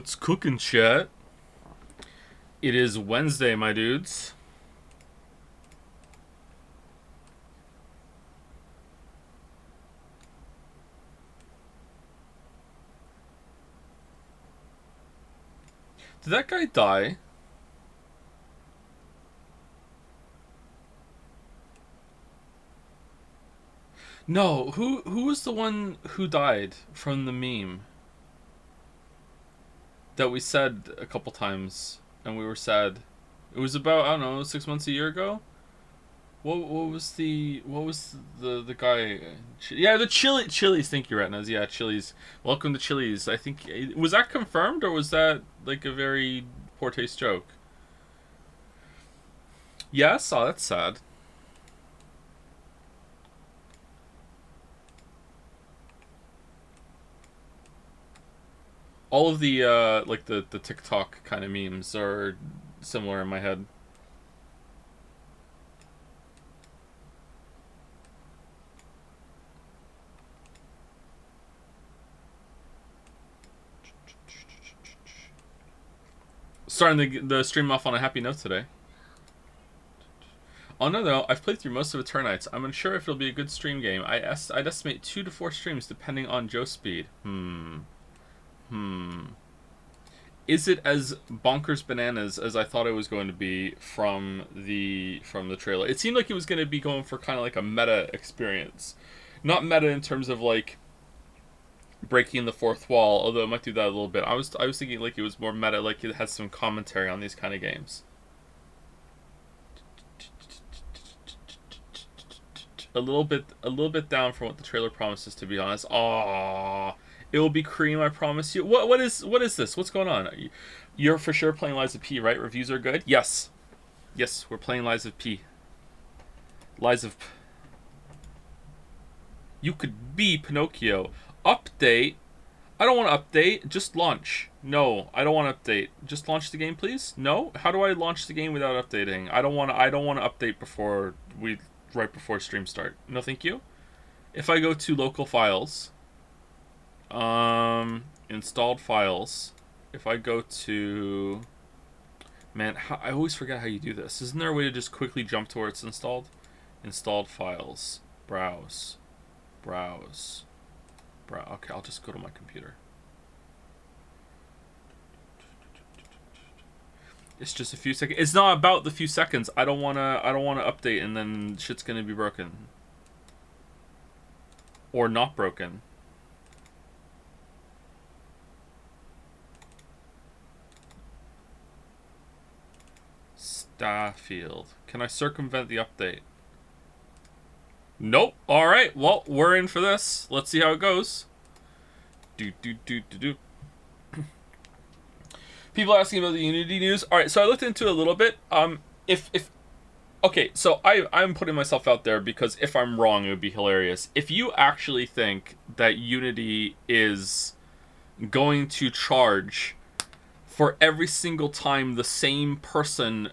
What's cooking, chat? It is Wednesday, my dudes. Did that guy die? No, who was the one who died from the meme? That we said a couple times and we were sad. It was about, I don't know, 6 months, a year ago? What was the guy? Yeah, the Chili's. Thank you, Retinas. Yeah, Chili's. Welcome to Chili's. I think, was that confirmed or was that like a very poor taste joke? Yes. Oh, that's sad. All of the like the TikTok kind of memes are similar in my head. Starting the stream off on a happy note today. Oh no, I've played through most of Eternites. I'm unsure if it'll be a good stream game. I'd estimate 2 to 4 streams depending on Joe speed. Is it as bonkers bananas as I thought it was going to be from the trailer? It seemed like it was going to be going for kind of like a meta experience. Not meta in terms of like breaking the fourth wall, although it might do that a little bit. I was thinking like it was more meta, like it has some commentary on these kind of games. A little bit down from what the trailer promises, to be honest. Aww. It will be cream, I promise you. What is this? What's going on? You're for sure playing Lies of P, right? Reviews are good? Yes, we're playing Lies of P. Lies of P. You could be Pinocchio. Update? I don't want to update. Just launch. No, I don't want to update. Just launch the game, please. No? How do I launch the game without updating? I don't want to update right before stream start. No, thank you. If I go to local files, installed files. If I go to, man, I always forget how you do this. Isn't there a way to just quickly jump to where it's installed? Installed files, browse. Okay, I'll just go to my computer. It's just a few seconds. It's not about the few seconds. I don't wanna update and then shit's gonna be broken. Or not broken. Starfield. Can I circumvent the update? Nope. Alright, well, we're in for this. Let's see how it goes. People asking about the Unity news. Alright, so I looked into it a little bit. Okay, so I'm putting myself out there because if I'm wrong, it would be hilarious. If you actually think that Unity is going to charge for every single time the same person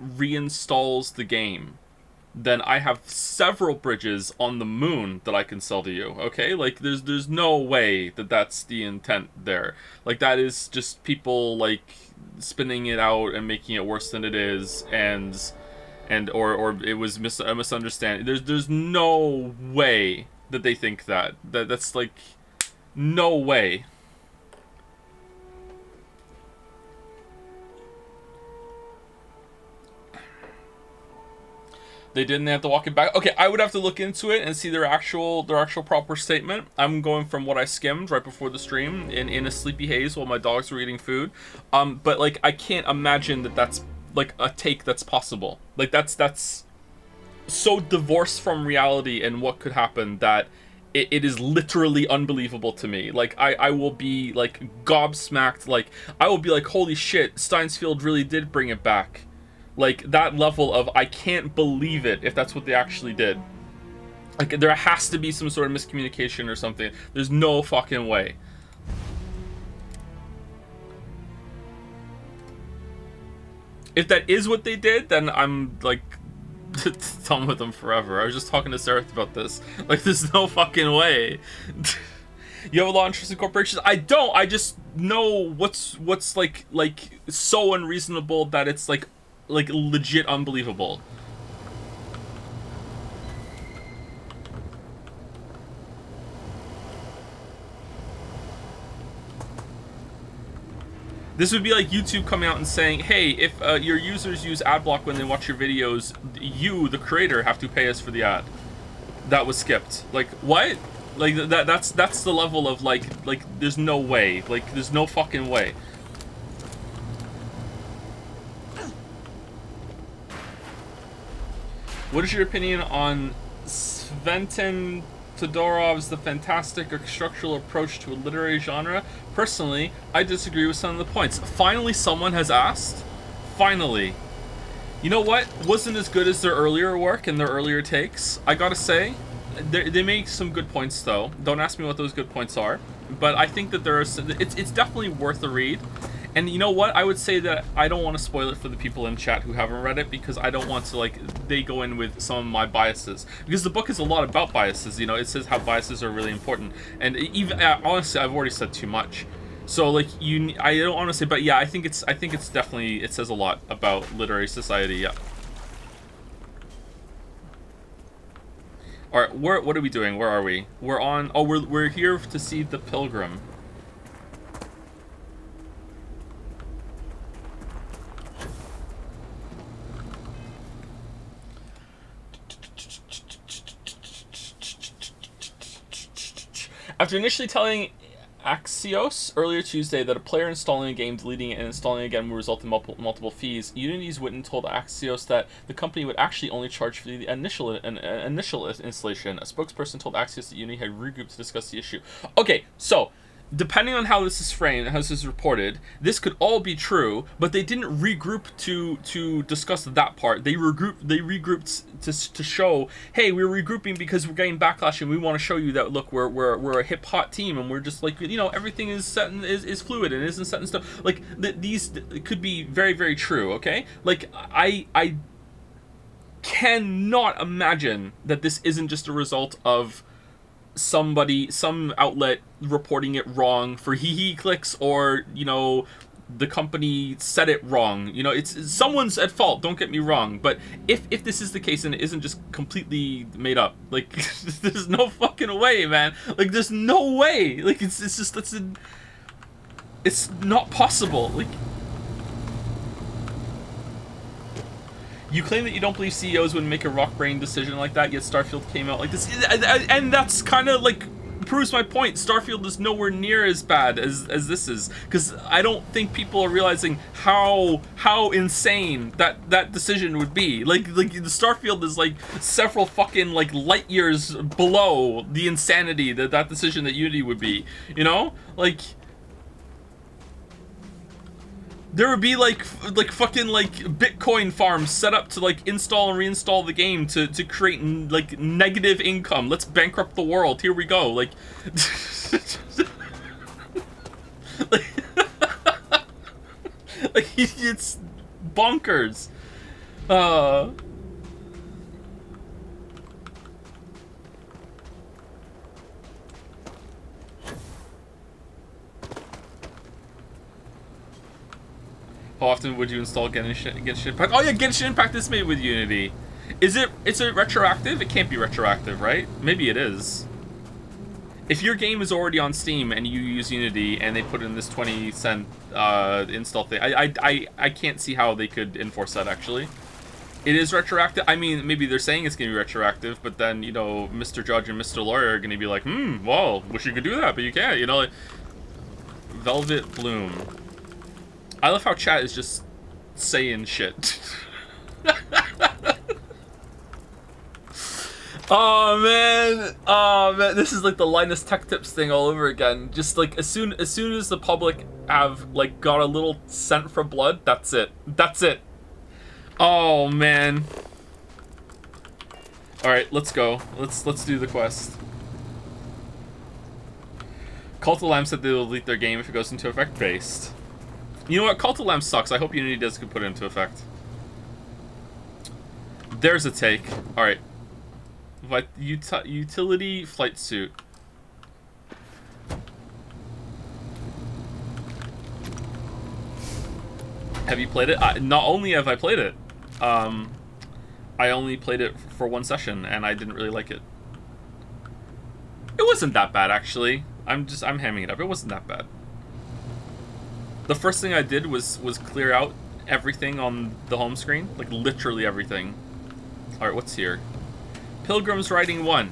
reinstalls the game, then I have several bridges on the moon that I can sell to you, okay? Like, there's no way that that's the intent there. Like, that is just people, like, spinning it out and making it worse than it is, or it was a misunderstanding. There's no way that they think that. That's, like, no way. They didn't have to walk it back. Okay, I would have to look into it and see their actual proper statement. I'm going from what I skimmed right before the stream in a sleepy haze while my dogs were eating food. But like I can't imagine that that's like a take that's possible. Like that's so divorced from reality and what could happen that it is literally unbelievable to me. Like I will be like gobsmacked. Like I will be like, holy shit, Starfield really did bring it back. Like, that level of, I can't believe it, if that's what they actually did. Like, there has to be some sort of miscommunication or something. There's no fucking way. If that is what they did, then I'm, like, done with them forever. I was just talking to Sarah about this. Like, there's no fucking way. You have a lot of interest in corporations? I don't. I just know what's like so unreasonable that it's like legit unbelievable. This would be like YouTube coming out and saying, hey, if your users use adblock when they watch your videos, you, the creator, have to pay us for the ad. That was skipped. Like, what? Like, that's the level of, like, there's no way. Like, there's no fucking way. What is your opinion on Sventon Todorov's The Fantastic Structural Approach to a Literary Genre? Personally, I disagree with some of the points. Finally, someone has asked. Finally. You know what? Wasn't as good as their earlier work and their earlier takes, I gotta say. They make some good points, though. Don't ask me what those good points are. But I think that it's definitely worth a read. And you know what? I would say that I don't want to spoil it for the people in chat who haven't read it, because I don't want to, like, they go in with some of my biases. Because the book is a lot about biases, you know? It says how biases are really important. And even, honestly, I've already said too much. So, like, I don't want to say, but yeah, I think it's definitely, it says a lot about literary society, yeah. Alright, what are we doing? Where are we? We're on, oh, we're here to see The Pilgrim. After initially telling Axios earlier Tuesday that a player installing a game, deleting it, and installing it again would result in multiple fees, Unity's Witten told Axios that the company would actually only charge for the initial installation. A spokesperson told Axios that Unity had regrouped to discuss the issue. Okay, so depending on how this is framed, how this is reported, this could all be true, but they didn't regroup to discuss that part. They regrouped to show, hey, we're regrouping because we're getting backlash and we want to show you that, look, we're a hip hot team and we're just like, you know, everything is set and is fluid and isn't set in stone. Like these could be very, very true. Okay, like I cannot imagine that this isn't just a result of some outlet reporting it wrong for hee clicks, or, you know, the company said it wrong. You know, it's someone's at fault, don't get me wrong, but if this is the case and it isn't just completely made up, like, there's no fucking way, man. Like, there's no way. Like, it's just, it's not possible. Like, you claim that you don't believe CEOs would make a rock-brain decision like that, yet Starfield came out like this. And that's kind of, like, proves my point. Starfield is nowhere near as bad as this is. Because I don't think people are realizing how insane that decision would be. Like the Starfield is, like, several fucking, like, light years below the insanity that decision that Unity would be. You know? Like, there would be like fucking, like, Bitcoin farms set up to, like, install and reinstall the game to create, like, negative income. Let's bankrupt the world. Here we go. Like, like it's bonkers. How often would you install Genshin Impact? Oh yeah, Genshin Impact is made with Unity. Is it? It's a retroactive? It can't be retroactive, right? Maybe it is. If your game is already on Steam and you use Unity and they put in this 20-cent install thing, I can't see how they could enforce that, actually. It is retroactive. I mean, maybe they're saying it's gonna be retroactive, but then, you know, Mr. Judge and Mr. Lawyer are gonna be like, well, wish you could do that, but you can't. You know, like, Velvet Bloom. I love how chat is just saying shit. Oh man, this is like the Linus Tech Tips thing all over again. Just like as soon as the public have, like, got a little scent for blood, that's it. That's it. Oh man. All right, let's go. Let's do the quest. Cult of Lamb said they will delete their game if it goes into effect based. You know what? Cult of Lamb sucks. I hope Unity does put it into effect. There's a take. All right. Utility flight suit. Have you played it? Not only have I played it, I only played it for one session, and I didn't really like it. It wasn't that bad, actually. I'm hamming it up. It wasn't that bad. The first thing I did was clear out everything on the home screen, like literally everything. All right, what's here? Pilgrim's Writing 1.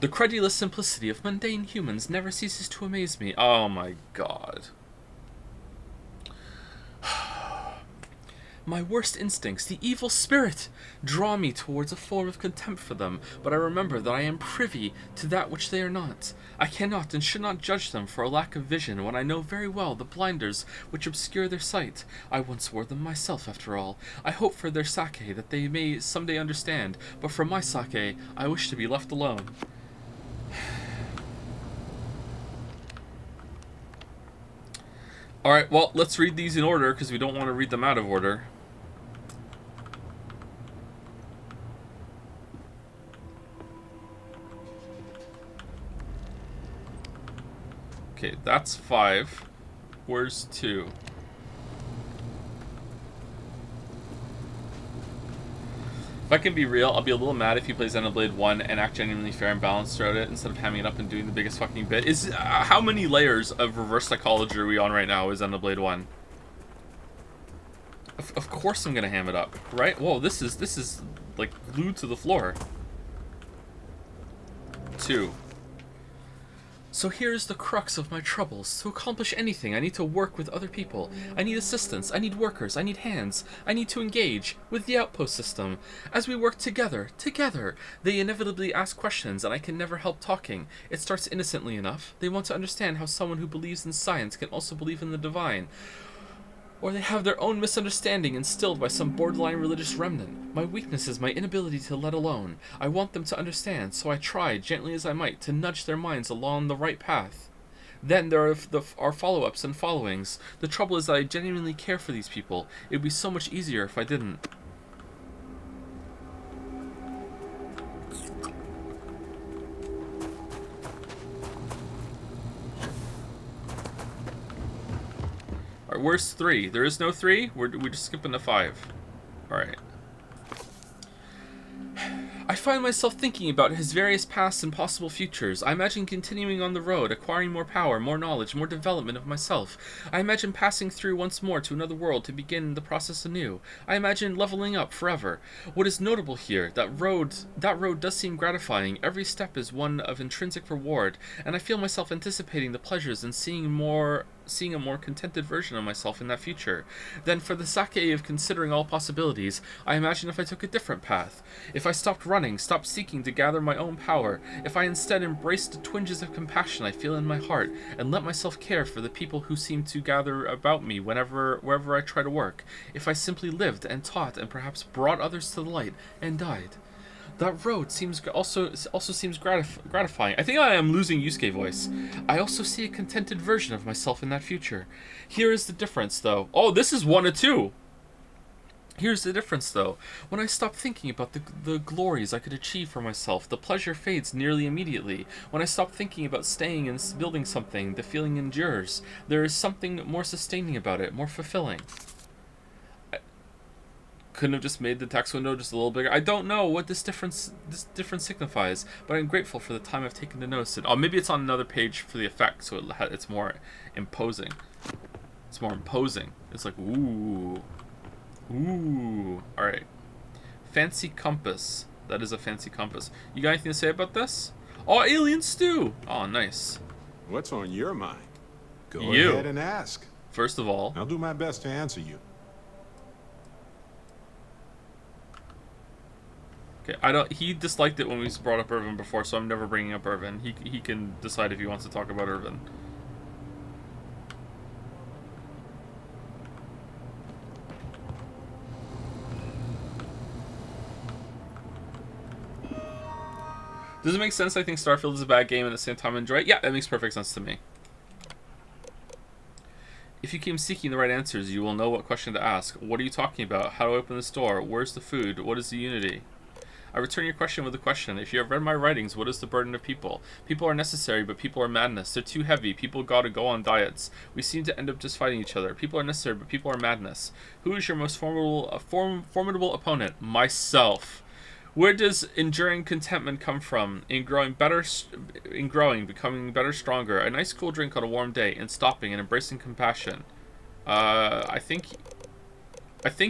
The credulous simplicity of mundane humans never ceases to amaze me. Oh my god. My worst instincts, the evil spirit, draw me towards a form of contempt for them, but I remember that I am privy to that which they are not. I cannot and should not judge them for a lack of vision, when I know very well the blinders which obscure their sight. I once wore them myself, after all. I hope for their sake that they may someday understand, but for my sake, I wish to be left alone. Alright, well, let's read these in order, because we don't want to read them out of order. Okay, that's 5. Where's 2? If I can be real, I'll be a little mad if he plays Xenoblade 1 and act genuinely fair and balanced throughout it instead of hamming it up and doing the biggest fucking bit. How many layers of reverse psychology are we on right now with Xenoblade 1? Of course I'm gonna ham it up, right? Whoa, this is like glued to the floor. 2. So here's the crux of my troubles. To accomplish anything, I need to work with other people. I need assistance, I need workers, I need hands. I need to engage with the outpost system. As we work together, they inevitably ask questions and I can never help talking. It starts innocently enough. They want to understand how someone who believes in science can also believe in the divine. Or they have their own misunderstanding instilled by some borderline religious remnant. My weakness is my inability to let alone. I want them to understand, so I try, gently as I might, to nudge their minds along the right path. Then there are follow-ups and followings. The trouble is that I genuinely care for these people. It would be so much easier if I didn't. Alright, where's 3? There is no 3? We're just skipping to 5. Alright. I find myself thinking about his various pasts and possible futures. I imagine continuing on the road, acquiring more power, more knowledge, more development of myself. I imagine passing through once more to another world to begin the process anew. I imagine leveling up forever. What is notable here, that road does seem gratifying. Every step is one of intrinsic reward, and I feel myself anticipating the pleasures and seeing a more contented version of myself in that future. Then, for the sake of considering all possibilities, I imagine if I took a different path. If I stopped running, stopped seeking to gather my own power. If I instead embraced the twinges of compassion I feel in my heart, and let myself care for the people who seem to gather about me wherever I try to work. If I simply lived and taught and perhaps brought others to the light and died. That road also seems gratifying. I think I am losing Yusuke voice. I also see a contented version of myself in that future. Here is the difference, though. Oh, this is 1 of 2. Here's the difference, though. When I stop thinking about the glories I could achieve for myself, the pleasure fades nearly immediately. When I stop thinking about staying and building something, the feeling endures. There is something more sustaining about it, more fulfilling. Couldn't have just made the text window just a little bigger. I don't know what this difference signifies, but I'm grateful for the time I've taken to notice it. Oh, maybe it's on another page for the effect, so it's more imposing. It's more imposing. It's like, ooh. Ooh. Alright. Fancy compass. That is a fancy compass. You got anything to say about this? Oh, alien stew! Oh, nice. What's on your mind? Go ahead and ask. First of all. I'll do my best to answer you. Okay, he disliked it when we brought up Irvin before, so I'm never bringing up Irvin. He can decide if he wants to talk about Irvin. Does it make sense? I think Starfield is a bad game and at the same time enjoy it. Yeah, that makes perfect sense to me. If you came seeking the right answers, you will know what question to ask. What are you talking about? How do I open this door? Where's the food? What is the unity? I return your question with a question. If you have read my writings, what is the burden of people? People are necessary, but people are madness. They're too heavy. People gotta go on diets. We seem to end up just fighting each other. People are necessary, but people are madness. Who is your most formidable opponent? Myself. Where does enduring contentment come from? In growing, becoming better, stronger. A nice cool drink on a warm day, in stopping and embracing compassion. I think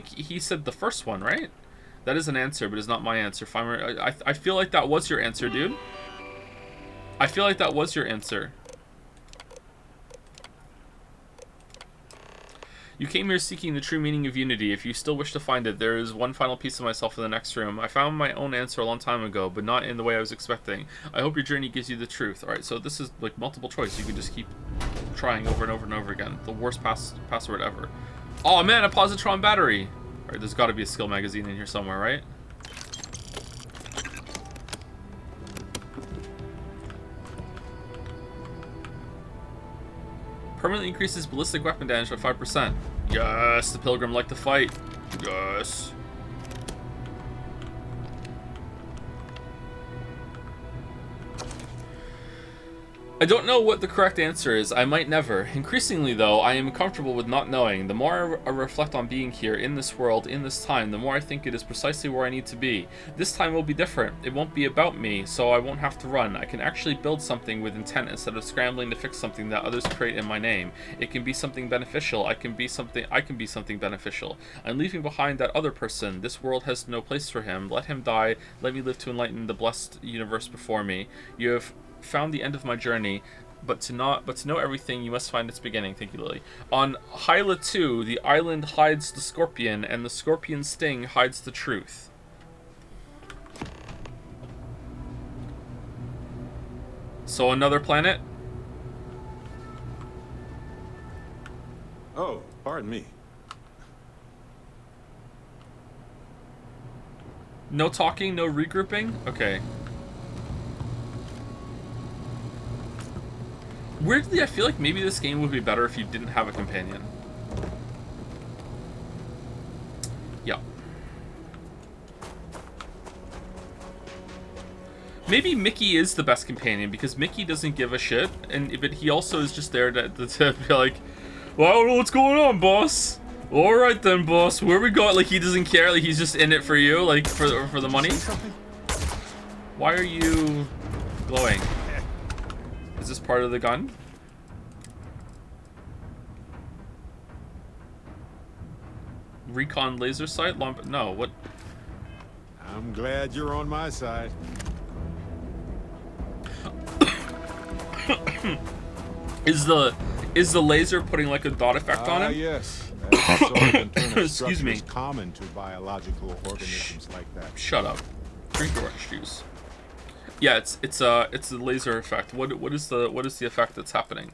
he said the first one, right? That is an answer, but it's not my answer. I feel like that was your answer, dude. I feel like that was your answer. You came here seeking the true meaning of unity. If you still wish to find it, there is one final piece of myself in the next room. I found my own answer a long time ago, but not in the way I was expecting. I hope your journey gives you the truth. Alright, so this is like multiple choice. You can just keep trying over and over and over again. The worst password ever. Oh man, a positron battery! Alright, there's gotta be a skill magazine in here somewhere, right? Permanently increases ballistic weapon damage by 5%. Yes, the pilgrim liked to fight. Yes. I don't know what the correct answer is. I might never. Increasingly, though, I am comfortable with not knowing. The more I reflect on being here, in this world, in this time, the more I think it is precisely where I need to be. This time will be different. It won't be about me, so I won't have to run. I can actually build something with intent instead of scrambling to fix something that others create in my name. It can be something beneficial. I can be something beneficial. I'm leaving behind that other person. This world has no place for him. Let him die. Let me live to enlighten the blessed universe before me. You have found the end of my journey, but to know everything, you must find its beginning. Thank you, Lily. On Hyla 2, the island hides the scorpion, and the scorpion's sting hides the truth. So another planet? Oh, pardon me. No talking, no regrouping? Okay. Weirdly, I feel like maybe this game would be better if you didn't have a companion. Yeah. Maybe Mickey is the best companion because Mickey doesn't give a shit, but he also is just there to be like, well, I don't know what's going on, boss. All right then, boss. Where we go? Like he doesn't care. Like he's just in it for you, like for the money. Why are you glowing? Is this part of the gun? Recon laser sight? No, what? I'm glad you're on my side. Is the laser putting like a dot effect on him? Yes. Excuse me. Common to biological organisms like that. Shut up. Drink your orange juice. Yeah, it's a laser effect. What is the effect that's happening?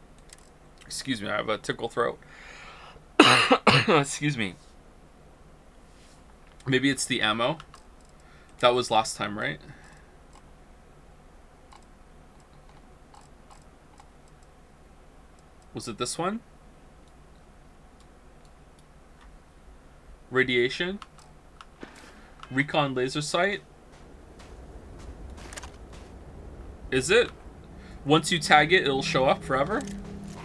Excuse me, I have a tickle throat. Excuse me. Maybe it's the ammo. That was last time, right? Was it this one? Radiation? Recon laser sight? Is it? Once you tag it, it'll show up forever?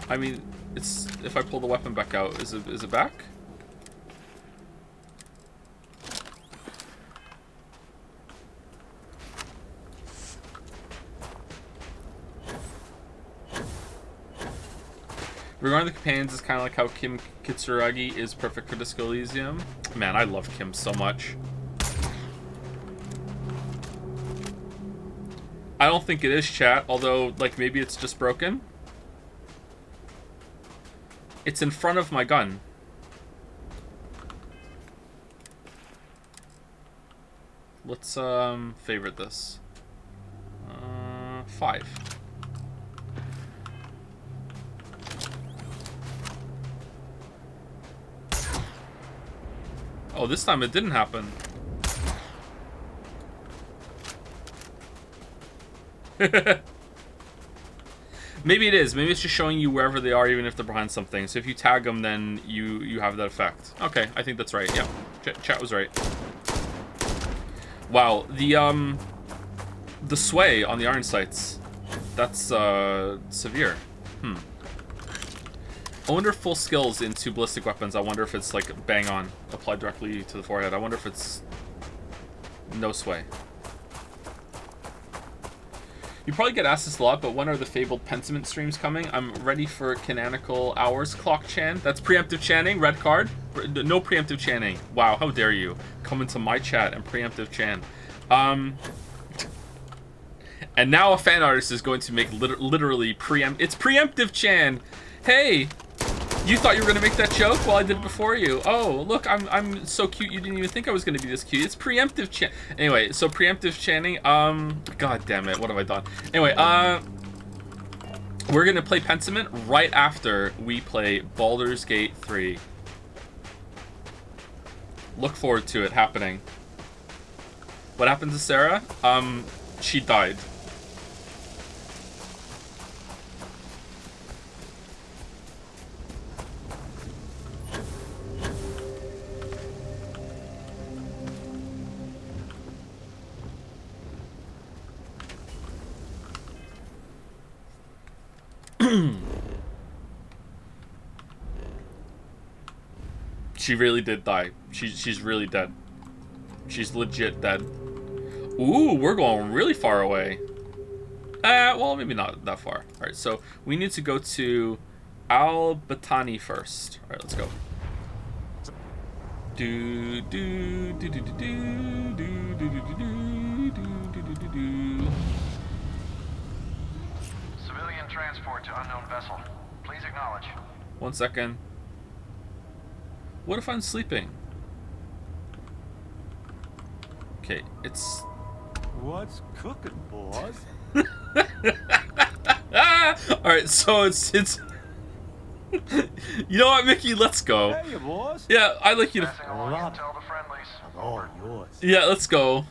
I mean, it's if I pull the weapon back out, is it back? Regarding the companions, it's kind of like how Kim Kitsuragi is perfect for Disco Elysium. Man, I love Kim so much. I don't think it is, chat, although, like, maybe it's just broken. It's in front of my gun. Let's, favorite this. 5. Oh, this time it didn't happen. Maybe it is. Maybe it's just showing you wherever they are, even if they're behind something. So if you tag them, then you have that effect. Okay, I think that's right. Yeah, chat was right. Wow, the sway on the iron sights, that's severe. I wonder if full skills into ballistic weapons, I wonder if it's like bang on, applied directly to the forehead. I wonder if it's no sway. You probably get asked this a lot, but when are the fabled Pentiment streams coming? I'm ready for canonical hours clock chan. That's preemptive chanting, red card. No preemptive chanting. Wow, how dare you come into my chat and preemptive chan. And now a fan artist is going to make literally it's preemptive chan. Hey, you thought you were gonna make that joke? Well, I did it before you. Oh, look, I'm so cute. You didn't even think I was gonna be this cute. It's preemptive chan. Anyway, so preemptive chanting. God damn it, what have I done? Anyway, we're gonna play Pentiment right after we play Baldur's Gate 3. Look forward to it happening. What happened to Sarah? She died. She really did die. She's really dead. She's legit dead. Ooh, we're going really far away. Well, maybe not that far. All right, so we need to go to Al-Batani first. All right, let's go. Do do do do do do do do do do do do do. Civilian transport to unknown vessel. Please acknowledge. 1 second. What if I'm sleeping? Okay, it's... What's cooking, boss? Alright, so it's... You know what, Mickey? Let's go. Hey, boss. Yeah, I'd like you to... Passing along intel to friendlies. All yours. Yeah, let's go.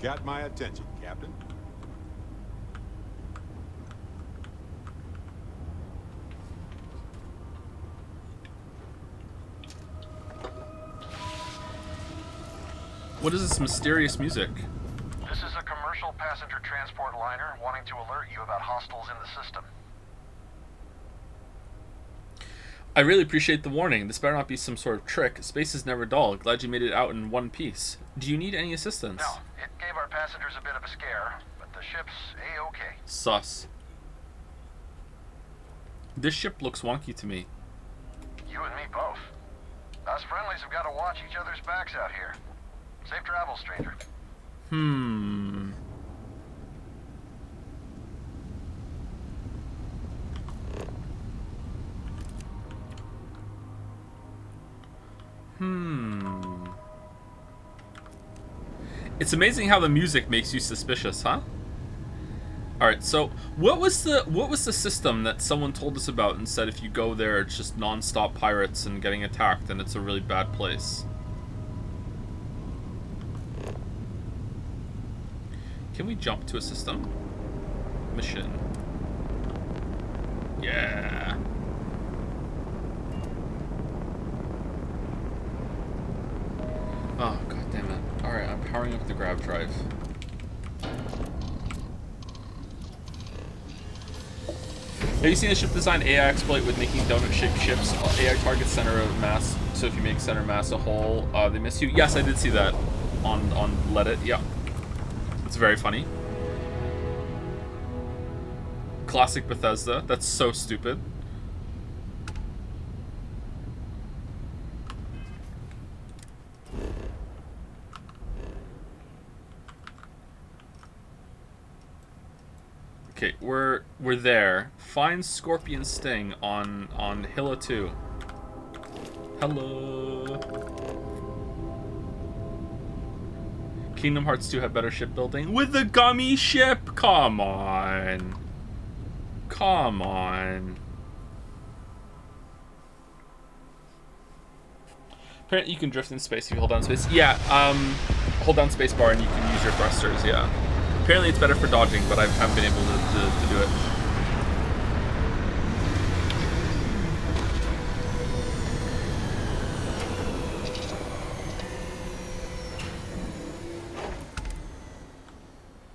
Got my attention, Captain. What is this mysterious music? This is a commercial passenger transport liner wanting to alert you about hostiles in the system. I really appreciate the warning. This better not be some sort of trick. Space is never dull. Glad you made it out in one piece. Do you need any assistance? No, it gave our passengers a bit of a scare, but the ship's A-okay. Sus. This ship looks wonky to me. You and me both. Us friendlies have got to watch each other's backs out here. Safe travels, stranger. It's amazing how the music makes you suspicious, huh? Alright, so what was the system that someone told us about and said if you go there it's just non-stop pirates and getting attacked and it's a really bad place? Can we jump to a system? Mission. Yeah. Oh, god damn it. Alright, I'm powering up the grab drive. Have you seen the ship design AI exploit with making donut-shaped ships? AI targets center of mass, so if you make center mass a hole, they miss you? Yes, I did see that on Reddit, yeah. It's very funny. Classic Bethesda. That's so stupid. Okay, we're there. Find Scorpion Sting on Hilla 2. Hello. Kingdom Hearts 2 have better shipbuilding with the gummy ship. Come on. Come on. Apparently you can drift in space if you hold down space. Yeah, hold down space bar and you can use your thrusters, yeah. Apparently it's better for dodging, but I haven't been able to do it.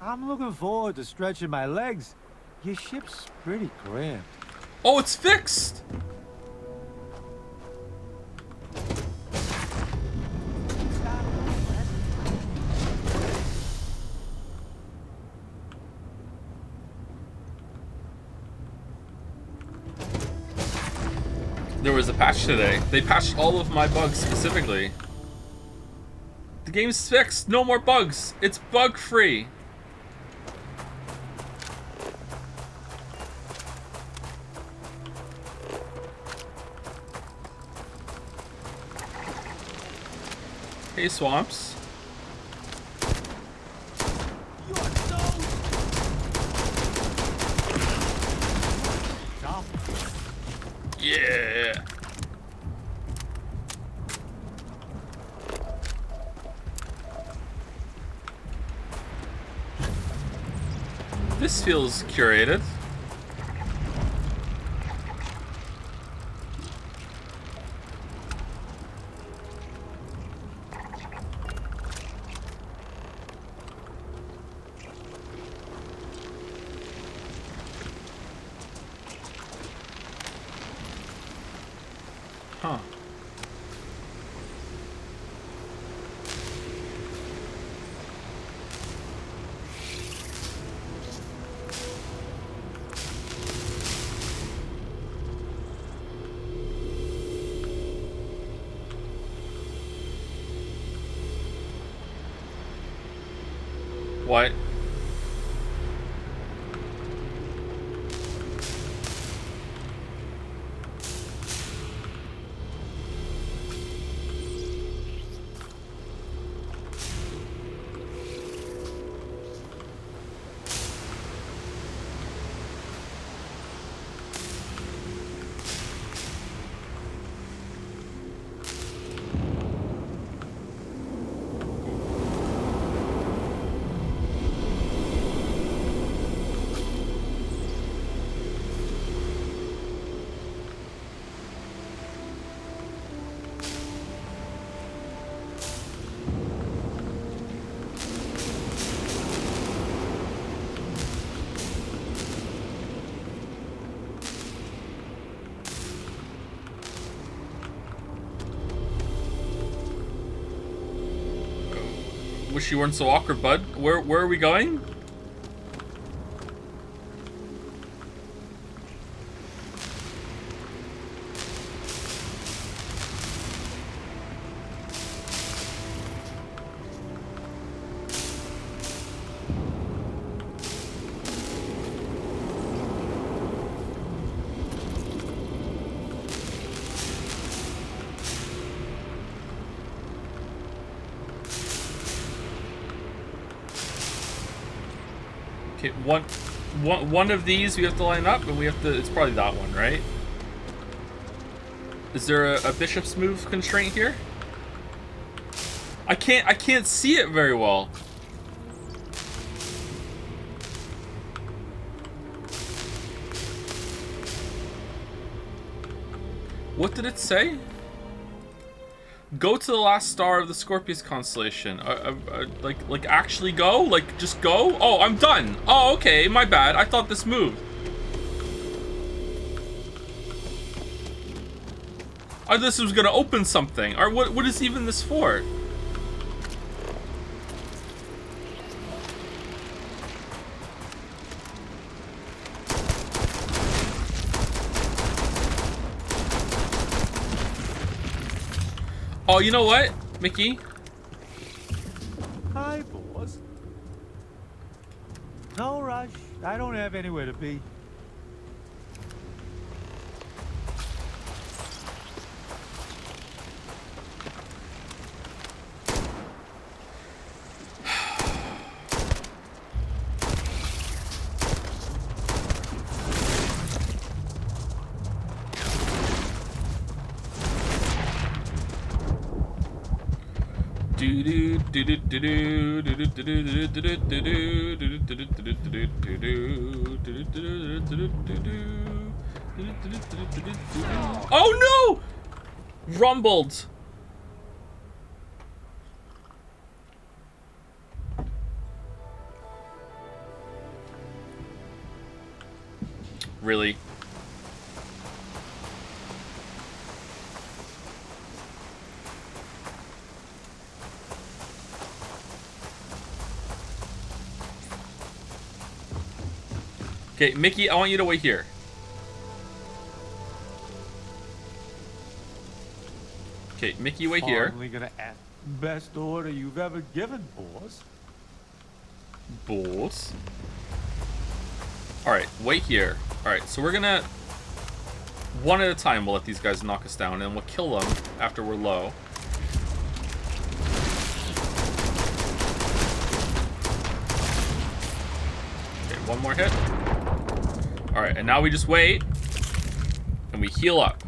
I'm looking forward to stretching my legs. Your ship's pretty cramped. Oh, it's fixed! There was a patch today. They patched all of my bugs specifically. The game's fixed. No more bugs. It's bug-free. Hey, Swamps. Yeah. This feels curated. Huh. What? Wish you weren't so awkward, bud. Where are we going? Okay, one of these we have to line up, and we have to. It's probably that one, right? Is there a bishop's move constraint here? I can't see it very well. What did it say? Go to the last star of the Scorpius constellation. Like actually go? Like just go? Oh, I'm done. Oh, okay, my bad. I thought this moved. I thought this was gonna open something. Or what is even this for? Oh, you know what, Mickey? Hi, boss. No rush. I don't have anywhere to be. Oh no! Rumbled. really? Okay, Mickey, I want you to wait here. Okay, Mickey, wait here. Finally gonna ask. Best order you've ever given, boss. Bulls. Alright, wait here. Alright, so we're gonna... One at a time, we'll let these guys knock us down, and we'll kill them after we're low. Okay, one more hit. Alright, and now we just wait. And we heal up.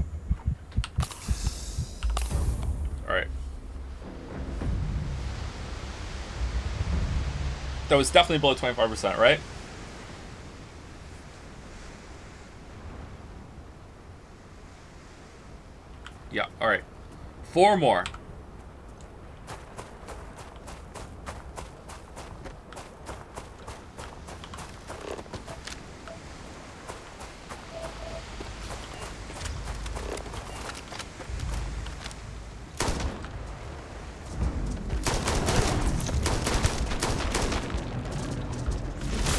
Alright. That was definitely below 25%, right? Yeah, alright. 4 more.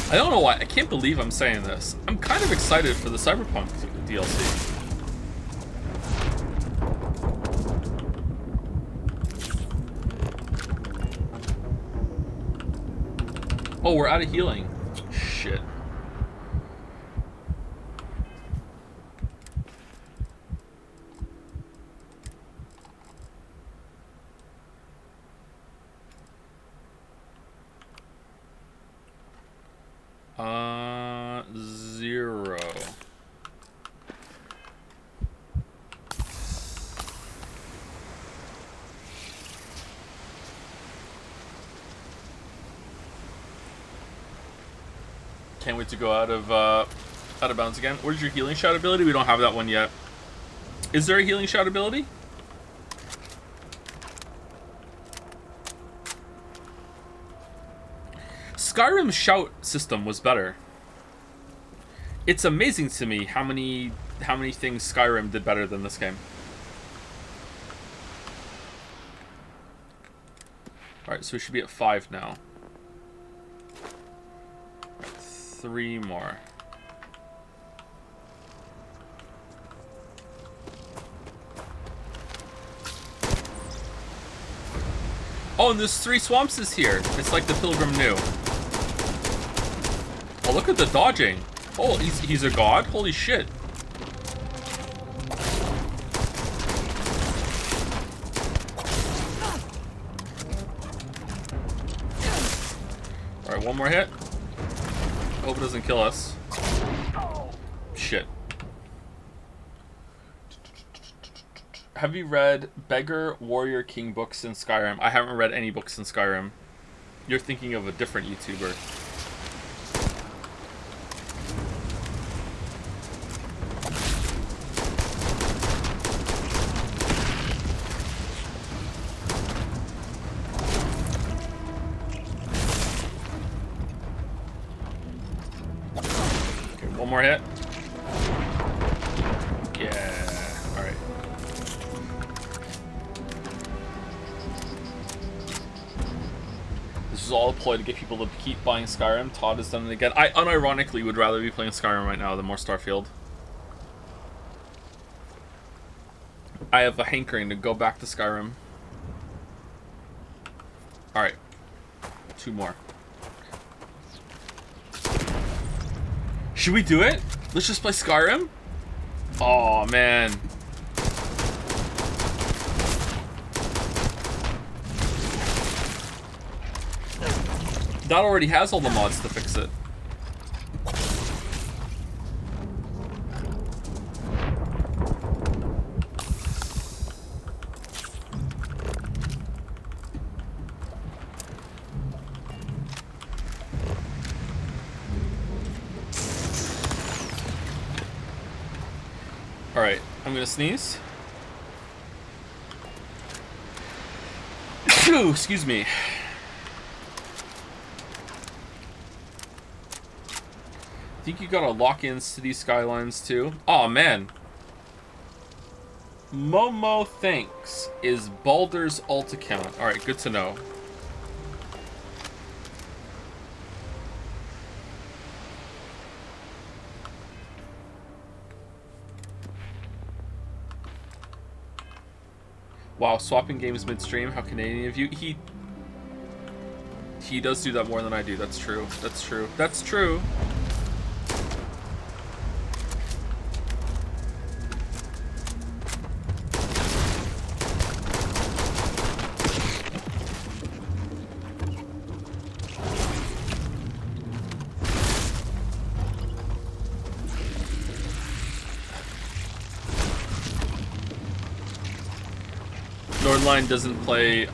I don't know why. I can't believe I'm saying this. I'm kind of excited for the Cyberpunk DLC. Oh, we're out of healing. Shit. Zero. Can't wait to go out of bounds again. Where's your healing shot ability? We don't have that one yet. Is there a healing shot ability? Skyrim's shout system was better. It's amazing to me how many things Skyrim did better than this game. Alright, so we should be at 5 now. 3 more. Oh, and there's 3 swamps here. It's like the Pilgrim knew. Oh, look at the dodging. Oh, he's a god? Holy shit. Alright, one more hit. Hope it doesn't kill us. Shit. Have you read Beggar, Warrior, King books in Skyrim? I haven't read any books in Skyrim. You're thinking of a different YouTuber. Okay, one more hit. Yeah, alright. This is all a ploy to get people to keep buying Skyrim. Todd has done it again. I unironically would rather be playing Skyrim right now than more Starfield. I have a hankering to go back to Skyrim. Alright. 2 more. Should we do it? Let's just play Skyrim? Oh man. That already has all the mods to fix it. Alright, I'm gonna sneeze. Excuse me. Think you gotta lock in city skylines too? Oh man. Momo thanks is Baldur's alt account. Alright, good to know. Wow, swapping games midstream. How Canadian of you. He does do that more than I do. That's true. That's true. That's true. Nordline doesn't play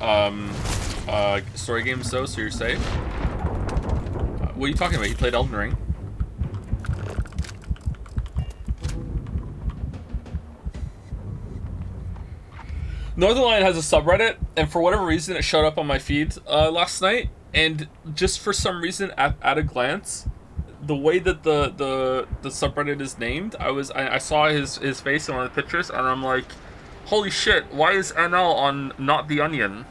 story games though, so you're safe. What are you talking about? You played Elden Ring. Northernlion has a subreddit, and for whatever reason it showed up on my feed last night, and just for some reason at a glance, the way that the subreddit is named, I saw his face in one of the pictures, and I'm like, holy shit, why is NL on Not the Onion?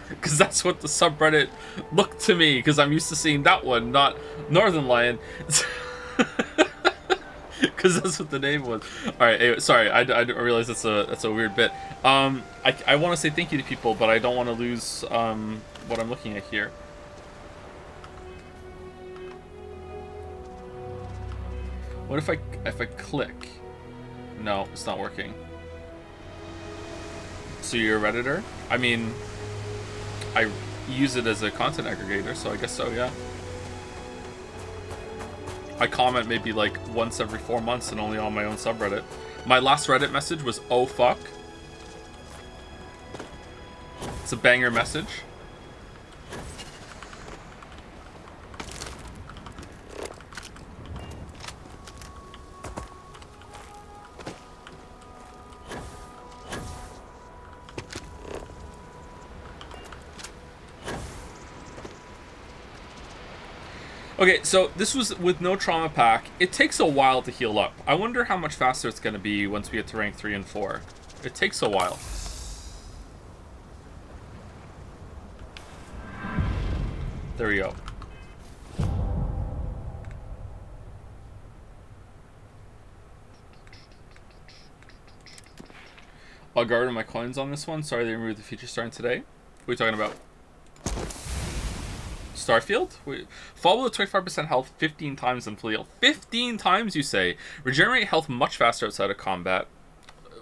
Because that's what the subreddit looked to me, because I'm used to seeing that one, not Northernlion. Because that's what the name was. Alright, anyway, sorry, I didn't realize that's a weird bit. I want to say thank you to people, but I don't want to lose what I'm looking at here. What if I click? No, it's not working. So you're a Redditor? I mean, I use it as a content aggregator, so I guess so, yeah. I comment maybe like once every 4 months and only on my own subreddit. My last Reddit message was, oh fuck. It's a banger message. Okay, so this was with no trauma pack. It takes a while to heal up. I wonder how much faster it's going to be once we get to rank 3 and 4. It takes a while. There we go. I'll guard my coins on this one. Sorry they removed the feature starting today. What are you talking about? Starfield? Wait, fall with 25% health 15 times in fleet. 15 times, you say? Regenerate health much faster outside of combat.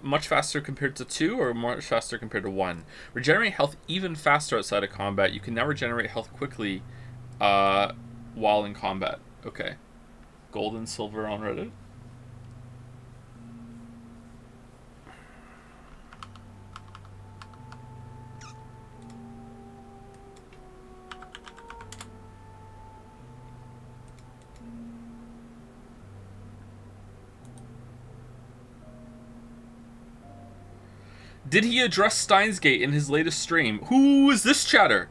Much faster compared to 2 or much faster compared to 1? Regenerate health even faster outside of combat. You can now regenerate health quickly while in combat. Okay. Gold and silver on Reddit. Did he address Steins Gate in his latest stream? Who is this chatter?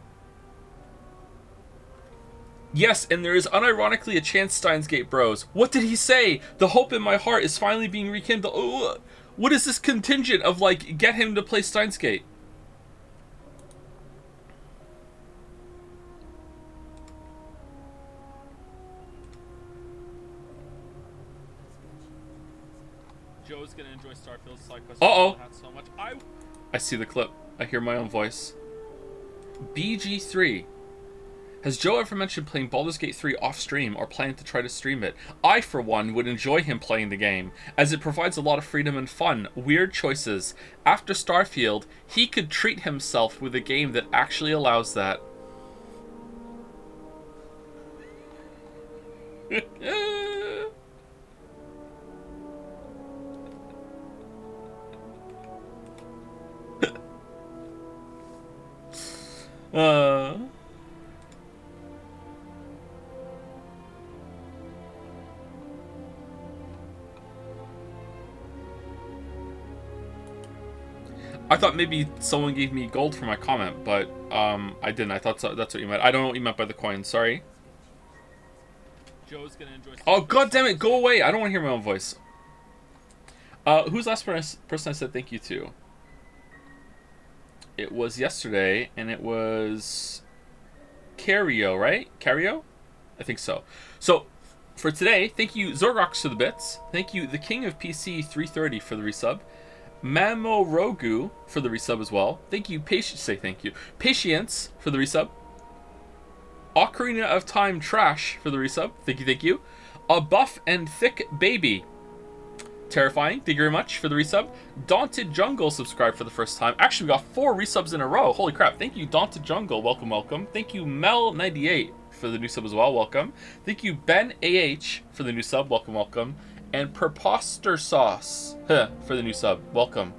Yes, and there is unironically a chance Steins Gate bros. What did he say? The hope in my heart is finally being rekindled. Oh, what is this contingent of, like, get him to play Steins Gate? Joe's gonna enjoy Starfield side quest. Uh-oh. So much. I see the clip. I hear my own voice. BG3. Has Joe ever mentioned playing Baldur's Gate 3 off stream or planning to try to stream it? I, for one, would enjoy him playing the game, as it provides a lot of freedom and fun. Weird choices. After Starfield, he could treat himself with a game that actually allows that. I thought maybe someone gave me gold for my comment, but I didn't. I thought that's what you meant. I don't know what you meant by the coin. Sorry. Joe's gonna enjoy. Oh god damn it! Go away! I don't want to hear my own voice. Who's the last person I said thank you to? It was yesterday, and it was Cario, right? Cario? I think so. So, for today, thank you Zorgox for the bits. Thank you the King of PC 330 for the resub. Mamorogu for the resub as well. Thank you, thank you. Patience for the resub. Ocarina of Time Trash for the resub. Thank you, thank you. A Buff and Thick Baby. Terrifying, thank you very much for the resub. Daunted Jungle subscribed for the first time. Actually, we got 4 resubs in a row. Holy crap. Thank you, Daunted Jungle. Welcome, welcome. Thank you, Mel98 for the new sub as well. Welcome. Thank you, Ben AH for the new sub. Welcome, welcome. And Perposter Sauce for the new sub. Welcome.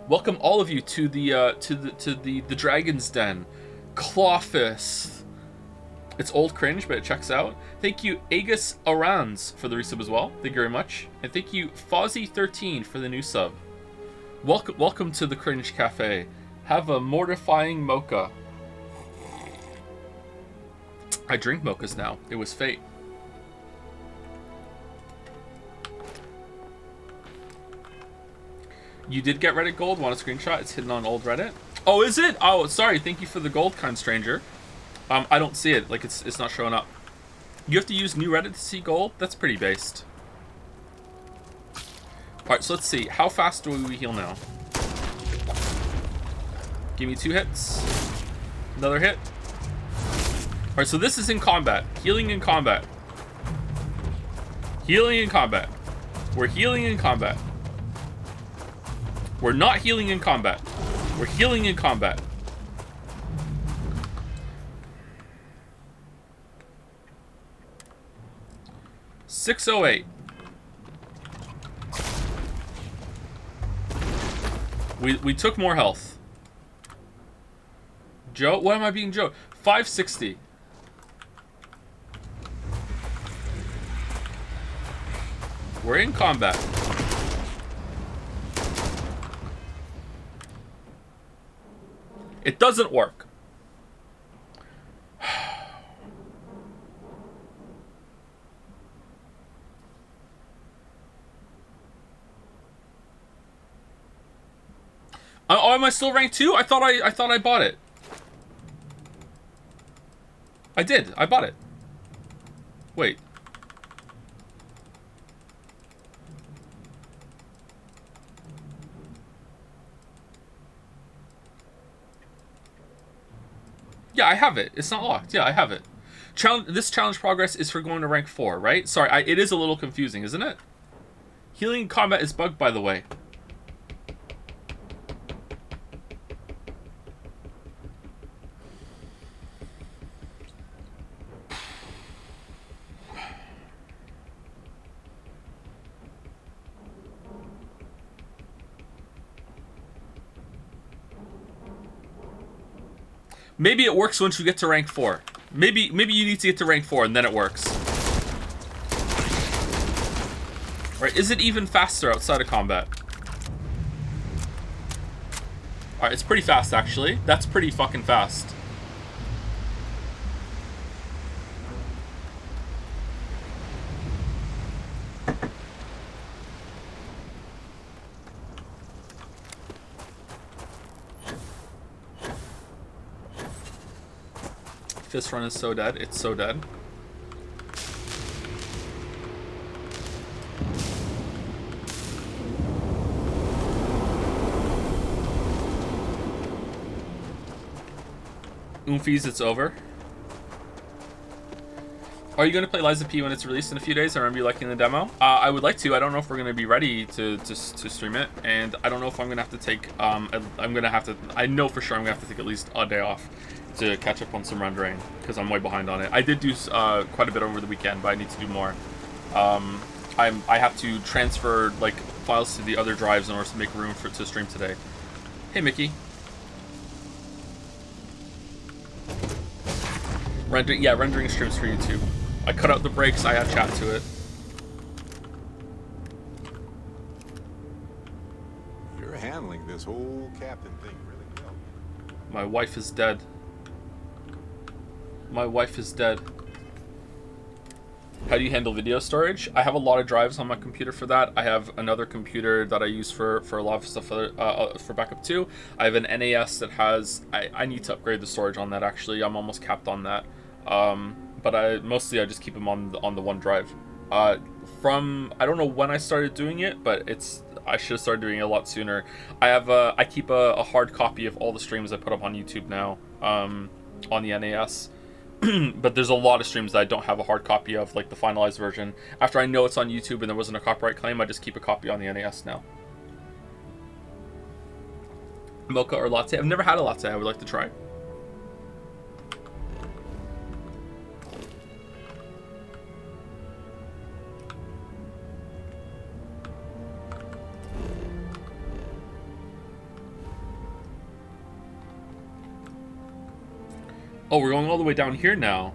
Welcome all of you to the Dragon's Den. Clawfist. It's old cringe, but it checks out. Thank you, Aegis Arans, for the resub as well. Thank you very much. And thank you, Fozzie13 for the new sub. Welcome to the Cringe Cafe. Have a mortifying mocha. I drink mochas now. It was fate. You did get Reddit gold. Want a screenshot? It's hidden on old Reddit. Oh, is it? Oh, sorry. Thank you for the gold, kind stranger. I don't see it. Like, it's not showing up. You have to use new Reddit to see gold? That's pretty based. Alright, so let's see. How fast do we heal now? Give me 2 hits. Another hit. Alright, so this is in combat. Healing in combat. Healing in combat. We're healing in combat. We're not healing in combat. We're healing in combat. $608. We took more health. Joe, what am I being Joe? 560. We're in combat. It doesn't work. Oh, am I still ranked 2? I thought I bought it. I did. I bought it. Wait. Yeah, I have it. It's not locked. Yeah, I have it. This challenge progress is for going to rank 4, right? Sorry, it is a little confusing, isn't it? Healing combat is bugged, by the way. Maybe it works once you get to rank 4. Maybe you need to get to rank 4 and then it works. Alright, is it even faster outside of combat? Alright, it's pretty fast actually. That's pretty fucking fast. Fist run is so dead. It's so dead. Oomfies, it's over. Are you going to play Liza P when it's released in a few days? I remember you liking the demo. I would like to. I don't know if we're going to be ready to stream it. And I don't know if I'm going to have to take... I know for sure I'm going to have to take at least a day off to catch up on some rendering because I'm way behind on it. I did do quite a bit over the weekend, but I need to do more. I have to transfer like files to the other drives in order to make room to stream today. Hey, Mickey. Rendering streams for YouTube. I cut out the breaks. I add chat to it. You're handling this whole captain thing really well. My wife is dead. My wife is dead. How do you handle video storage? I have a lot of drives on my computer for that. I have another computer that I use for a lot of stuff for backup too. I have an NAS that has... I need to upgrade the storage on that, actually. I'm almost capped on that. But I just keep them on the one drive. I don't know when I started doing it, but I should have started doing it a lot sooner. I keep a hard copy of all the streams I put up on YouTube now, on the NAS. But there's a lot of streams that I don't have a hard copy of, like the finalized version. After I know it's on YouTube and there wasn't a copyright claim, I just keep a copy on the NAS now. Mocha or latte? I've never had a latte. I would like to try. Oh, we're going all the way down here now.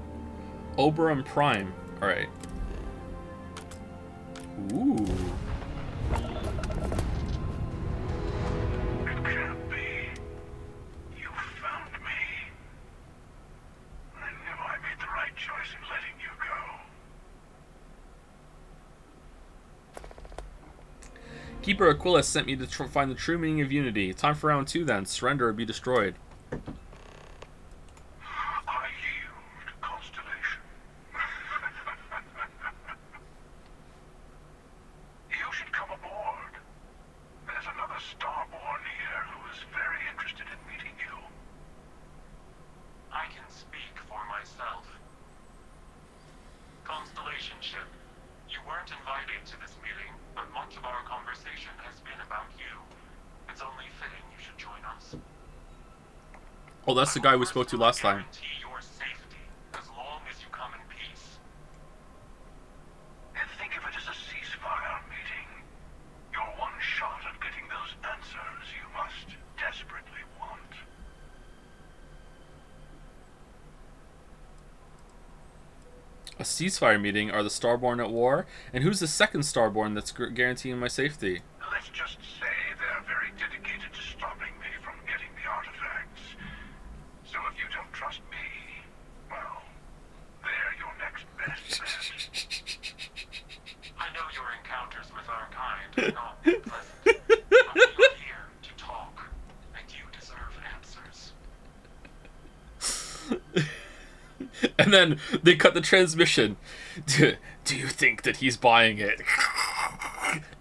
Oberon Prime. All right. Ooh. It can't be. You found me. I knew I made the right choice in letting you go. Keeper Aquila sent me to find the true meaning of unity. Time for round 2 then. Surrender or be destroyed. Oh, that's the guy we spoke to last time. A ceasefire meeting? Are the Starborn at war? And who's the second Starborn that's guaranteeing my safety? Let's just say they're very dedicated to stopping me from getting the artifacts. So if you don't trust me, well, they're your next best bet. I know your encounters with our kind are not pleasant, but you're here to talk, and you deserve answers. And then they cut the transmission. Do you think that he's buying it?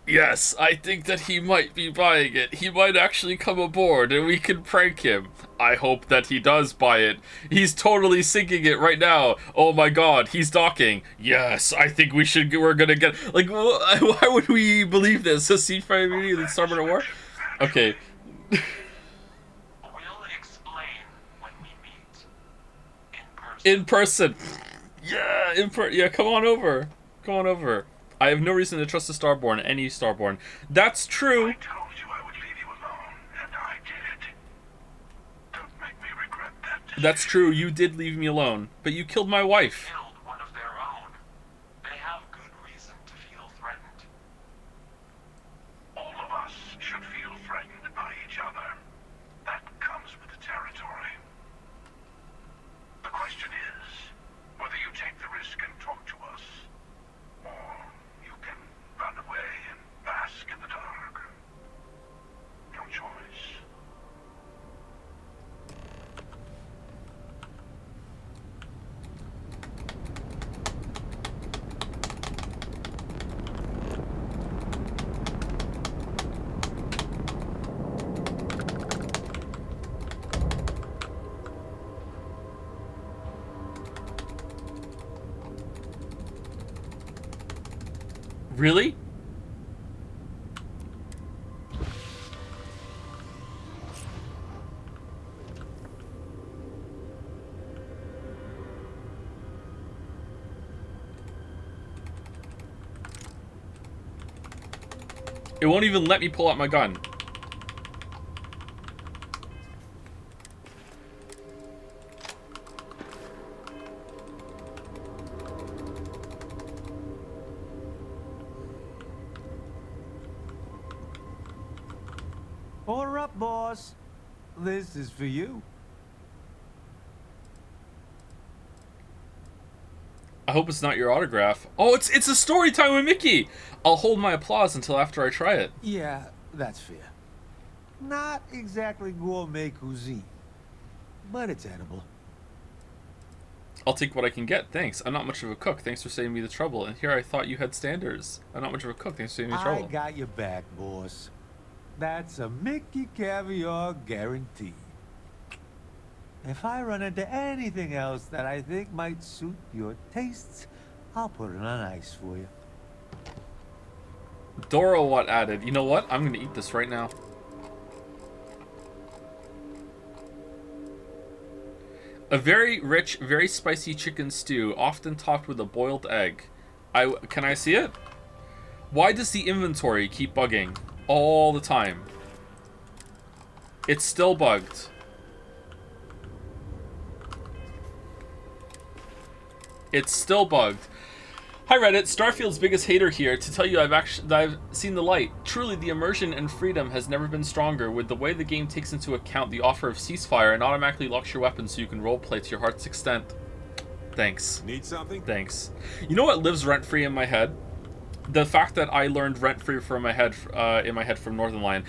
Yes, I think that he might be buying it. He might actually come aboard and we can prank him. I hope that he does buy it. He's totally sinking it right now. Oh my god, he's docking. Yes, I think we're gonna get... Like, why would we believe this? A ceasefire meeting and Starboard at war? Okay. In person. Yeah, yeah, come on over. Come on over. I have no reason to trust the Starborn, any Starborn. That's true. I told you I would leave you alone, and I did. Don't make me regret that decision. That's true, you did leave me alone, but you killed my wife. Killed one of their own. They have good reason to feel threatened. All of us should feel threatened by each other. That comes with the territory. The question is whether you take the risk and talk to us, or you can run away and bask in the dark. Your choice. Really? It won't even let me pull out my gun. Order up, boss. This is for you. I hope it's not your autograph. Oh, it's a story time with Mickey. I'll hold my applause until after I try it. Yeah, that's fair. Not exactly gourmet cuisine, but it's edible. I'll take what I can get, thanks. I'm not much of a cook, thanks for saving me the trouble. And here I thought you had standards. I'm not much of a cook, thanks for saving me the trouble. I got your back, boss. That's a Mickey caviar guarantee. If I run into anything else that I think might suit your tastes, I'll put it on ice for you. Dora what added? You know what? I'm gonna eat this right now. A very rich, very spicy chicken stew, often topped with a boiled egg. Can I see it? Why does the inventory keep bugging all the time? It's still bugged. It's still bugged. Hi Reddit, Starfield's biggest hater here to tell you I've seen the light. Truly, the immersion and freedom has never been stronger with the way the game takes into account the offer of ceasefire and automatically locks your weapons so you can roleplay to your heart's extent. Thanks. Need something? Thanks. You know what lives rent-free in my head? The fact that I learned rent-free from my head, in my head from Northern Lion.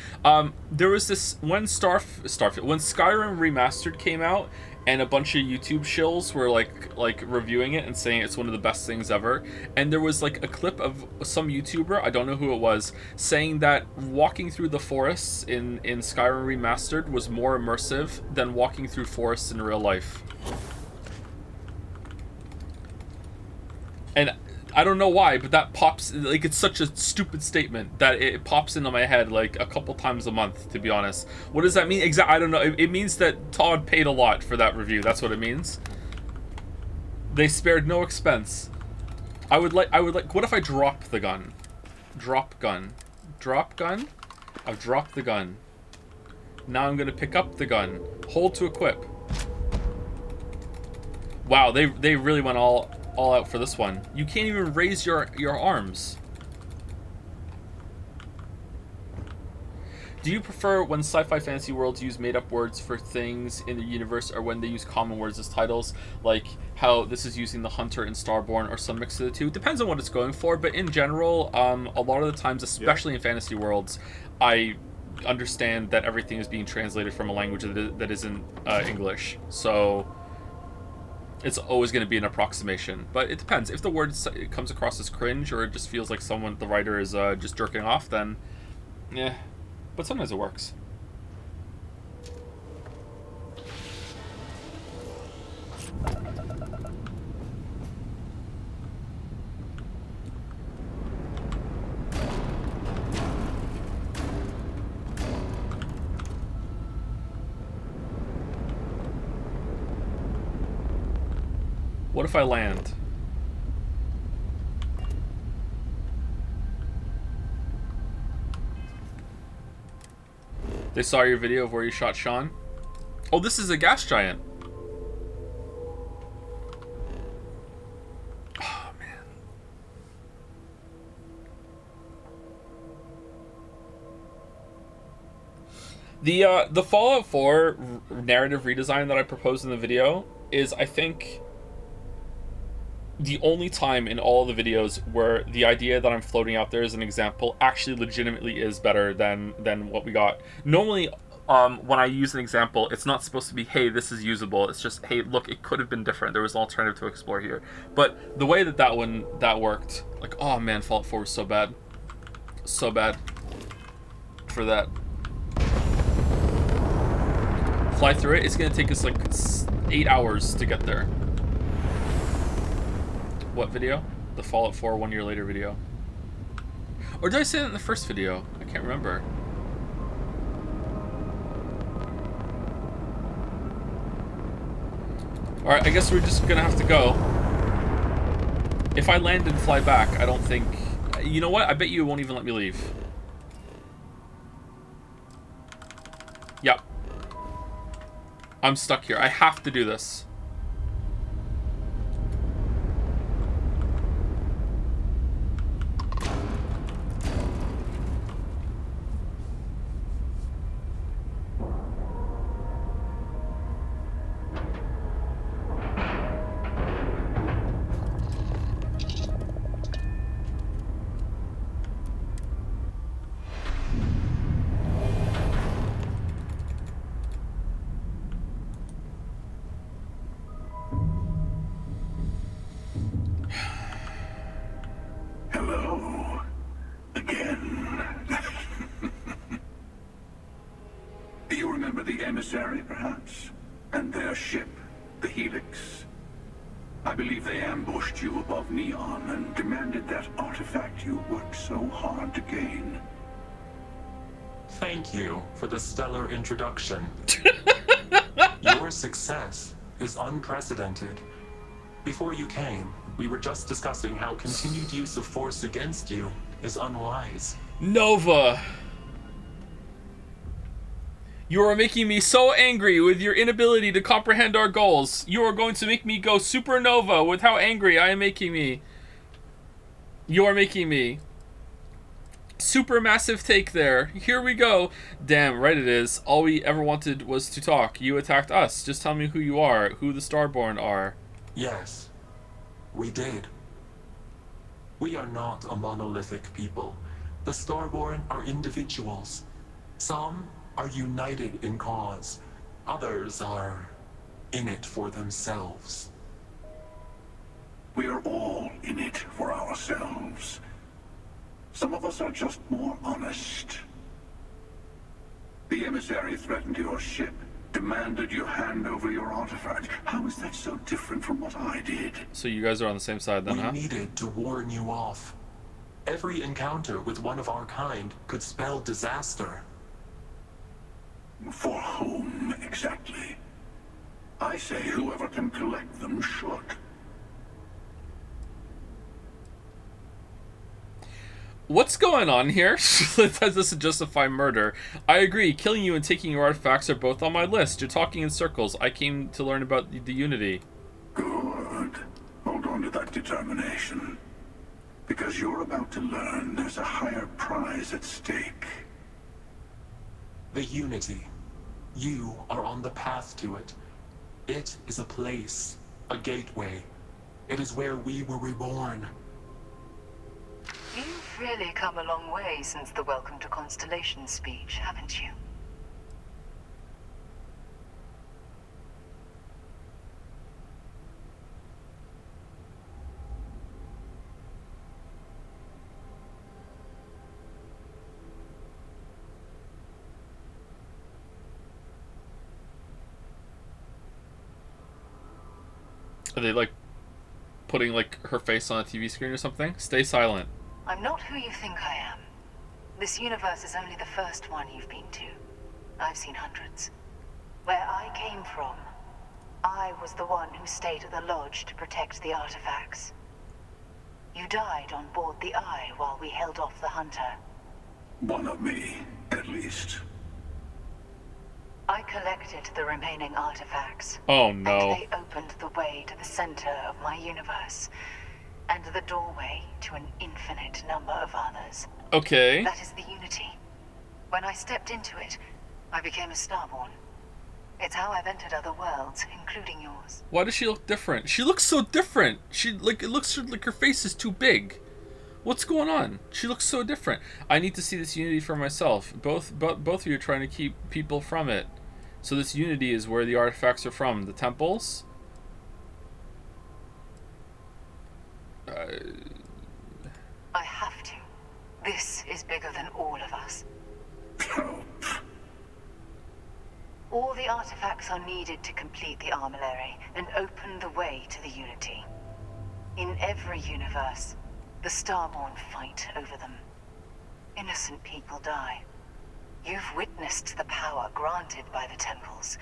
There was this, when Starfield, when Skyrim Remastered came out, and a bunch of YouTube shills were like reviewing it and saying it's one of the best things ever. And there was like a clip of some YouTuber, I don't know who it was, saying that walking through the forests in Skyrim Remastered was more immersive than walking through forests in real life. And I don't know why, but that pops, like, it's such a stupid statement that it pops into my head like a couple times a month, to be honest. What does that mean? Exactly, I don't know. It means that Todd paid a lot for that review. That's what it means. They spared no expense. I would like, what if I drop the gun? Drop gun. Drop gun? I've dropped the gun. Now I'm gonna pick up the gun. Hold to equip. Wow, they really went all out for this one. You can't even raise your arms. Do you prefer when sci-fi fantasy worlds use made-up words for things in the universe, or when they use common words as titles, like how this is using the Hunter and Starborn, or some mix of the two? Depends on what it's going for, but in general, a lot of the times, especially in fantasy worlds, I understand that everything is being translated from a language that isn't English. So it's always going to be an approximation, but it depends. If the word comes across as cringe, or it just feels like the writer is just jerking off, then yeah. But sometimes it works. What if I land? They saw your video of where you shot Sean? Oh, this is a gas giant. Oh, man. The Fallout 4 narrative redesign that I proposed in the video is, I think, the only time in all the videos where the idea that I'm floating out there as an example actually legitimately is better than what we got. Normally, when I use an example, it's not supposed to be, hey, this is usable. It's just, hey, look, it could have been different. There was an alternative to explore here. But the way that worked, like, oh man, Fallout 4 was so bad. So bad for that. Fly through it. It's going to take us like 8 hours to get there. What video? The Fallout 4 1 year later video. Or did I say that in the first video? I can't remember. Alright, I guess we're just gonna have to go. If I land and fly back, I don't think... You know what? I bet you won't even let me leave. Yep. I'm stuck here. I have to do this. remember the emissary, perhaps? And their ship, the Helix? I believe they ambushed you above Neon and demanded that artifact you worked so hard to gain. Thank you for the stellar introduction. Your success is unprecedented. Before you came, we were just discussing how continued use of force against you is unwise. Nova! You are making me so angry with your inability to comprehend our goals. You are going to make me go supernova with how angry I am making me. You are making me. Super massive take there. Here we go. Damn, right it is. All we ever wanted was to talk. You attacked us. Just tell me who you are, who the Starborn are. Yes, we did. We are not a monolithic people. The Starborn are individuals. Some are united in cause. Others are in it for themselves. We are all in it for ourselves. Some of us are just more honest. The emissary threatened your ship, demanded you hand over your artifact. How is that so different from what I did? So you guys are on the same side then, huh? We needed to warn you off. Every encounter with one of our kind could spell disaster. For whom, exactly? I say whoever can collect them should. What's going on here? That doesn't justify murder. I agree. Killing you and taking your artifacts are both on my list. You're talking in circles. I came to learn about the Unity. Good. Hold on to that determination. Because you're about to learn there's a higher prize at stake. The Unity. You are on the path to it. It is a place, a gateway. It is where we were reborn. You've really come a long way since the Welcome to Constellation speech, haven't you? Are they like putting like her face on a TV screen or something? Stay silent. I'm not who you think I am. This universe is only the first one you've been to. I've seen hundreds. Where I came from, I was the one who stayed at the lodge to protect the artifacts. You died on board the Eye while we held off the Hunter. One of me, at least. I collected the remaining artifacts. Oh no. And they opened the way to the center of my universe. And the doorway to an infinite number of others. Okay. That is the Unity. When I stepped into it, I became a Starborn. It's how I've entered other worlds, including yours. Why does she look different? She looks so different. It looks like her face is too big. What's going on? She looks so different. I need to see this Unity for myself. Both of you are trying to keep people from it. So this Unity is where the artifacts are from. The temples? I have to. This is bigger than all of us. All the artifacts are needed to complete the armillary and open the way to the Unity. In every universe, the Starborn fight over them. Innocent people die. You've witnessed the power granted by the temples,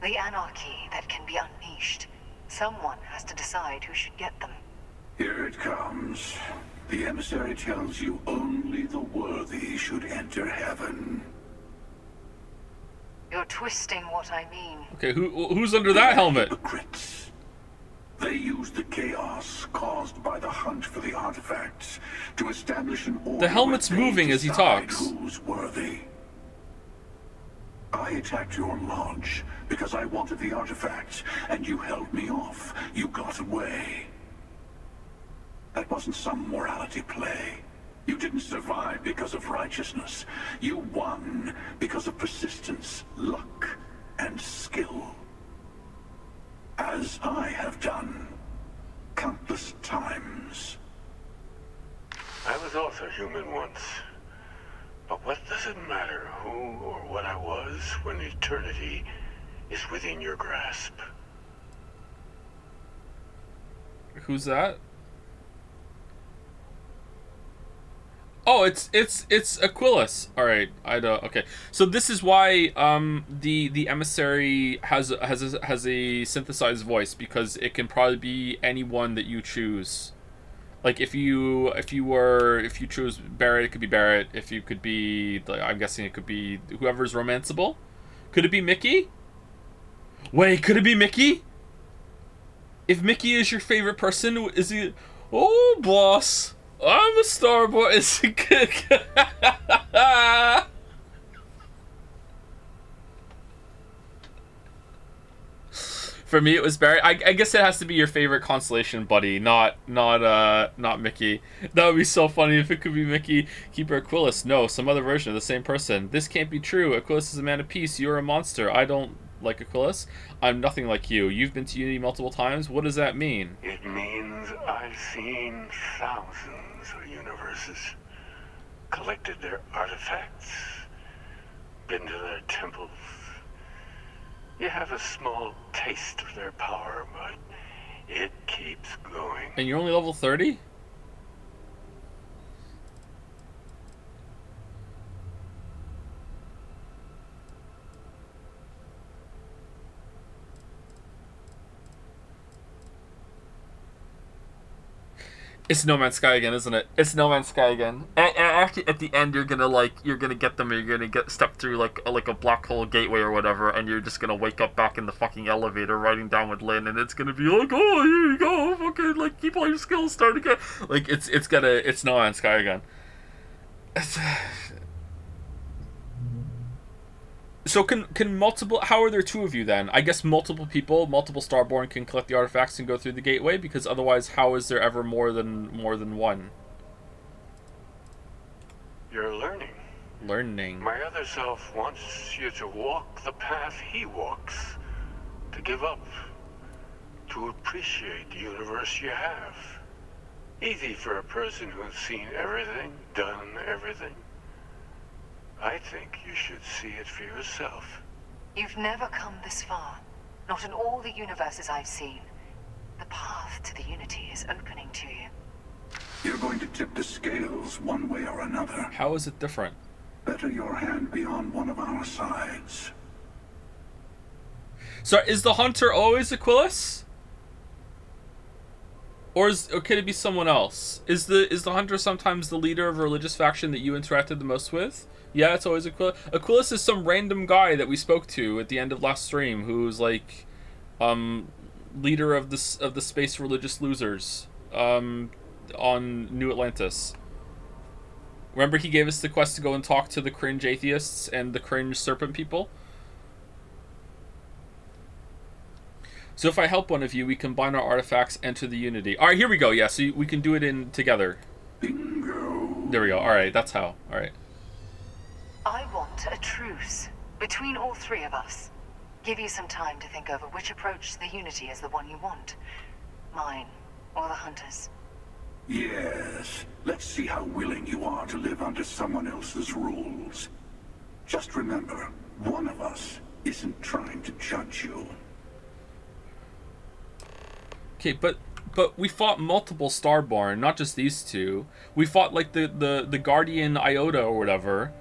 the anarchy that can be unleashed. Someone has to decide who should get them. Here it comes. The emissary tells you only the worthy should enter heaven. You're twisting what I mean. Okay, who's under that helmet? Hypocrites. They use the chaos caused by the hunt for the artifacts to establish an order. The helmet's where they moving as he decide talks. Who's worthy? I attacked your lodge because I wanted the artifacts, and you held me off. You got away. That wasn't some morality play. You didn't survive because of righteousness. You won because of persistence, luck, and skill. As I have done countless times. I was also human once. But what does it matter who or what I I was when eternity is within your grasp. Who's that? Oh, it's Aquilus. All right, I don't. Okay, so this is why the emissary has a synthesized voice, because it can probably be anyone that you choose. Like if you choose Barrett, it could be Barrett. If you could be, like, I'm guessing it could be whoever's romanceable. Could it be Mickey? Wait, could it be Mickey? If Mickey is your favorite person, is he? Oh, boss. I'm a Starboy. Is it good? For me, it was Barry. I guess it has to be your favorite constellation buddy, not Mickey. That would be so funny if it could be Mickey. Keeper Aquilus. No, some other version of the same person. This can't be true. Aquilus is a man of peace. You're a monster. I don't like Aquilus. I'm nothing like you. You've been to Unity multiple times. What does that mean? It means I've seen thousands of universes, collected their artifacts, been to their temples. You have a small taste of their power, but it keeps going. And you're only level 30? It's No Man's Sky again, isn't it? It's No Man's Sky again. And actually, at the end, you're gonna get them, or you're gonna step through like a black hole gateway or whatever, and you're just gonna wake up back in the fucking elevator, riding down with Lynn, and it's gonna be like, oh, here you go, fucking, like, keep all your skills, start again. Like, it's No Man's Sky again. So can multiple? How are there two of you then? I guess multiple people, multiple Starborn can collect the artifacts and go through the gateway, because otherwise, how is there ever more than one? You're learning. Learning. My other self wants you to walk the path he walks, to give up, to appreciate the universe you have. Easy for a person who's seen everything, done everything. I think you should see it for yourself. You've never come this far. Not in all the universes I've seen. The path to the Unity is opening to you. You're going to tip the scales one way or another. How is it different? Better your hand be on one of our sides. So is the hunter always Aquilus? Or could it be someone else? Is the hunter sometimes the leader of a religious faction that you interacted the most with? Yeah, it's always Aquilus. Aquilus is some random guy that we spoke to at the end of last stream, who's like, leader of the space religious losers, on New Atlantis. Remember, he gave us the quest to go and talk to the cringe atheists and the cringe serpent people. So if I help one of you, we combine our artifacts, enter the Unity. All right, here we go. Yeah, so we can do it in together. Bingo. There we go. All right, that's how. All right. I want a truce between all three of us. Give you some time to think over which approach to the Unity is the one you want. Mine, or the Hunter's. Yes. Let's see how willing you are to live under someone else's rules. Just remember, one of us isn't trying to judge you. Okay, but we fought multiple Starborn, not just these two. We fought like the Guardian Iota or whatever.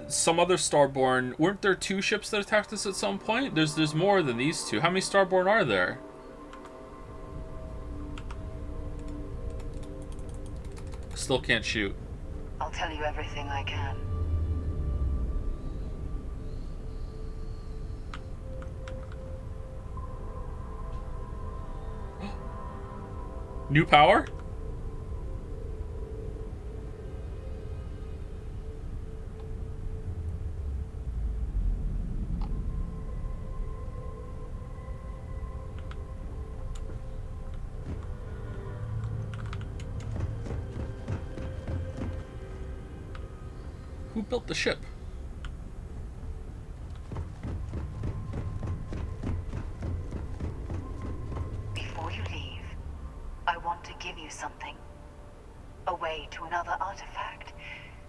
Some other Starborn. Weren't there two ships that attacked us at some point? There's more than these two. How many Starborn are there? Still can't shoot. I'll tell you everything I can. New power? Who built the ship? Before you leave, I want to give you something. A way to another artifact,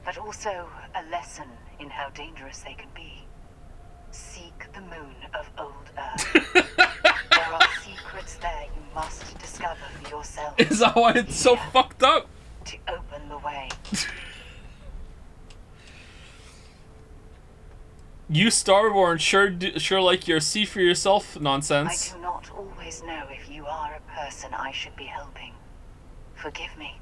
but also a lesson in how dangerous they can be. Seek the moon of old Earth. There are secrets there you must discover for yourself. Is that why it's so fucked up? To open the way. You Starborn sure like your see for yourself nonsense. I do not always know if you are a person I should be helping. Forgive me.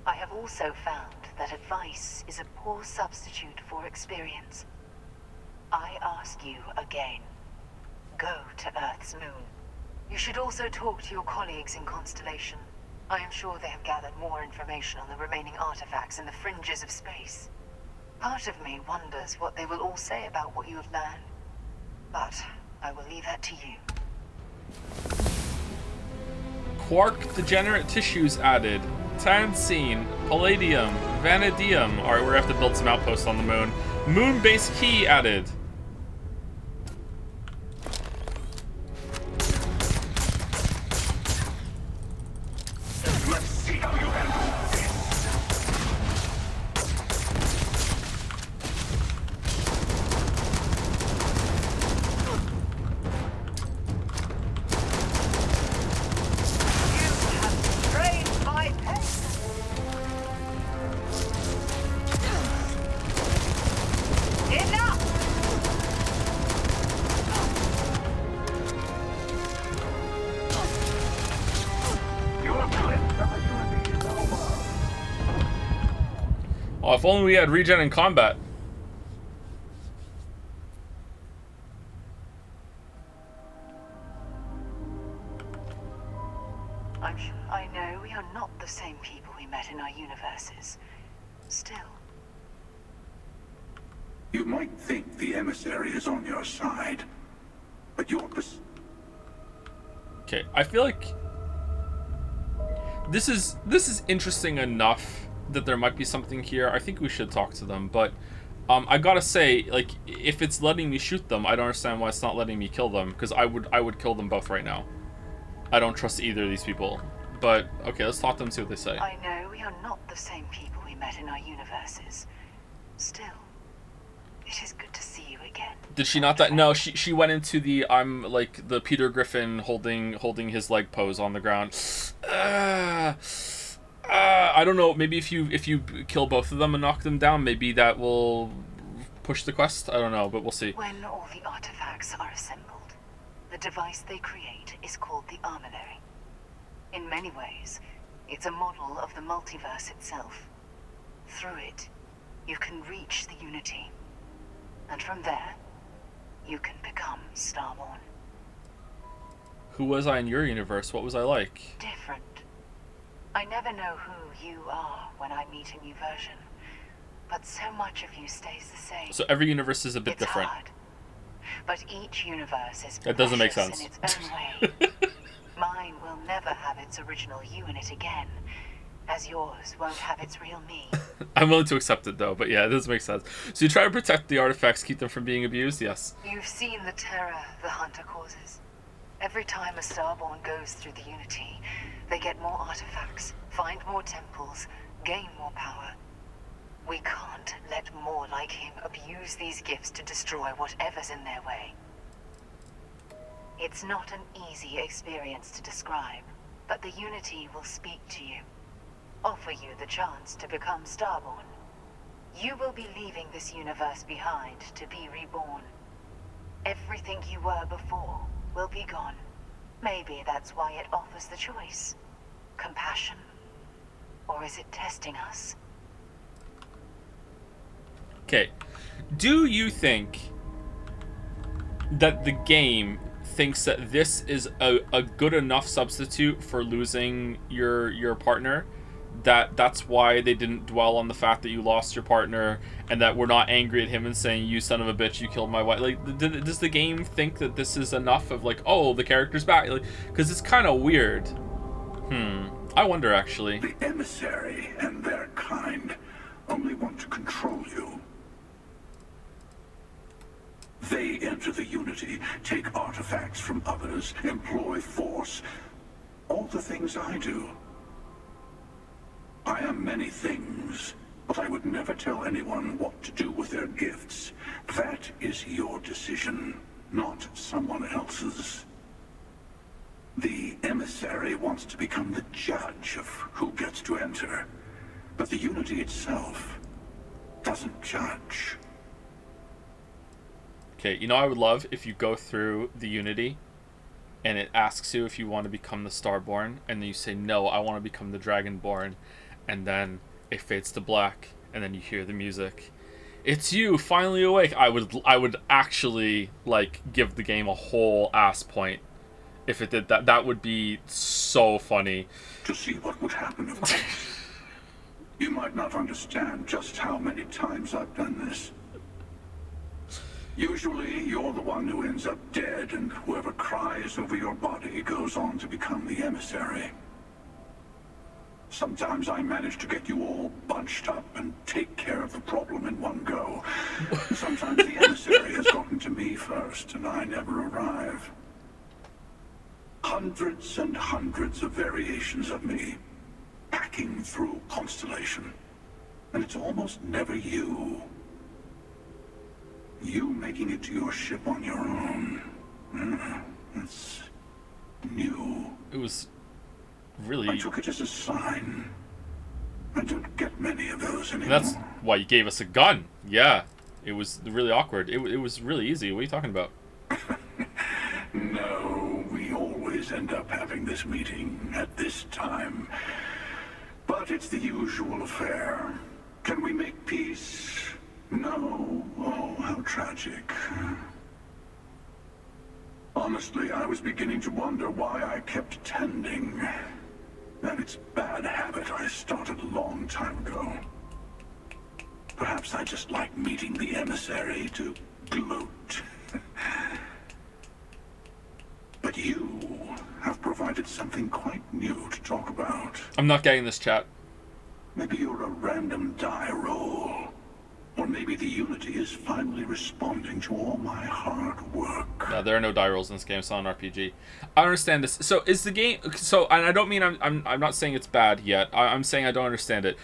I have also found that advice is a poor substitute for experience. I ask you again. Go to Earth's moon. You should also talk to your colleagues in Constellation. I am sure they have gathered more information on the remaining artifacts in the fringes of space. Part of me wonders what they will all say about what you have learned. But I will leave that to you. Quark degenerate tissues added. Tansine, palladium, vanadium. Alright, we're gonna have to build some outposts on the moon. Moon base key added. Let's see how you handle this. You have betrayed my patience. Enough! Your glimpse of the unity is over. Oh, if only we had regen in combat. I know we are not the same people we met in our universes. Still. You might think the emissary is on your side, but you're Okay, I feel like this is interesting enough that there might be something here. I think we should talk to them, but I gotta say, like, if it's letting me shoot them, I don't understand why it's not letting me kill them, because I would kill them both right now. I don't trust either of these people. But okay, let's talk to them and see what they say. I know we are not the same people we met in our universes. Still, it is good to see you again. Did she not that? No, she went into the I'm like the Peter Griffin holding his leg pose on the ground. I don't know. Maybe if you kill both of them and knock them down, maybe that will push the quest. I don't know, but we'll see. When all the artifacts are assembled, the device they create is called the Armillary. In many ways, it's a model of the multiverse itself. Through it, you can reach the Unity. And from there, you can become Starborn. Who was I in your universe? What was I like? Different. I never know who you are when I meet a new version, but so much of you stays the same. So every universe is a bit It's different. hard, but each universe is That doesn't make precious sense. in its own way. Mine will never have its original you in it again, as yours won't have its real me. I'm willing to accept it though, but yeah, it does make sense. So you try to protect the artifacts, keep them from being abused? Yes. You've seen the terror the Hunter causes. Every time a Starborn goes through the Unity, they get more artifacts, find more temples, gain more power. We can't let more like him abuse these gifts to destroy whatever's in their way. It's not an easy experience to describe, but the Unity will speak to you, offer you the chance to become Starborn. You will be leaving this universe behind to be reborn. Everything you were before will be gone. Maybe that's why it offers the choice. Compassion. Or is it testing us? Okay. Do you think that the game thinks that this is a good enough substitute for losing your partner, that's why they didn't dwell on the fact that you lost your partner, and that we're not angry at him and saying, you son of a bitch, you killed my wife? Like, does the game think that this is enough of like, oh, the character's back? Like, because it's kind of weird. I wonder, actually. The emissary and their kind only want to control you. They enter the Unity, take artifacts from others, employ force. All the things I do. I am many things, a but I would never tell anyone what to do with their gifts. That is your decision, not someone else's. The emissary wants to become the judge of who gets to enter, but the Unity itself doesn't judge. Okay, you know, I would love if you go through the Unity and it asks you if you want to become the Starborn, and then you say, no, I want to become the Dragonborn, and then it fades to black, and then you hear the music. It's you, finally awake. I would actually, like, give the game a whole ass point if it did that. That would be so funny. To see what would happen, of course. You might not understand just how many times I've done this. Usually, you're the one who ends up dead, and whoever cries over your body goes on to become the emissary. Sometimes I manage to get you all bunched up and take care of the problem in one go. Sometimes the emissary has gotten to me first, and I never arrive. Hundreds and hundreds of variations of me, packing through Constellation. And it's almost never you. You making it to your ship on your own. It's new. It was really... I took it as a sign. I don't get many of those anymore. That's why you gave us a gun. Yeah. It was really awkward. It was really easy. What are you talking about? No, we always end up having this meeting at this time. But it's the usual affair. Can we make peace? No. Oh, how tragic. Honestly, I was beginning to wonder why I kept tending. And it's a bad habit I started a long time ago. Perhaps I just like meeting the emissary to gloat. But you have provided something quite new to talk about. I'm not getting this, chat. Maybe you're a random die roll. Or maybe the Unity is finally responding to all my hard work. No, there are no die rolls in this game. It's not an RPG. I don't understand this. So is the game... So, and I don't mean I'm not saying it's bad yet. I'm saying I don't understand it.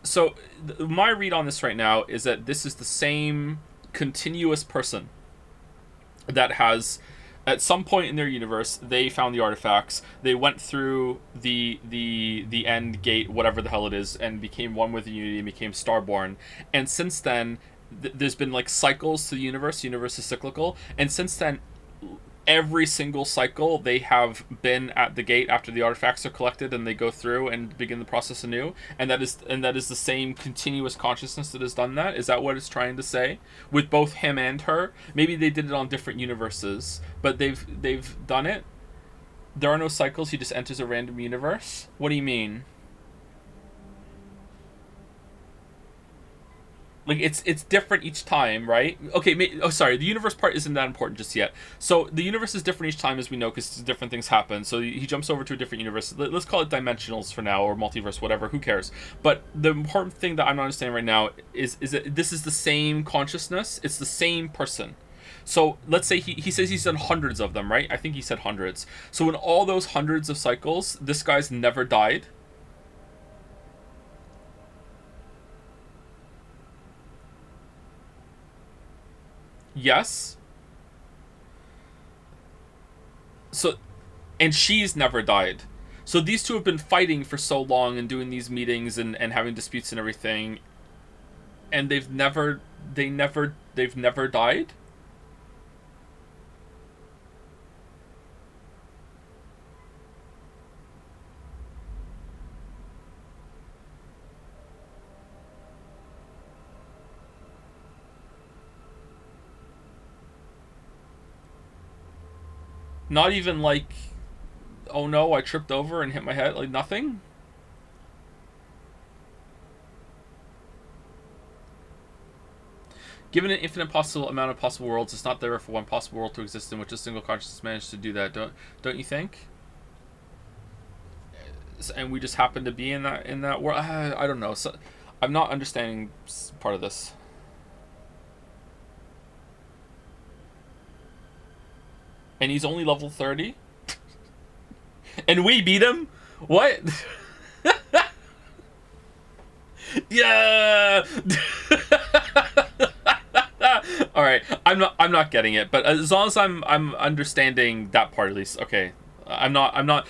So my read on this right now is that this is the same continuous person that has... At some point in their universe, they found the artifacts. They went through the end gate, whatever the hell it is, and became one with the Unity and became Starborn. And since then, there's been like cycles to the universe. The universe is cyclical, and since then, every single cycle they have been at the gate after the artifacts are collected, and they go through and begin the process anew. And that is the same continuous consciousness that has done that. Is that what it's trying to say with both him and her? Maybe they did it on different universes, but they've done it. There are no cycles. He just enters a random universe. What do you mean? Like, it's different each time, right? Okay, sorry, the universe part isn't that important just yet. So, the universe is different each time, as we know, because different things happen. So, he jumps over to a different universe. Let's call it dimensionals for now, or multiverse, whatever, who cares? But the important thing that I'm not understanding right now is that this is the same consciousness. It's the same person. So, let's say he says he's done hundreds of them, right? I think he said hundreds. So, in all those hundreds of cycles, this guy's never died. Yes. So, and she's never died. So these two have been fighting for so long and doing these meetings and having disputes and everything, and they've never died. Not even like, oh no, I tripped over and hit my head, like nothing? Given an infinite possible amount of possible worlds, it's not there for one possible world to exist in which a single consciousness managed to do that. Don't you think? And we just happen to be in that world. I don't know. So, I'm not understanding part of this. And he's only level 30? And we beat him? What? Yeah. All right, I'm not getting it, but as long as I'm understanding that part at least. Okay, I'm not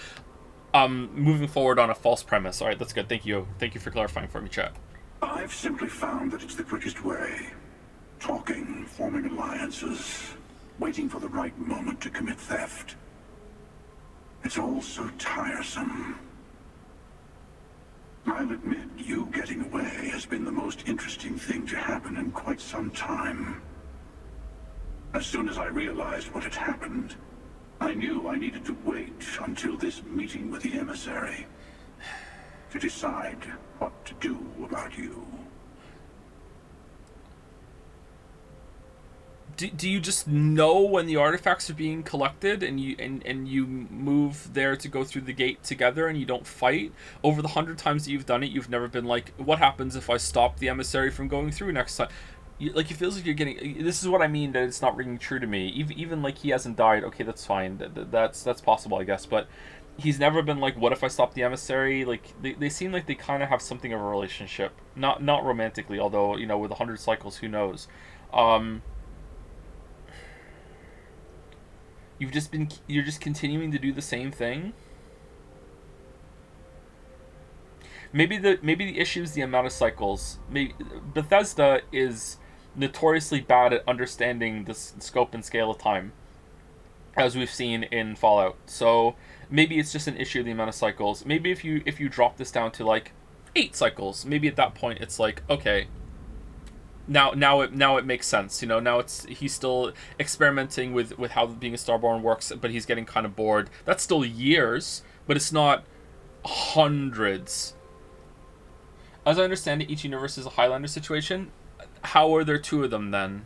moving forward on a false premise. All right, that's good. Thank you for clarifying for me, chat. I've simply found that it's the quickest way. Talking, forming alliances, waiting for the right moment to commit theft. It's all so tiresome. I'll admit, you getting away has been the most interesting thing to happen in quite some time. As soon as I realized what had happened, I knew I needed to wait until this meeting with the emissary to decide what to do about you. Do you just know when the artifacts are being collected and you move there to go through the gate together and you don't fight? Over the 100 times that you've done it, you've never been like, what happens if I stop the emissary from going through next time? Like, it feels like you're getting... This is what I mean, that it's not ringing true to me. Even like, he hasn't died. Okay, that's fine. That's possible, I guess. But he's never been like, what if I stop the emissary? Like, they seem like they kind of have something of a relationship. Not romantically, although, you know, with 100 cycles, who knows? You're just continuing to do the same thing. Maybe the issue is the amount of cycles. Maybe Bethesda is notoriously bad at understanding the scope and scale of time, as we've seen in Fallout. So maybe it's just an issue of the amount of cycles. Maybe if you drop this down to like 8 cycles, maybe at that point it's like, okay, now it makes sense. You know, now he's still experimenting with how being a Starborn works, but he's getting kind of bored. That's still years, but it's not hundreds. As I understand it, each universe is a Highlander situation. How are there 2 of them then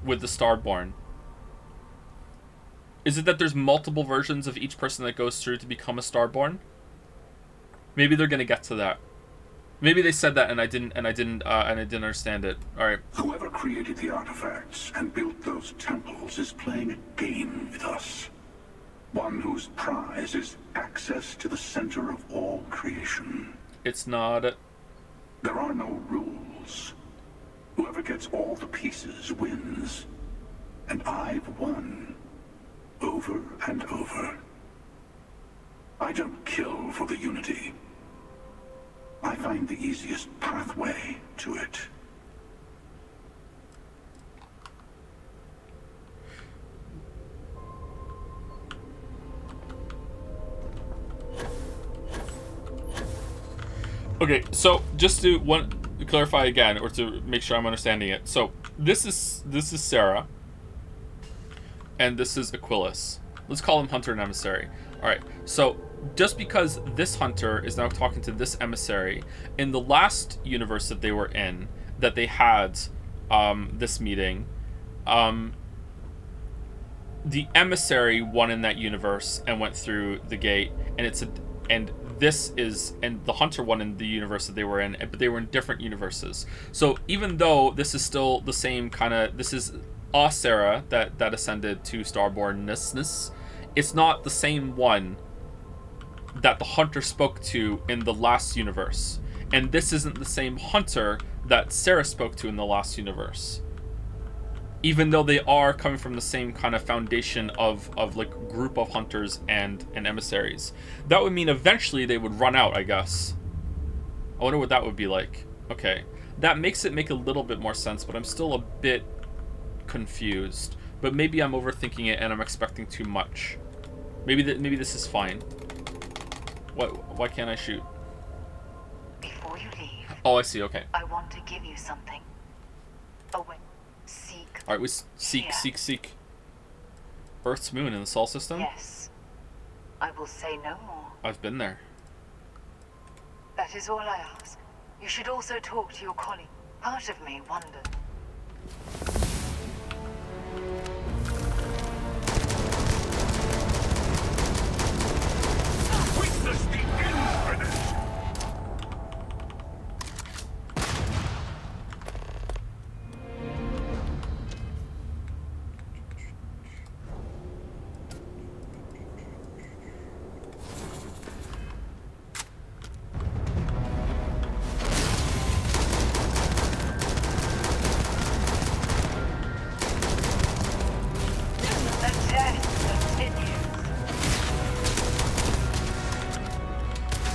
with the Starborn? Is it that there's multiple versions of each person that goes through to become a Starborn? Maybe they're gonna get to that. Maybe they said that and I didn't understand it. All right. Whoever created the artifacts and built those temples is playing a game with us. One whose prize is access to the center of all creation. It's not. There are no rules. Whoever gets all the pieces wins. And I've won. Over and over. I don't kill for the Unity. I find the easiest pathway to it. Okay, so just to clarify again, or to make sure I'm understanding it. So this is Sarah, and this is Aquilus. Let's call him Hunter and Emissary. All right. So just because this Hunter is now talking to this Emissary, in the last universe that they were in, that they had this meeting, the Emissary won in that universe and went through the gate, and the Hunter won in the universe that they were in, but they were in different universes. So even though this is still the same kind of, this is Sarah that ascended to Starbornness, it's not the same one that the Hunter spoke to in the last universe. And this isn't the same Hunter that Sarah spoke to in the last universe. Even though they are coming from the same kind of foundation of like group of hunters and emissaries. That would mean eventually they would run out, I guess. I wonder what that would be like. Okay. That makes it make a little bit more sense, but I'm still a bit confused. But maybe I'm overthinking it and I'm expecting too much. Maybe this is fine. Why can't I shoot? Before you leave. Oh, I see. Okay. I want to give you something. Away. Seek. All right, we seek. Earth's moon in the Sol system? Yes. I will say no more. I've been there. That is all I ask. You should also talk to your colleague. Part of me wondered. Witness the end for this!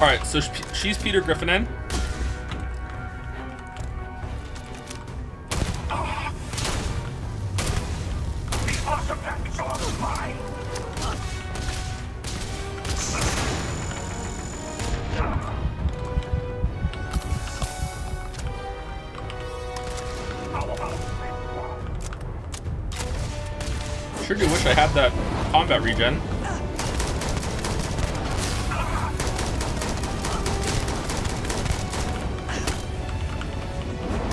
Alright, so she's Peter Griffinin. The artifacts are mine. Sure do wish I had that combat regen.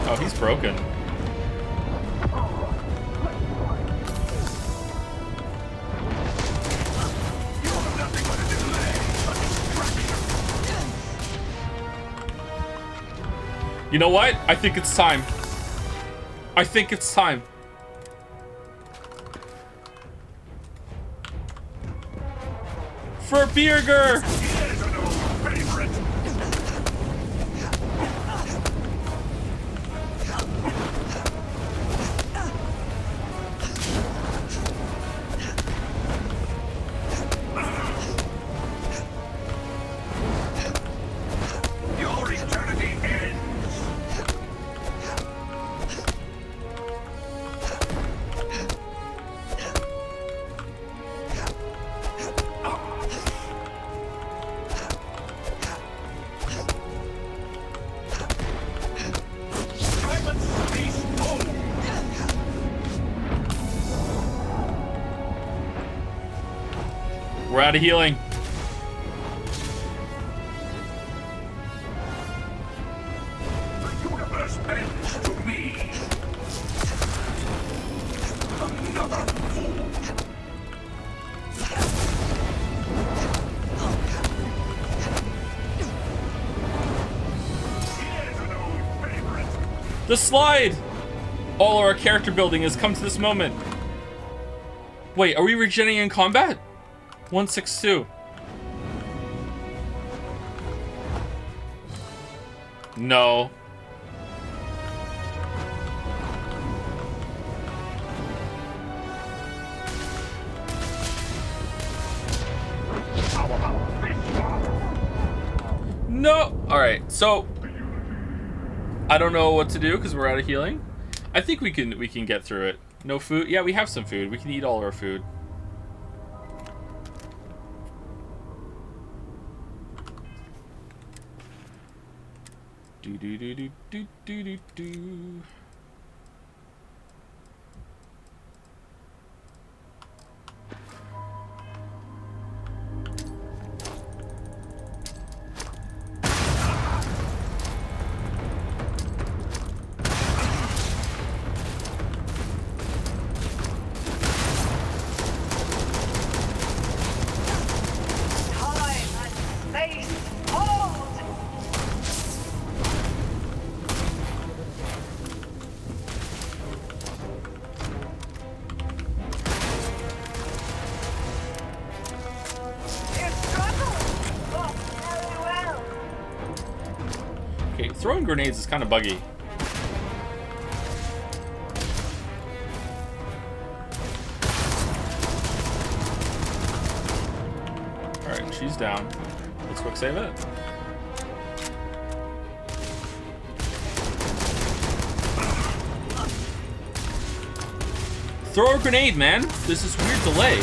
Oh, he's broken. You know what? I think it's time. I think it's time. For Birger! Your eternity ends. We're out of healing. The universe bends to me. Another fool. Here's an old favorite. The slide! All our character building has come to this moment. Wait, are we regenerating in combat? 162. No. No. All right. So I don't know what to do because we're out of healing. I think we can get through it. No food. Yeah, we have some food. We can eat all our food. Do do do do do do do do. Throwing grenades is kind of buggy. Alright, she's down. Let's quick save it. Throw a grenade, man! This is weird delay.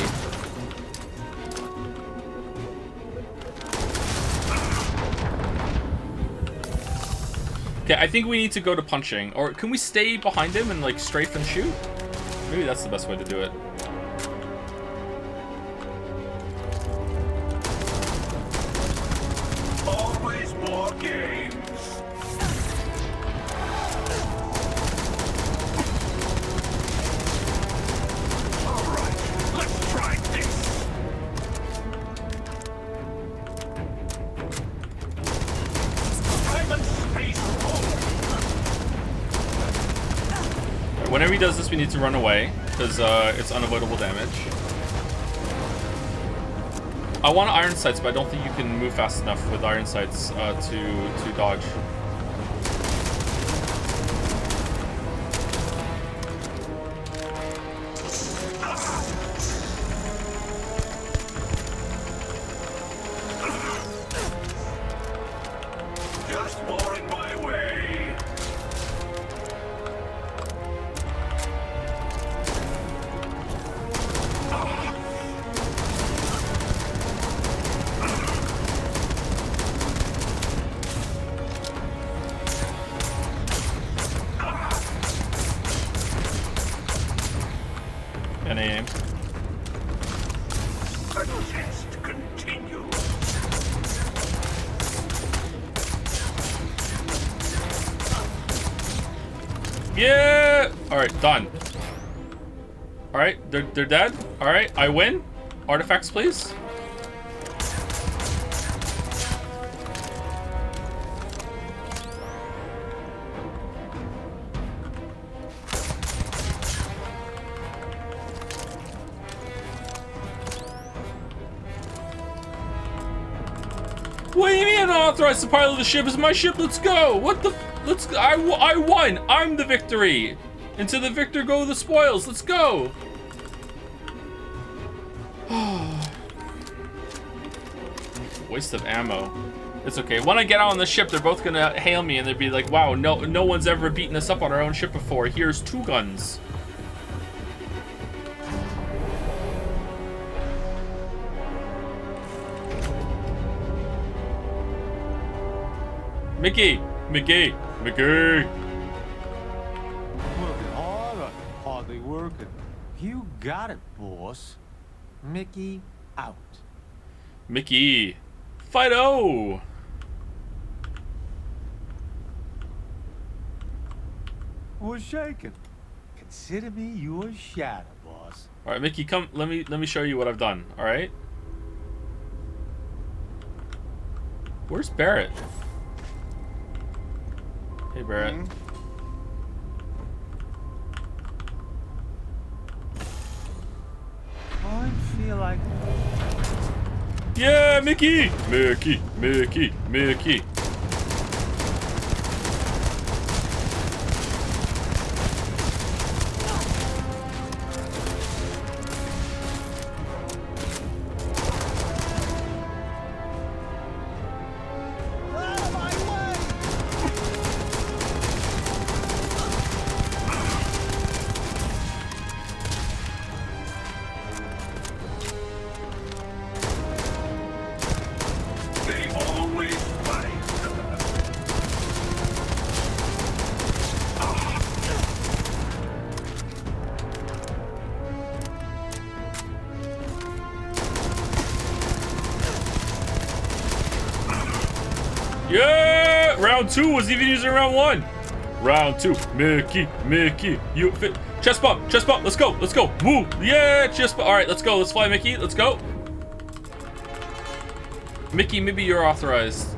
Okay, I think we need to go to punching. Or can we stay behind him and like strafe and shoot? Maybe that's the best way to do it. Always more games. All right, let's try this. Time and space forward. Whenever he does this, we need to run away because it's unavoidable damage. I want iron sights, but I don't think you can move fast enough with iron sights to dodge. And aim. The test continues. Yeah! Alright, done. Alright, they're dead. Alright, I win. Artifacts, please. What do you mean unauthorized to pilot the ship? It's my ship. Let's go. What the? Let's. I won. I'm the victory. And to the victor go the spoils. Let's go. Waste of ammo. It's okay. When I get out on the ship, they're both gonna hail me and they'd be like, "Wow, no one's ever beaten us up on our own ship before. Here's 2 guns." Mickey! Mickey! Mickey! Working hard or hardly working? You got it, boss. Mickey out. Mickey! Fido! Who's shaking? Consider me your shadow, boss. All right, Mickey, come. Let me show you what I've done. All right. Where's Barrett? Hey, Barrett. I feel like... Yeah, Mickey! Mickey! Mickey! Mickey! Yeah! Round 2 was even using round 1. Round 2. Mickey, Mickey, you fit. Chest bump, let's go, let's go. Woo! Yeah, chest bump. Alright, let's go, let's fly, Mickey, let's go. Mickey, maybe you're authorized.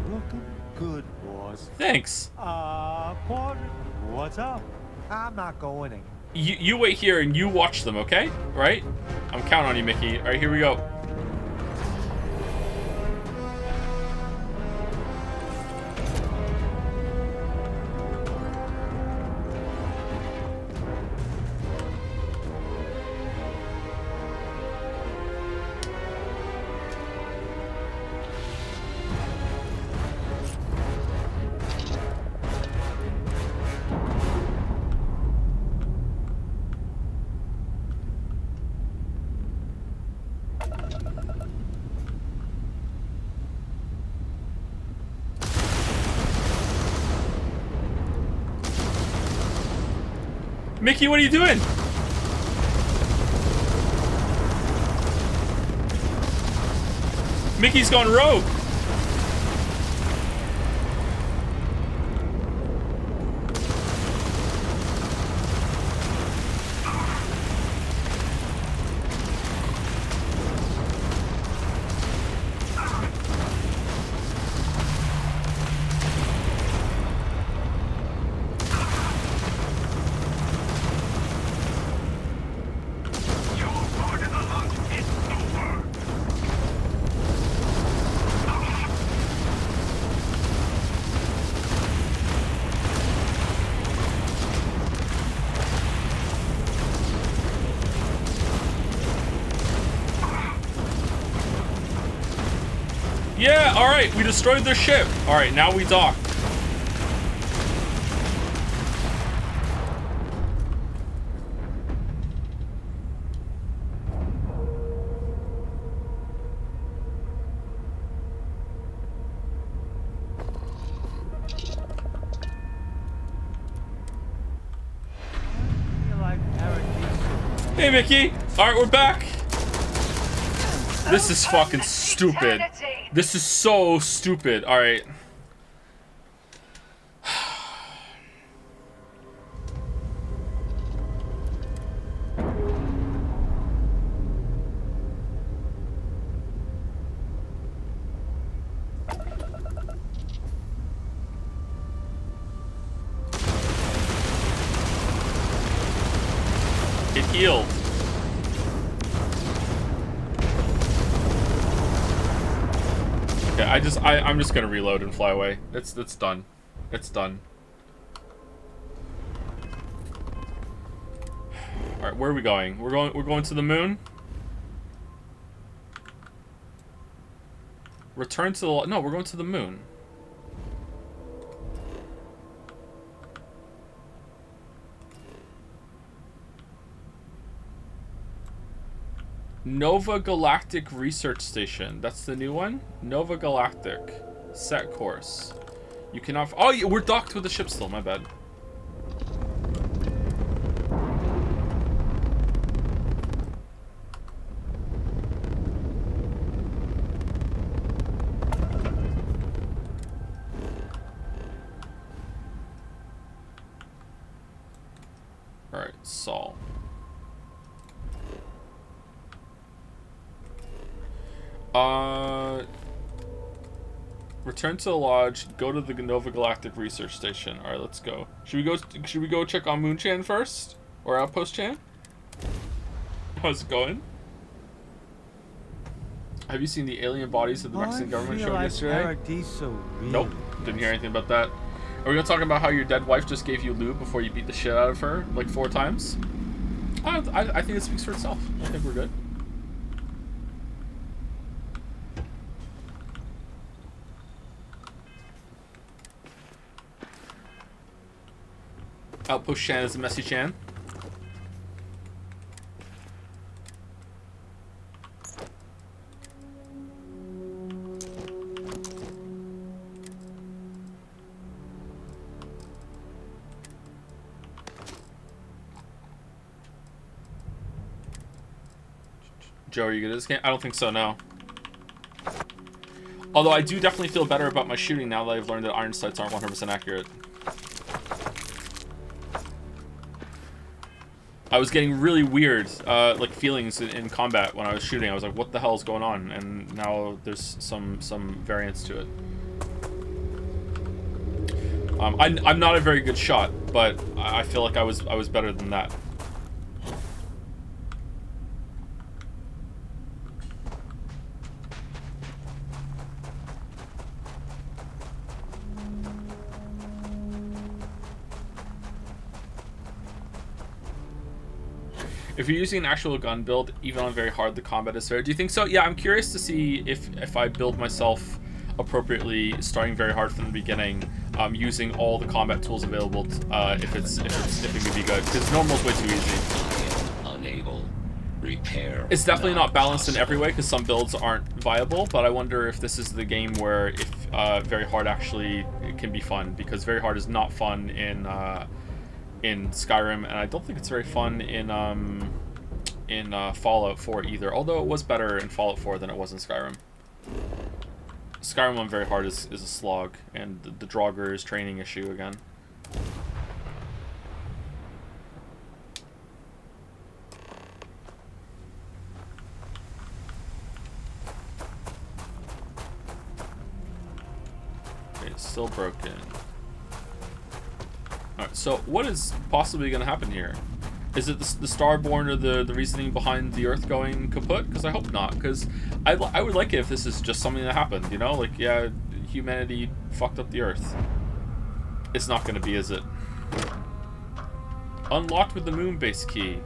Looking good, boss. Thanks. Partner, what's up? I'm not going in. You wait here and you watch them, okay? Right? I'm counting on you, Mickey. Alright, here we go. Mickey, what are you doing? Mickey's gone rogue. Yeah, alright, we destroyed their ship. Alright, now we dock. I feel like Hey, Mickey. All right, we're back. This is fucking stupid. This is so stupid. All right. It healed. Okay, I'm just gonna reload and fly away. It's done. It's done. All right, where are we going? We're going to the moon. Return to the no, we're going to the moon. Nova Galactic Research Station. That's the new one? Nova Galactic. Set course. You cannot... Oh, we're docked with the ship still. My bad. Alright, Saul. Return to the lodge. Go to the Nova Galactic Research Station. All right, let's go. Should we go check on Moonchan first, or Outpost Chan? How's it going? Have you seen the alien bodies that the Mexican government showed yesterday? Nope. Didn't hear anything about that. Are we gonna talk about how your dead wife just gave you lube before you beat the shit out of her like 4 times? I think it speaks for itself. I think we're good. Outpost Chan is a messy Chan. Joe, are you good at this game? I don't think so, no. Although I do definitely feel better about my shooting now that I've learned that iron sights aren't 100% accurate. I was getting really weird, like feelings in combat when I was shooting. I was like, "What the hell is going on?" And now there's some variance to it. I'm not a very good shot, but I feel like I was better than that. If you're using an actual gun build, even on very hard, the combat is fair. Do you think so? Yeah, I'm curious to see if I build myself appropriately, starting very hard from the beginning, using all the combat tools available. If it could be good, because normal's way too easy. Unable. Repair. It's definitely not balanced in every way because some builds aren't viable. But I wonder if this is the game where if very hard actually can be fun, because very hard is not fun in Skyrim, and I don't think it's very fun in Fallout 4 either, although it was better in Fallout 4 than it was in Skyrim. Skyrim on very hard is a slog, and the Draugr is training issue again. Okay, it's still broken. Alright, so what is possibly going to happen here? Is it the Starborn or the reasoning behind the Earth going kaput? Because I hope not, because I would like it if this is just something that happened, you know? Like, yeah, humanity fucked up the Earth. It's not going to be, is it? Unlocked with the moon base key.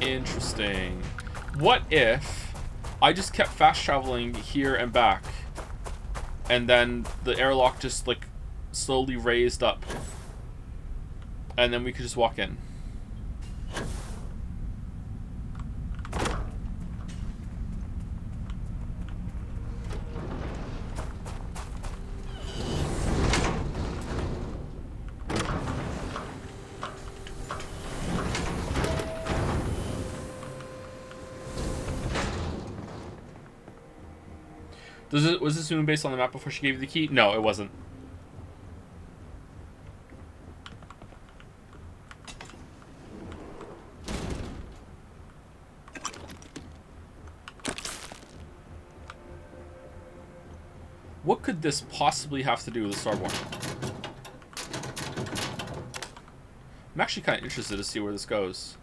Interesting. What if I just kept fast traveling here and back, and then the airlock just, like, slowly raised up? And then we could just walk in. Was this moon based on the map before she gave you the key? No, it wasn't. What could this possibly have to do with the Starborn? I'm actually kind of interested to see where this goes.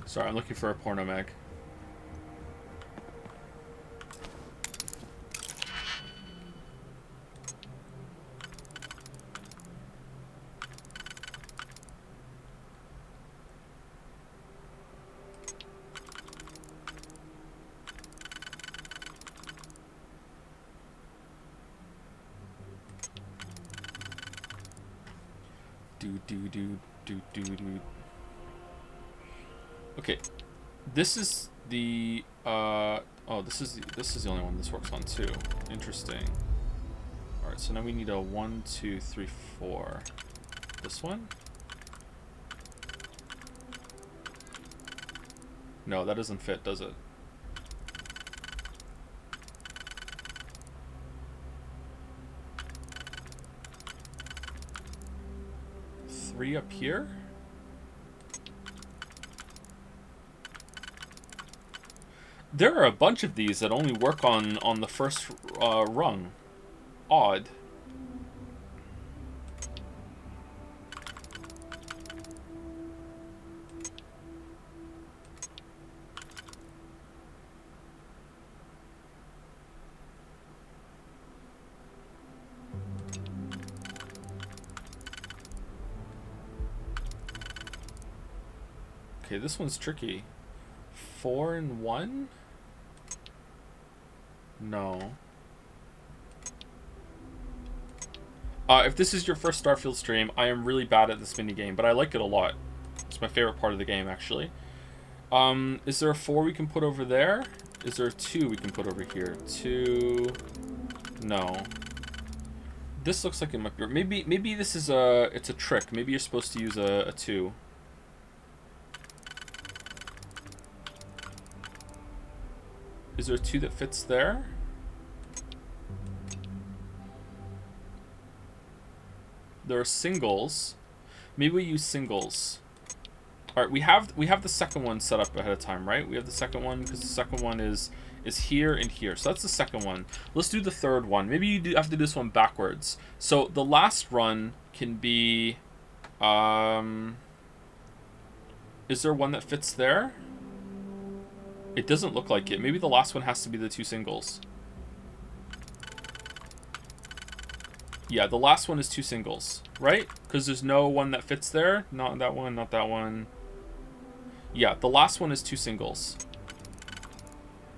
Sorry, I'm looking for a porno mag. Okay, this is the oh, this is the only one this works on too. Interesting. All right, so now we need a 1, 2, 3, 4. This one? No, that doesn't fit, does it? Three up here? There are a bunch of these that only work on the first rung. Odd. Okay, this one's tricky. 4 and 1? No. If this is your first Starfield stream, I am really bad at this minigame, but I like it a lot. It's my favorite part of the game, actually. Is there a 4 we can put over there? Is there a 2 we can put over here? 2... No. This looks like it might be... Maybe this is a... It's a trick. Maybe you're supposed to use a 2. Is there a 2 that fits there? There are singles. Maybe we use singles. All right, we have the second one set up ahead of time, right? We have the second one because the second one is here and here. So that's the second one. Let's do the third one. Maybe you have to do this one backwards. So the last run can be. Is there one that fits there? It doesn't look like it. Maybe the last one has to be the 2 singles. Yeah, the last one is 2 singles, right? Because there's no one that fits there. Not that one, not that one. Yeah, the last one is 2 singles.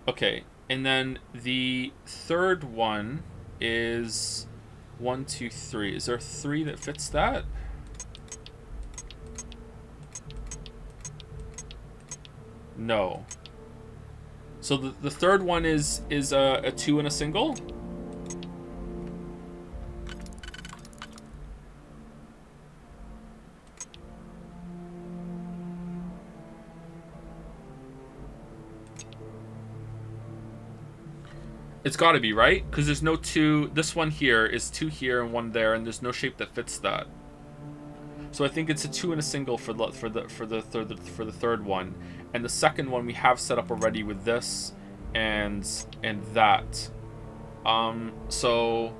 Okay, and then the third one is 1, 2, 3. Is there 3 that fits that? No. So the third one is a 2 and a single? It's got to be, right? Because there's no 2. This one here is 2 here and 1 there, and there's no shape that fits that. So I think it's a 2 and a single for the third one, and the second one we have set up already with this and that. So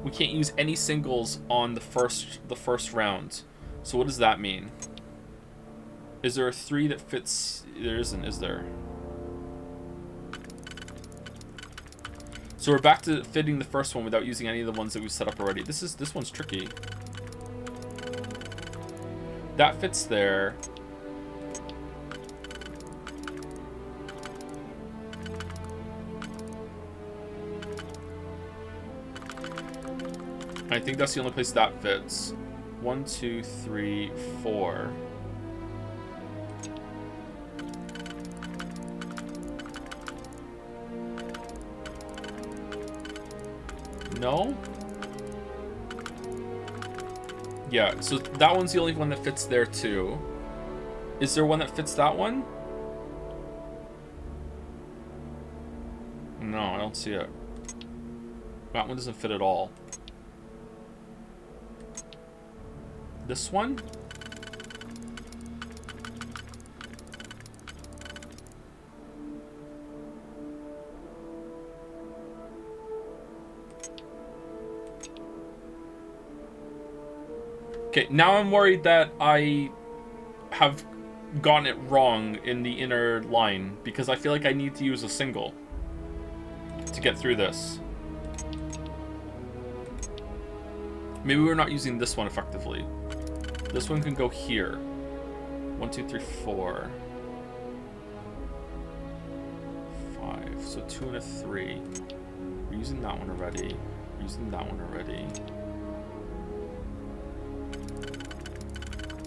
we can't use any singles on the first round. So what does that mean? Is there a 3 that fits? There isn't, is there? So we're back to fitting the first one without using any of the ones that we set up already. This one's tricky. That fits there. I think that's the only place that fits. 1, 2, 3, 4. No? Yeah, so that one's the only one that fits there too. Is there one that fits that one? No, I don't see it. That one doesn't fit at all. This one? Okay, now I'm worried that I have gotten it wrong in the inner line because I feel like I need to use a single to get through this. Maybe we're not using this one effectively. This one can go here. 1, 2, 3, 4. 5. So 2 and a 3. We're using that one already. We're using that one already.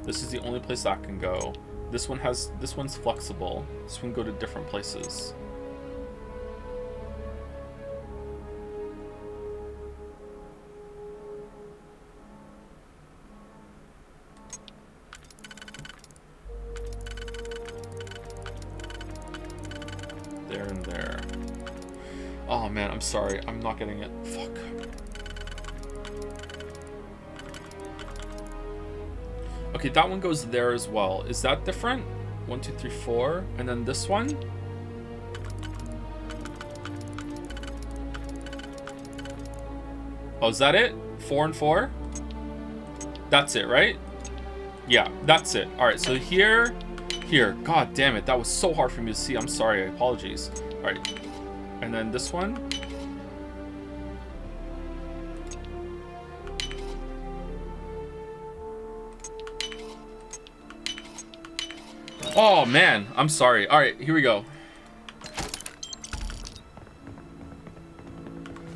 This is the only place that can go. This one's flexible. This one can go to different places. There and there. Oh man, I'm sorry. I'm not getting it. Fuck. Okay, that one goes there as well. Is that different? 1, 2, 3, 4. And then this one? Oh, is that it? 4 and 4? That's it, right? Yeah, that's it. Alright, so here. God damn it. That was so hard for me to see. I'm sorry. Apologies. Alright. And then this one. Oh, man. I'm sorry. Alright, here we go.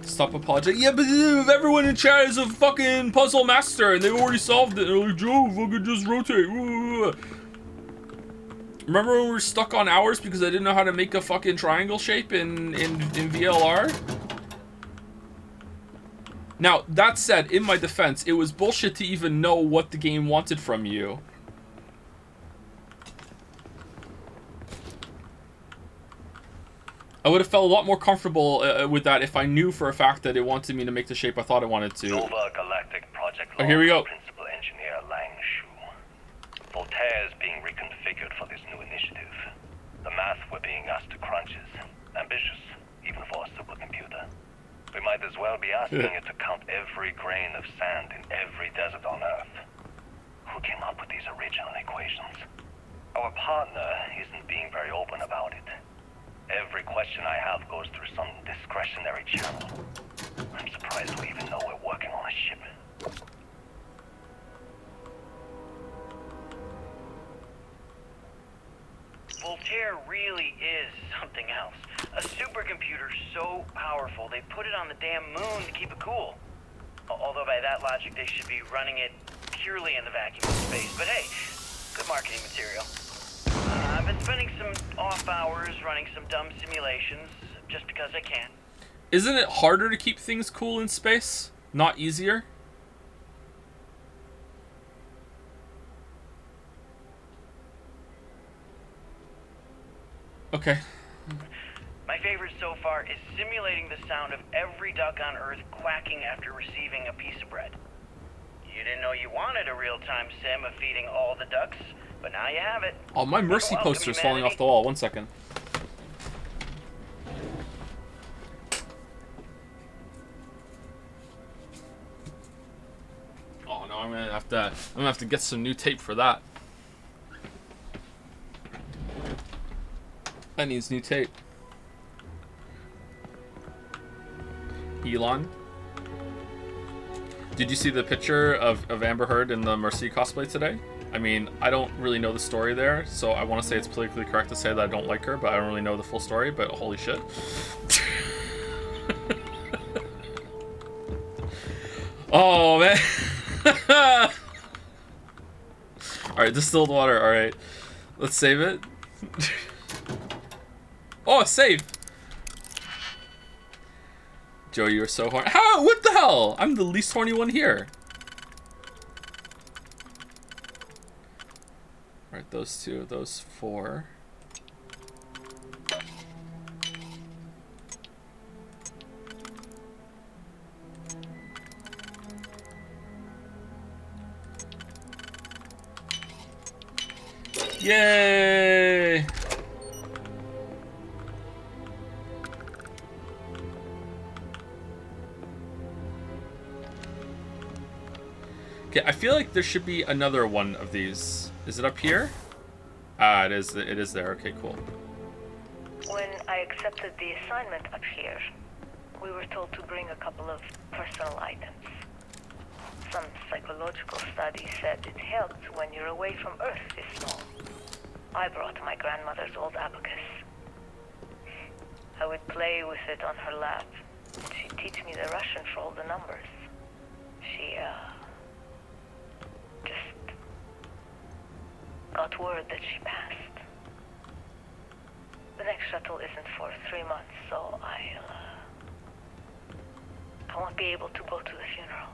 Stop apologizing. Yeah, but everyone in chat is a fucking puzzle master, and they've already solved it. They're like, Joe, fucking just rotate. Remember when we were stuck on hours because I didn't know how to make a fucking triangle shape in VLR? Now, that said, in my defense, it was bullshit to even know what the game wanted from you. I would have felt a lot more comfortable with that if I knew for a fact that it wanted me to make the shape I thought it wanted to. Nova Galactic Project Oh, here we go. Principal Engineer Lang Shu. Voltaire is being reconfigured for this new initiative. The math we're being asked to crunch is ambitious, even for a supercomputer. We might as well be asking it to count every grain of sand in every desert on Earth. Who came up with these original equations? Our partner isn't being very open about it. Every question I have goes through some discretionary channel. I'm surprised we even know we're working on a ship. Voltaire really is something else. A supercomputer so powerful they put it on the damn moon to keep it cool. Although by that logic they should be running it purely in the vacuum of space. But hey, good marketing material. I've been spending some off hours running some dumb simulations just because I can. Isn't it harder to keep things cool in space? Not easier? Okay. My favorite so far is simulating the sound of every duck on Earth quacking after receiving a piece of bread. You didn't know you wanted a real-time sim of feeding all the ducks, but now you have it. Oh, my Mercy poster's falling off the wall. 1 second. Oh no, I'm gonna have to get some new tape for that. That needs new tape. Elon. Did you see the picture of Amber Heard in the Mercy cosplay today? I mean, I don't really know the story there, so I want to say it's politically correct to say that I don't like her, but I don't really know the full story, but holy shit. Oh, man. Alright, distilled water, alright. Let's save it. Oh, save! Joe, you're so horny. How? What the hell? I'm the least horny one here. Alright, those two, those four. Yay! Okay, I feel like there should be another one of these. Is it up here? Ah, it is there. Okay, cool. When I accepted the assignment up here, we were told to bring a couple of personal items. Some psychological studies said it helped when you're away from Earth this long. I brought my grandmother's old abacus. I would play with it on her lap. She'd teach me the Russian for all the numbers. She, just got word that she passed. The next shuttle isn't for 3 months, so I won't be able to go to the funeral.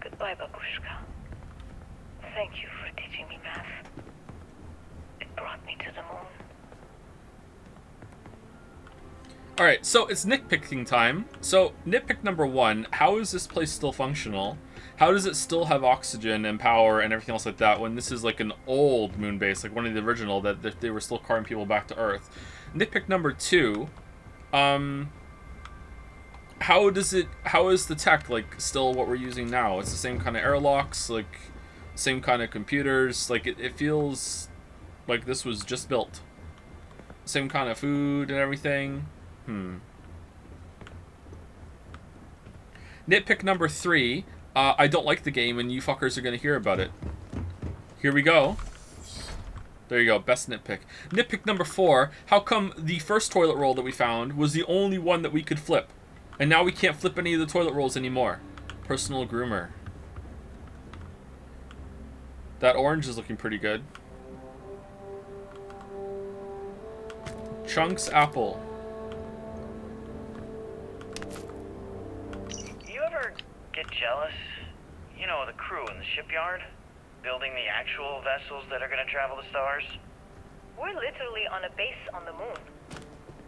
Goodbye, Babushka. Thank you for teaching me math. It brought me to the moon. Alright, so it's nitpicking time. So, nitpick number 1, how is this place still functional? How does it still have oxygen and power and everything else like that when this is like an old moon base, like one of the original, that they were still carting people back to Earth? Nitpick number 2, how is the tech like still what we're using now? It's the same kind of airlocks, like same kind of computers, like it feels like this was just built. Same kind of food and everything. Nitpick number 3, I don't like the game and you fuckers are gonna hear about it. Here we go. There you go, best nitpick. Nitpick number 4, how come the first toilet roll that we found was the only one that we could flip? And now we can't flip any of the toilet rolls anymore. Personal groomer. That orange is looking pretty good. Chunks apple. You ever get jealous? You know, the crew in the shipyard? Building the actual vessels that are gonna travel the stars? We're literally on a base on the moon.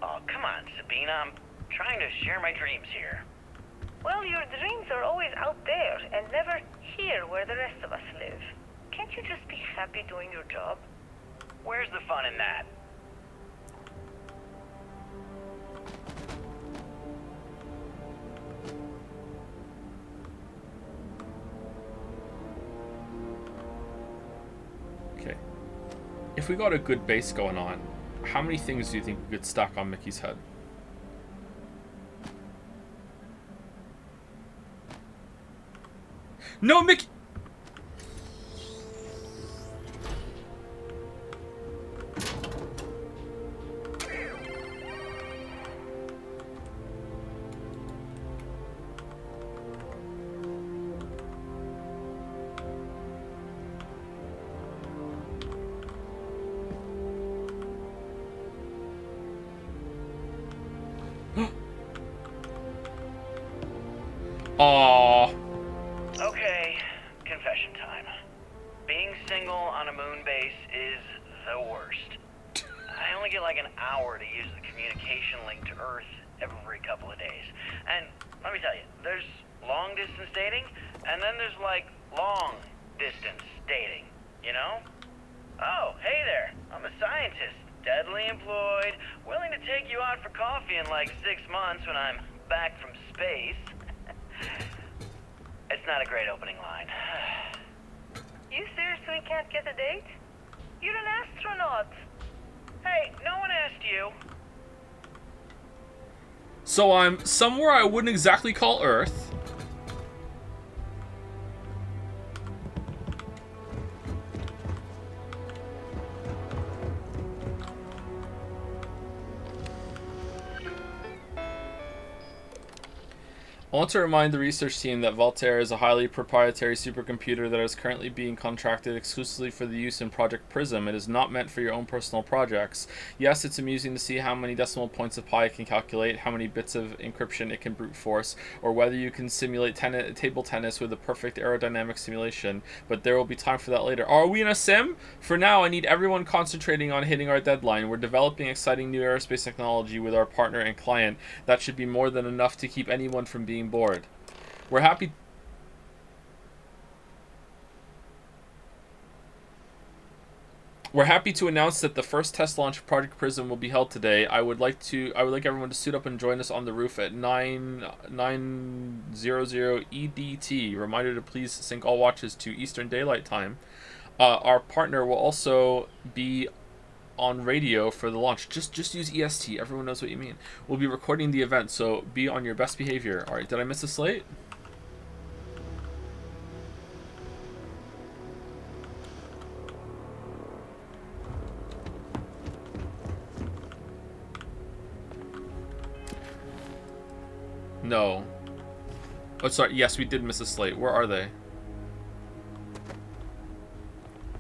Oh, come on, Sabina. I'm trying to share my dreams here. Well, your dreams are always out there and never here where the rest of us live. Can't you just be happy doing your job? Where's the fun in that? Okay. If we got a good base going on, how many things do you think we could stack on Mickey's head? No, Mickey! Aww. Okay, confession time. Being single on a moon base is the worst. I only get like an hour to use the communication link to Earth every couple of days. And let me tell you, there's long distance dating, and then there's like long distance dating, you know? Oh, hey there, I'm a scientist, deadly employed, willing to take you out for coffee in like 6 months when I'm back from space. It's not a great opening line. You seriously can't get a date? You're an astronaut. Hey, no one asked you. So I'm somewhere I wouldn't exactly call Earth. I want to remind the research team that Voltaire is a highly proprietary supercomputer that is currently being contracted exclusively for the use in Project Prism. It is not meant for your own personal projects. Yes, it's amusing to see how many decimal points of pi it can calculate, how many bits of encryption it can brute force, or whether you can simulate table tennis with a perfect aerodynamic simulation, but there will be time for that later. Are we in a sim? For now, I need everyone concentrating on hitting our deadline. We're developing exciting new aerospace technology with our partner and client. That should be more than enough to keep anyone from being bored. We're happy to announce that the first test launch of Project Prism will be held today. I would like everyone to suit up and join us on the roof at 900 EDT. Reminder to please sync all watches to Eastern Daylight Time. Our partner will also be on radio for the launch. Just use EST. Everyone knows what you mean. We'll be recording the event, so be on your best behavior. All right, did I miss a slate? No. Oh, sorry. Yes, we did miss a slate. Where are they?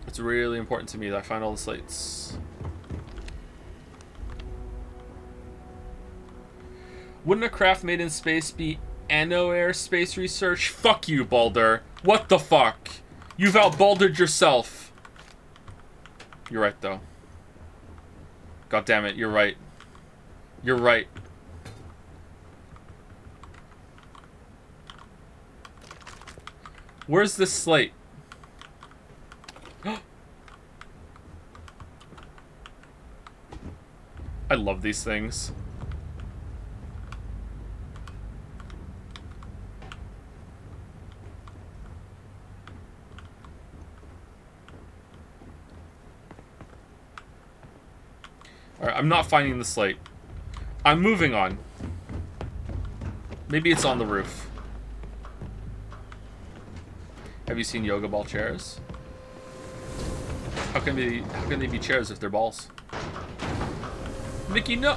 It's really important to me that I find all the slates. Wouldn't a craft made in space be aerospace research? Fuck you, Baldur. What the fuck? You've out-Baldured yourself. You're right, though. God damn it, you're right. You're right. Where's this slate? I love these things. Alright, I'm not finding the slate. I'm moving on. Maybe it's on the roof. Have you seen yoga ball chairs? How can they be chairs if they're balls? Mickey, no!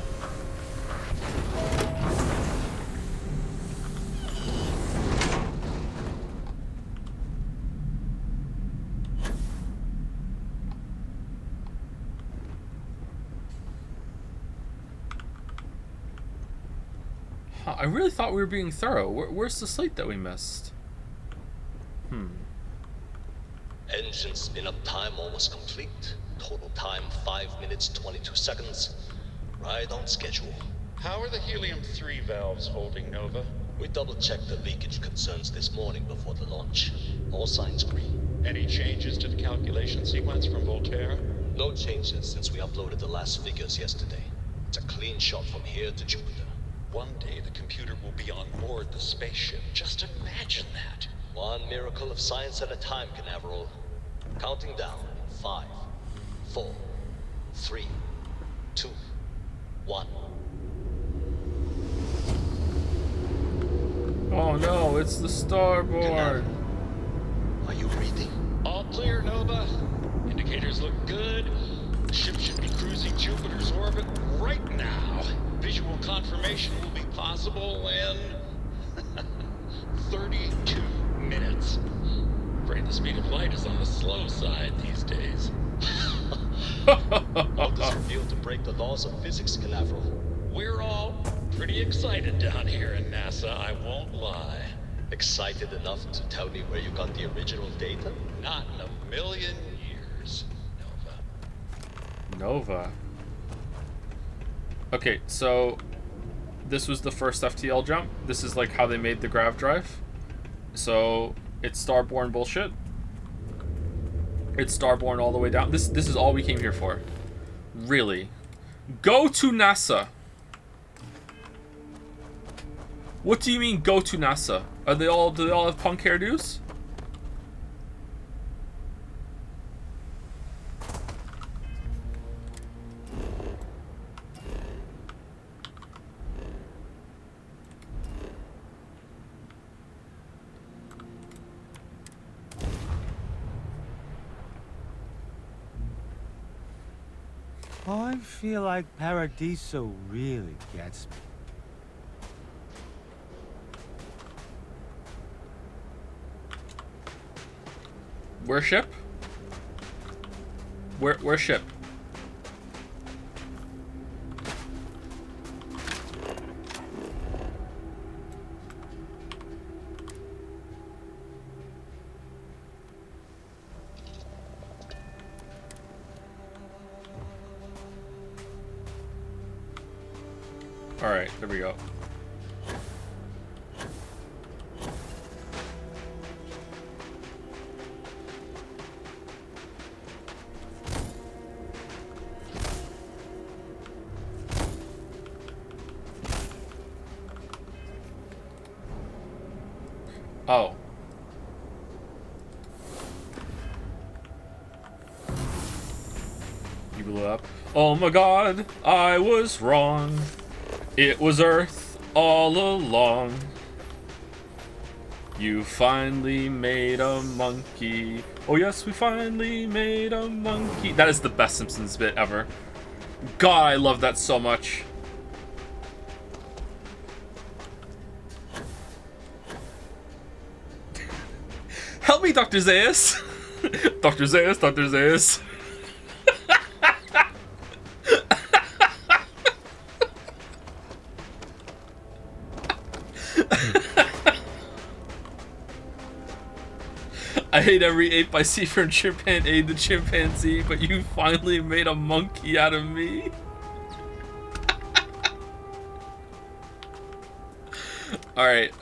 Huh, I really thought we were being thorough. Where's the slate that we missed? Engine spin-up time almost complete. Total time 5 minutes 22 seconds. Right on schedule. How are the helium-3 valves holding, Nova? We double-checked the leakage concerns this morning before the launch. All signs green. Any changes to the calculation sequence from Voltaire? No changes since we uploaded the last figures yesterday. It's a clean shot from here to Jupiter. One day the computer will be on board the spaceship. Just imagine that. One miracle of science at a time, Canaveral. Counting down. 5, 4, 3, 2, 1. Oh no, it's the starboard. Are you reading? All clear, Nova. Indicators look good. The ship should be cruising Jupiter's orbit right now. Visual confirmation will be possible in 32 minutes. Afraid the speed of light is on the slow side these days. Won't this reveal to break the laws of physics, Canaveral? We're all pretty excited down here in NASA, I won't lie. Excited enough to tell me where you got the original data? Not in a million years, Nova. Nova. Okay, so this was the first FTL jump. This is like how they made the grav drive. So it's starborn bullshit. It's starborn all the way down. This is all we came here for. Really. Go to NASA. What do you mean go to NASA? Do they all have punk hairdos? I feel like Paradiso really gets me. Where ship? Where ship? All right, there we go. Oh. You blew up. Oh my god, I was wrong. It was Earth all along. You finally made a monkey. Oh yes, we finally made a monkey. That is the best Simpsons bit ever. God, I love that so much. Help me, Dr. Zaius. Dr. Zaius, Dr. Zaius. I hate every ape I see from chimpanzee to chimpanzee, but you finally made a monkey out of me. Alright.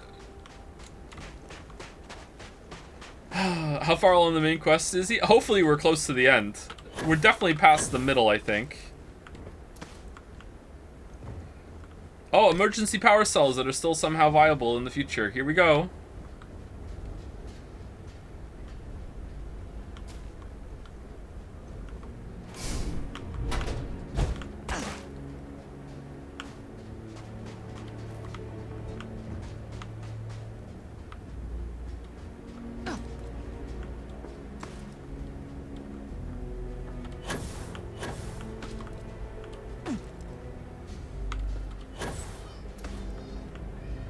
How far along the main quest is he? Hopefully we're close to the end. We're definitely past the middle, I think. Oh, emergency power cells that are still somehow viable in the future. Here we go.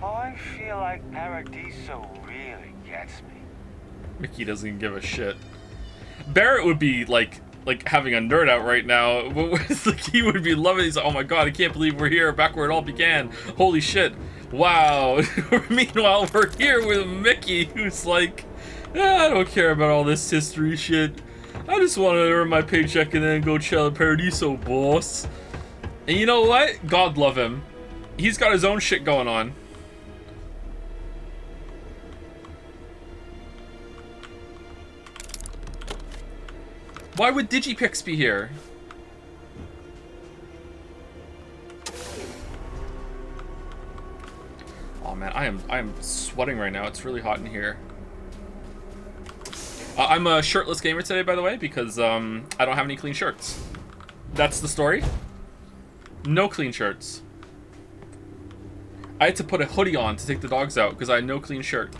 I feel like Paradiso really gets me. Mickey doesn't give a shit. Barrett would be like having a nerd out right now. Like, he would be loving. He's like, oh my god, I can't believe we're here, back where it all began. Holy shit! Wow. Meanwhile, we're here with Mickey, who's like, I don't care about all this history shit. I just want to earn my paycheck and then go chill at Paradiso, boss. And you know what? God love him. He's got his own shit going on. Why would Digipix be here? Oh man, I am sweating right now. It's really hot in here. I'm a shirtless gamer today, by the way, because I don't have any clean shirts. That's the story. No clean shirts. I had to put a hoodie on to take the dogs out because I had no clean shirt.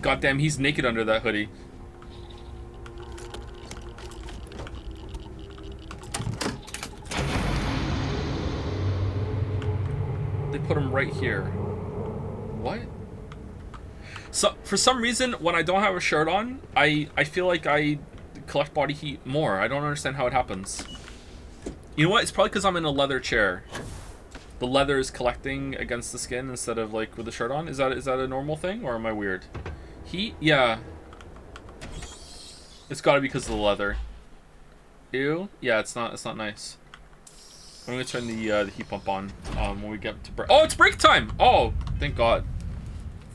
Goddamn, he's naked under that hoodie. They put him right here. What? So for some reason, when I don't have a shirt on, I feel like I collect body heat more. I don't understand how it happens. You know what? It's probably because I'm in a leather chair. The leather is collecting against the skin instead of like with the shirt on. Is that a normal thing, or am I weird? Heat? Yeah. It's got to be because of the leather. Ew. Yeah, it's not nice. I'm gonna turn the heat pump on when we get to break. Oh, it's break time! Oh, thank God.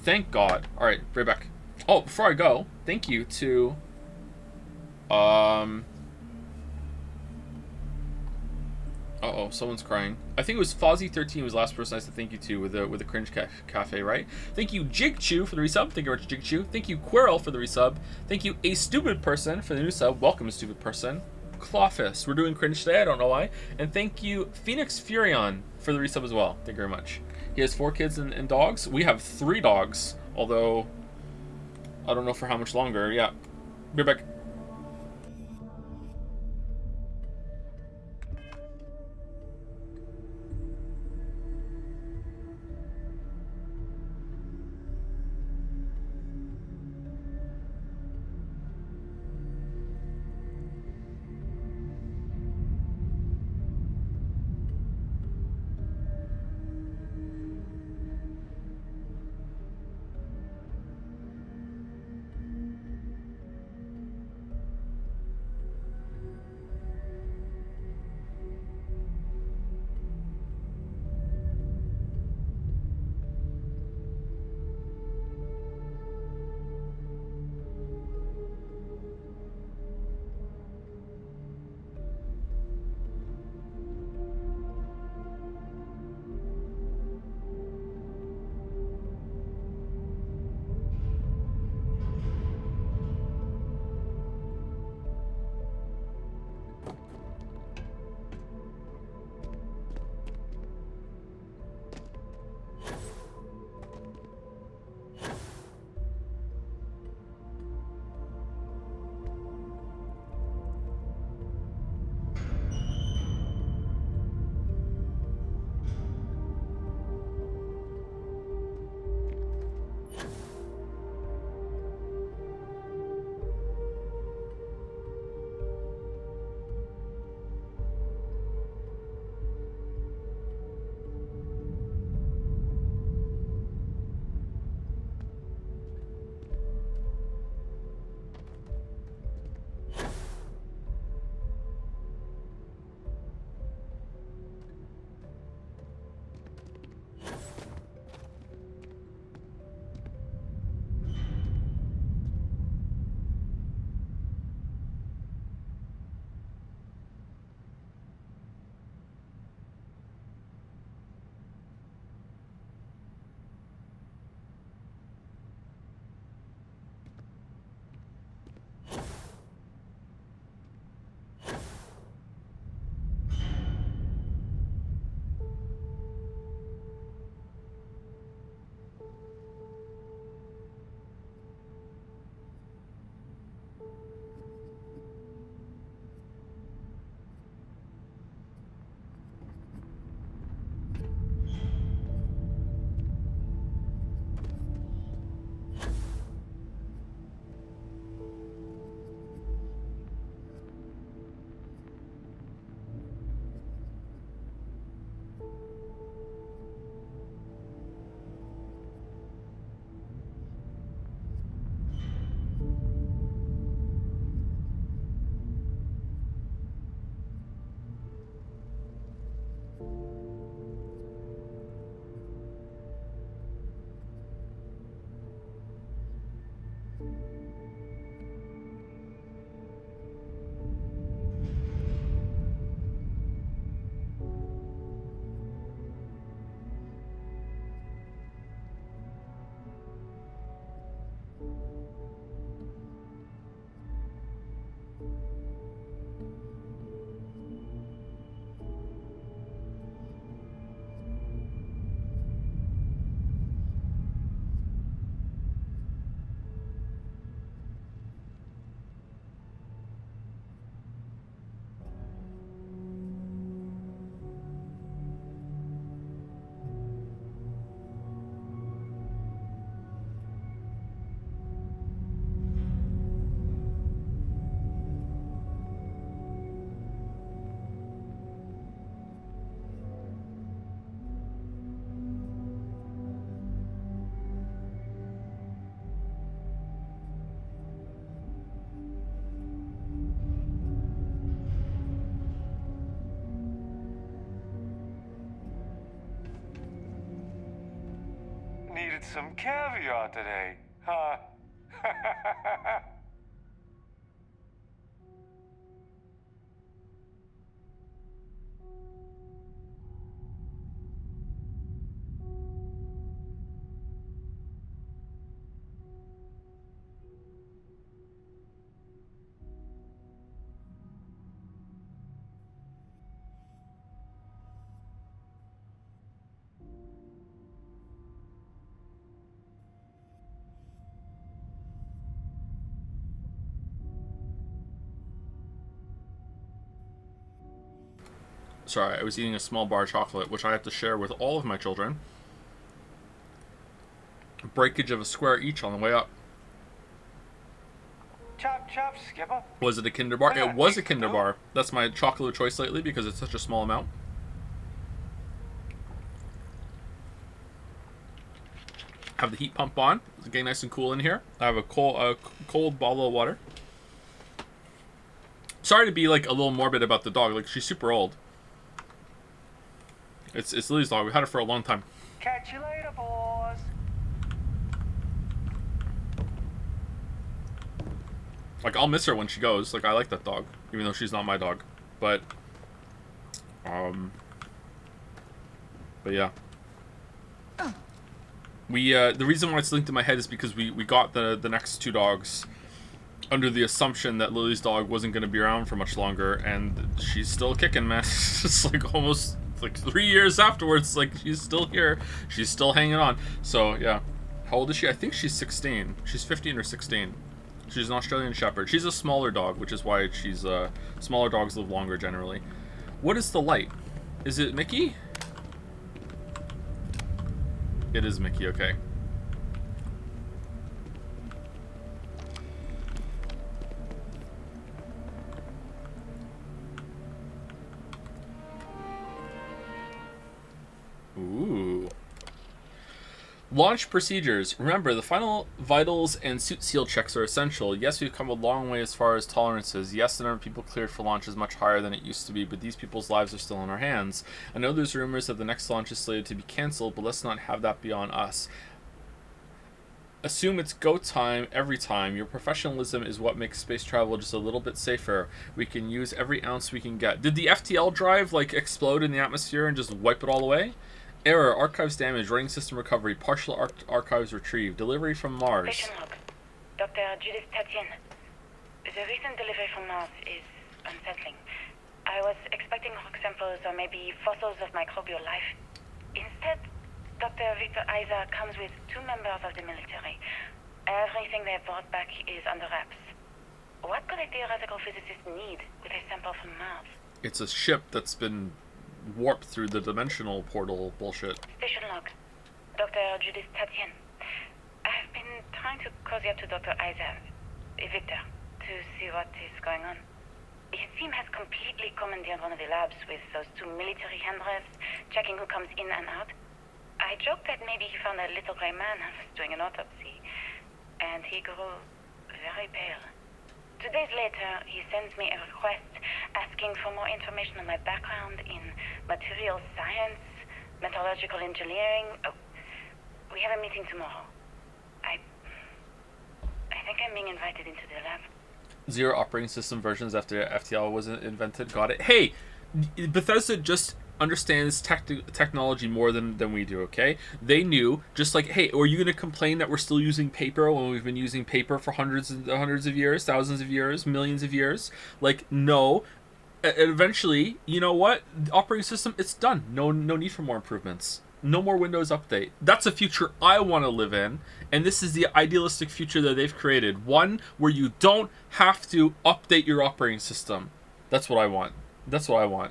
Thank God. All right, right back. Oh, before I go, thank you to uh-oh, someone's crying. I think it was Fozzie13 was the last person I said thank you to with a cringe cafe, right? Thank you Jigchew for the resub. Thank you very much, Jigchew. Thank you Quirrell for the resub. Thank you A Stupid Person for the new sub. Welcome, Stupid Person. Clawfist, we're doing cringe today, I don't know why. And thank you Phoenix Furion for the resub as well. Thank you very much. He has 4 kids and dogs. We have 3 dogs, although I don't know for how much longer. Yeah, be right back. Needed some caviar today, huh? Sorry, I was eating a small bar of chocolate, which I have to share with all of my children. Breakage of a square each on the way up. Chop, chop, Skipper. Was it a Kinder Bar? It was a Kinder Bar. That's my chocolate of choice lately because it's such a small amount. Have the heat pump on. It's getting nice and cool in here. I have a cold bottle of water. Sorry to be like a little morbid about the dog. Like, she's super old. It's Lily's dog. We've had it for a long time. Catch you later, boys. Like, I'll miss her when she goes. Like, I like that dog, even though she's not my dog. But yeah. We the reason why it's linked in my head is because we got the next two dogs under the assumption that Lily's dog wasn't going to be around for much longer, and she's still kicking, man. It's like almost like 3 years afterwards, like she's still here, she's still hanging on. So yeah, how old is she? I think she's 16. She's 15 or 16. She's an Australian Shepherd. She's a smaller dog, which is why she's smaller dogs live longer generally. What is the light? Is it Mickey? It is Mickey. Okay. Ooh. Launch procedures. Remember, the final vitals and suit seal checks are essential. Yes, we've come a long way as far as tolerances. Yes, the number of people cleared for launch is much higher than it used to be, but these people's lives are still in our hands. I know there's rumors that the next launch is slated to be cancelled, but let's not have that be on us. Assume it's go time every time. Your professionalism is what makes space travel just a little bit safer. We can use every ounce we can get. Did the FTL drive, like, explode in the atmosphere and just wipe it all away? Error, archives damaged, running system recovery, partial archives retrieved, delivery from Mars. Station log. Dr. Judith Tatian. The recent delivery from Mars is unsettling. I was expecting rock samples or maybe fossils of microbial life. Instead, Dr. Victor Isa comes with 2 members of the military. Everything they brought back is under wraps. What could a theoretical physicist need with a sample from Mars? It's a ship that's been warped through the dimensional portal bullshit. Station log. Dr. Judith Tatian. I've been trying to cozy up to Dr. Isa, Victor, to see what is going on. His team has completely commandeered one of the labs with those 2 military handlers, checking who comes in and out. I joked that maybe he found a little gray man and was doing an autopsy, and he grew very pale. 2 days later, he sends me a request asking for more information on my background in material science, metallurgical engineering. Oh, we have a meeting tomorrow. I think invited into the lab. 0 operating system versions after FTL was invented. Got it. Hey, Bethesda just understands technology more than we do, okay? They knew, just like, hey, are you going to complain that we're still using paper when we've been using paper for hundreds of years, thousands of years, millions of years? Like, no. Eventually, you know what? The operating system, it's done. No need for more improvements. No more Windows Update. That's a future I want to live in, and this is the idealistic future that they've created. One where you don't have to update your operating system. That's what I want. That's what I want.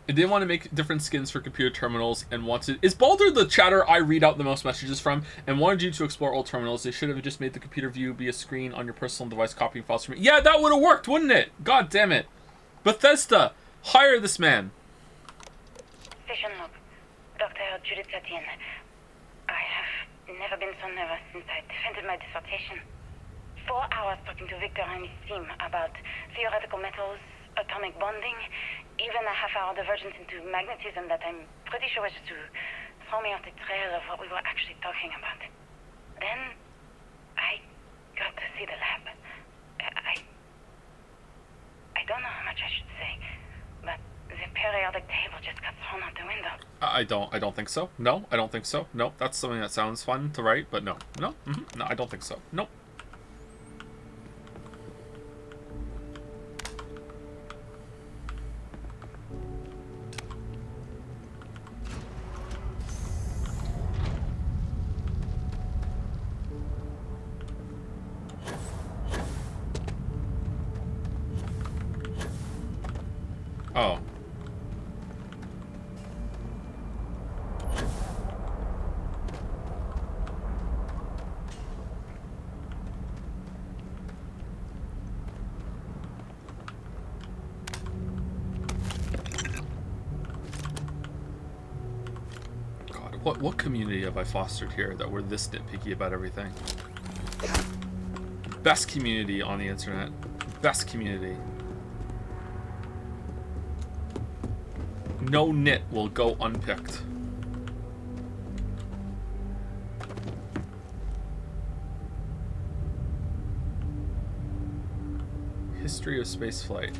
They want to make different skins for computer terminals and wanted... Is Baldur the chatter I read out the most messages from and wanted you to explore old terminals? They should have just made the computer view be a screen on your personal device copying files from it. Yeah, that would have worked, wouldn't it? God damn it. Bethesda, hire this man. Session log. Dr. Judith Etienne. I have never been so nervous since I defended my dissertation. 4 hours talking to Victor and his team about theoretical metals, atomic bonding, even a half-hour divergence into magnetism that I'm pretty sure was just to throw me off the trail of what we were actually talking about. Then, I got to see the lab. I don't know how much I should say, but the periodic table just got thrown out the window. I don't think so. No, I don't think so. No, that's something that sounds fun to write, but no. No, no, I don't think so. Nope. Oh. God, what community have I fostered here that we're this nitpicky about everything? Best community on the internet. Best community. No nit will go unpicked. History of spaceflight.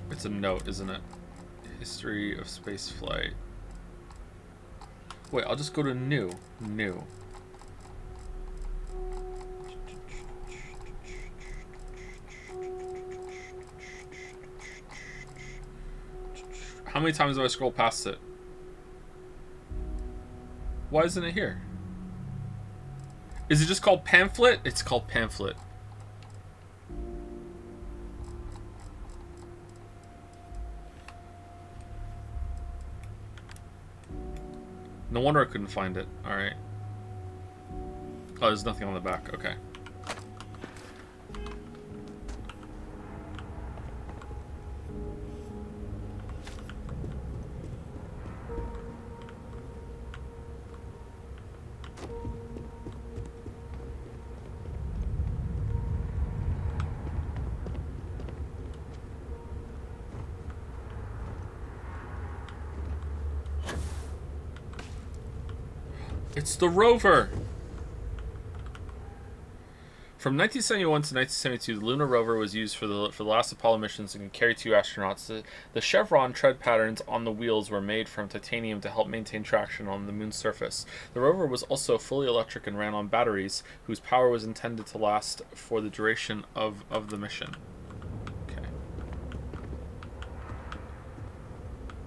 It's a note, isn't it? History of spaceflight. Wait, I'll just go to new. New. How many times have I scrolled past it? Why isn't it here? Is it just called pamphlet? It's called pamphlet. No wonder I couldn't find it. Alright. Oh, there's nothing on the back. Okay. It's the rover! From 1971 to 1972, the lunar rover was used for the last Apollo missions and could carry 2 astronauts. The chevron tread patterns on the wheels were made from titanium to help maintain traction on the moon's surface. The rover was also fully electric and ran on batteries, whose power was intended to last for the duration of the mission. Okay.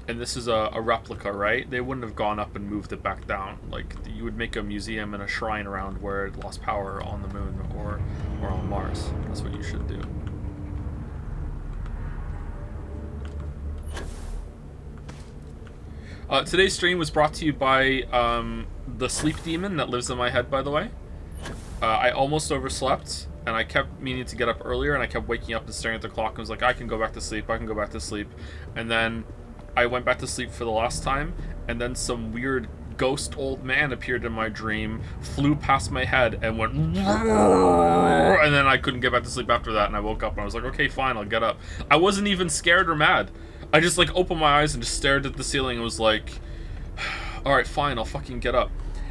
And this is a replica, right? They wouldn't have gone up and moved it back down. Like, you would make a museum and a shrine around where it lost power on the moon or on Mars. That's what you should do. Today's stream was brought to you by the sleep demon that lives in my head, by the way. I almost overslept, and I kept meaning to get up earlier, and I kept waking up and staring at the clock and was like, I can go back to sleep, I can go back to sleep. And then I went back to sleep for the last time, and then some weird ghost old man appeared in my dream, flew past my head, and went, and then I couldn't get back to sleep after that, and I woke up and I was like, okay, fine, I'll get up. I wasn't even scared or mad. I just like opened my eyes and just stared at the ceiling and was like, alright, fine, I'll fucking get up.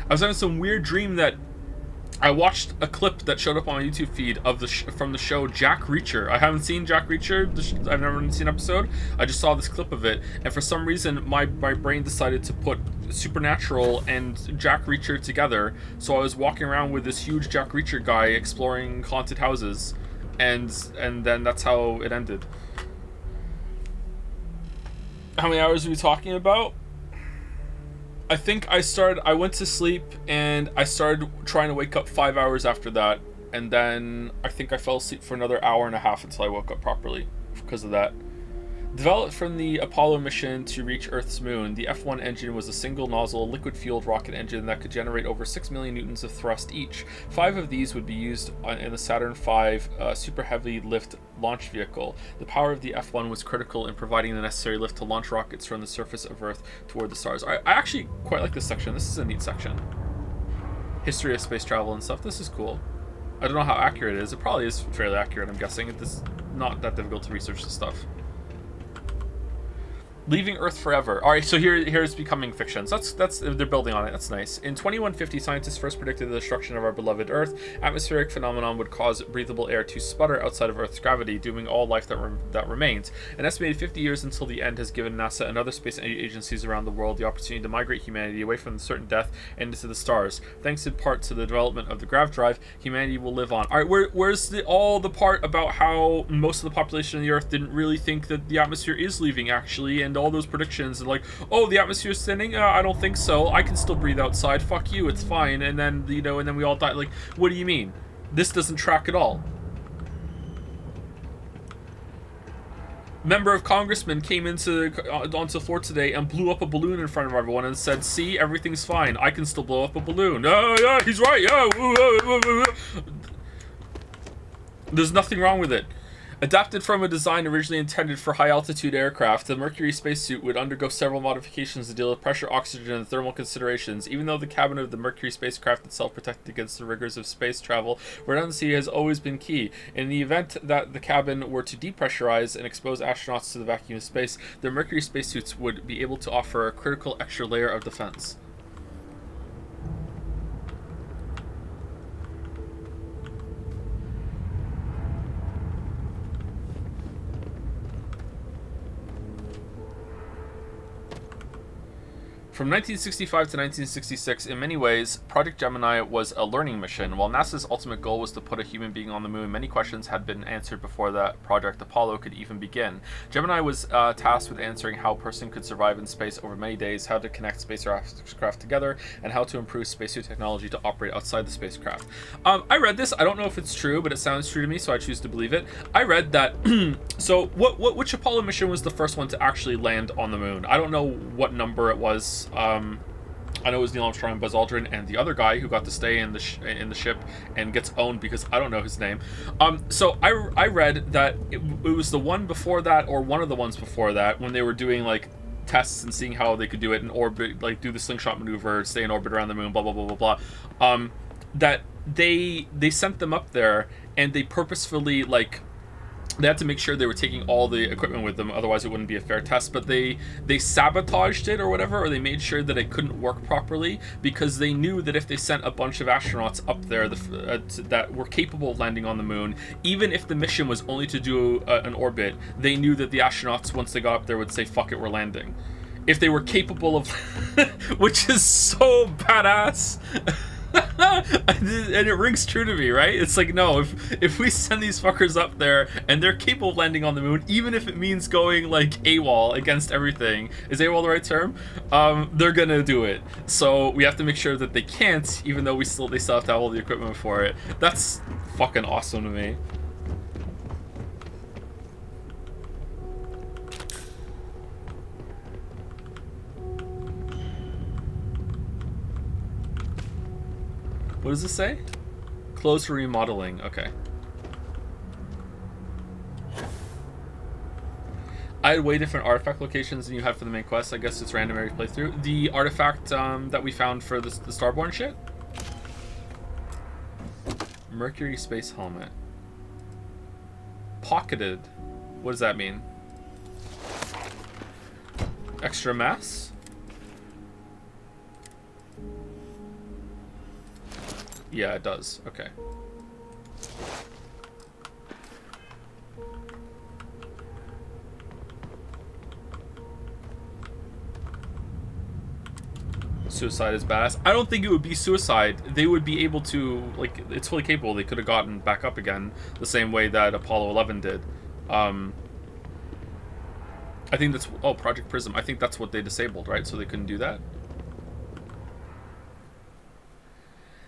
I was having some weird dream that I watched a clip that showed up on my YouTube feed of the from the show Jack Reacher. I haven't seen Jack Reacher. I've never seen an episode. I just saw this clip of it, and for some reason, my brain decided to put Supernatural and Jack Reacher together. So I was walking around with this huge Jack Reacher guy exploring haunted houses, and then that's how it ended. How many hours are we talking about? I think I went to sleep and I started trying to wake up 5 hours after that, and then I think I fell asleep for another hour and a half until I woke up properly because of that. Developed from the Apollo mission to reach Earth's moon, the F-1 engine was a single-nozzle, liquid-fueled rocket engine that could generate over 6 million newtons of thrust each. 5 of these would be used in the Saturn V super heavy lift launch vehicle. The power of the F-1 was critical in providing the necessary lift to launch rockets from the surface of Earth toward the stars. I actually quite like this section. This is a neat section. History of space travel and stuff. This is cool. I don't know how accurate it is. It probably is fairly accurate, I'm guessing. It's not that difficult to research this stuff. Leaving Earth forever. All right, so here's becoming fiction. So that's they're building on it. That's nice. In 2150, scientists first predicted the destruction of our beloved Earth. Atmospheric phenomenon would cause breathable air to sputter outside of Earth's gravity, dooming all life that remains. An estimated 50 years until the end has given NASA and other space agencies around the world the opportunity to migrate humanity away from certain death and into the stars. Thanks in part to the development of the grav drive, humanity will live on. All right, where's all the part about how most of the population of the Earth didn't really think that the atmosphere is leaving actually, and all those predictions and like, oh, the atmosphere's thinning? I don't think so. I can still breathe outside. Fuck you, it's fine. And then, you know, and then we all die. Like, what do you mean? This doesn't track at all. Member of congressman came onto the floor today and blew up a balloon in front of everyone and said, see, everything's fine. I can still blow up a balloon. Oh, yeah, he's right. Yeah. There's nothing wrong with it. Adapted from a design originally intended for high-altitude aircraft, the Mercury spacesuit would undergo several modifications to deal with pressure, oxygen, and thermal considerations. Even though the cabin of the Mercury spacecraft itself protected against the rigors of space travel, redundancy has always been key. In the event that the cabin were to depressurize and expose astronauts to the vacuum of space, the Mercury spacesuits would be able to offer a critical extra layer of defense. From 1965 to 1966, in many ways, Project Gemini was a learning mission. While NASA's ultimate goal was to put a human being on the moon, many questions had been answered before that Project Apollo could even begin. Gemini was tasked with answering how a person could survive in space over many days, how to connect spacecraft together, and how to improve spacesuit technology to operate outside the spacecraft. I read this. I don't know if it's true, but it sounds true to me, so I choose to believe it. I read that... so, which Apollo mission was the first one to actually land on the moon? I don't know what number it was. I know it was Neil Armstrong and Buzz Aldrin and the other guy who got to stay in the ship and gets owned because I don't know his name. So I read that it was the one before that, or one of the ones before that, when they were doing like tests and seeing how they could do it in orbit, like do the slingshot maneuver, stay in orbit around the moon, blah blah blah blah blah. That they sent them up there and they purposefully like. They had to make sure they were taking all the equipment with them, otherwise it wouldn't be a fair test. But they sabotaged it or whatever, or they made sure that it couldn't work properly because they knew that if they sent a bunch of astronauts up there that were capable of landing on the moon, even if the mission was only to do an orbit, they knew that the astronauts, once they got up there, would say, fuck it, we're landing. If they were capable of... which is so badass. And it rings true to me, right? It's like, no, if we send these fuckers up there and they're capable of landing on the moon, even if it means going like AWOL against everything, is AWOL the right term? They're gonna do it. So we have to make sure that they can't, even though they still have to have all the equipment for it. That's fucking awesome to me. What does this say? Close for remodeling. Okay. I had way different artifact locations than you had for the main quest. I guess it's random every playthrough. The artifact that we found for the Starborn shit? Mercury space helmet. Pocketed. What does that mean? Extra mass? Yeah, it does. Okay. Suicide is badass. I don't think it would be suicide. They would be able to, like, it's fully capable. They could have gotten back up again the same way that Apollo 11 did. I think that's, oh, Project Prism. I think that's what they disabled, right? So they couldn't do that.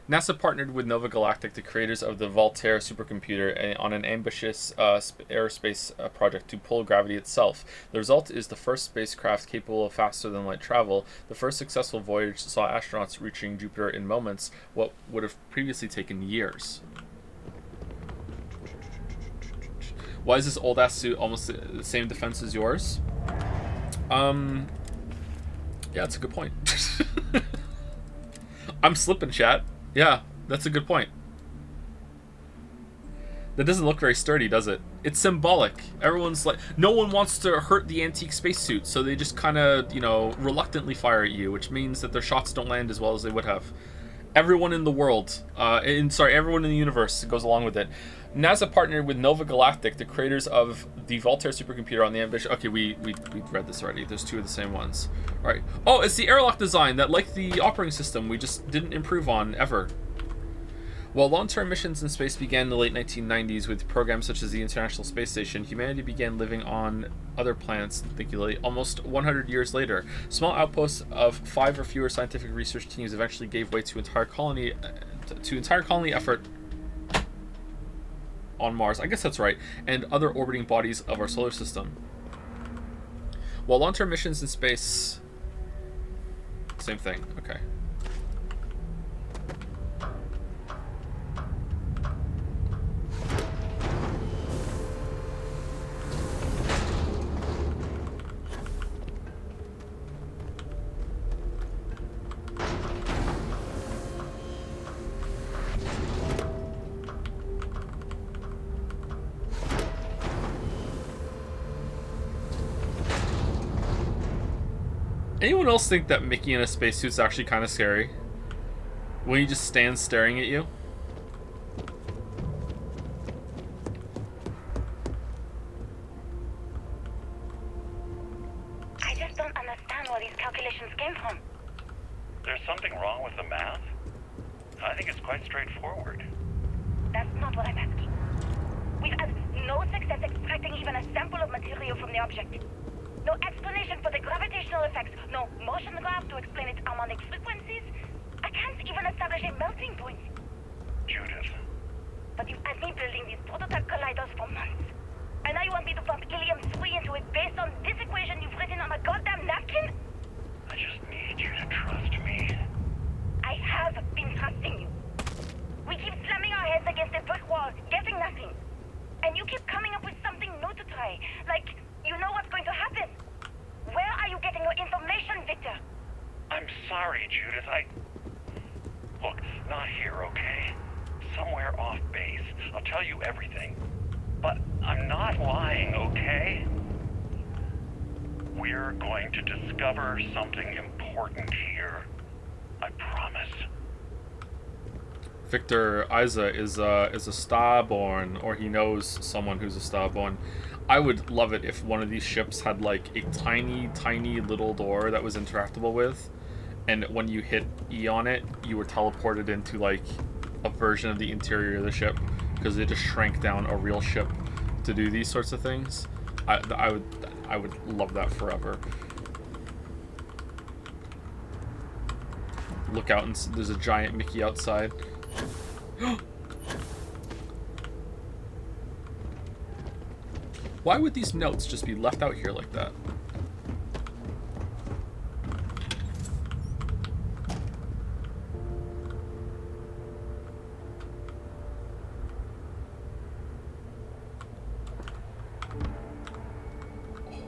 NASA partnered with Nova Galactic, the creators of the Voltaire supercomputer, on an ambitious aerospace project to pull gravity itself. The result is the first spacecraft capable of faster than light travel. The first successful voyage saw astronauts reaching Jupiter in moments, what would have previously taken years. Why is this old-ass suit almost the same defense as yours? Yeah, that's a good point. I'm slipping, chat. Yeah, that's a good point. That doesn't look very sturdy, does it? It's symbolic. Everyone's like, no one wants to hurt the antique spacesuit, so they just kind of, you know, reluctantly fire at you, which means that their shots don't land as well as they would have. Everyone in the world, everyone in the universe goes along with it. NASA partnered with Nova Galactic, the creators of the Voltaire supercomputer, on the ambition. Okay, we read this already. There's two of the same ones. All right. Oh, it's the airlock design that, like the operating system, we just didn't improve on ever. While long-term missions in space began in the late 1990s with programs such as the International Space Station, humanity began living on other planets, thankfully, almost 100 years later. Small outposts of 5 or fewer scientific research teams eventually gave way to entire colony effort on Mars. I guess that's right, and other orbiting bodies of our solar system. While long-term missions in space, same thing. Okay. Anyone else think that Mickey in a spacesuit's actually kind of scary? When he just stands staring at you? I just don't understand where these calculations came from. There's something wrong with the math? I think it's quite straightforward. That's not what I'm asking. We've had no success extracting even a sample of material from the object. No explanation for the gravitational effects, no motion graph to explain its harmonic frequencies. I can't even establish a melting point. Judith. But you've had me building these prototype colliders for months. And now you want me to pump helium-3 into it based on this equation you've written on a goddamn napkin? I just need you to trust me. I have been trusting you. We keep slamming our heads against a brick wall, getting nothing. And you keep coming up with something new to try. Like, you know what's going to happen. Where are you getting your information, Victor? I'm sorry, Judith. Look, not here, okay? Somewhere off base. I'll tell you everything. But I'm not lying, okay? We're going to discover something important here. I promise. Victor Isa is a Starborn, or he knows someone who's a Starborn. I would love it if one of these ships had like a tiny, tiny little door that was interactable with, and when you hit E on it, you were teleported into like a version of the interior of the ship, because it just shrank down a real ship to do these sorts of things. I would love that forever. Look out, and there's a giant Mickey outside. Why would these notes just be left out here like that?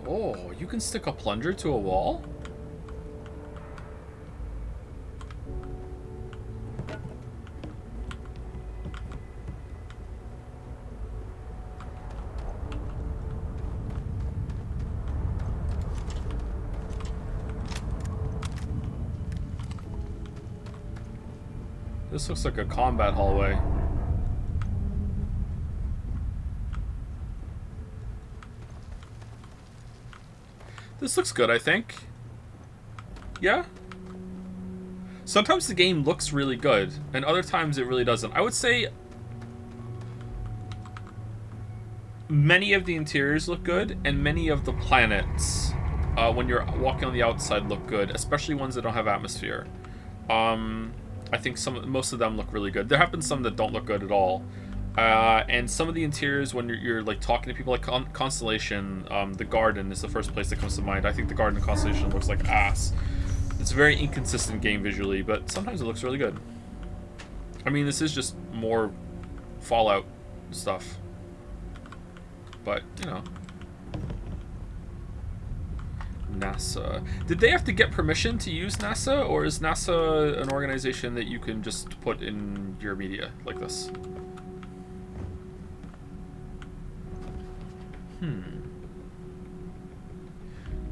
Oh, you can stick a plunger to a wall? This looks like a combat hallway. This looks good, I think. Yeah? Sometimes the game looks really good, and other times it really doesn't. I would say many of the interiors look good, and many of the planets, when you're walking on the outside, look good, especially ones that don't have atmosphere. I think most of them look really good. There have been some that don't look good at all. And some of the interiors, when you're like talking to people, like Constellation, the garden is the first place that comes to mind. I think the garden in Constellation looks like ass. It's a very inconsistent game visually, but sometimes it looks really good. I mean, this is just more Fallout stuff. But, you know. NASA. Did they have to get permission to use NASA, or is NASA an organization that you can just put in your media like this?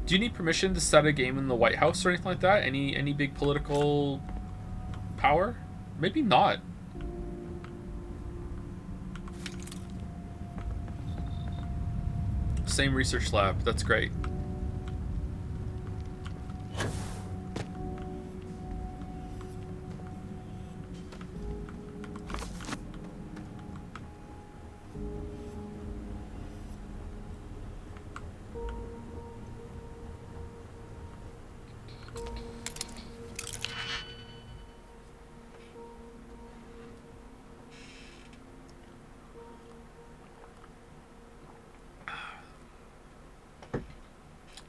Do you need permission to set a game in the White House or anything like that? Any big political power? Maybe not. Same research lab. That's great.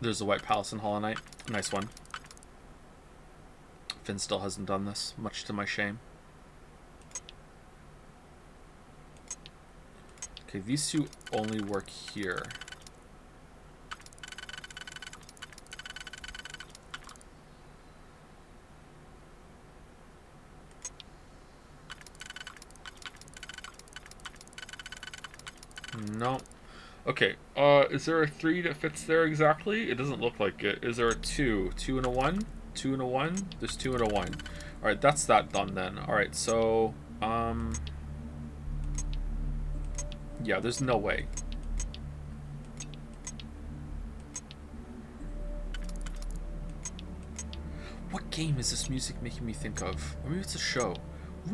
There's the White Palace in Hollow Knight. Nice one. Finn still hasn't done this, much to my shame. Okay, these two only work here. No. Okay, is there a 3 that fits there exactly? It doesn't look like it. Is there a 2? 2 and a 1? 2 and a 1? There's 2 and a 1. Alright, that's that done then. Alright, so, yeah, there's no way. What game is this music making me think of? Or maybe it's a show. Is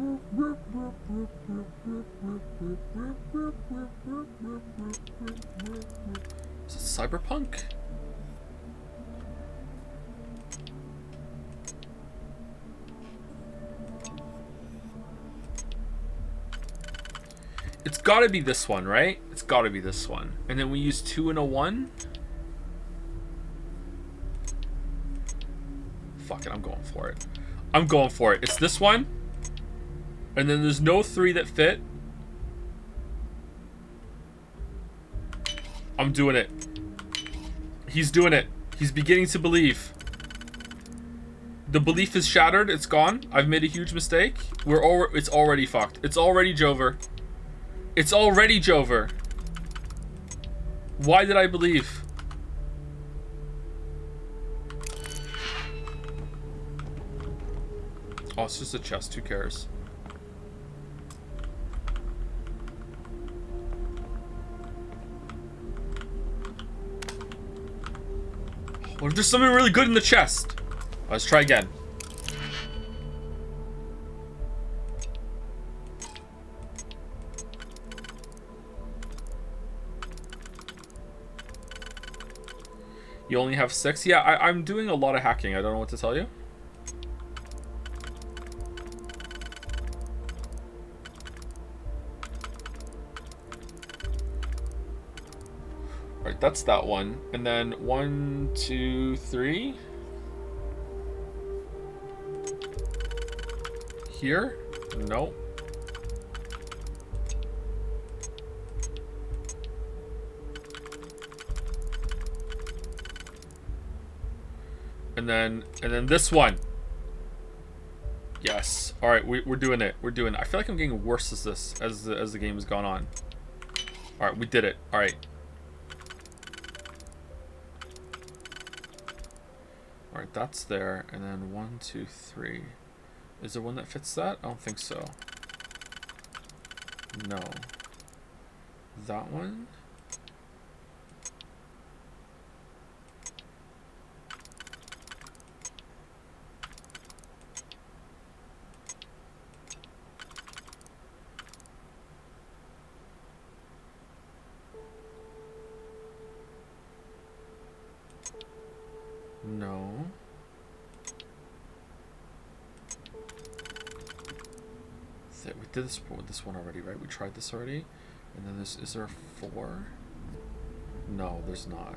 it Cyberpunk? It's gotta be this one, right? It's gotta be this one. And then we use 2 and a 1? Fuck it, I'm going for it. I'm going for it. It's this one. And then there's no 3 that fit. I'm doing it. He's doing it. He's beginning to believe. The belief is shattered. It's gone. I've made a huge mistake. It's already fucked. It's already Jover. It's already Jover. Why did I believe? Oh, it's just a chest. Who cares? What if there's something really good in the chest? Let's try again. You only have 6? Yeah, I'm doing a lot of hacking. I don't know what to tell you. Alright, that's that one. And then 1, 2, 3. Here? No. And then this one. Yes. All right, we're doing it. We're doing it. I feel like I'm getting worse as the game has gone on. All right, we did it. All right. All right, that's there. And then 1, 2, 3. Is there one that fits that? I don't think so. No. That one? No. We did this with this one already, right? We tried this already. And then is there a 4? No, there's not.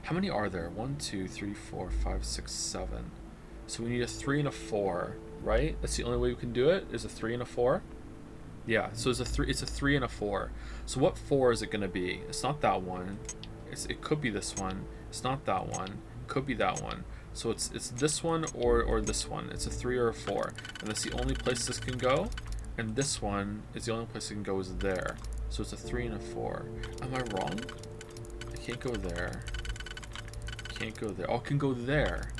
How many are there? 1, 2, 3, 4, 5, 6, 7. So we need a 3 and a 4, right? That's the only way we can do it, is a 3 and a 4. Yeah, so it's a 3 and a 4. So what 4 is it gonna be? It's not that one. It could be this one. It's not that one. It could be that one. So it's this one or this one. It's a 3 or a 4. And that's the only place this can go. And this one is the only place it can go is there. So it's a 3 and a 4. Am I wrong? I can't go there. Can't go there. Oh, it can go there.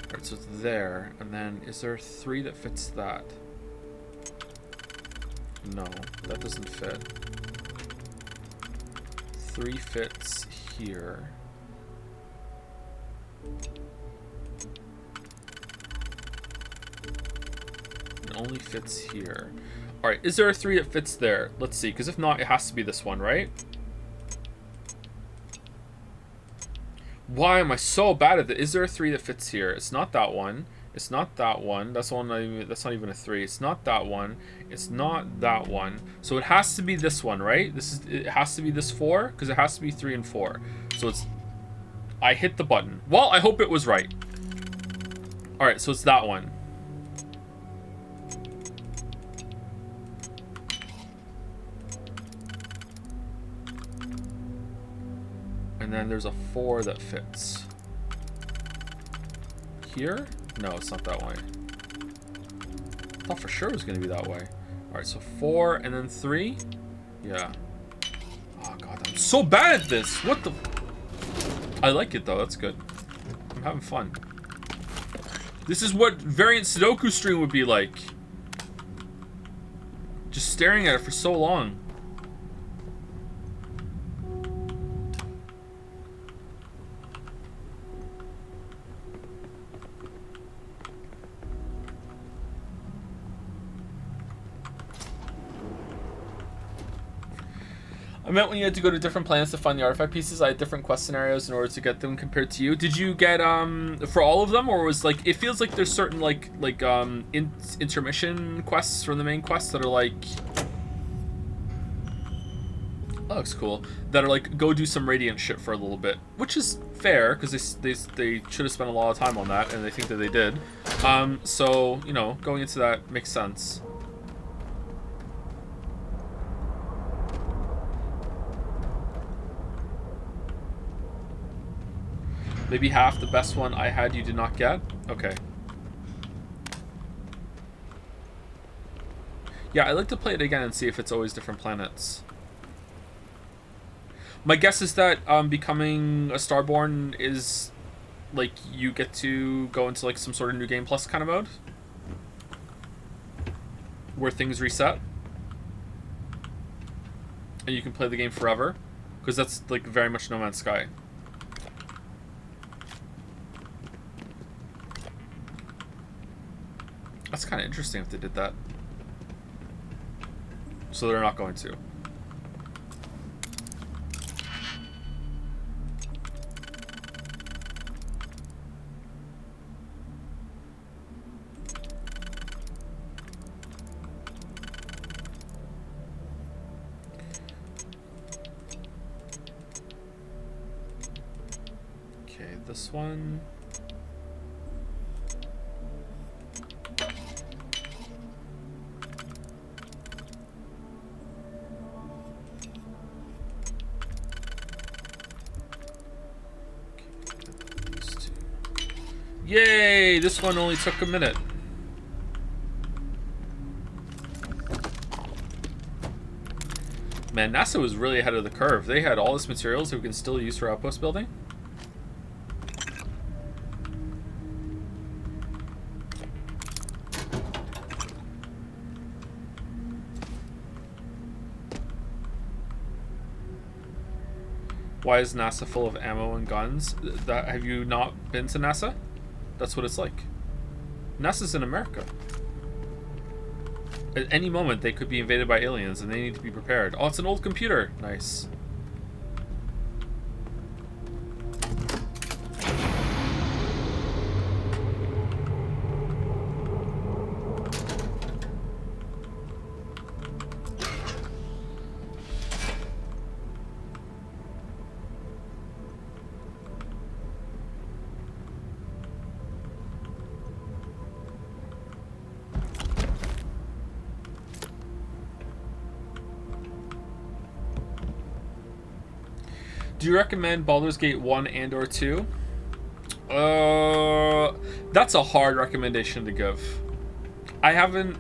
Alright, so it's there. And then is there a 3 that fits that? No, that doesn't fit. 3 fits here. It only fits here. Alright, is there a 3 that fits there? Let's see, because if not, it has to be this one, right? Why am I so bad at it? Is there a 3 that fits here? It's not that one. It's not that one. That's one. That's not even a 3. It's not that one. It's not that one. So it has to be this one, right? It has to be this 4 because it has to be 3 and 4. So it's. I hit the button. Well, I hope it was right. All right, so it's that one. And then there's a 4 that fits. Here? No, it's not that way. I thought for sure it was going to be that way. Alright, so 4 and then 3? Yeah. Oh god, I'm so bad at this! What the... I like it though, that's good. I'm having fun. This is what variant Sudoku stream would be like. Just staring at it for so long. I meant when you had to go to different planets to find the artifact pieces, I had different quest scenarios in order to get them compared to you. Did you get for all of them, or was like it feels like there's certain intermission quests from the main quest that are like that looks cool, that are like go do some Radiant shit for a little bit, which is fair because they should have spent a lot of time on that and they think that they did. So you know, going into that makes sense. Maybe half the best one I had you did not get? Okay. Yeah, I'd like to play it again and see if it's always different planets. My guess is that becoming a Starborn is like you get to go into like some sort of New Game Plus kind of mode where things reset and you can play the game forever, because that's like very much No Man's Sky. That's kind of interesting if they did that. So they're not going to. Okay, this one. Yay! This one only took a minute. Man, NASA was really ahead of the curve. They had all this materials that we can still use for outpost building. Why is NASA full of ammo and guns? Have you not been to NASA? That's what it's like. NASA's in America. At any moment, they could be invaded by aliens, and they need to be prepared. Oh, it's an old computer. Nice. Do you recommend Baldur's Gate 1 and or 2? That's a hard recommendation to give. I haven't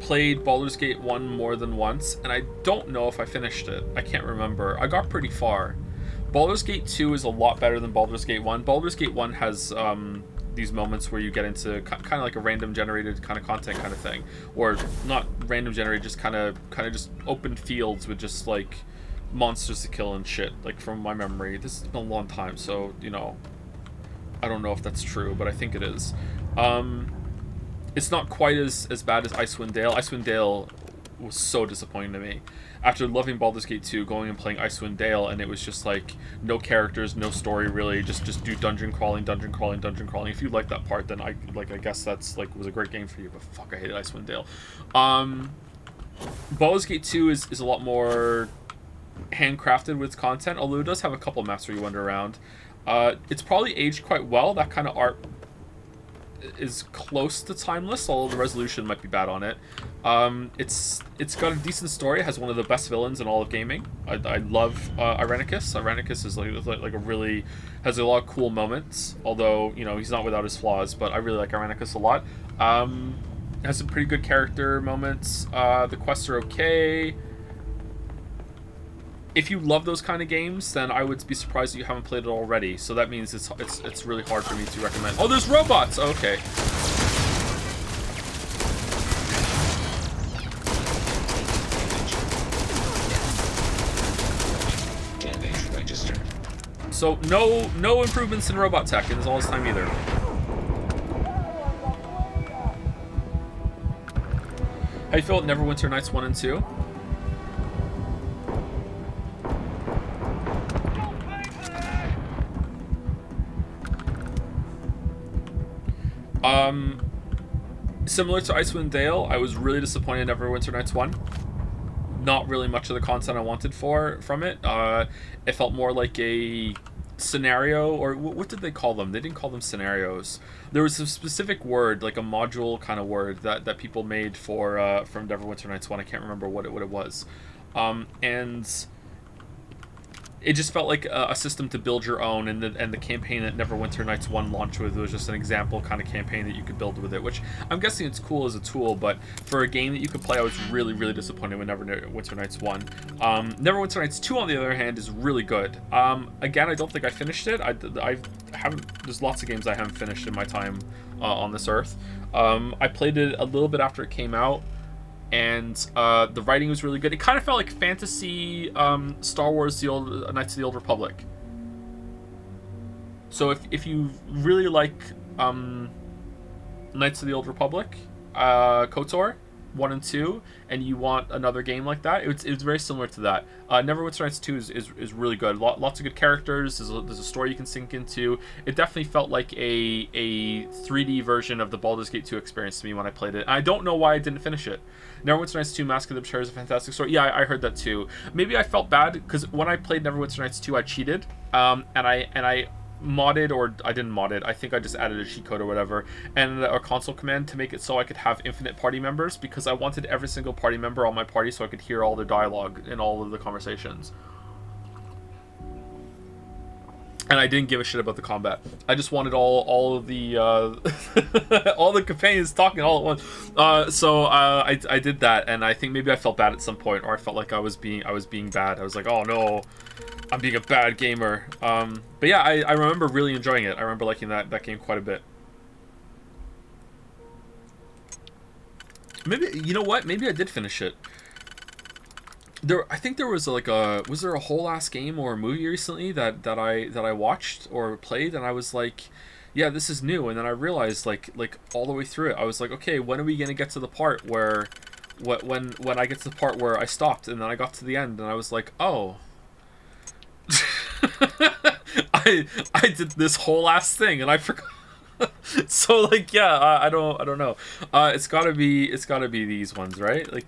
played Baldur's Gate 1 more than once, and I don't know if I finished it. I can't remember. I got pretty far. Baldur's Gate 2 is a lot better than Baldur's Gate 1. Baldur's Gate 1 has these moments where you get into kind of like a random generated kind of content kind of thing. Or not random generated, just kind of just open fields with just like monsters to kill and shit, like from my memory. This has been a long time, so you know, I don't know if that's true, but I think it is. It's not quite as bad as Icewind Dale. Icewind Dale was so disappointing to me. After loving Baldur's Gate 2, going and playing Icewind Dale, and it was just like no characters, no story really, just do dungeon crawling. If you like that part, then I guess that's like was a great game for you. But fuck, I hated Icewind Dale. Baldur's Gate 2 is a lot more handcrafted with content, although it does have a couple maps where you wander around. It's probably aged quite well. That kind of art is close to timeless, although the resolution might be bad on it. It's got a decent story. It has one of the best villains in all of gaming. I love Irenicus. Irenicus is like a really has a lot of cool moments, although you know he's not without his flaws. But I really like Irenicus a lot. It has some pretty good character moments. The quests are okay. If you love those kind of games, then I would be surprised that you haven't played it already. So that means it's really hard for me to recommend. Oh, there's robots! Okay. Damage register. So no improvements in robot tech in all this time either. How you feel at Neverwinter Nights 1 and 2? Similar to Icewind Dale, I was really disappointed in Neverwinter Nights 1. Not really much of the content I wanted from it. It felt more like a scenario, or what did they call them? They didn't call them scenarios. There was a specific word, like a module kind of word that people made for from Neverwinter Nights 1. I can't remember what it was. And it just felt like a system to build your own, and the campaign that Neverwinter Nights 1 launched with was just an example kind of campaign that you could build with it, which I'm guessing it's cool as a tool, but for a game that you could play, I was really, really disappointed with Neverwinter Nights 1. Neverwinter Nights 2, on the other hand, is really good. Again, I don't think I finished it. I haven't. There's lots of games I haven't finished in my time on this earth. I played it a little bit after it came out, and the writing was really good. It kind of felt like fantasy Star Wars, the old Knights of the Old Republic. So if you really like Knights of the Old Republic, KOTOR 1 and 2, and you want another game like that, it's very similar to that. Neverwinter Nights 2 is really good. Lots of good characters. There's a story you can sink into. It definitely felt like a 3D version of the Baldur's Gate 2 experience to me when I played it. And I don't know why I didn't finish it. Neverwinter Nights 2 Mask of the Betrayer is a fantastic story. Yeah, I heard that too. Maybe I felt bad because when I played Neverwinter Nights 2, I cheated, and I modded, or I didn't mod it, I think I just added a cheat code or whatever, and a console command to make it so I could have infinite party members, because I wanted every single party member on my party so I could hear all their dialogue in all of the conversations. and I didn't give a shit about the combat. I just wanted all of the all the companions talking all at once. So I did that, and I think maybe I felt bad at some point, or I felt like I was being bad. I was like, oh no, I'm being a bad gamer. But yeah, I remember really enjoying it. I remember liking that game quite a bit. Maybe, you know what? Maybe I did finish it. I think there was like was there a whole ass game or a movie recently that I watched or played, and I was like, yeah, this is new. And then I realized like all the way through it, I was like, okay, when are we gonna get to the part where, when I get to the part where I stopped, and then I got to the end, and I was like, oh, I did this whole ass thing, and I forgot. So like, yeah, I don't know. It's gotta be these ones, right? Like.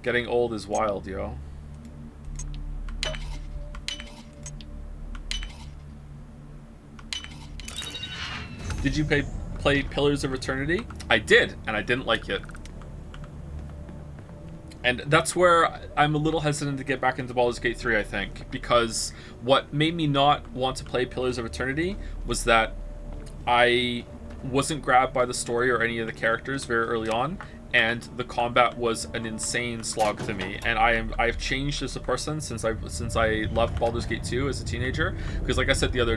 Getting old is wild, yo. Did you play Pillars of Eternity? I did, and I didn't like it. And that's where I'm a little hesitant to get back into Baldur's Gate 3, I think. Because what made me not want to play Pillars of Eternity was that I wasn't grabbed by the story or any of the characters very early on. And the combat was an insane slog to me, and I've changed as a person since I loved Baldur's Gate 2 as a teenager. Because like I said the other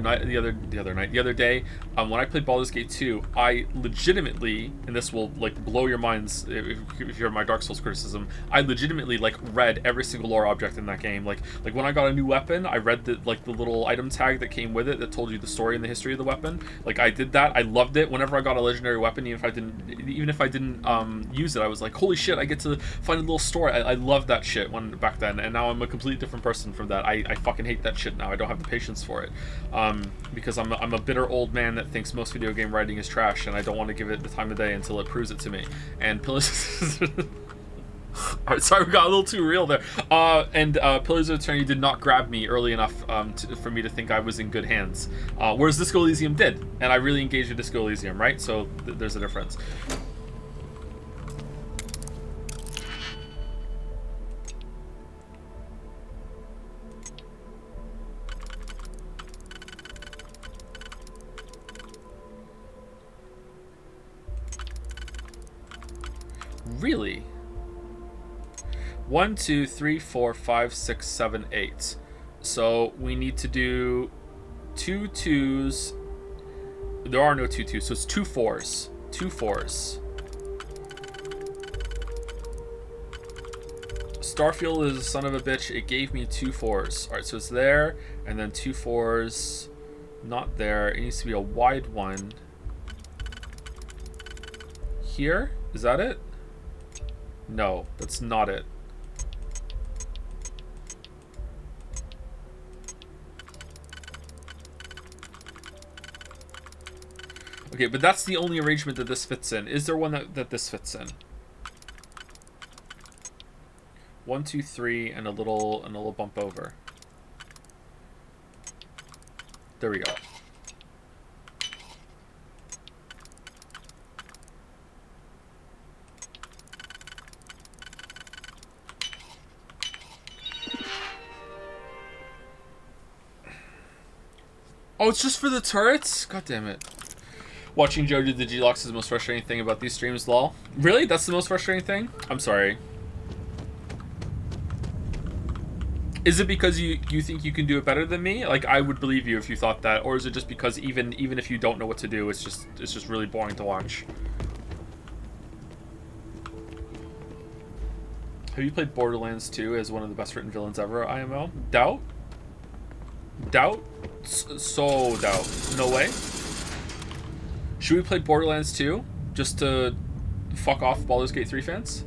day, when I played Baldur's Gate 2, I legitimately, and this will like blow your minds if you're my Dark Souls criticism, I legitimately like read every single lore object in that game. Like when I got a new weapon, I read the little item tag that came with it that told you the story and the history of the weapon. Like I did that. I loved it. Whenever I got a legendary weapon, even if I didn't use it, I was like, holy shit, I get to find a little story. I loved that shit back then, and now I'm a completely different person from that. I fucking hate that shit now. I don't have the patience for it, because I'm a bitter old man that thinks most video game writing is trash, and I don't want to give it the time of day until it proves it to me. And Pillars Alright, sorry, we got a little too real there. Pillars of Eternity did not grab me early enough for me to think I was in good hands, whereas Disco Elysium did, and I really engaged with Disco Elysium, right? So there's a difference. Really? 1, 2, 3, 4, 5, 6, 7, 8. So we need to do 2 2s. There are no 2 2s, so it's 2 4s. 2 4s. Starfield is a son of a bitch. It gave me 2 4s. Alright, so it's there, and then 2 4s. Not there. It needs to be a wide one. Here? Is that it? No, that's not it. Okay, but that's the only arrangement that this fits in. Is there one that this fits in? 1, 2, 3, and a little bump over. There we go. Oh, it's just for the turrets? God damn it. Watching Joe do the G-Locks is the most frustrating thing about these streams, lol. Really? That's the most frustrating thing? I'm sorry. Is it because you think you can do it better than me? Like, I would believe you if you thought that. Or is it just because even if you don't know what to do, it's just really boring to watch? Have you played Borderlands 2 as one of the best written villains ever, IMO? Doubt? Doubt? So doubt. No way? Should we play Borderlands 2 just to fuck off Baldur's Gate 3 fans?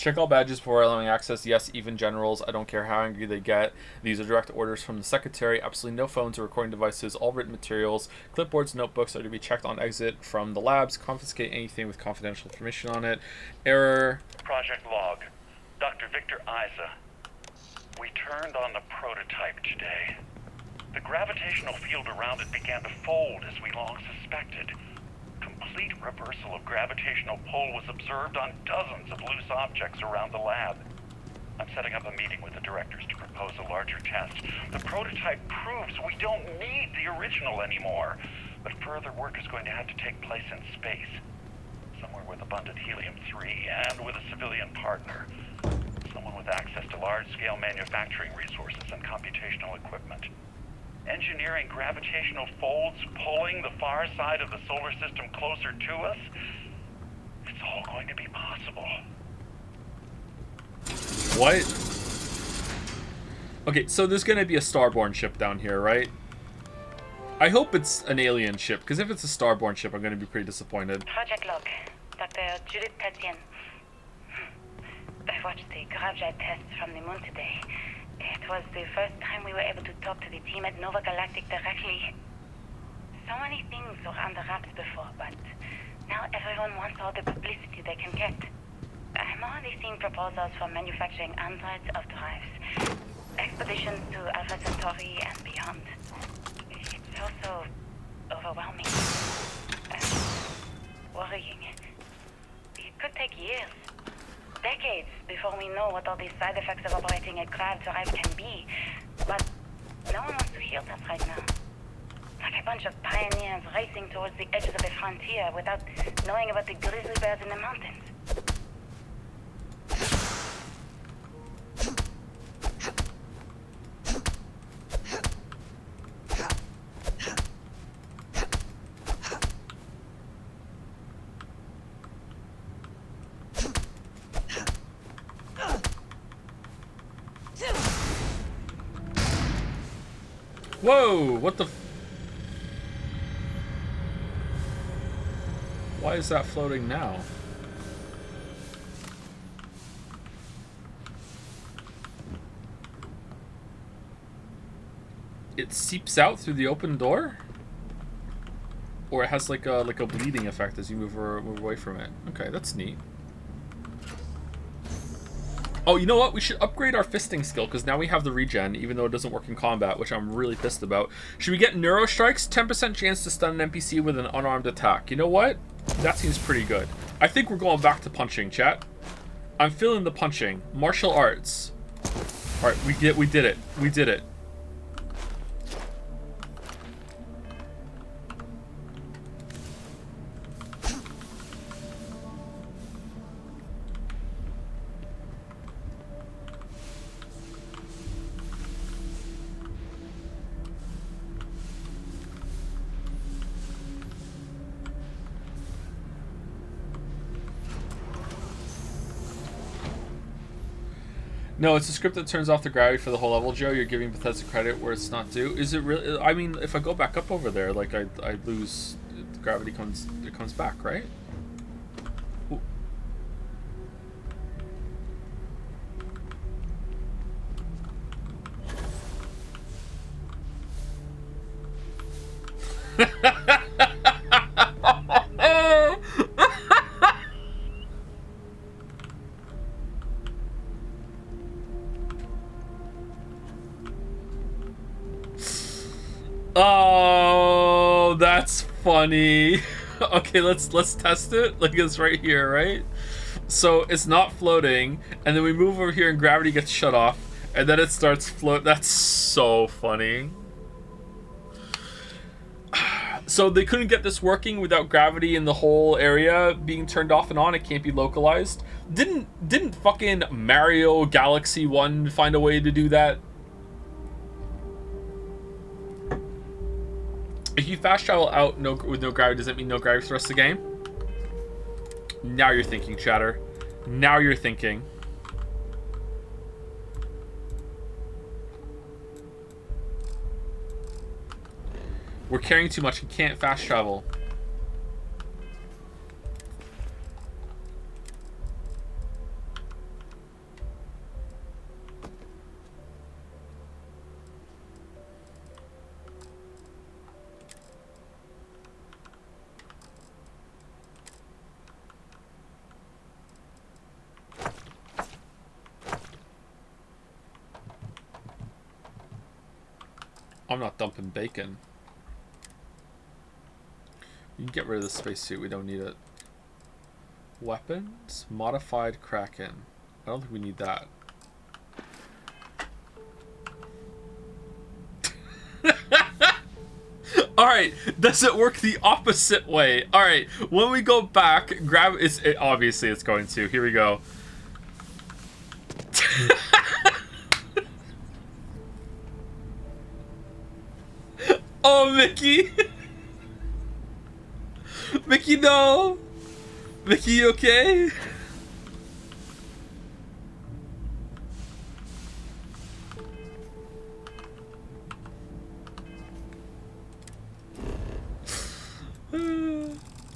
Check all badges before allowing access. Yes, even generals. I don't care how angry they get. These are direct orders from the secretary. Absolutely no phones or recording devices. All written materials, clipboards, notebooks are to be checked on exit from the labs. Confiscate anything with confidential information on it. Error. Project log. Dr. Victor Isa. We turned on the prototype today. The gravitational field around it began to fold as we long suspected. Complete reversal of gravitational pull was observed on dozens of loose objects around the lab. I'm setting up a meeting with the directors to propose a larger test. The prototype proves we don't need the original anymore, but further work is going to have to take place in space. Somewhere with abundant helium-3 and with a civilian partner. Someone with access to large-scale manufacturing resources and computational equipment. Engineering gravitational folds pulling the far side of the solar system closer to us. It's all going to be possible. What? Okay, so there's going to be a starborn ship down here, right? I hope it's an alien ship, because if it's a starborn ship, I'm going to be pretty disappointed. Project log. Dr. Judith Tatian. I watched the gravjite tests from the moon today. It was the first time we were able to talk to the team at Nova Galactic directly. So many things were under wraps before, but now everyone wants all the publicity they can get. I'm already seeing proposals for manufacturing androids of drives, expeditions to Alpha Centauri and beyond. It's also overwhelming and worrying. It could take years. Decades before we know what all these side effects of operating a grav drive can be. But no one wants to hear that right now. Like a bunch of pioneers racing towards the edges of the frontier without knowing about the grizzly bears in the mountains. Whoa, what the... Why is that floating now? It seeps out through the open door? Or it has like a bleeding effect as you move away from it. Okay, that's neat. Oh, you know what? We should upgrade our fisting skill, because now we have the regen, even though it doesn't work in combat, which I'm really pissed about. Should we get Neuro Strikes? 10% chance to stun an NPC with an unarmed attack. You know what? That seems pretty good. I think we're going back to punching, chat. I'm feeling the punching. Martial arts. Alright, we did it. We did it. No, it's a script that turns off the gravity for the whole level, Joe. You're giving Bethesda credit where it's not due. Is it really? I mean, if I go back up over there, like I lose, the gravity comes back, right? Ooh. Oh, that's funny. Okay, let's test it. Like it's right here, right? So it's not floating, and then we move over here and gravity gets shut off, and then it starts float. That's so funny. So they couldn't get this working without gravity in the whole area being turned off and on. It can't be localized. Didn't fucking Mario Galaxy 1 find a way to do that? If you fast travel out with no gravity, does that mean no gravity for the rest of the game? Now you're thinking, chatter. Now you're thinking. We're carrying too much and can't fast travel. I'm not dumping bacon. You can get rid of the spacesuit. We don't need it. Weapons? Modified Kraken. I don't think we need that. Alright, does it work the opposite way? Alright, when we go back, grab... obviously it's going to. Here we go. Oh, Mickey! Mickey, no! Mickey, you okay?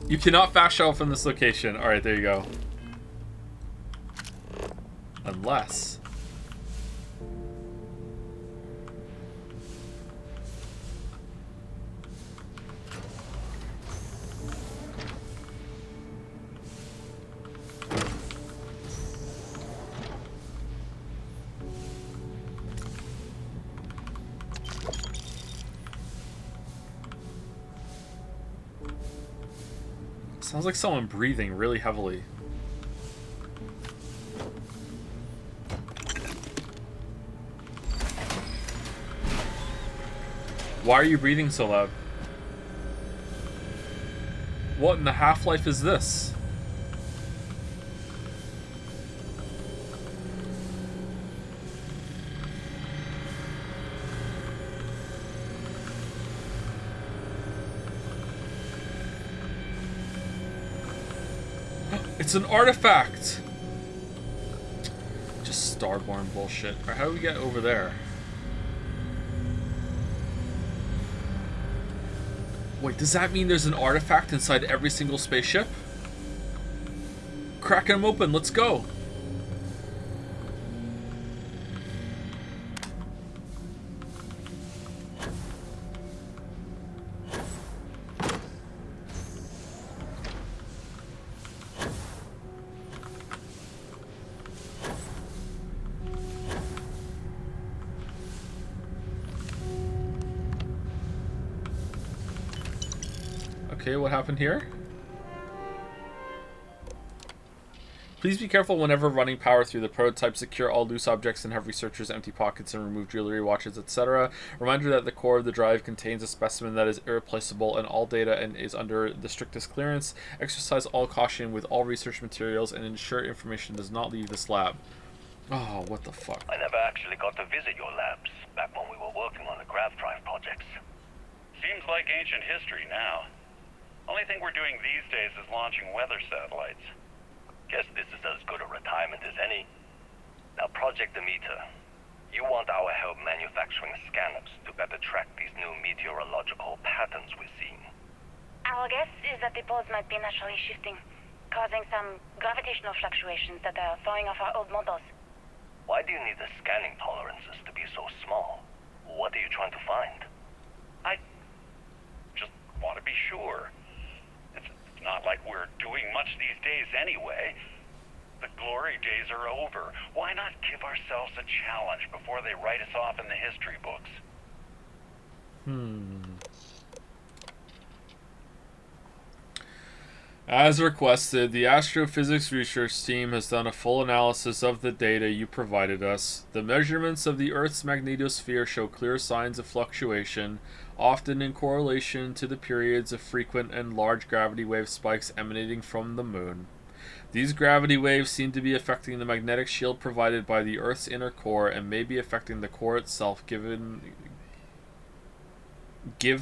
You cannot fast travel from this location. Alright, there you go. Unless... Sounds like someone breathing really heavily. Why are you breathing so loud? What in the Half-Life is this? It's an artifact! Just Starborn bullshit. Alright, how do we get over there? Wait, does that mean there's an artifact inside every single spaceship? Cracking them open, let's go! Okay, what happened here? Please be careful whenever running power through the prototype. Secure all loose objects and have researchers empty pockets and remove jewelry, watches, etc. Reminder that the core of the drive contains a specimen that is irreplaceable and all data and is under the strictest clearance. Exercise all caution with all research materials and ensure information does not leave this lab. Oh, what the fuck? I never actually got to visit your labs back when we were working on the grav drive projects. Seems like ancient history now. Only thing we're doing these days is launching weather satellites. Guess this is as good a retirement as any. Now, Project Demeter, you want our help manufacturing scanners to better track these new meteorological patterns we're seeing. Our guess is that the poles might be naturally shifting, causing some gravitational fluctuations that are throwing off our old models. Why do you need the scanning tolerances to be so small? What are you trying to find? I just want to be sure. It's not like we're doing much these days anyway. The glory days are over. Why not give ourselves a challenge before they write us off in the history books? As requested, the astrophysics research team has done a full analysis of the data you provided us. The measurements of the Earth's magnetosphere show clear signs of fluctuation, often in correlation to the periods of frequent and large gravity wave spikes emanating from the moon. These gravity waves seem to be affecting the magnetic shield provided by the Earth's inner core and may be affecting the core itself give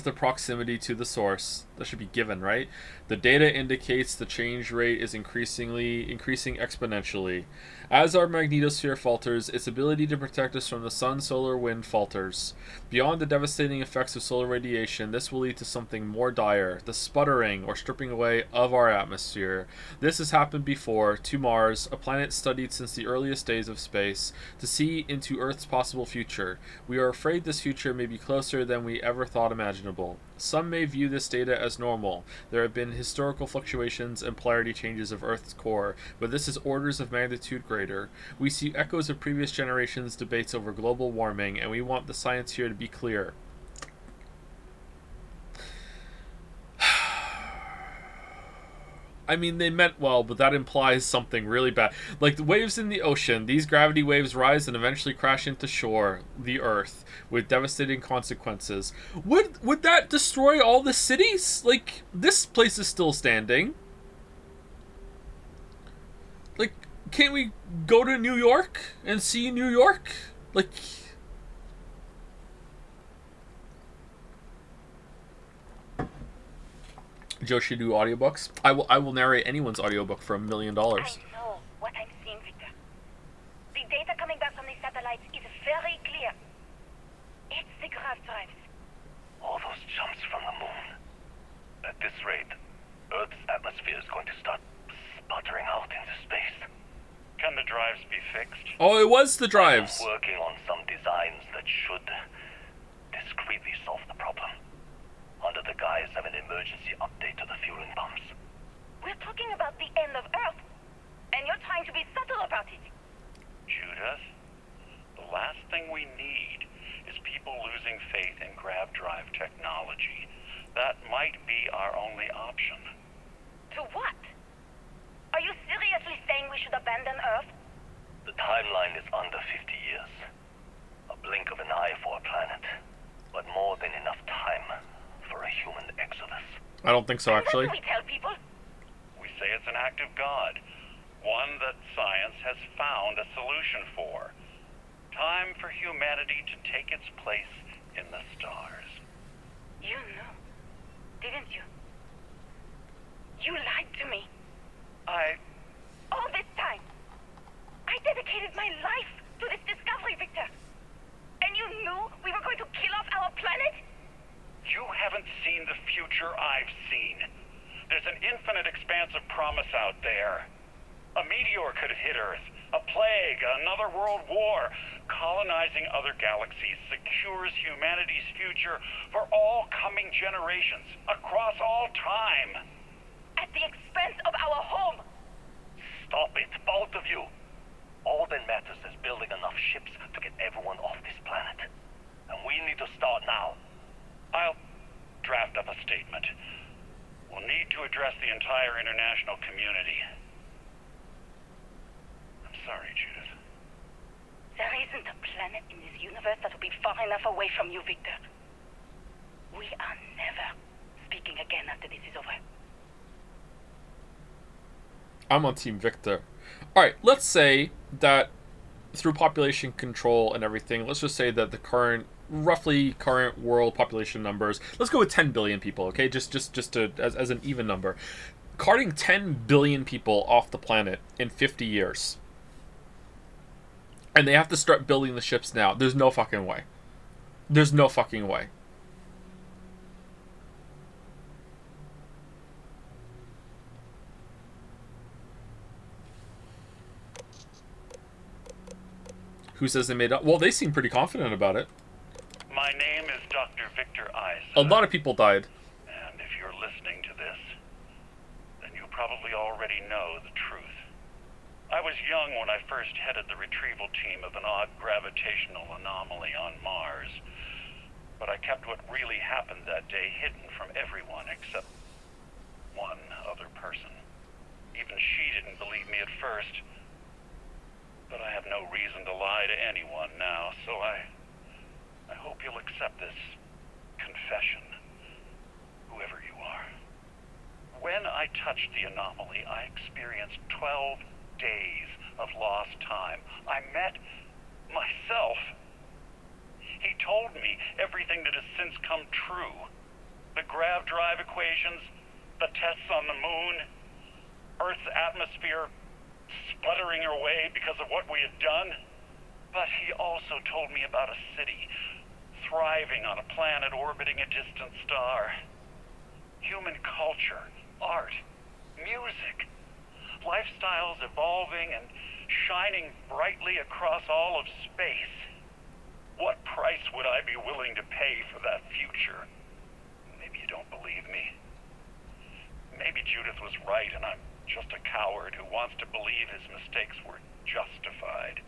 the proximity to the source. That should be given, right? The data indicates the change rate is increasing exponentially. As our magnetosphere falters, its ability to protect us from the sun, solar wind falters. Beyond the devastating effects of solar radiation, this will lead to something more dire, the sputtering or stripping away of our atmosphere. This has happened before to Mars, a planet studied since the earliest days of space, to see into Earth's possible future. We are afraid this future may be closer than we ever thought imaginable. Some may view this data as normal. There have been historical fluctuations and polarity changes of Earth's core, but this is orders of magnitude greater. We see echoes of previous generations' debates over global warming, and we want the science here to be clear. I mean, they meant well, but that implies something really bad. Like the waves in the ocean, these gravity waves rise and eventually crash into shore, the Earth, with devastating consequences. Would that destroy all the cities? Like, this place is still standing. Like, can't we go to New York and see New York? Like... Joe should do audiobooks. I will narrate anyone's audiobook for $1 million. I know what I'm seeing, Victor. The data coming back from the satellites is very clear. It's the grav drives. All those jumps from the moon. At this rate, Earth's atmosphere is going to start sputtering out into space. Can the drives be fixed? Oh, it was the drives. I'm working on some designs that should discreetly solve the problem, under the guise of an emergency update to the fueling pumps. We're talking about the end of Earth, and you're trying to be subtle about it. Judith, the last thing we need is people losing faith in grav drive technology. That might be our only option. To what? Are you seriously saying we should abandon Earth? The timeline is under 50 years. A blink of an eye for a planet, but more than enough time for a human exodus. I don't think so, actually. What do we tell people? We say it's an act of God, one that science has found a solution for. Time for humanity to take its place in the stars. You knew, didn't you? You lied to me. All this time. I dedicated my life to this discovery, Victor. And you knew we were going to kill off our planet? You haven't seen the future I've seen. There's an infinite expanse of promise out there. A meteor could hit Earth, a plague, another world war. Colonizing other galaxies secures humanity's future for all coming generations, across all time. At the expense of our home. Stop it, both of you. All that matters is building enough ships to get everyone off this planet. And we need to start now. I'll draft up a statement. We'll need to address the entire international community. I'm sorry, Judith. There isn't a planet in this universe that will be far enough away from you, Victor. We are never speaking again after this is over. I'm on Team Victor. Alright, let's say that through population control and everything, let's just say that the roughly current world population numbers, let's go with 10 billion people, okay? Just to, as an even number. Carting 10 billion people off the planet in 50 years. And they have to start building the ships now. There's no fucking way. There's no fucking way. Who says they made up? Well, they seem pretty confident about it. My name is Dr. Victor Isa. A lot of people died. And if you're listening to this, then you probably already know the truth. I was young when I first headed the retrieval team of an odd gravitational anomaly on Mars. But I kept what really happened that day hidden from everyone except one other person. Even she didn't believe me at first. But I have no reason to lie to anyone now, so I hope you'll accept this confession, whoever you are. When I touched the anomaly, I experienced 12 days of lost time. I met myself. He told me everything that has since come true. The grav drive equations, the tests on the moon, Earth's atmosphere sputtering away because of what we had done. But he also told me about a city thriving on a planet orbiting a distant star. Human culture, art, music, lifestyles evolving and shining brightly across all of space. What price would I be willing to pay for that future? Maybe you don't believe me. Maybe Judith was right and I'm just a coward who wants to believe his mistakes were justified.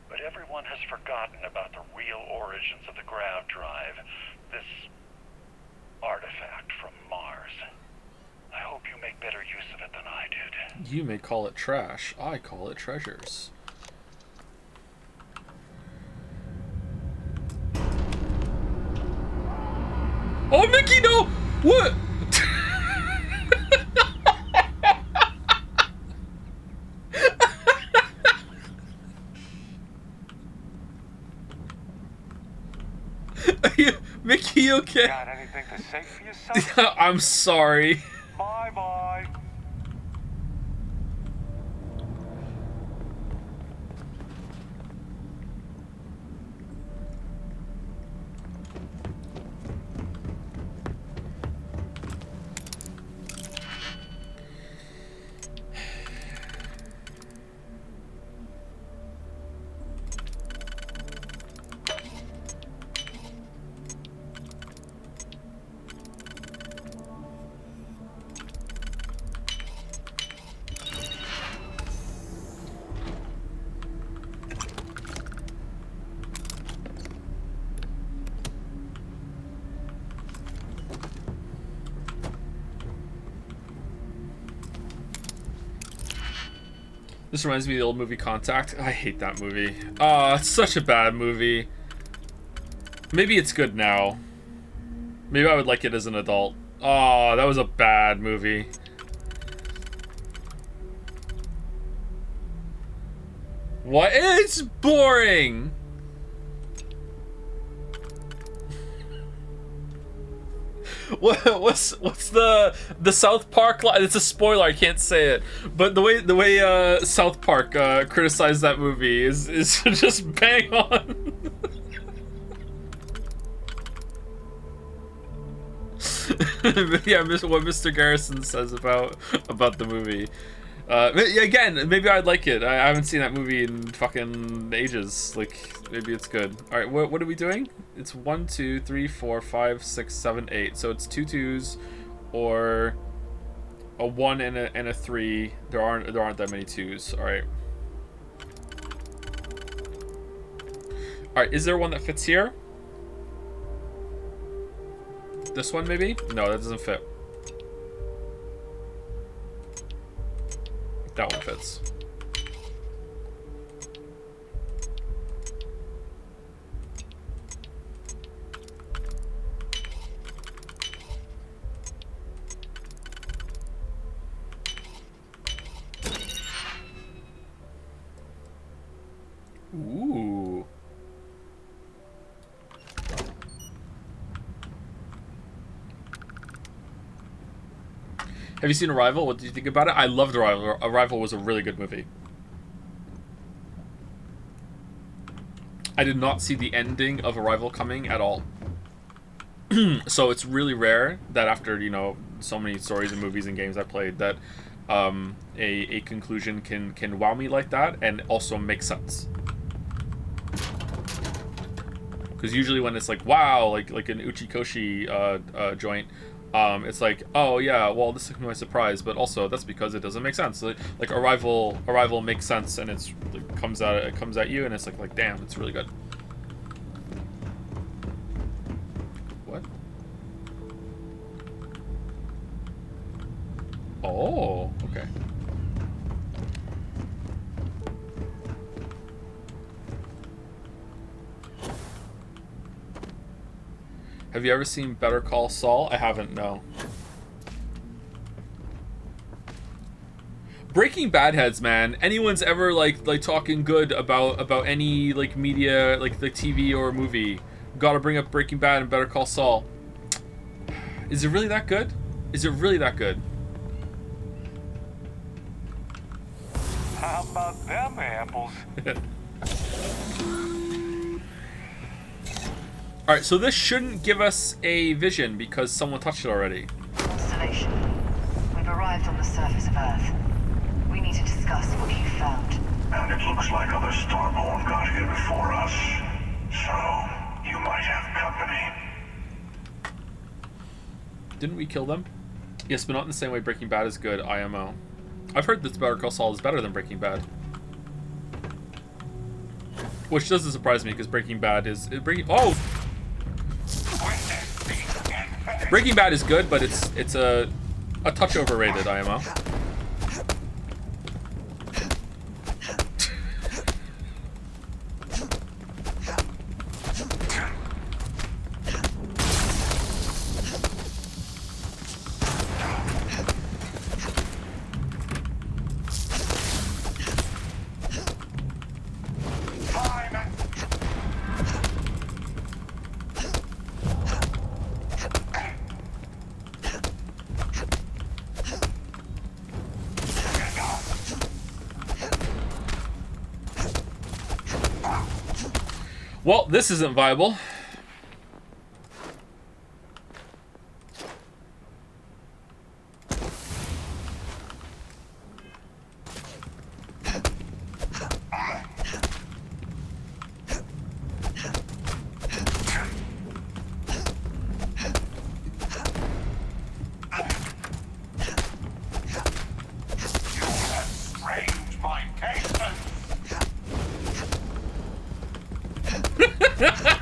But everyone has forgotten about the real origins of the grav drive, this artifact from Mars. I hope you You make better use of it than I did. You may call it trash. I call it treasures. Oh, Mickey, no! What? Mickey, you okay? Got anything to say for yourself? I'm sorry. Bye-bye. This reminds me of the old movie Contact. I hate that movie. Oh, it's such a bad movie. Maybe it's good now. Maybe I would like it as an adult. Oh, that was a bad movie. What? It's boring! What's the South Park line? It's a spoiler, I can't say it. But the way South Park criticized that movie is just bang on. Yeah, what Mr. Garrison says about the movie. Again, maybe I'd like it. I haven't seen that movie in fucking ages. Like, maybe it's good. All right, what are we doing? It's 1, 2, 3, 4, 5, 6, 7, 8. So it's 2 2s, or a 1 and a 3. There aren't that many 2s. All right. All right. Is there one that fits here? This one maybe? No, that doesn't fit. That one fits. Ooh. Have you seen Arrival? What did you think about it? I loved Arrival. Arrival was a really good movie. I did not see the ending of Arrival coming at all. So it's really rare that after, you know, so many stories and movies and games I played that a conclusion can wow me like that and also make sense. Because usually when it's like, wow, like an Uchikoshi joint, it's like, oh yeah, well this is my surprise, but also that's because it doesn't make sense. Like Arrival makes sense, and it comes at you, and it's like damn, it's really good. What? Oh, okay. Have you ever seen Better Call Saul? I haven't, no. Breaking Bad heads, man. Anyone's ever like talking good about any like media, like the TV or movie, gotta bring up Breaking Bad and Better Call Saul. Is it really that good? Is it really that good? How about them apples? Alright, so this shouldn't give us a vision because someone touched it already. Constellation, we've arrived on the surface of Earth. We need to discuss what you found. And it looks like other Starborn got here before us. So, you might have company. Didn't we kill them? Yes, but not in the same way Breaking Bad is good, IMO. I've heard that Better Call Saul is better than Breaking Bad. Which doesn't surprise me because Breaking Bad is... Breaking Bad is good, but it's a a touch overrated, IMO. Well, this isn't viable.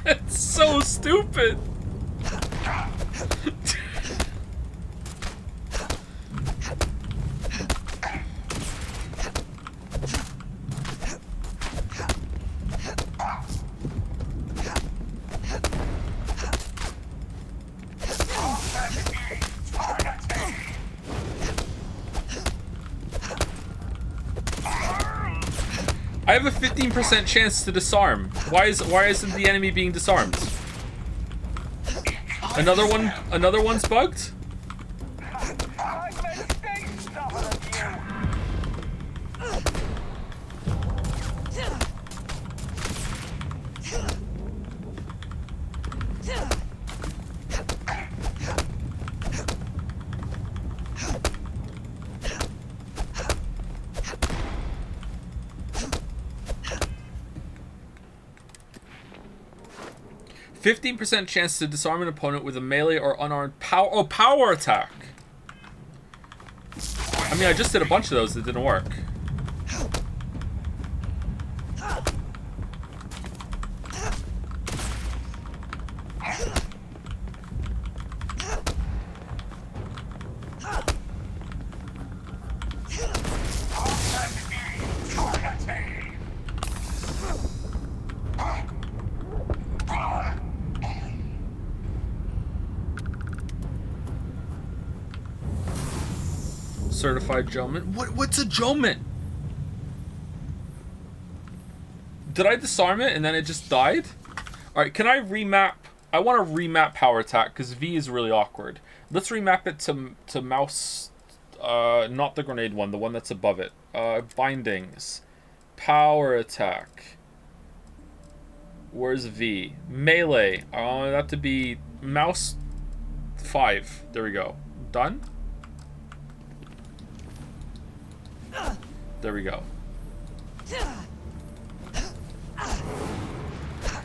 It's so stupid. I have a 15% chance to disarm. Why isn't the enemy being disarmed? Another one's bugged? %15% chance to disarm an opponent with a melee or unarmed power attack. I mean, I just did a bunch of those that didn't work. Certified Jolman. What's a Jolman? Did I disarm it and then it just died? Alright, can I remap? I want to remap power attack because V is really awkward. Let's remap it to mouse, not the grenade one, the one that's above it. Bindings. Power attack. Where's V? Melee. I want that to be mouse 5. There we go. Done? There we go.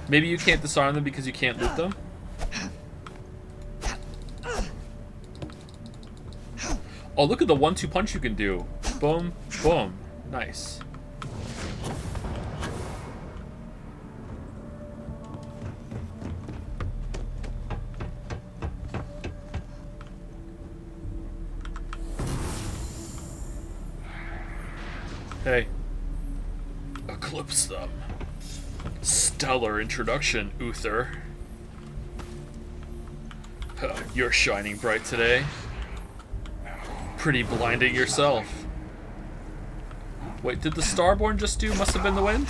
Maybe you can't disarm them because you can't loot them? Oh, look at the 1-2 punch you can do. Boom, boom. Nice. Hey. Eclipse them. Stellar introduction, Uther. You're shining bright today. Pretty blinding yourself. Wait, did the Starborn just do must have been the wind?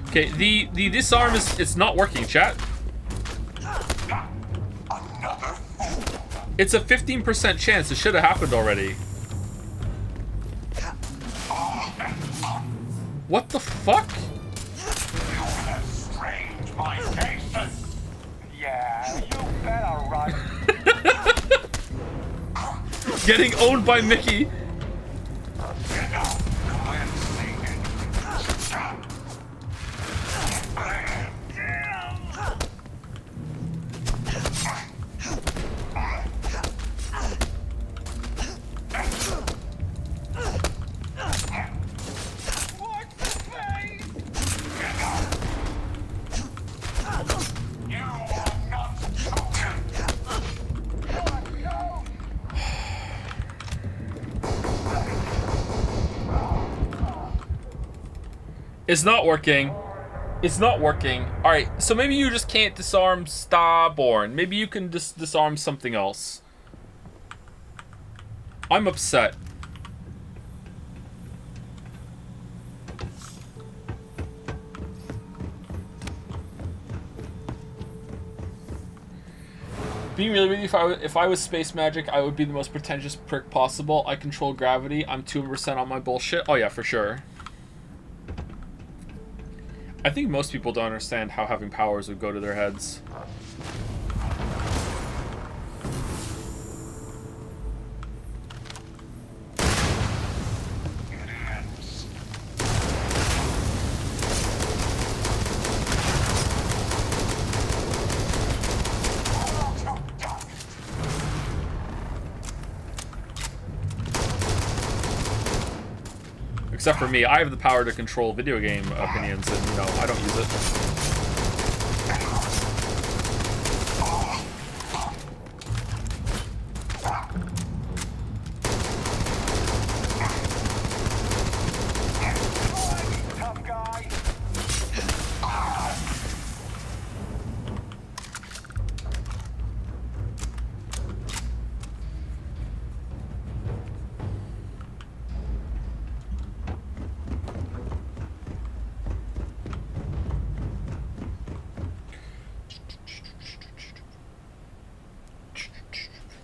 Okay, the disarm it's not working, chat. It's a 15% chance. It should have happened already. What the fuck? Yeah, you better run. Getting owned by Mickey. It's not working. It's not working. Alright, so maybe you just can't disarm Starborn. Maybe you can disarm something else. I'm upset. Being really with you, if I was space magic, I would be the most pretentious prick possible. I control gravity. I'm 2% on my bullshit. Oh yeah, for sure. I think most people don't understand how having powers would go to their heads. Except for me, I have the power to control video game opinions, and, you know, I don't use it. Tough guy.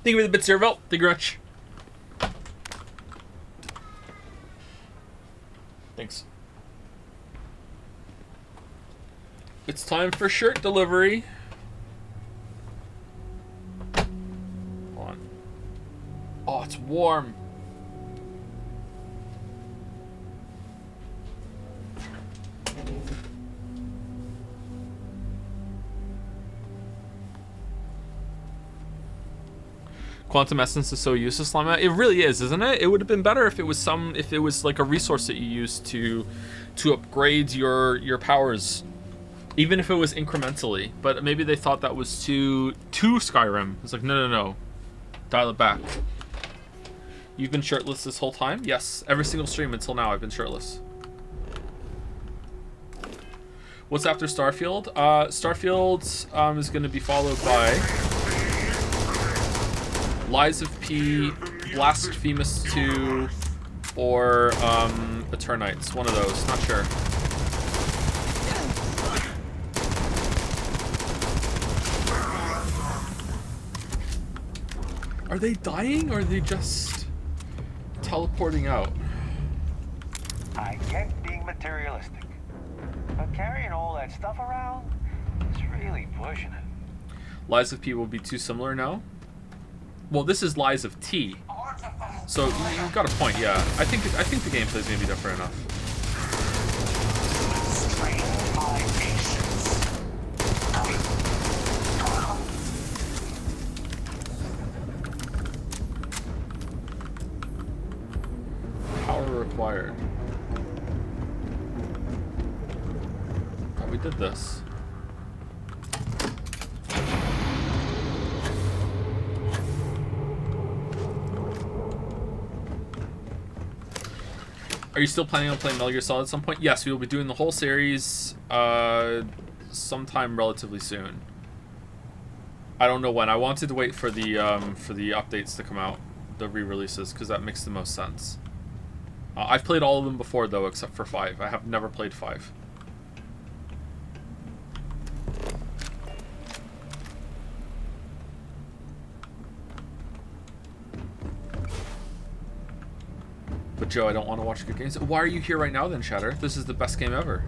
Thank you for the bit, Zervelt. Thank you very much. Thanks. It's time for shirt delivery. Hold on. Oh, it's warm. Quantum essence is so useless, Lama. It really is, isn't it? It would have been better if it was like a resource that you used to upgrade your powers, even if it was incrementally. But maybe they thought that was too Skyrim. It's like, no, dial it back. You've been shirtless this whole time? Yes, every single stream until now I've been shirtless. What's after Starfield? Starfield is going to be followed by Lies of P, Blasphemous 2, or Eternites. One of those. Not sure. Are they dying, or are they just teleporting out? I get being materialistic, but carrying all that stuff around is really pushing it. Lies of P will be too similar now? Well, this is Lies of T, so you've got a point. Yeah, I think the gameplay is gonna be different enough. Power required. Oh, we did this. Are you still planning on playing Metal Gear Solid at some point? Yes, we will be doing the whole series sometime relatively soon. I don't know when. I wanted to wait for the updates to come out, the re-releases, because that makes the most sense. I've played all of them before, though, except for 5. I have never played 5. But Joe, I don't want to watch good games. Why are you here right now then, Shatter? This is the best game ever.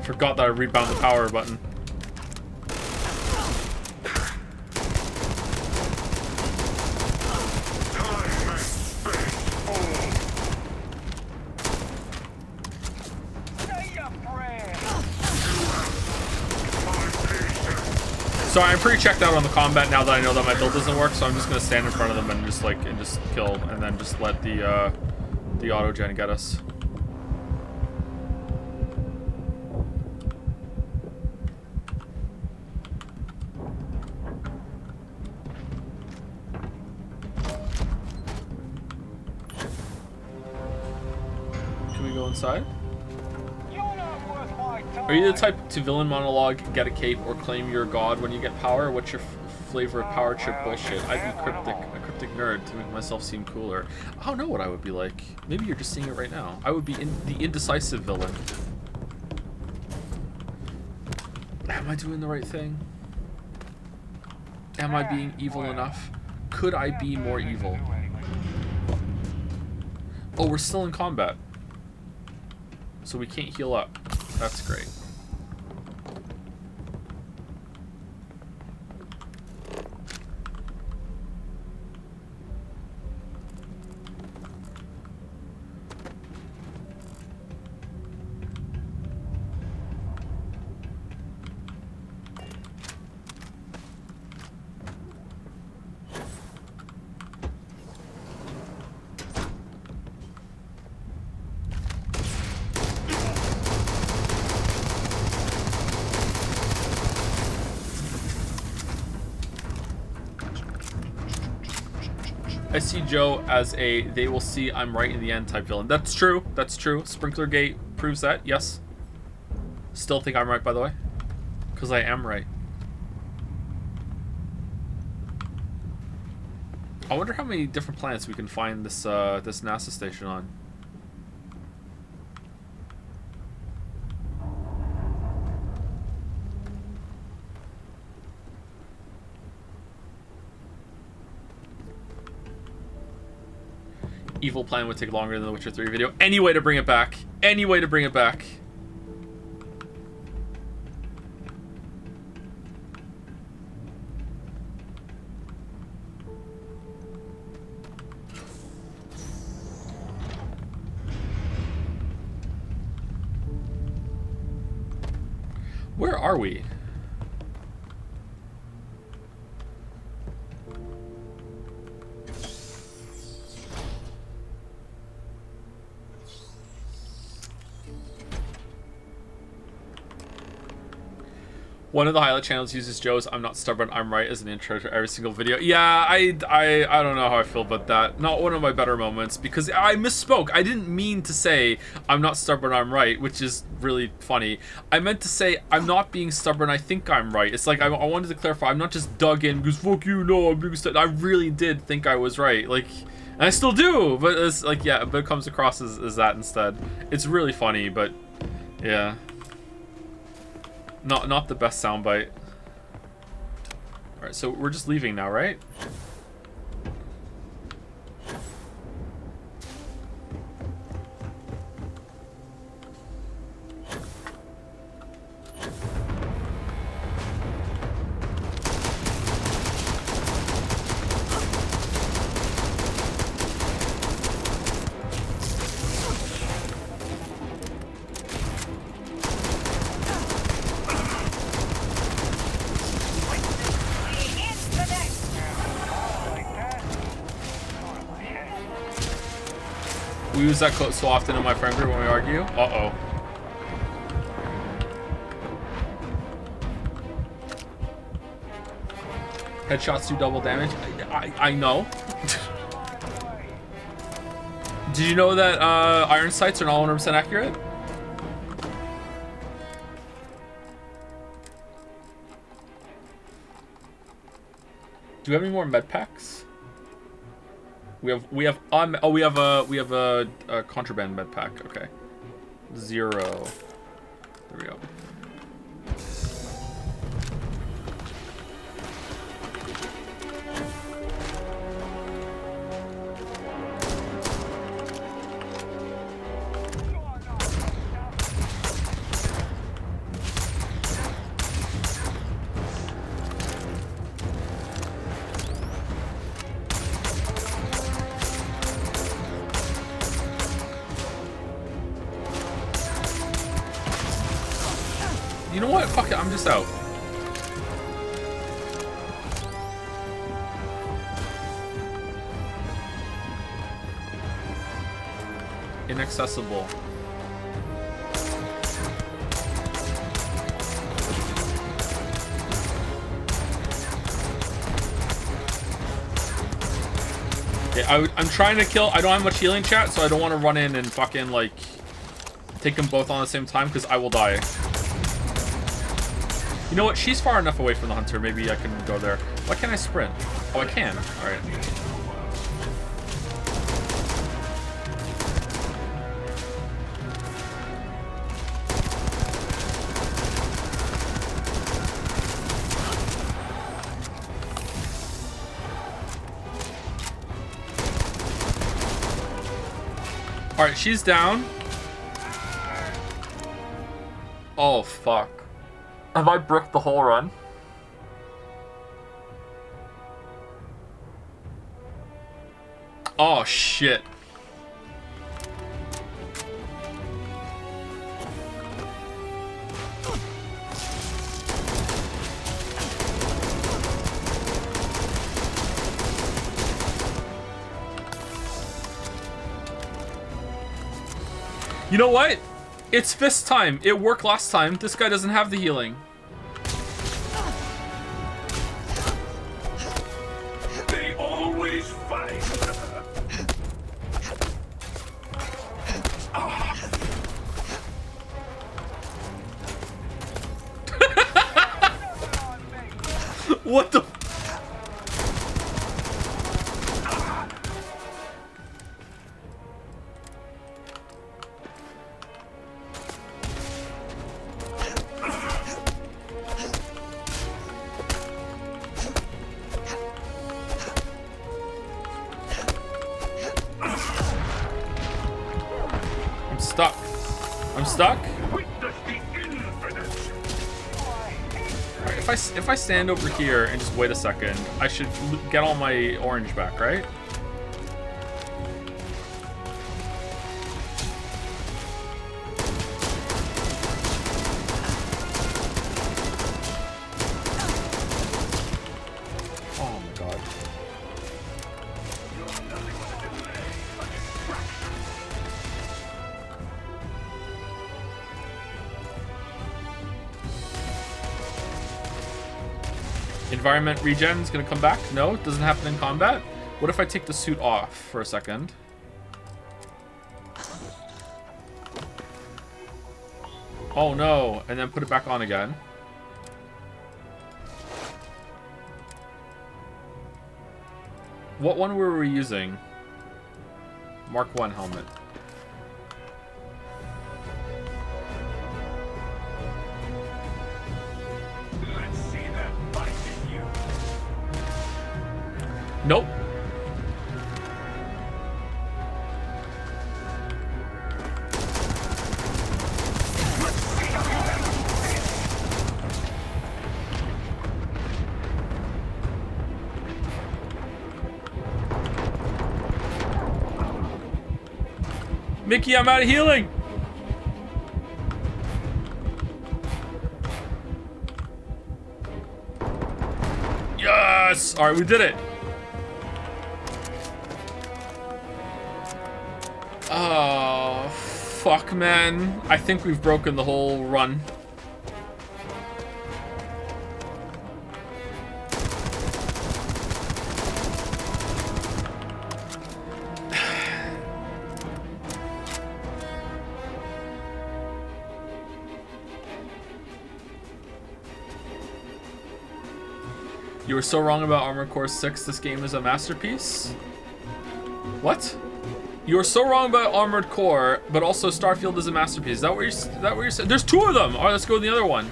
Forgot that I rebound the power button. So I'm pretty checked out on the combat now that I know that my build doesn't work. So I'm just gonna stand in front of them and just kill, and then just let the auto gen get us. Can we go inside? Are you the type to villain monologue, get a cape, or claim you're a god when you get power? What's your flavor of power trip bullshit? I'd be a cryptic nerd to make myself seem cooler. I don't know what I would be like. Maybe you're just seeing it right now. I would be the indecisive villain. Am I doing the right thing? Am I being evil enough? Could I be more evil? Oh, we're still in combat. So we can't heal up. That's great. I see Joe as a they will see I'm right in the end type villain. That's true. That's true. Sprinklergate proves that. Yes. Still think I'm right, by the way. Because I am right. I wonder how many different planets we can find this this NASA station on. Evil plan would take longer than the Witcher 3 video. Any way to bring it back. Any way to bring it back. Where are we? One of the highlight channels uses Joe's "I'm not stubborn, I'm right" as an intro to every single video. Yeah, I don't know how I feel about that. Not one of my better moments, because I misspoke. I didn't mean to say "I'm not stubborn, I'm right," which is really funny. I meant to say "I'm not being stubborn, I think I'm right." It's like I wanted to clarify. I'm not just dug in because fuck you, no, I'm being stubborn. I really did think I was right. Like, and I still do, but it's like, yeah, but it comes across as that instead. It's really funny, but yeah. Not the best soundbite. Alright, so we're just leaving now, right? We use that quote so often in my friend group when we argue. Uh-oh. Headshots do double damage. I know. Did you know that iron sights are not 100% accurate? Do we have any more med packs? We have a contraband med pack. Okay. 0. There we go. You know what? Fuck it, I'm just out. Inaccessible. Okay, I'm trying to kill. I don't have much healing, chat, so I don't want to run in and fucking, like, take them both on the same time, because I will die. You know what? She's far enough away from the hunter. Maybe I can go there. Why can't I sprint? Oh, I can. All right. All right, she's down. Oh, fuck. Have I bricked the whole run? Oh, shit. You know what? It's fist time. It worked last time. This guy doesn't have the healing. They always fight. What the? I'm stuck. I'm stuck? Alright, if I stand over here and just wait a second, I should get all my orange back, right? Oh my god. Environment regen is gonna come back? No, it doesn't happen in combat. What if I take the suit off for a second? Oh no, and then put it back on again. What one were we using? Mark 1 helmet. Let's see that fight in you. Nope. Mickey, I'm out of healing. Yes! All right, we did it. Oh, fuck, man. I think we've broken the whole run. You were so wrong about Armored Core 6. This game is a masterpiece. What? You were so wrong about Armored Core, but also Starfield is a masterpiece. Is that what you're saying? There's two of them. All right, let's go to the other one.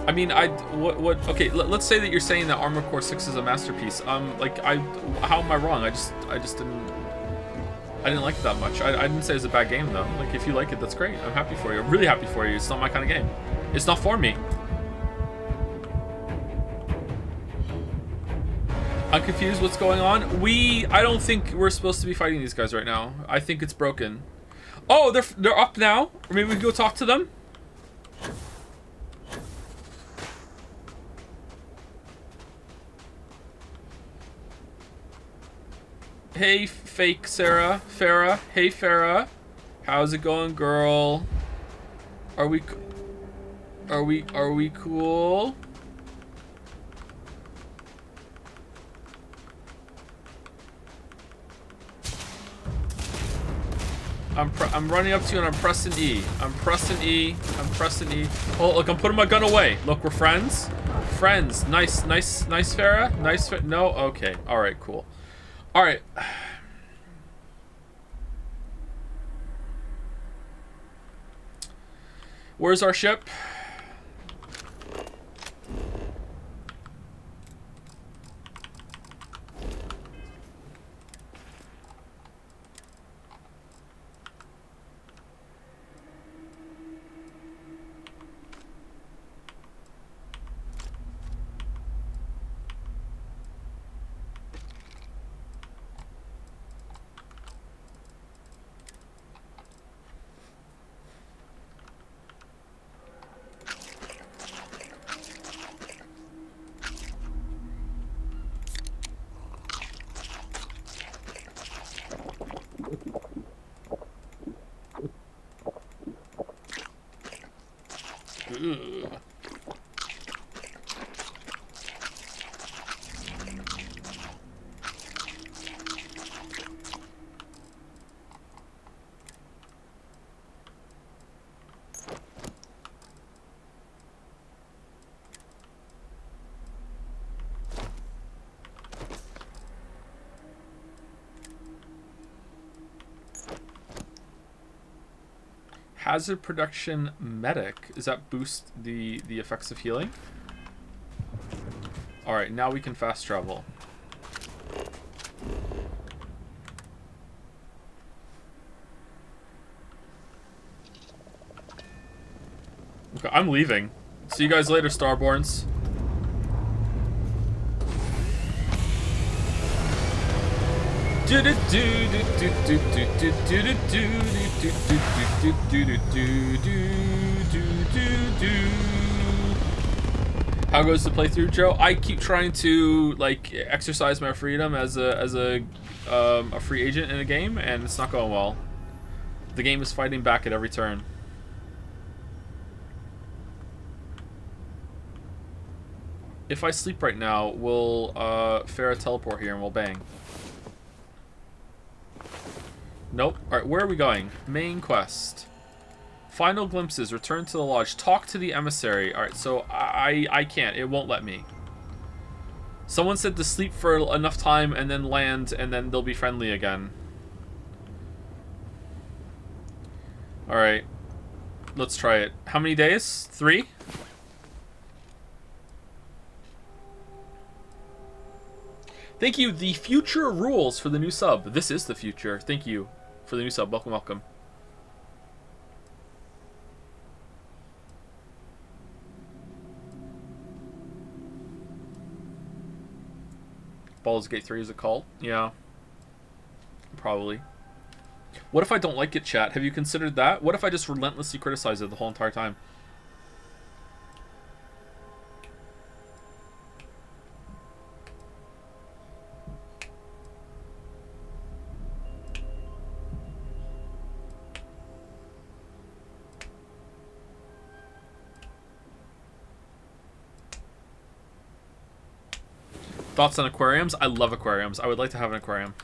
I mean, what? Okay, let's say that you're saying that Armored Core 6 is a masterpiece. Like, how am I wrong? I just didn't like it that much. I didn't say it's a bad game though. Like, if you like it, that's great. I'm happy for you. I'm really happy for you. It's not my kind of game. It's not for me. I'm confused. What's going on? I don't think we're supposed to be fighting these guys right now. I think it's broken. Oh, they're up now. Or maybe we can go talk to them. Hey, fake Sarah. Farah. Hey, Farah. How's it going, girl? Are we cool? I'm running up to you and I'm pressing E. I'm pressing E. I'm pressing E. Oh, look, I'm putting my gun away. Look, we're friends. Friends. Nice, Farah. Nice. No? Okay. All right, cool. All right. Where's our ship? Ugh. Hazard production medic. Does that boost the effects of healing? Alright, now we can fast travel. Okay, I'm leaving. See you guys later, Starborns. How goes the playthrough, Joe? I keep trying to like exercise my freedom as a free agent in a game, and it's not going well. The game is fighting back at every turn. If I sleep right now, will Farah teleport here and we'll bang? Nope. Alright, where are we going? Main quest. Final glimpses. Return to the lodge. Talk to the emissary. Alright, so I can't. It won't let me. Someone said to sleep for enough time and then land and then they'll be friendly again. Alright. Let's try it. How many days? 3? Thank you. The future rules for the new sub. This is the future. Thank you for the new sub. Welcome, welcome. Baldur's Gate 3 is a cult? Yeah. Probably. What if I don't like it, chat? Have you considered that? What if I just relentlessly criticize it the whole entire time? Thoughts on aquariums? I love aquariums. I would like to have an aquarium.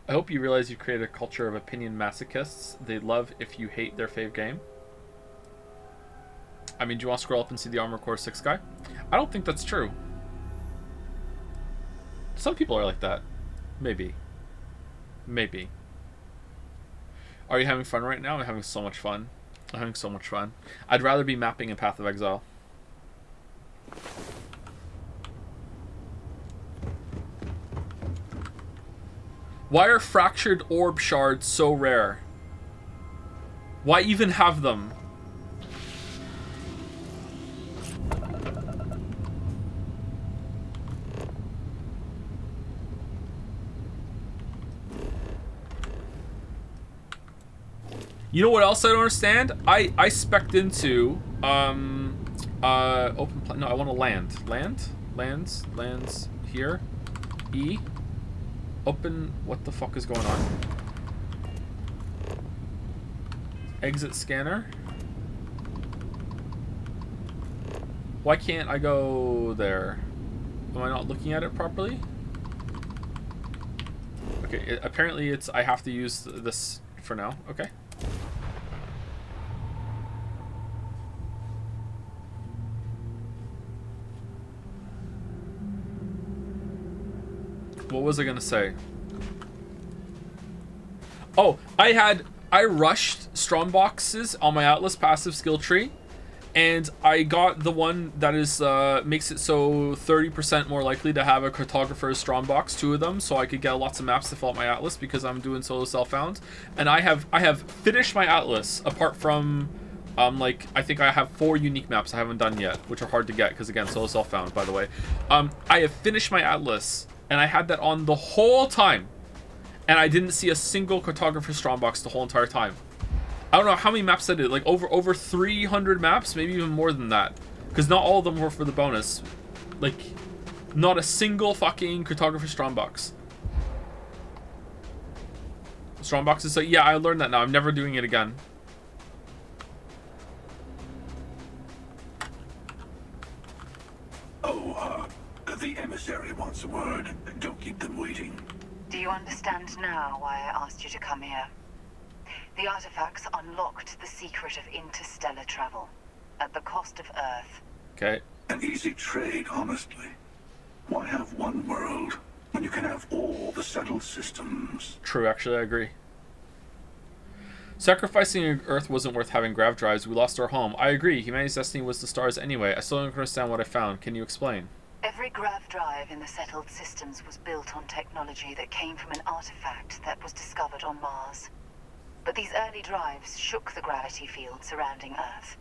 I hope you realize you created a culture of opinion masochists. They love if you hate their fave game. I mean, do you want to scroll up and see the Armored Core 6 guy? I don't think that's true. Some people are like that. Maybe. Maybe. Are you having fun right now? I'm having so much fun. I'm having so much fun. I'd rather be mapping in Path of Exile. Why are fractured orb shards so rare? Why even have them? You know what else I don't understand? I spec'd into open plan. No, I want to lands here. E. Open. What the fuck is going on? Exit scanner. Why can't I go there? Am I not looking at it properly? Okay, apparently it's I have to use this for now. Okay. What was I gonna say? Oh, I rushed Stromboxes on my Atlas passive skill tree, and I got the one that is makes it so 30% more likely to have a cartographer's Strombox, 2 of them, so I could get lots of maps to fill out my Atlas because I'm doing solo self-found. And I have finished my Atlas apart from like I think I have 4 unique maps I haven't done yet, which are hard to get because again solo self-found, by the way. I have finished my Atlas. And I had that on the whole time. And I didn't see a single cartographer's Strombox the whole entire time. I don't know how many maps I did. Like over 300 maps? Maybe even more than that. Because not all of them were for the bonus. Like, not a single fucking cartographer's Strombox. Strombox is like, yeah, I learned that now. I'm never doing it again. The emissary wants a word. Don't keep them waiting. Do you understand now why I asked you to come here? The artifacts unlocked the secret of interstellar travel, at the cost of Earth. Okay. An easy trade, honestly. Why have one world when you can have all the settled systems? True, actually, I agree. Sacrificing Earth wasn't worth having grav drives. We lost our home. I agree. Humanity's destiny was the stars anyway. I still don't understand what I found. Can you explain? Every grav drive in the settled systems was built on technology that came from an artifact that was discovered on Mars. But these early drives shook the gravity field surrounding Earth.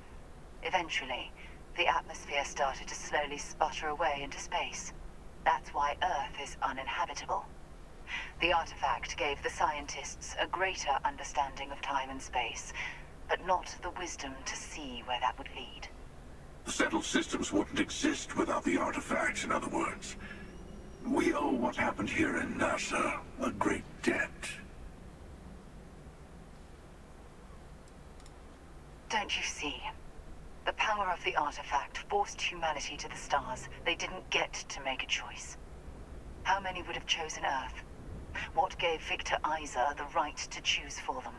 Eventually, the atmosphere started to slowly sputter away into space. That's why Earth is uninhabitable. The artifact gave the scientists a greater understanding of time and space, but not the wisdom to see where that would lead. The settled systems wouldn't exist without the artifacts, in other words. We owe what happened here in NASA a great debt. Don't you see? The power of the artifact forced humanity to the stars. They didn't get to make a choice. How many would have chosen Earth? What gave Victor Isa the right to choose for them?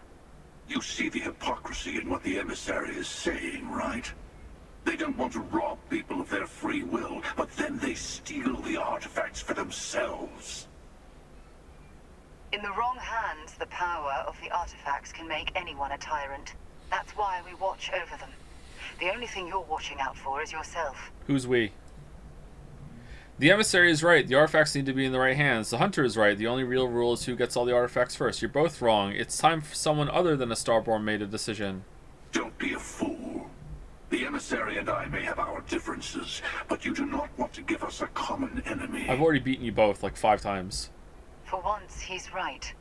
You see the hypocrisy in what the emissary is saying, right? They don't want to rob people of their free will, but then they steal the artifacts for themselves. In the wrong hands, the power of the artifacts can make anyone a tyrant. That's why we watch over them. The only thing you're watching out for is yourself. Who's we? The emissary is right. The artifacts need to be in the right hands. The hunter is right. The only real rule is who gets all the artifacts first. You're both wrong. It's time for someone other than a Starborn made a decision. Don't be a fool. The emissary and I may have our differences, but you do not want to give us a common enemy. I've already beaten you both like 5 times. For once, he's right.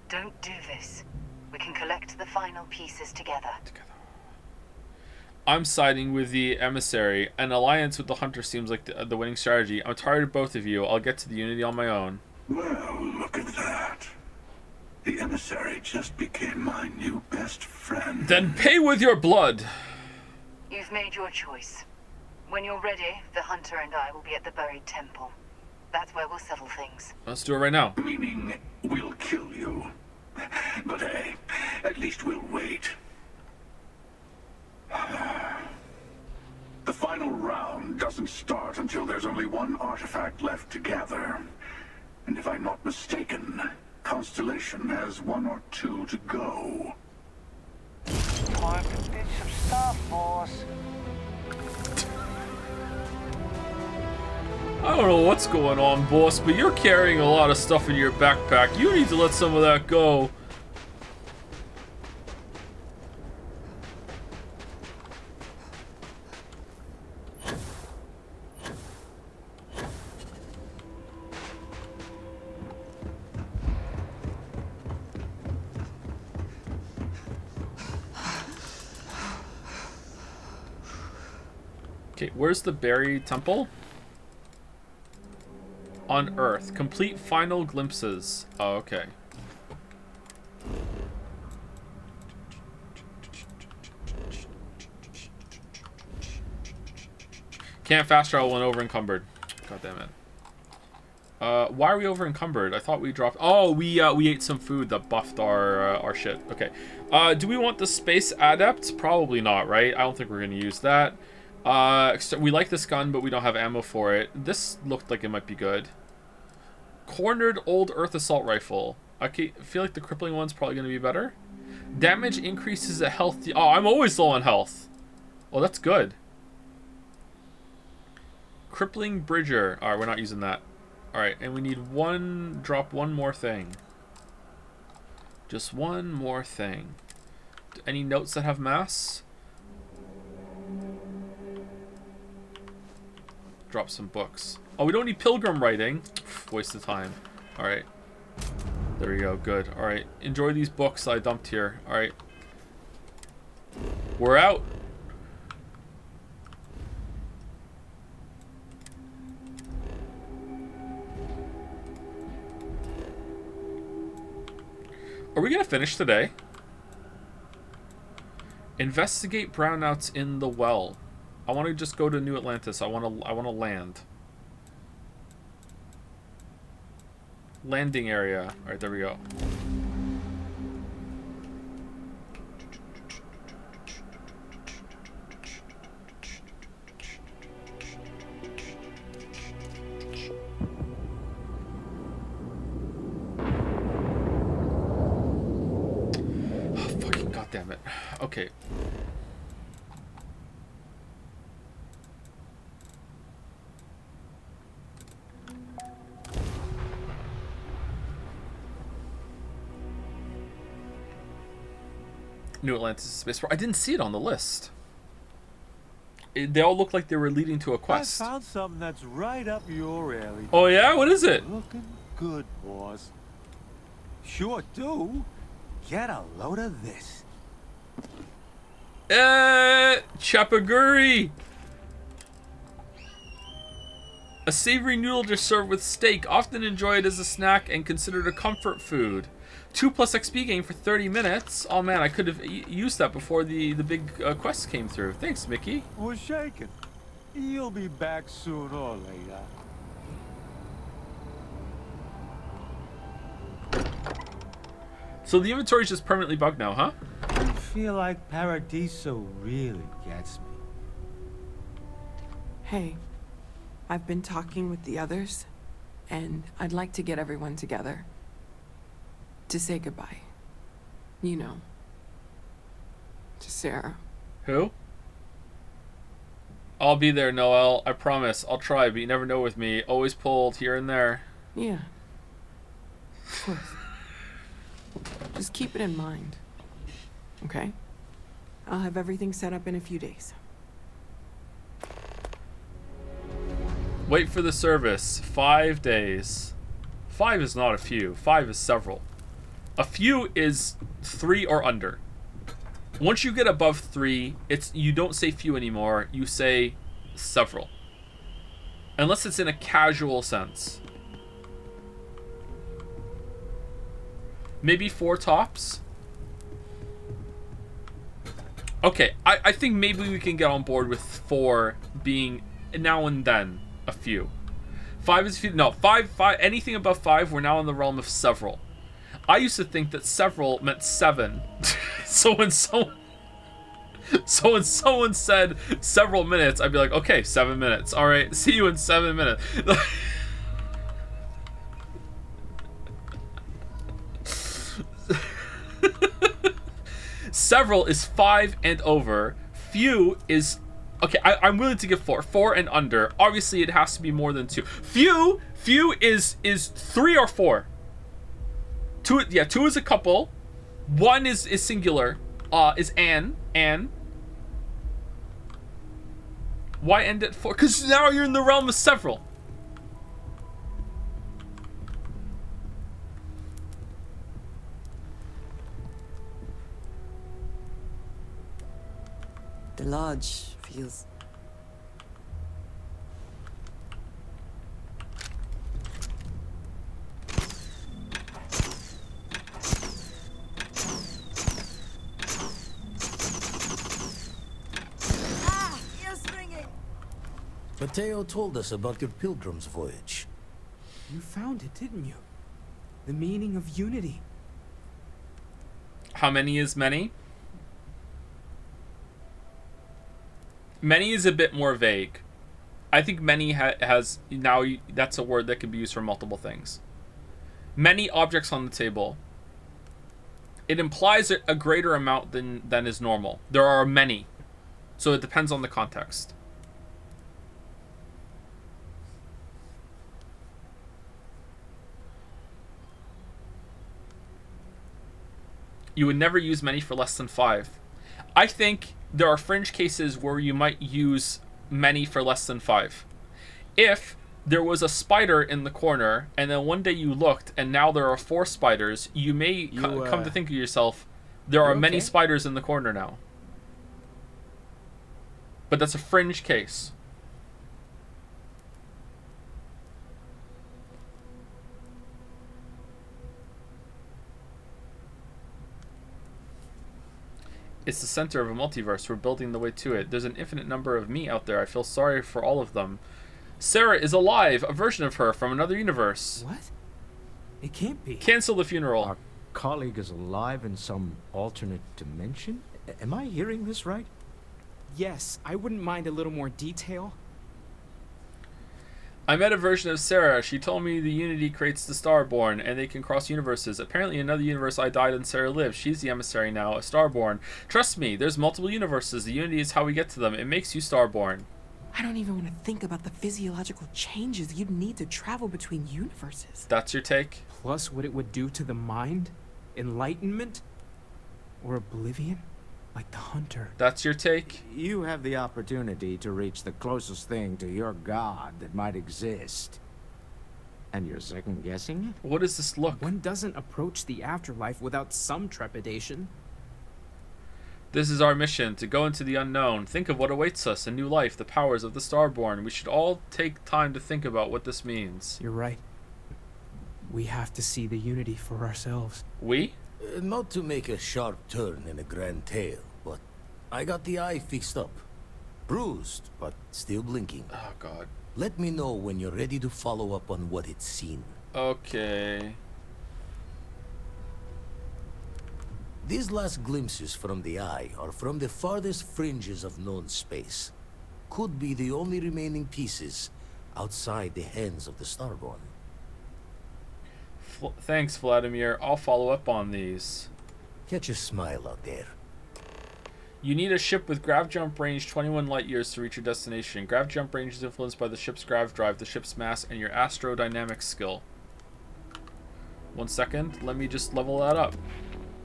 Don't do this. We can collect the final pieces together. I'm siding with the emissary. An alliance with the hunter seems like the winning strategy. I'm tired of both of you. I'll get to the unity on my own. Well, look at that. The emissary just became my new best friend. Then pay with your blood. You've made your choice. When you're ready, the hunter and I will be at the buried temple. That's where we'll settle things. Let's do it right now. Meaning, we'll kill you. But hey, at least we'll wait. The final round doesn't start until there's only one artifact left to gather. And if I'm not mistaken, Constellation has 1 or 2 to go. Time to ditch some stuff, boss. I don't know what's going on, boss, but you're carrying a lot of stuff in your backpack. You need to let some of that go. Okay, where's the buried temple? On Earth. Complete final glimpses. Oh, okay. Can't fast travel when over encumbered. God damn it. Why are we over encumbered? I thought we dropped. Oh, we ate some food that buffed our shit. Okay. Do we want the space adept? Probably not, right? I don't think we're gonna use that. So we like this gun, but we don't have ammo for it. This looked like it might be good. Cornered old Earth assault rifle. I feel like the crippling one's probably gonna be better. Damage increases at health. Oh, I'm always low on health. Well, that's good. Crippling Bridger. Alright, we're not using that. Alright, and we need drop one more thing. Just one more thing. Any notes that have mass? Drop some books. Oh, we don't need pilgrim writing. Waste of time. Alright. There we go, good. Alright, enjoy these books I dumped here. Alright. We're out. Are we gonna finish today? Investigate brownouts in the well. I want to just go to New Atlantis. I want to land. Landing area. All right, there we go. Damn it. Okay. New Atlantis Spaceport. I didn't see it on the list. They all look like they were leading to a quest. I found something that's right up your alley. Oh yeah? What is it? Looking good, boss. Sure do. Get a load of this. Chapaguri! A savory noodle dish served with steak, often enjoyed as a snack and considered a comfort food. 2+ XP gain for 30 minutes. Oh man, I could have used that before the big quest came through. Thanks, Mickey. We're shaking. You'll be back sooner or later. So the inventory's just permanently bugged now, huh? I feel like Paradiso really gets me. Hey, I've been talking with the others, and I'd like to get everyone together. To say goodbye. You know. To Sarah. Who? I'll be there, Noel. I promise. I'll try, but you never know with me. Always pulled here and there. Yeah. Of course. Just keep it in mind. Okay? I'll have everything set up in a few days. Wait for the service. 5 days. 5 is not a few. 5 is several. A few is 3 or under. Once you get above 3, you don't say few anymore. You say several. Unless it's in a casual sense. Maybe 4 tops. Okay, I think maybe we can get on board with 4 being now and then a few. 5 is a few. No, 5. Anything above 5, we're now in the realm of several. I used to think that several meant 7. So when someone said several minutes, I'd be like, okay, 7 minutes. All right, see you in 7 minutes. Several is 5 and over. Few is okay. I'm willing to give 4. 4 and under. Obviously, it has to be more than 2. Few is 3 or 4. 2, yeah, 2 is a couple. 1 is singular. Is Anne. Why end at 4? Because now you're in the realm of several. The lodge feels Mateo told us about your pilgrim's voyage. You found it, didn't you? The meaning of unity. How many is many? Many is a bit more vague. I think many has now that's a word that can be used for multiple things. Many objects on the table. It implies a greater amount than is normal. There are many. So it depends on the context. You would never use many for less than 5. I think there are fringe cases where you might use many for less than 5. If there was a spider in the corner, and then one day you looked, and now there are 4 spiders, you may come to think of yourself, there are many spiders in the corner now. But that's a fringe case. It's the center of a multiverse. We're building the way to it. There's an infinite number of me out there. I feel sorry for all of them. Sarah is alive. A version of her from another universe. What? It can't be. Cancel the funeral. Our colleague is alive in some alternate dimension? Am I hearing this right? Yes, I wouldn't mind a little more detail. I met a version of Sarah. She told me the Unity creates the Starborn, and they can cross universes. Apparently, in another universe, I died and Sarah lived. She's the emissary now, a Starborn. Trust me, there's multiple universes. The Unity is how we get to them. It makes you Starborn. I don't even want to think about the physiological changes you'd need to travel between universes. That's your take? Plus what it would do to the mind? Enlightenment? Or oblivion? Like the Hunter. That's your take? You have the opportunity to reach the closest thing to your god that might exist. And you're second guessing it? What does this look? One doesn't approach the afterlife without some trepidation. This is our mission, to go into the unknown. Think of what awaits us, a new life, the powers of the Starborn. We should all take time to think about what this means. You're right. We have to see the Unity for ourselves. We? Not to make a sharp turn in a grand tale, but I got the eye fixed up. Bruised, but still blinking. Oh, God. Let me know when you're ready to follow up on what it's seen. Okay. These last glimpses from the eye are from the farthest fringes of known space. Could be the only remaining pieces outside the hands of the Starborn. Thanks, Vladimir. I'll follow up on these. Catch a smile out there. You need a ship with grav jump range 21 light years to reach your destination. Grav jump range is influenced by the ship's grav drive, the ship's mass, and your astrodynamics skill. 1 second. Let me just level that up.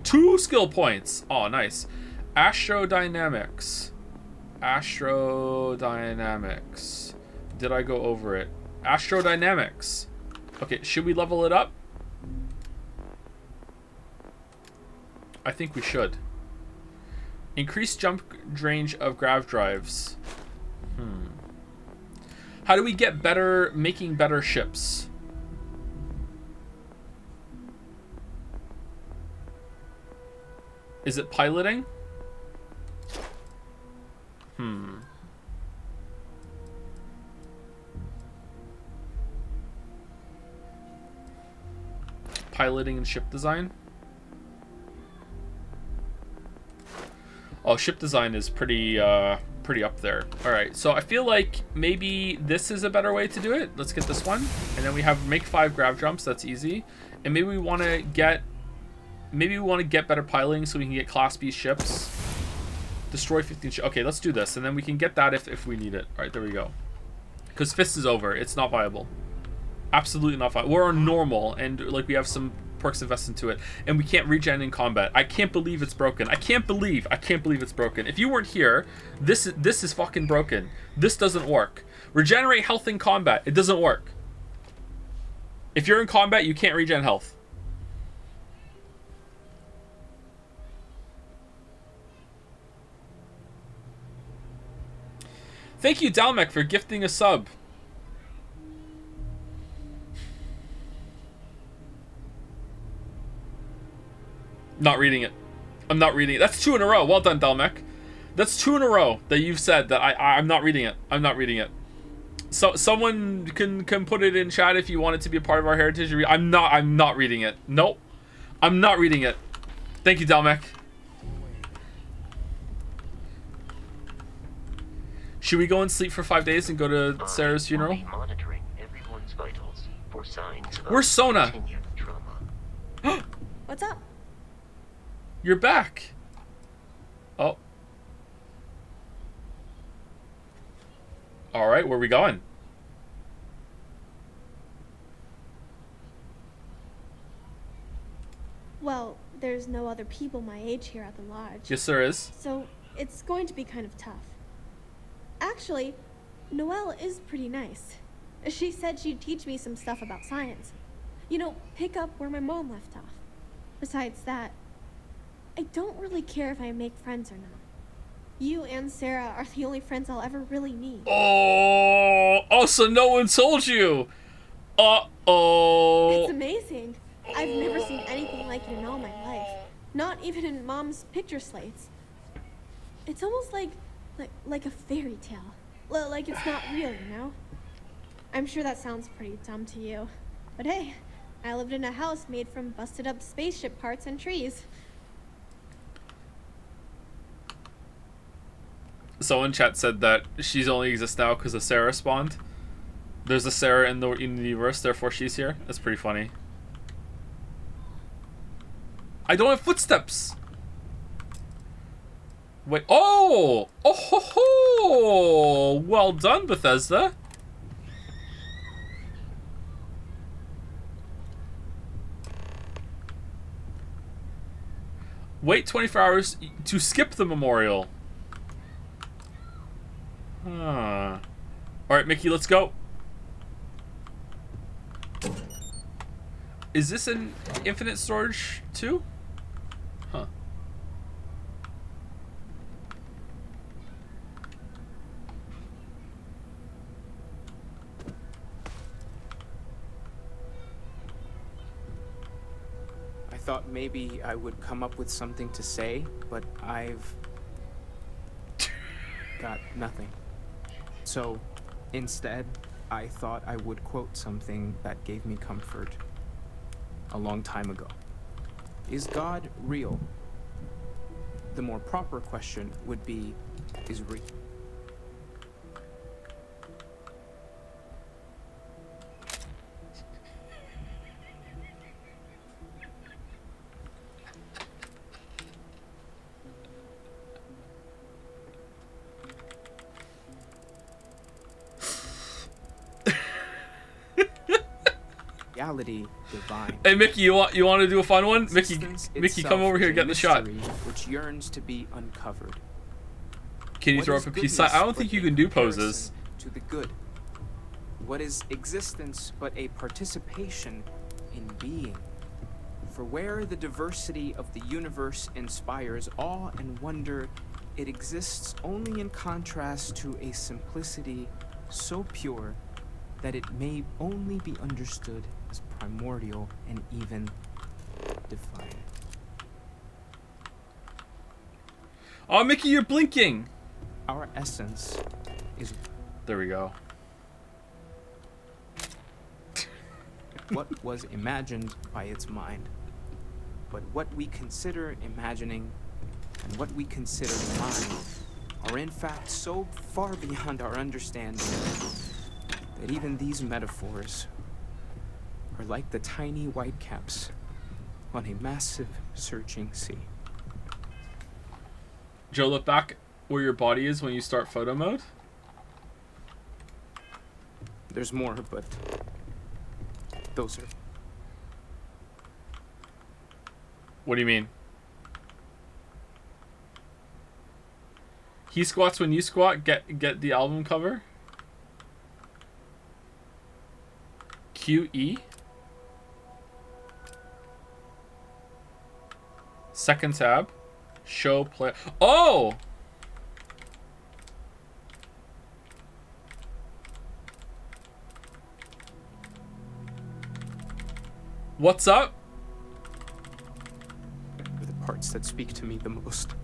2 skill points. Oh, nice. Astrodynamics. Astrodynamics. Did I go over it? Astrodynamics. Okay, should we level it up? I think we should. Increased jump range of grav drives. How do we get better, making better ships? Is it piloting? Piloting and ship design? Oh, ship design is pretty up there. All right, so I feel like maybe this is a better way to do it. Let's get this one, and then we have make 5 grav jumps. That's easy. And maybe we want to get better piloting so we can get Class B ships. Destroy 15 ships. Okay, let's do this, and then we can get that if we need it. All right, there we go. Because Fist is over. It's not viable. Absolutely not viable. We're on normal, and like we have some perks invested into it, and we can't regen in combat. I can't believe it's broken. I can't believe it's broken. If you weren't here, this is fucking broken. This doesn't work. Regenerate health in combat. It doesn't work. If you're in combat, you can't regen health. Thank you, Dalmek, for gifting a sub. Not reading it. I'm not reading it. That's 2 in a row. Well done, Dalmek. That's 2 in a row that you've said that I'm not reading it. I'm not reading it. So someone can put it in chat if you want it to be a part of our heritage. I'm not reading it. Nope. I'm not reading it. Thank you, Dalmec. Should we go and sleep for 5 days and go to Sarah's funeral? Monitoring everyone's vitals for signs of Where's Sona? continued trauma. What's up? You're back. Oh. All right, where are we going? Well, there's no other people my age here at the lodge. Yes, there is. So it's going to be kind of tough. Actually, Noelle is pretty nice. She said she'd teach me some stuff about science. You know, pick up where my mom left off. Besides that, I don't really care if I make friends or not. You and Sarah are the only friends I'll ever really need. Oh, so no one told you. Uh-oh. It's amazing. I've never seen anything like it in all my life. Not even in Mom's picture slates. It's almost like a fairy tale. Like it's not real, you know? I'm sure that sounds pretty dumb to you. But hey, I lived in a house made from busted up spaceship parts and trees. Someone in chat said that she's only exists now because of Sarah spawned. There's a Sarah in the universe, therefore she's here. That's pretty funny. I don't have footsteps. Wait. Oh! Oh ho ho! Well done, Bethesda. Wait 24 hours to skip the memorial. Huh. Alright, Mickey, let's go. Is this an infinite storage too? Huh. I thought maybe I would come up with something to say, but I've got nothing. So, instead, I thought I would quote something that gave me comfort a long time ago. Is God real? The more proper question would be, is real? Reality divine. Hey Mickey, you want to do a fun one? Mickey, come over here, get the shot. Which yearns to be uncovered. Can you throw up a peace sign? I don't think you can do poses. To the good. What is existence but a participation in being? For where the diversity of the universe inspires awe and wonder, it exists only in contrast to a simplicity so pure that it may only be understood as primordial and even defiant. Oh, Mickey, you're blinking! Our essence is... There we go. What was imagined by its mind. But what we consider imagining and what we consider mind are in fact so far beyond our understanding that even these metaphors are like the tiny white caps on a massive searching sea. Joe, look back where your body is when you start photo mode. There's more, but those are... What do you mean? He squats when you squat, get the album cover. QE. Second tab. Show play. Oh! What's up? The parts that speak to me the most.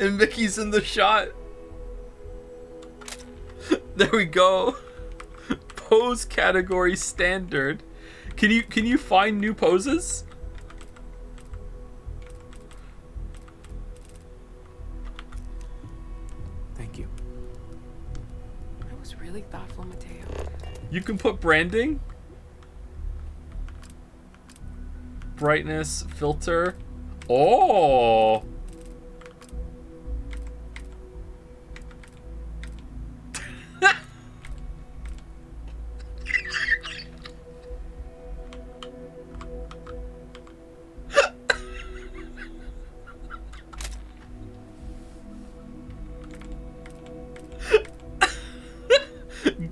And Mickey's in the shot. There we go. Pose category standard. Can you find new poses? Thank you. That was really thoughtful, Mateo. You can put branding, brightness, filter. Oh.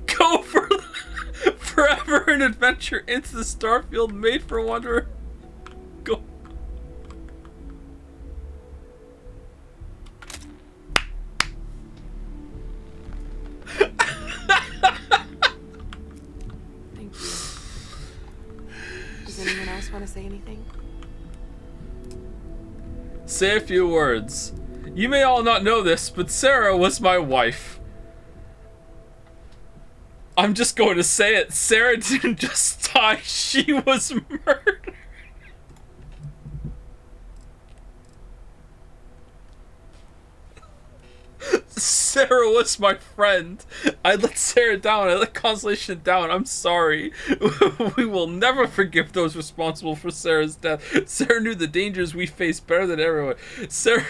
Go for forever an adventure into the Starfield made for Wanderer. Go. Thank you. Does anyone else want to say anything? Say a few words. You may all not know this, but Sarah was my wife. I'm just going to say it. Sarah didn't just die, she was murdered. Sarah was my friend. I let Sarah down. I let Constellation down. I'm sorry. We will never forgive those responsible for Sarah's death. Sarah knew the dangers we faced better than everyone. Sarah...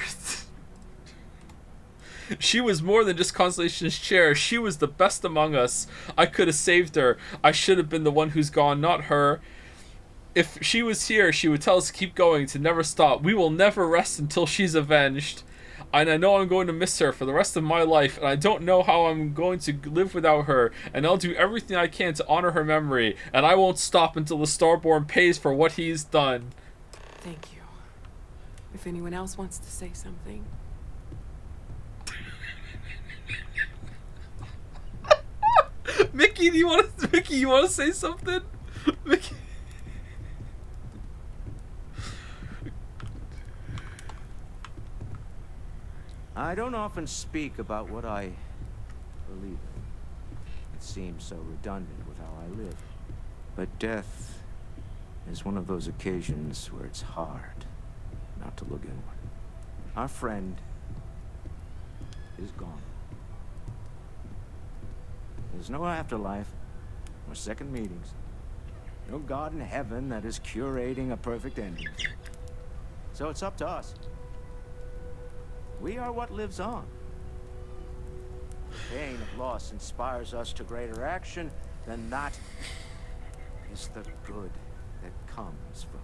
She was more than just Constellation's chair. She was the best among us. I could have saved her. I should have been the one who's gone, not her. If she was here, she would tell us to keep going, to never stop. We will never rest until she's avenged. And I know I'm going to miss her for the rest of my life, and I don't know how I'm going to live without her, and I'll do everything I can to honor her memory, and I won't stop until the Starborn pays for what he's done. Thank you. If anyone else wants to say something. Mickey, you want to say something? Mickey. I don't often speak about what I believe in. It seems so redundant with how I live. But death is one of those occasions where it's hard not to look inward. Our friend is gone. There's no afterlife, or second meetings. No God in heaven that is curating a perfect ending. So it's up to us. We are what lives on. The pain of loss inspires us to greater action, then that is the good that comes from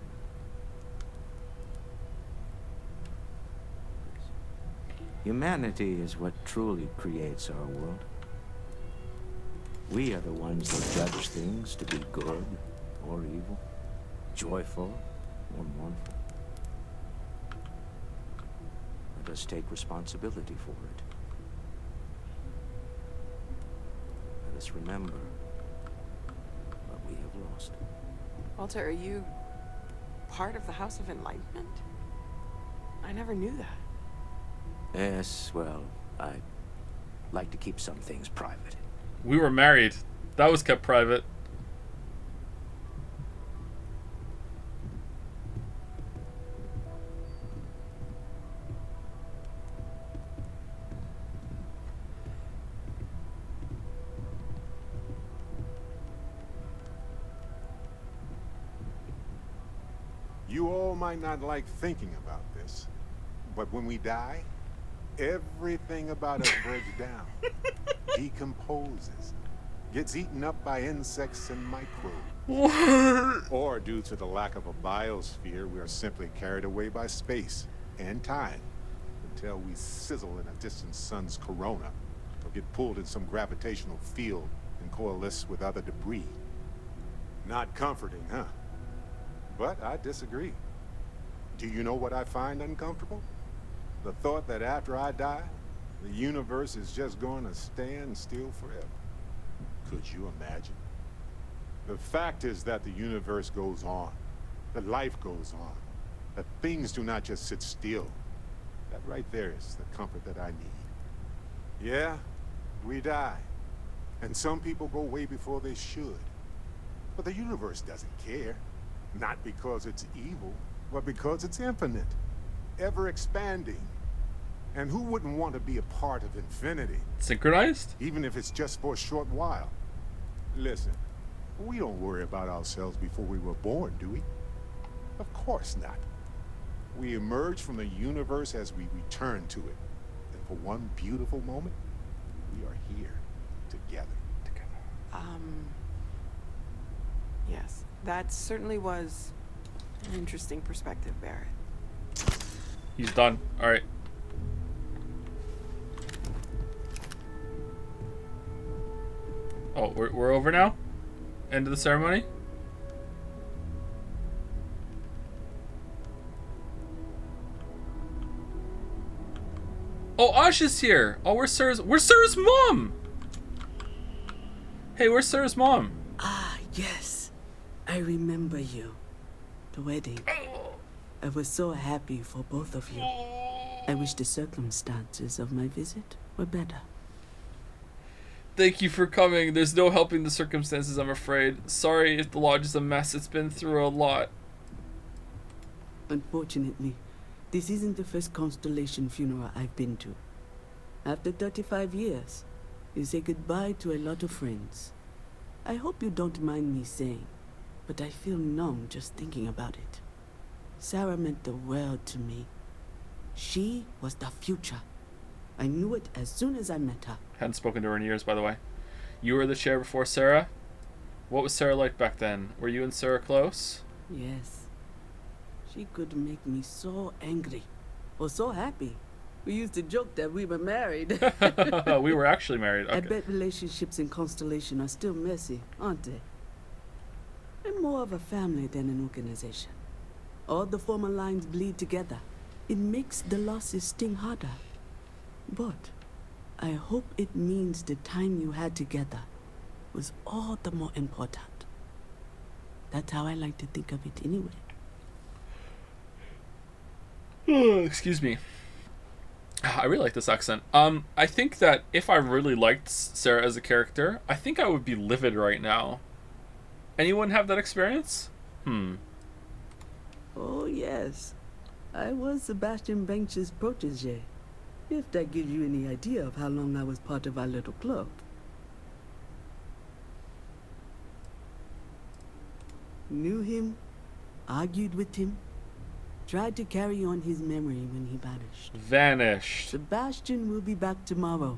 it. Humanity is what truly creates our world. We are the ones that judge things to be good or evil, joyful or mournful. Let us take responsibility for it. Let us remember what we have lost. Walter, are you part of the House of Enlightenment? I never knew that. Yes, well, I like to keep some things private. We were married. That was kept private. You all might not like thinking about this, but when we die, everything about us breaks down, decomposes, gets eaten up by insects and microbes. What? Or due to the lack of a biosphere, we are simply carried away by space and time until we sizzle in a distant sun's corona or get pulled in some gravitational field and coalesce with other debris. Not comforting, huh? But I disagree. Do you know what I find uncomfortable? The thought that after I die, the universe is just going to stand still forever. Could you imagine? The fact is that the universe goes on, that life goes on, that things do not just sit still. That right there is the comfort that I need. Yeah, we die. And some people go way before they should. But the universe doesn't care. Not because it's evil, but because it's infinite. Ever expanding. And who wouldn't want to be a part of infinity? Synchronized? Even if it's just for a short while. Listen, we don't worry about ourselves before we were born, do we? Of course not. We emerge from the universe as we return to it. And for one beautiful moment, we are here together. Yes, that certainly was an interesting perspective, Barrett. He's done. All right. Oh, we're over now? End of the ceremony? Oh, Ash is here. Oh, where's Sarah's mom? Hey, where's Sarah's mom? Ah, yes. I remember you. The wedding. I was so happy for both of you. I wish the circumstances of my visit were better. Thank you for coming. There's no helping the circumstances, I'm afraid. Sorry if the lodge is a mess. It's been through a lot. Unfortunately, this isn't the first Constellation funeral I've been to. After 35 years, you say goodbye to a lot of friends. I hope you don't mind me saying, but I feel numb just thinking about it. Sarah meant the world to me. She was the future. I knew it as soon as I met her. Hadn't spoken to her in years, by the way. You were the chair before Sarah? What was Sarah like back then? Were you and Sarah close? Yes. She could make me so angry. Or so happy. We used to joke that we were married. We were actually married. Okay. I bet relationships in Constellation are still messy, aren't they? We're more of a family than an organization. All the former lines bleed together. It makes the losses sting harder. But I hope it means the time you had together was all the more important. That's how I like to think of it anyway. Excuse me. I really like this accent. I think that if I really liked Sarah as a character, I think I would be livid right now. Anyone have that experience? Oh, yes. I was Sebastian Banks' protege. If that gives you any idea of how long I was part of our little club. Knew him, argued with him, tried to carry on his memory when he vanished. Sebastian will be back tomorrow,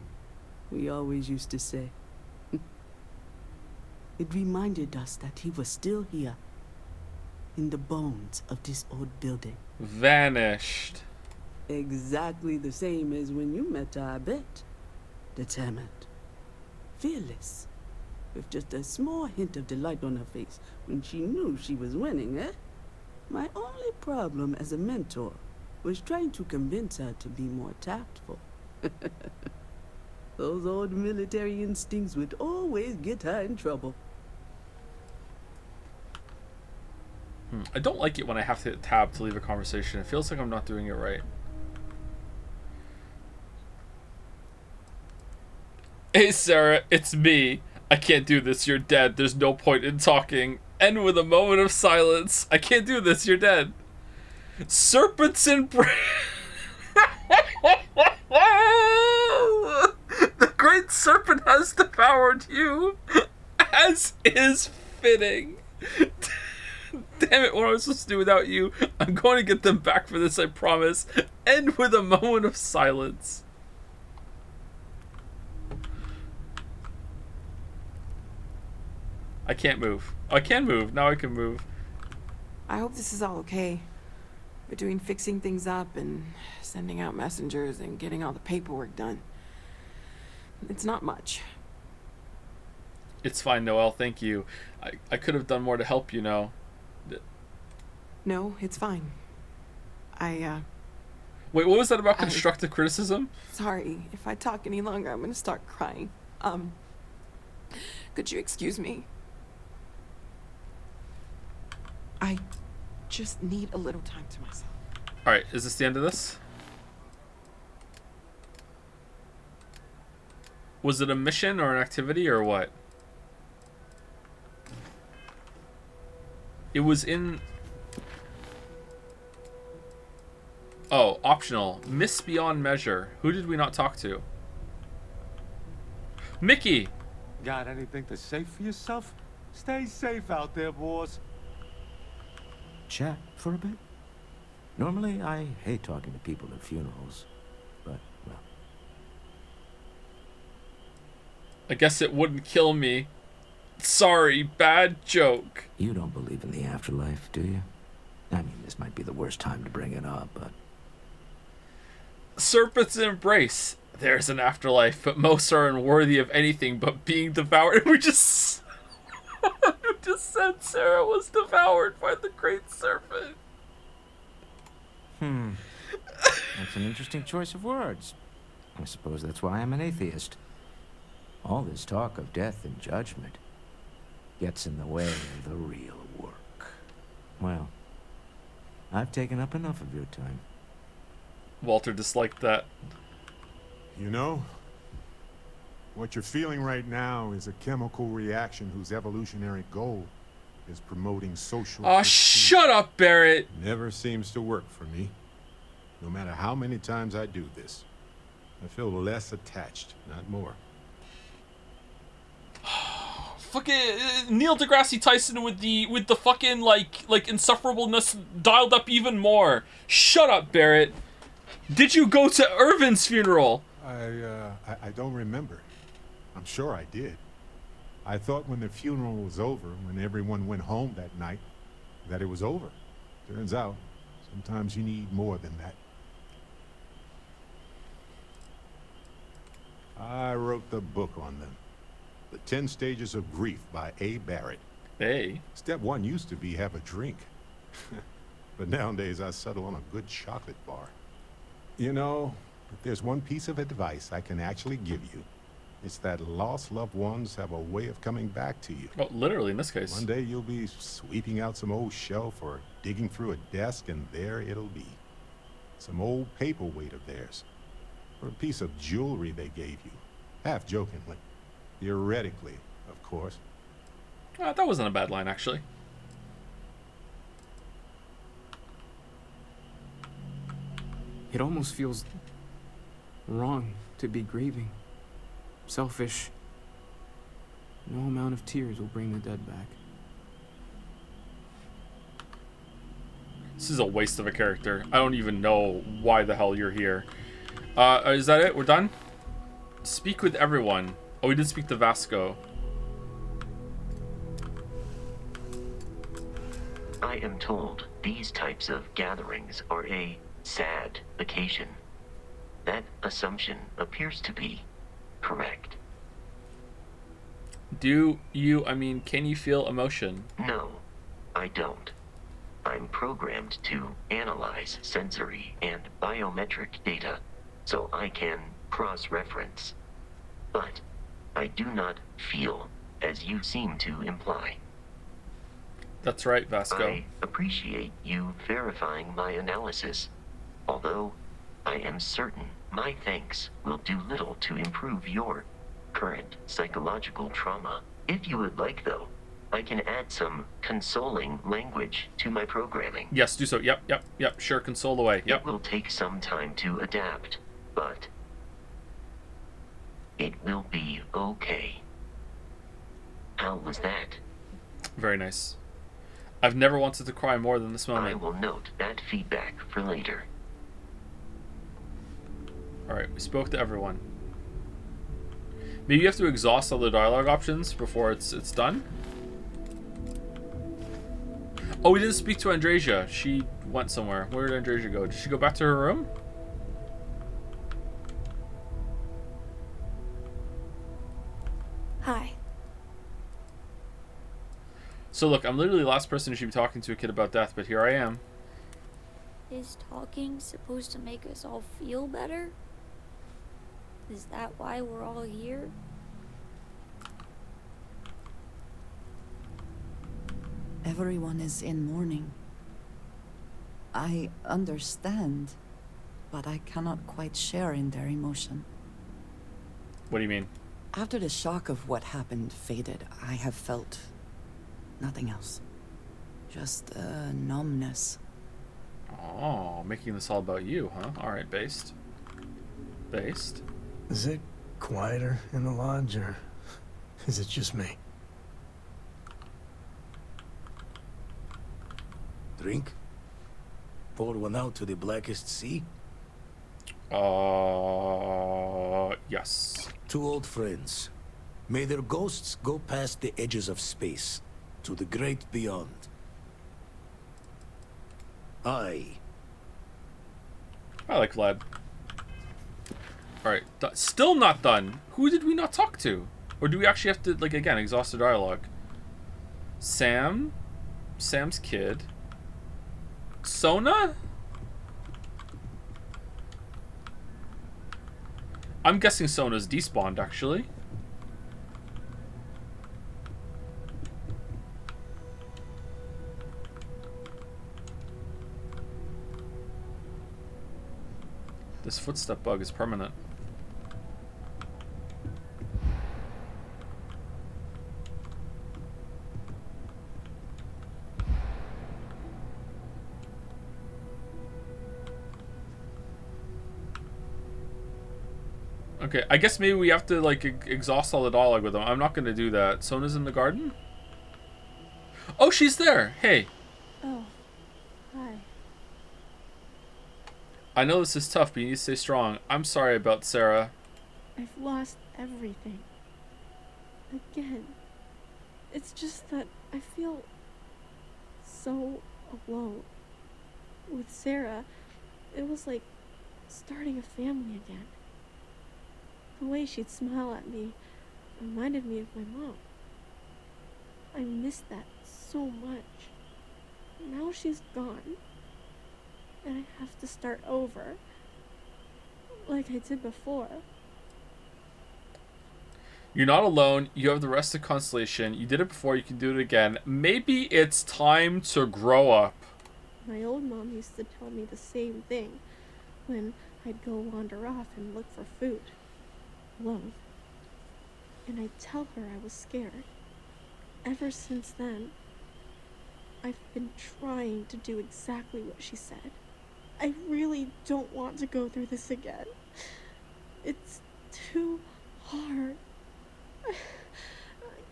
we always used to say. It reminded us that he was still here, in the bones of this old building. Vanished. Exactly the same as when you met her, I bet. Determined. Fearless. With just a small hint of delight on her face when she knew she was winning, eh? My only problem as a mentor was trying to convince her to be more tactful. Those old military instincts would always get her in trouble. I don't like it when I have to hit tab to leave a conversation. It feels like I'm not doing it right. Hey Sarah, it's me. I can't do this, you're dead. There's no point in talking. End with a moment of silence. I can't do this, you're dead. Serpents and The great serpent has devoured you, as is fitting. Damn it, what am I supposed to do without you? I'm going to get them back for this, I promise. End with a moment of silence. I can't move. I can move. Now I can move. I hope this is all okay. Between fixing things up and sending out messengers and getting all the paperwork done. It's not much. It's fine, Noelle. Thank you. I could have done more to help, you know. No, it's fine. Wait, what was that about constructive criticism? Sorry, if I talk any longer, I'm gonna start crying. Could you excuse me? I just need a little time to myself. Alright, is this the end of this? Was it a mission or an activity or what? It was in... Oh, optional. Miss beyond measure. Who did we not talk to? Mickey! Got anything to say for yourself? Stay safe out there, boys. Chat for a bit? Normally, I hate talking to people at funerals, but, well. I guess it wouldn't kill me. Sorry, bad joke. You don't believe in the afterlife, do you? I mean, this might be the worst time to bring it up, but... Serpent's embrace. There's an afterlife, but most are unworthy of anything but being devoured. We just... we just said Sarah was devoured by the great serpent. That's an interesting choice of words. I suppose that's why I'm an atheist. All this talk of death and judgment gets in the way of the real work. Well, I've taken up enough of your time. Walter disliked that. You know, what you're feeling right now is a chemical reaction whose evolutionary goal is promoting social... Aw, shut up, Barrett! Never seems to work for me. No matter how many times I do this, I feel less attached, not more. Fucking Neil deGrasse Tyson with the fucking like insufferableness dialed up even more. Shut up, Barrett. Did you go to Irvin's funeral? I don't remember. I'm sure I did. I thought when the funeral was over, when everyone went home that night, that it was over. Turns out, sometimes you need more than that. I wrote the book on them. The 10 Stages of Grief by A. Barrett. Hey. Step 1 used to be have a drink. But nowadays I settle on a good chocolate bar. You know, if there's one piece of advice I can actually give you, it's that lost loved ones have a way of coming back to you. Oh, literally in this case. One day you'll be sweeping out some old shelf or digging through a desk, and there it'll be. Some old paperweight of theirs. Or a piece of jewelry they gave you. Half jokingly. Theoretically, of course. That wasn't a bad line, actually. It almost feels wrong to be grieving. Selfish. No amount of tears will bring the dead back. This is a waste of a character. I don't even know why the hell you're here. Is that it? We're done? Speak with everyone. Oh, we did speak to Vasco. I am told these types of gatherings are a sad occasion. That assumption appears to be correct. Do you, can you feel emotion? No, I don't. I'm programmed to analyze sensory and biometric data so I can cross-reference. But I do not feel as you seem to imply. That's right, Vasco. I appreciate you verifying my analysis, although I am certain my thanks will do little to improve your current psychological trauma. If you would like, though, I can add some consoling language to my programming. Yes, do so. Yep. Sure, console away. Yep. It will take some time to adapt, but it will be okay. How was that? Very nice. I've never wanted to cry more than this moment. I will note that feedback for later. Alright, we spoke to everyone. Maybe you have to exhaust all the dialogue options before it's done? Oh, we didn't speak to Andresia. She went somewhere. Where did Andresia go? Did she go back to her room? Hi. So look, I'm literally the last person who should be talking to a kid about death, but here I am. Is talking supposed to make us all feel better? Is that why we're all here? Everyone is in mourning. I understand, but I cannot quite share in their emotion. What do you mean? After the shock of what happened faded, I have felt nothing else. Just a numbness. Oh, making this all about you, huh? Alright, based. Based. Is it quieter in the lodge, or is it just me? Drink? Pour one out to the blackest sea? Yes. Two old friends. May their ghosts go past the edges of space, to the great beyond. I like Vlad. Alright, still not done. Who did we not talk to? Or do we actually have to, like, again, exhaust the dialogue? Sam? Sam's kid? Sona? I'm guessing Sona's despawned, actually. This footstep bug is permanent. Okay, I guess maybe we have to, like, exhaust all the dialogue with them. I'm not gonna do that. Sona's in the garden? Oh, she's there! Hey. Oh. Hi. I know this is tough, but you need to stay strong. I'm sorry about Sarah. I've lost everything. Again. It's just that I feel so alone. With Sarah, it was like starting a family again. The way she'd smile at me reminded me of my mom. I missed that so much. Now she's gone. And I have to start over. Like I did before. You're not alone. You have the rest of Constellation. You did it before. You can do it again. Maybe it's time to grow up. My old mom used to tell me the same thing when I'd go wander off and look for food. Alone. And I'd tell her I was scared. Ever since then, I've been trying to do exactly what she said. I really don't want to go through this again. It's too hard. I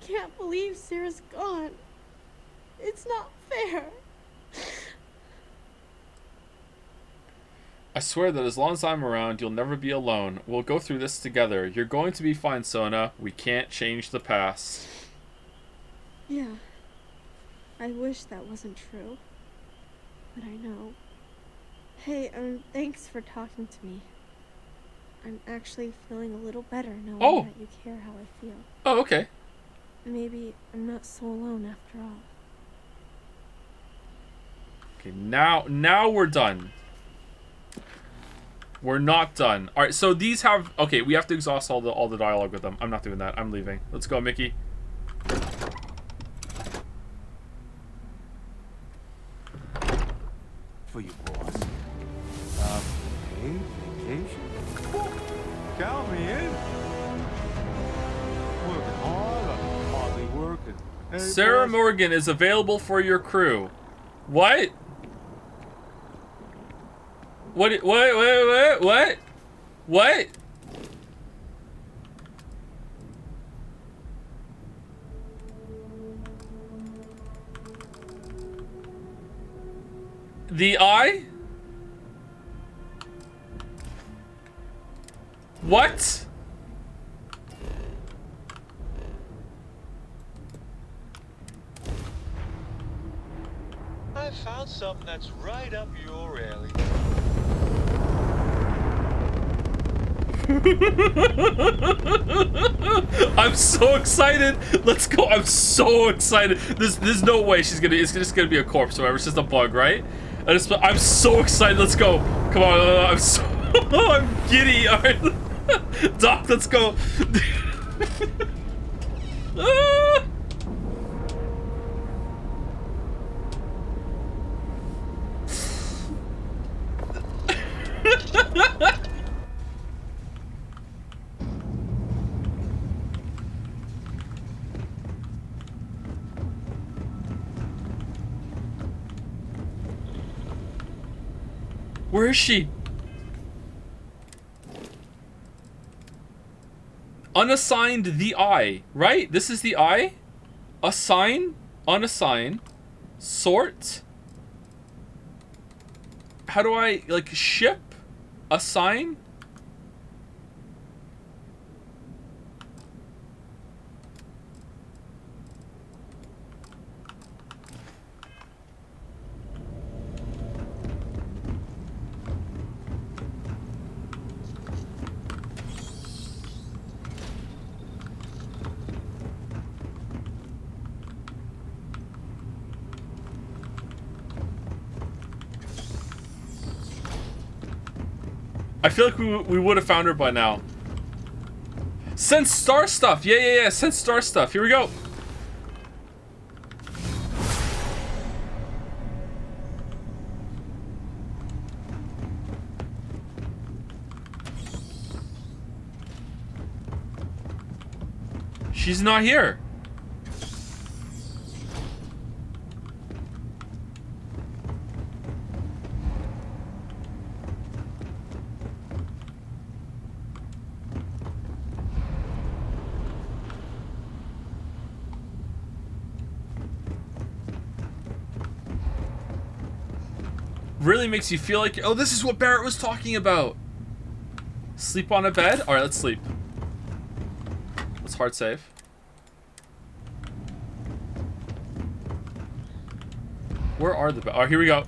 can't believe Sarah's gone. It's not fair. I swear that as long as I'm around, you'll never be alone. We'll go through this together. You're going to be fine, Sona. We can't change the past. Yeah. I wish that wasn't true. But I know. Hey, thanks for talking to me. I'm actually feeling a little better knowing that you care how I feel. Oh, okay. Maybe I'm not so alone after all. Okay, now we're done. We're not done. All right, so these have... Okay, we have to exhaust all the dialogue with them. I'm not doing that. I'm leaving. Let's go, Mickey. For you, boss. Okay, vacation. Count me in. Working hard or hardly working. Hey, Sarah boss. Morgan is available for your crew. What? What? What? The eye? What? I found something that's right up your alley. I'm so excited. Let's go. I'm so excited. There's no way it's just gonna be a corpse or whatever. It's just a bug, right? I'm so excited. Let's go. Come on. I'm giddy. All right. Doc, let's go. Ah! Where is she? Unassigned the eye, right? This is the eye? Assign, unassign, sort. How do I, like, ship? Assign? I feel like we would have found her by now. Send star stuff. Yeah. Send star stuff. Here we go. She's not here. Really makes you feel like, oh, this is what Barrett was talking about. Sleep on a bed? Alright, let's sleep. Let's hard save. Where are the beds? Oh, here we go.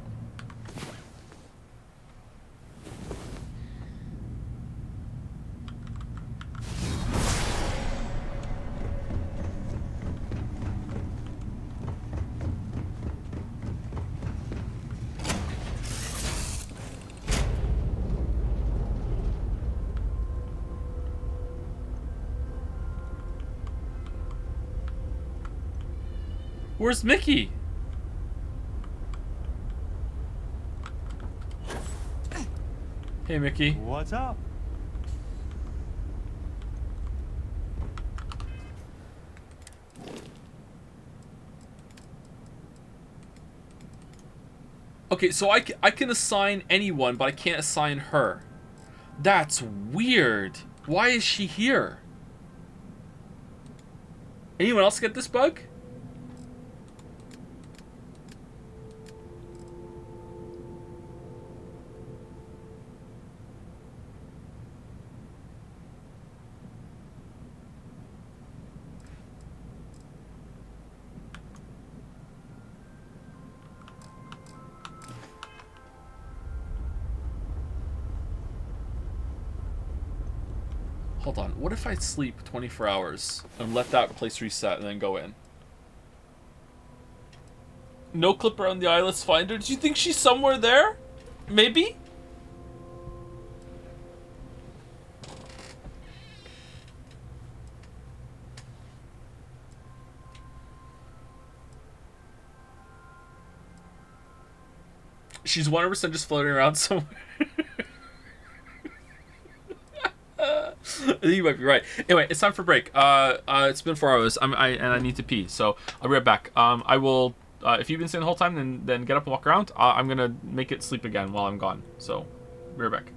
Where's Mickey? Hey, Mickey. What's up? Okay, so I can assign anyone, but I can't assign her. That's weird. Why is she here? Anyone else get this bug? Hold on, what if I sleep 24 hours and let that place reset and then go in? No clip around the eye, let's find her. Do you think she's somewhere there? Maybe? She's 100% just floating around somewhere. I think you might be right. Anyway, it's time for break. It's been 4 hours. I need to pee, so I'll be right back. I will. If you've been staying the whole time, then get up and walk around. I'm gonna make it sleep again while I'm gone. So, be right back.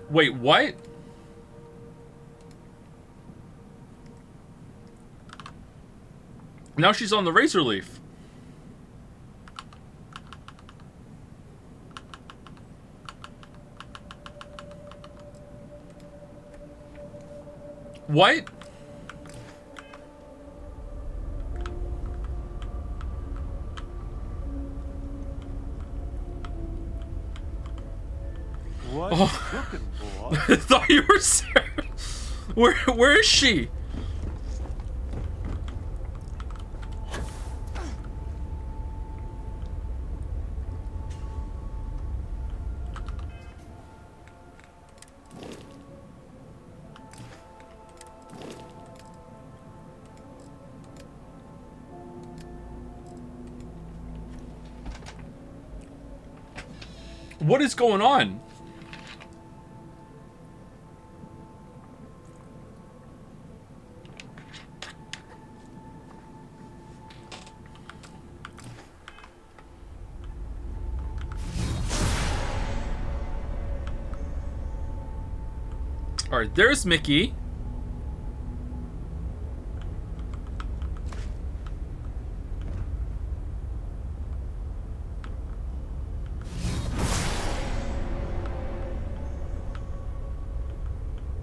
Wait, what? Now she's on the Razor Leaf. What? What Oh. cooking, boy? I thought you were serious. Where is she? What is going on? Alright, there's Mickey.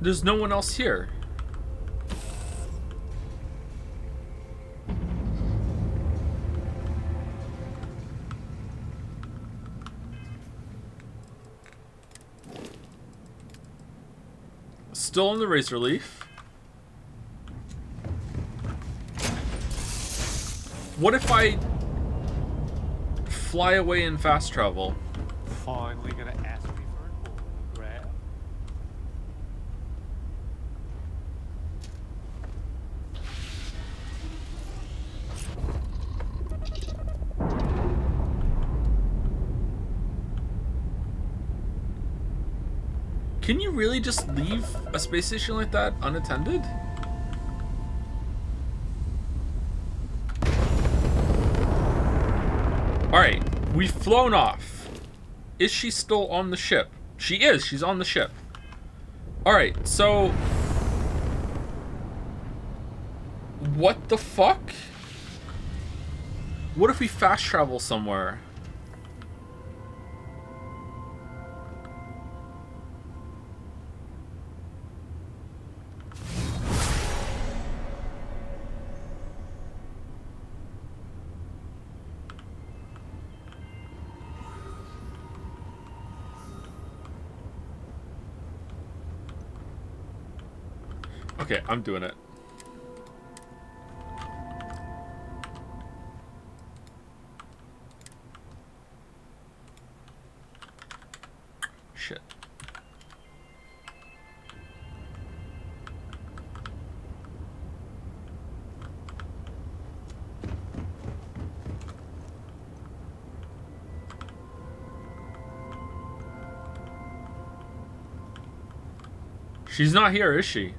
There's no one else here. Still on the Razor Leaf. What if I fly away in fast travel? Finally gonna ask me for an autograph? Can you really just leave a space station like that unattended? Alright, we've flown off. Is she still on the ship? She is, she's on the ship. Alright, so... what the fuck? What if we fast travel somewhere? Okay, I'm doing it. Shit. She's not here, is she?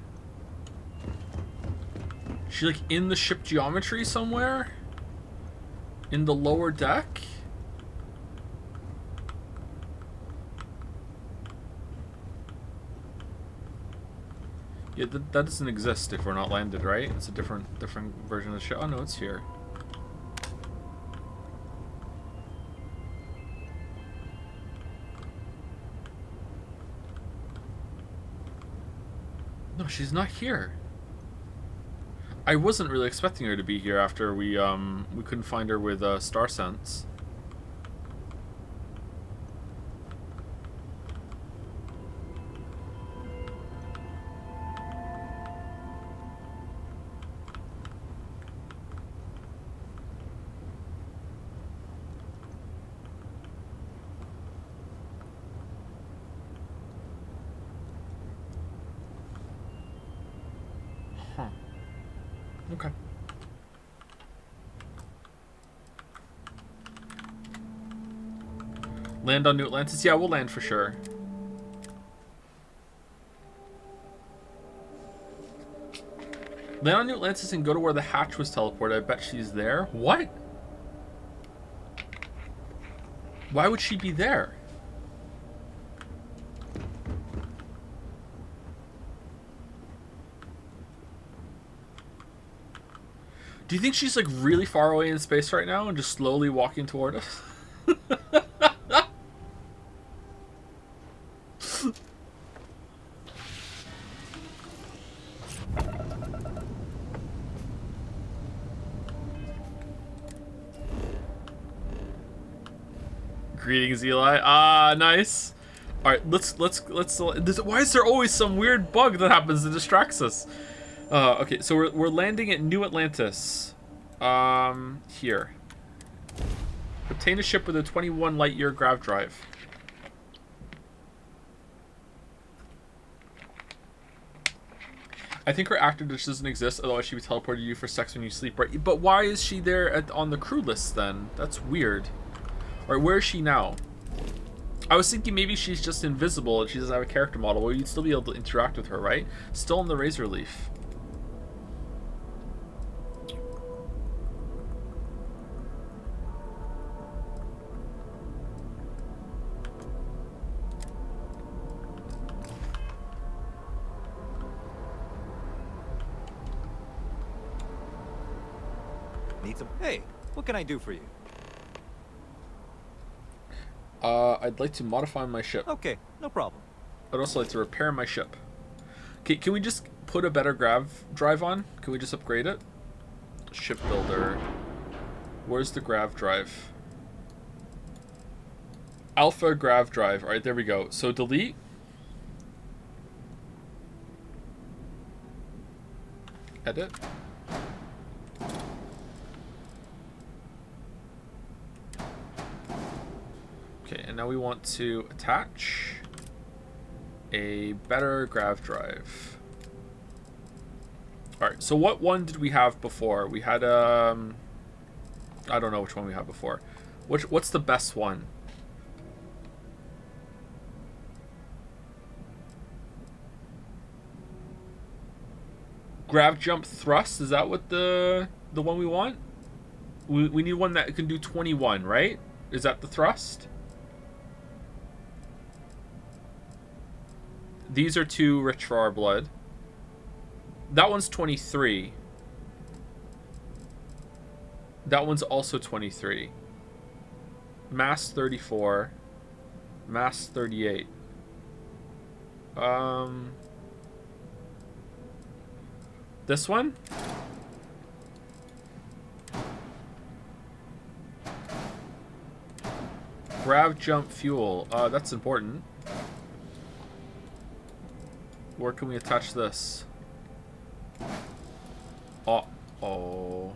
She like in the ship geometry somewhere? In the lower deck? Yeah, that doesn't exist if we're not landed, right? It's a different version of the ship. Oh no, it's here. No, she's not here. I wasn't really expecting her to be here after we couldn't find her with Star Sense. Huh. Okay. Land on New Atlantis? Yeah, we'll land for sure. Land on New Atlantis and go to where the hatch was teleported. I bet she's there. What? Why would she be there? Do you think she's like really far away in space right now and just slowly walking toward us? Greetings, Eli. Ah, nice. All right, let's. Why is there always some weird bug that happens that distracts us? Okay, so we're landing at New Atlantis. Here. Obtain a ship with a 21 light-year grav drive. I think her actor just doesn't exist, otherwise she'd be teleported to you for sex when you sleep, right? But why is she there on the crew list then? That's weird. Alright, where is she now? I was thinking maybe she's just invisible and she doesn't have a character model. Well, you'd still be able to interact with her, right? Still in the Razor Leaf. Need some? Hey, what can I do for you? I'd like to modify my ship. Okay, no problem. I'd also like to repair my ship. Okay, can we just put a better grav drive on? Can we just upgrade it? Shipbuilder. Where's the grav drive? Alpha grav drive. Alright, there we go. So delete. Edit. Okay, and now we want to attach a better grav drive. Alright, so what one did we have before? We had, I don't know which one we had before. What's the best one? Grav jump thrust, is that what the one we want? We need one that can do 21, right? Is that the thrust? These are too rich for our blood. That one's 23. That one's also 23. Mass 34. Mass 38. This one? Grav jump fuel. That's important. Where can we attach this? Uh-oh.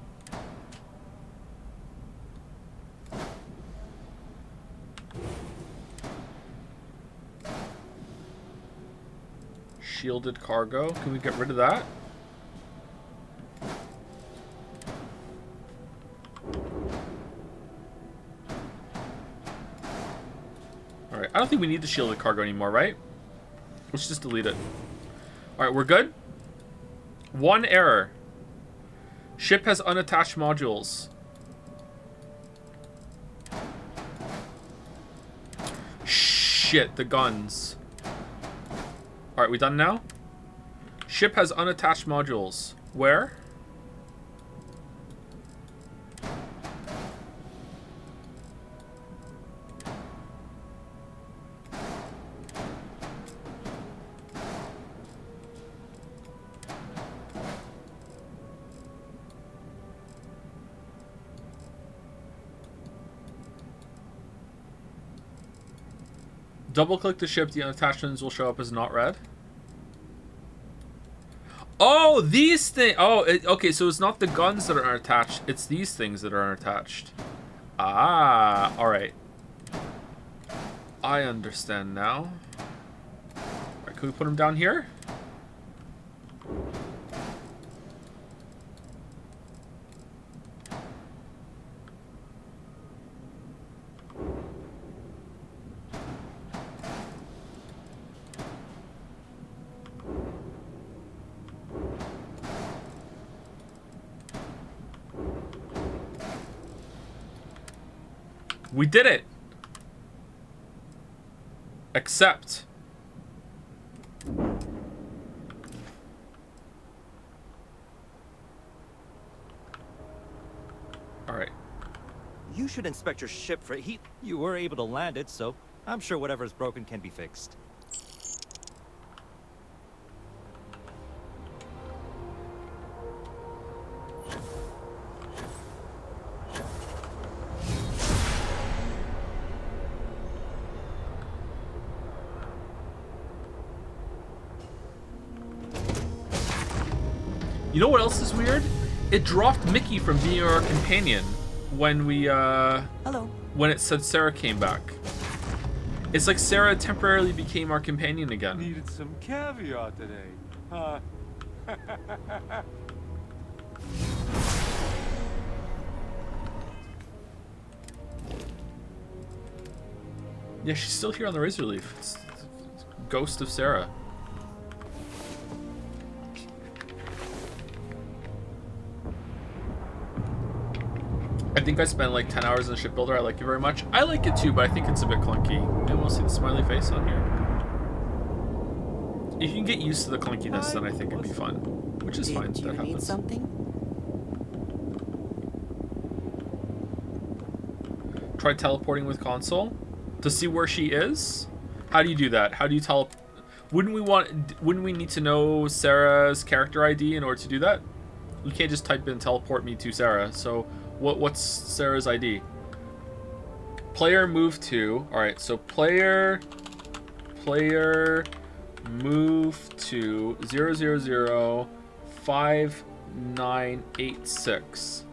Shielded cargo. Can we get rid of that? Alright, I don't think we need the shielded cargo anymore, right? Let's just delete it. Alright, we're good? One error. Ship has unattached modules. Shit, the guns. Alright, we done now? Ship has unattached modules. Where? Double-click the ship, the attachments will show up as not read. Oh, these things. Oh, okay, so it's not the guns that are unattached. It's these things that are unattached. Ah, alright. I understand now. Alright, can we put them down here? We did it. Accept. should inspect your ship for heat. You were able to land it, so I'm sure whatever's broken can be fixed. You know what else is weird? It dropped Mickey from being our companion when we, Hello. when it said Sarah came back. It's like Sarah temporarily became our companion again. Needed some caviar today, huh? Yeah, she's still here on the Razor Leaf. It's Ghost of Sarah. I think I spent like 10 hours in the shipbuilder. I like it very much. I like it too, but I think it's a bit clunky. Maybe we'll see the smiley face on here. If you can get used to the clunkiness, then I think it'd be fun. Which is fine. Do you That need happens. something? Try teleporting with console to see where she is. How do you do that? How do you Wouldn't we need to know Sarah's character ID in order to do that? You can't just type in teleport me to Sarah. So what's Sarah's ID? Player move to. All right, so player move to 0005986.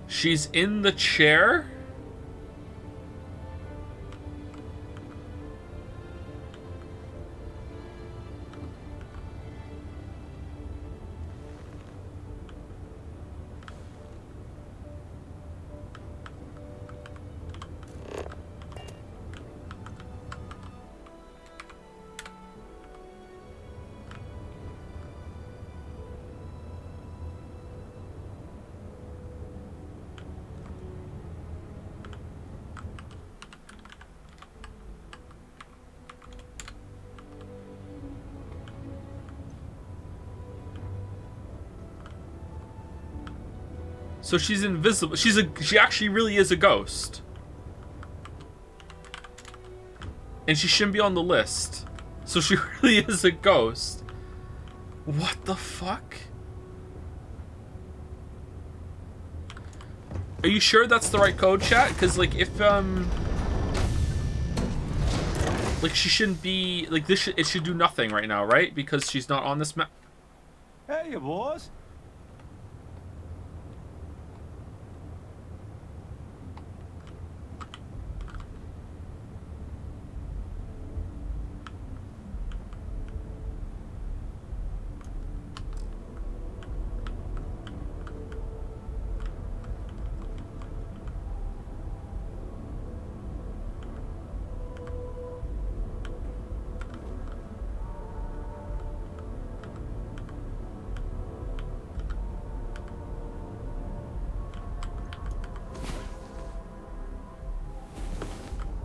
She's in the chair? So she's invisible. She actually really is a ghost. And she shouldn't be on the list. So she really is a ghost. What the fuck? Are you sure that's the right code, chat? Because like if like she shouldn't be like this. It should do nothing right now, right? Because she's not on this map. Hey, boss.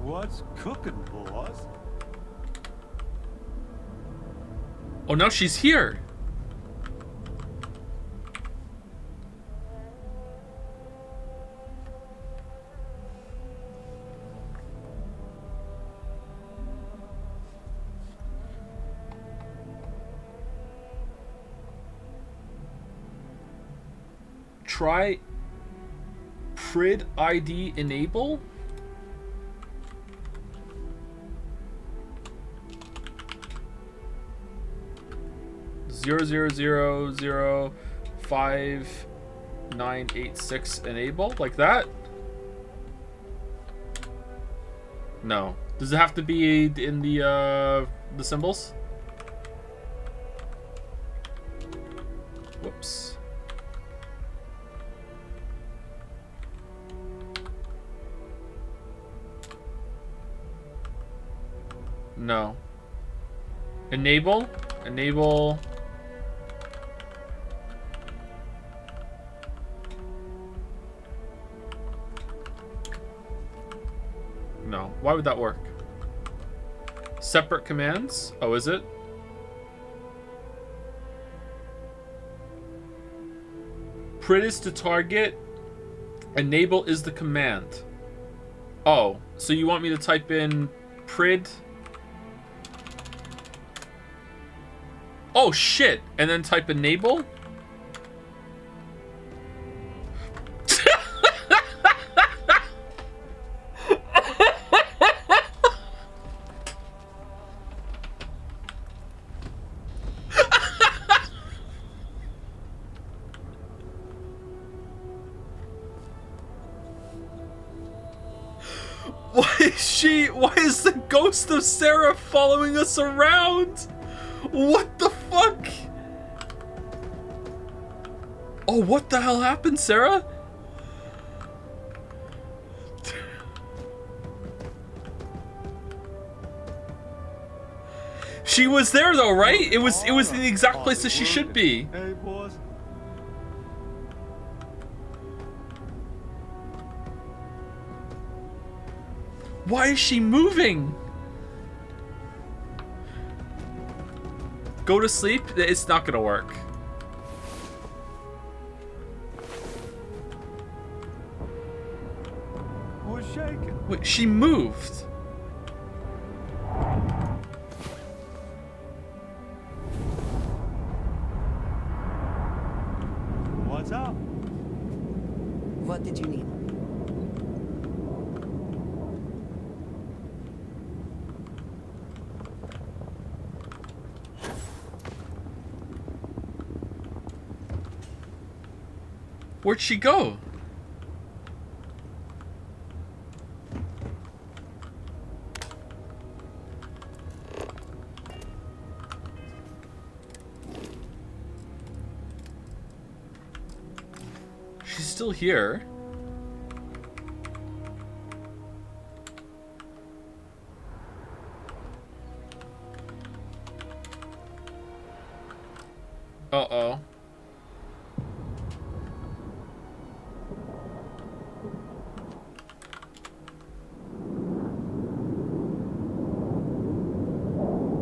What's cooking, boss? Oh, now she's here. Try Prid ID enable. Zero zero zero zero 5986 enable like that. No. Does it have to be in the symbols? Whoops. No. Enable. No. Why would that work? Separate commands? Oh, is it? Prid is the target. Enable is the command. Oh, so you want me to type in Prid? Oh shit! And then type enable? Why is the ghost of Sarah following us around? What the fuck? Oh, what the hell happened, Sarah? She was there though, right? It was in the exact place that she should be. Hey, boss. Why is she moving? Go to sleep? It's not gonna work. Who's shaking? Wait, she moved. What's up? What did you need? Where'd she go? She's still here. Uh-oh.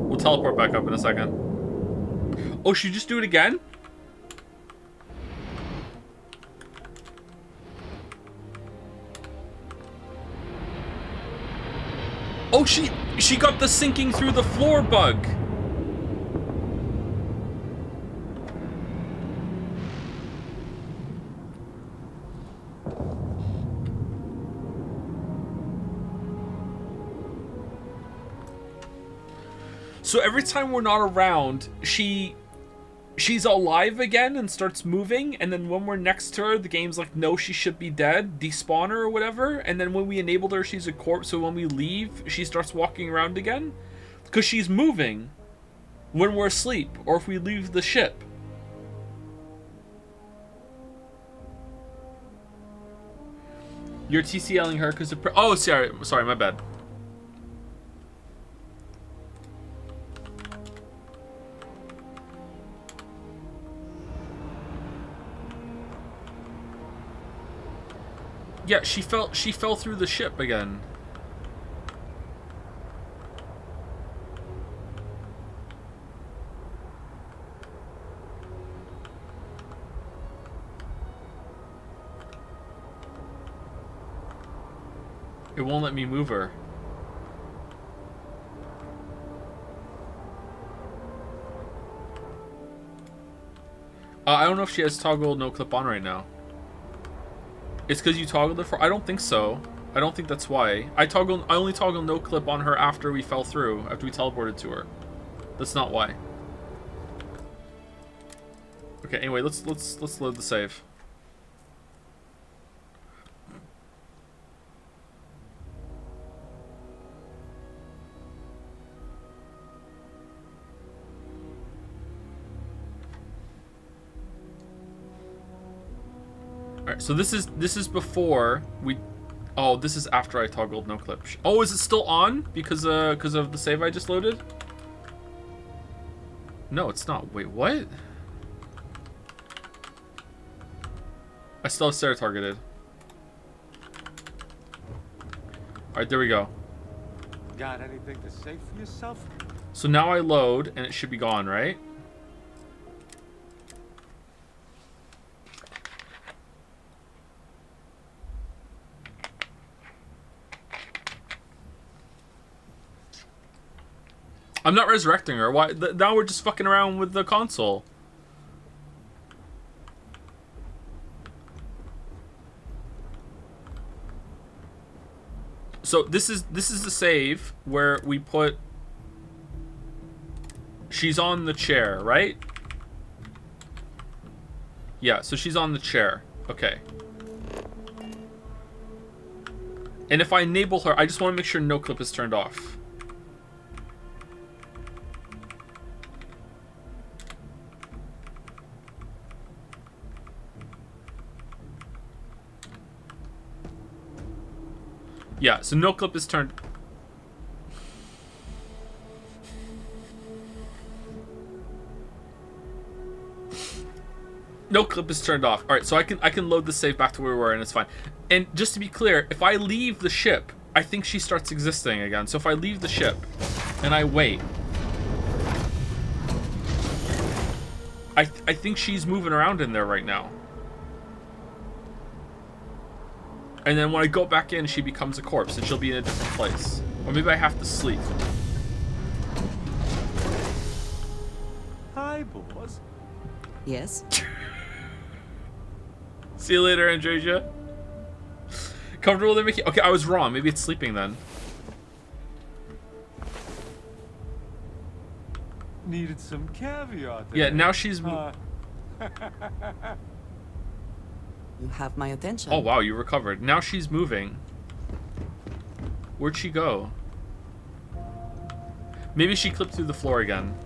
We'll teleport back up in a second. Oh, should you just do it again? Oh, she got the sinking through the floor bug. So every time we're not around, she's alive again and starts moving, and then when we're next to her, the game's like, no, she should be dead, despawn her or whatever, and then when we enabled her, she's a corpse, so when we leave, she starts walking around again. Because she's moving when we're asleep, or if we leave the ship. You're TCLing her because of... Oh, sorry, my bad. Yeah, she fell through the ship again. It won't let me move her. I don't know if she has toggle no clip on right now. It's because you toggled it for... I don't think so. I don't think that's why. I only toggle no clip on her after we fell through, after we teleported to her. That's not why. Okay, anyway, let's load the save. Alright, so this is before we... Oh, this is after I toggled no clip. Oh, is it still on because of the save I just loaded? No, it's not. Wait, what? I still have Sarah targeted. Alright, there we go. Got anything to say for yourself? So now I load and it should be gone, right? I'm not resurrecting her. Why? Now we're just fucking around with the console. So this is the save where we put. She's on the chair, right? Yeah, so she's on the chair. Okay. And if I enable her, I just want to make sure no clip is turned off. Yeah, so no clip is turned. No clip is turned off. All right, so I can load the save back to where we were, and it's fine. And just to be clear, if I leave the ship, I think she starts existing again. So if I leave the ship and I wait, I think she's moving around in there right now. And then when I go back in, she becomes a corpse, and she'll be in a different place. Or maybe I have to sleep. Hi, boss. Yes? See you later, Andresia. Comfortable to make it? Okay, I was wrong. Maybe it's sleeping then. Needed some caviar today. Yeah, now she's... You have my attention. Oh, wow, you recovered. Now she's moving. Where'd she go? Maybe she clipped through the floor again.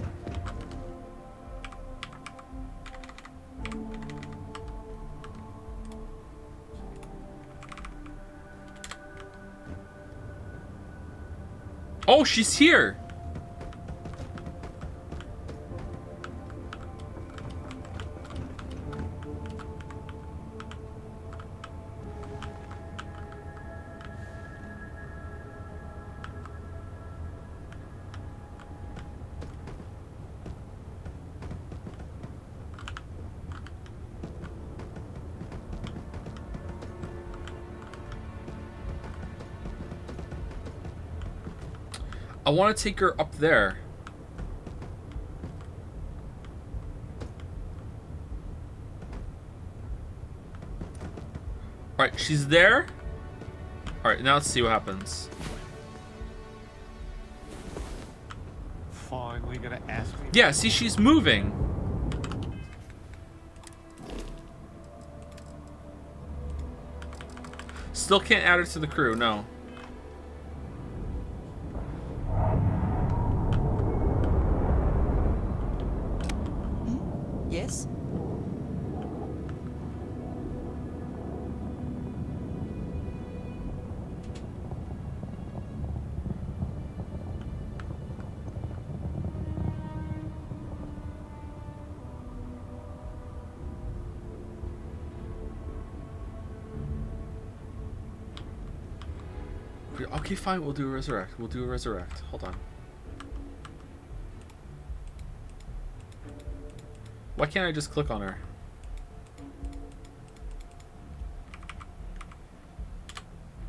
Oh, she's here! I want to take her up there. Alright, she's there. Alright, now let's see what happens. Finally gonna ask me. Yeah, see, she's moving. Still can't add her to the crew, no. Yes? Okay, fine, we'll do a resurrect. We'll do a resurrect. Hold on. Why can't I just click on her?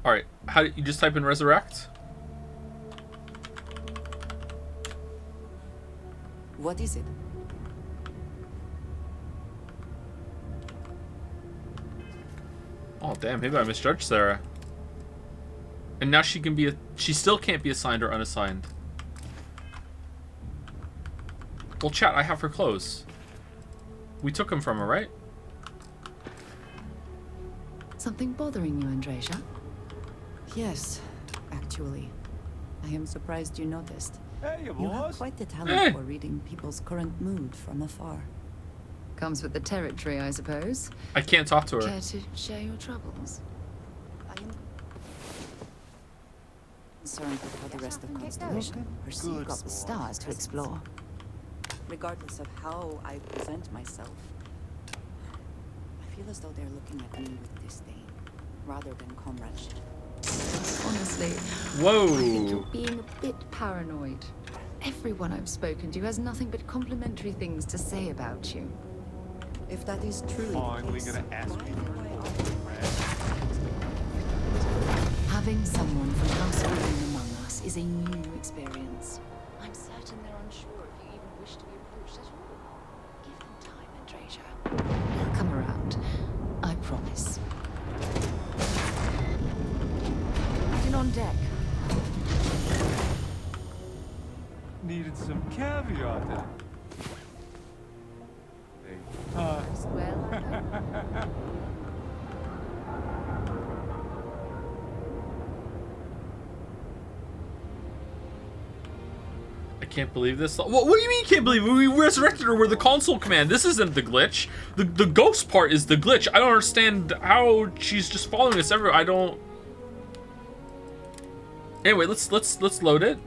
Alright, how do you just type in resurrect? What is it? Oh damn, maybe I misjudged Sarah. And now she can be she still can't be assigned or unassigned. Well, chat, I have her clothes. We took them from her, right? Something bothering you, Andresia? Yes, actually. I am surprised you noticed. Hey, You boss. have quite the talent for reading people's current mood from afar. Comes with the territory, I suppose. I can't talk to her. Care to share your troubles? I am concerned with how the rest of Constellation perceive got the stars to explore. Regardless of how I present myself, I feel as though they're looking at me with disdain, rather than comradeship. Honestly, Whoa. I think you're being a bit paranoid. Everyone I've spoken to has nothing but complimentary things to say about you. If that is truly Finally the case, gonna ask me. Having someone from House Within among us is a new experience. I'm certain certain they're unsure if you even wish to be approached at all. Give them time, Andreja. They'll come around. I promise. Get on deck. Needed some caviar then. Well, I know. I can't believe this. What do you mean you can't believe it? We resurrected her with the console command. This isn't the glitch. The ghost part is the glitch. I don't understand how she's just following us everywhere. I don't. Anyway, let's load it.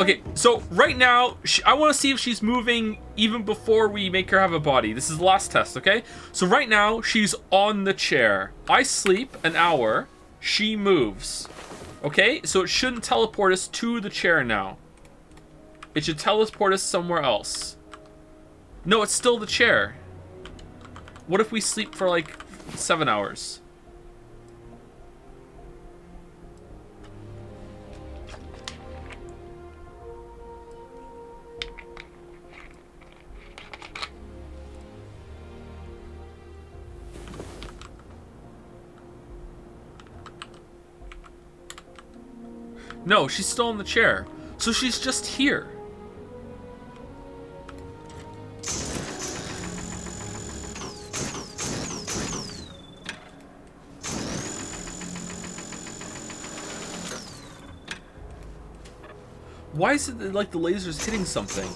Okay, so right now, I want to see if she's moving even before we make her have a body. This is the last test, okay? So right now, she's on the chair. I sleep an hour. She moves. Okay? So it shouldn't teleport us to the chair now. It should teleport us somewhere else. No, it's still the chair. What if we sleep for like 7 hours? No, she's still in the chair. So she's just here. Why is it like the laser's hitting something?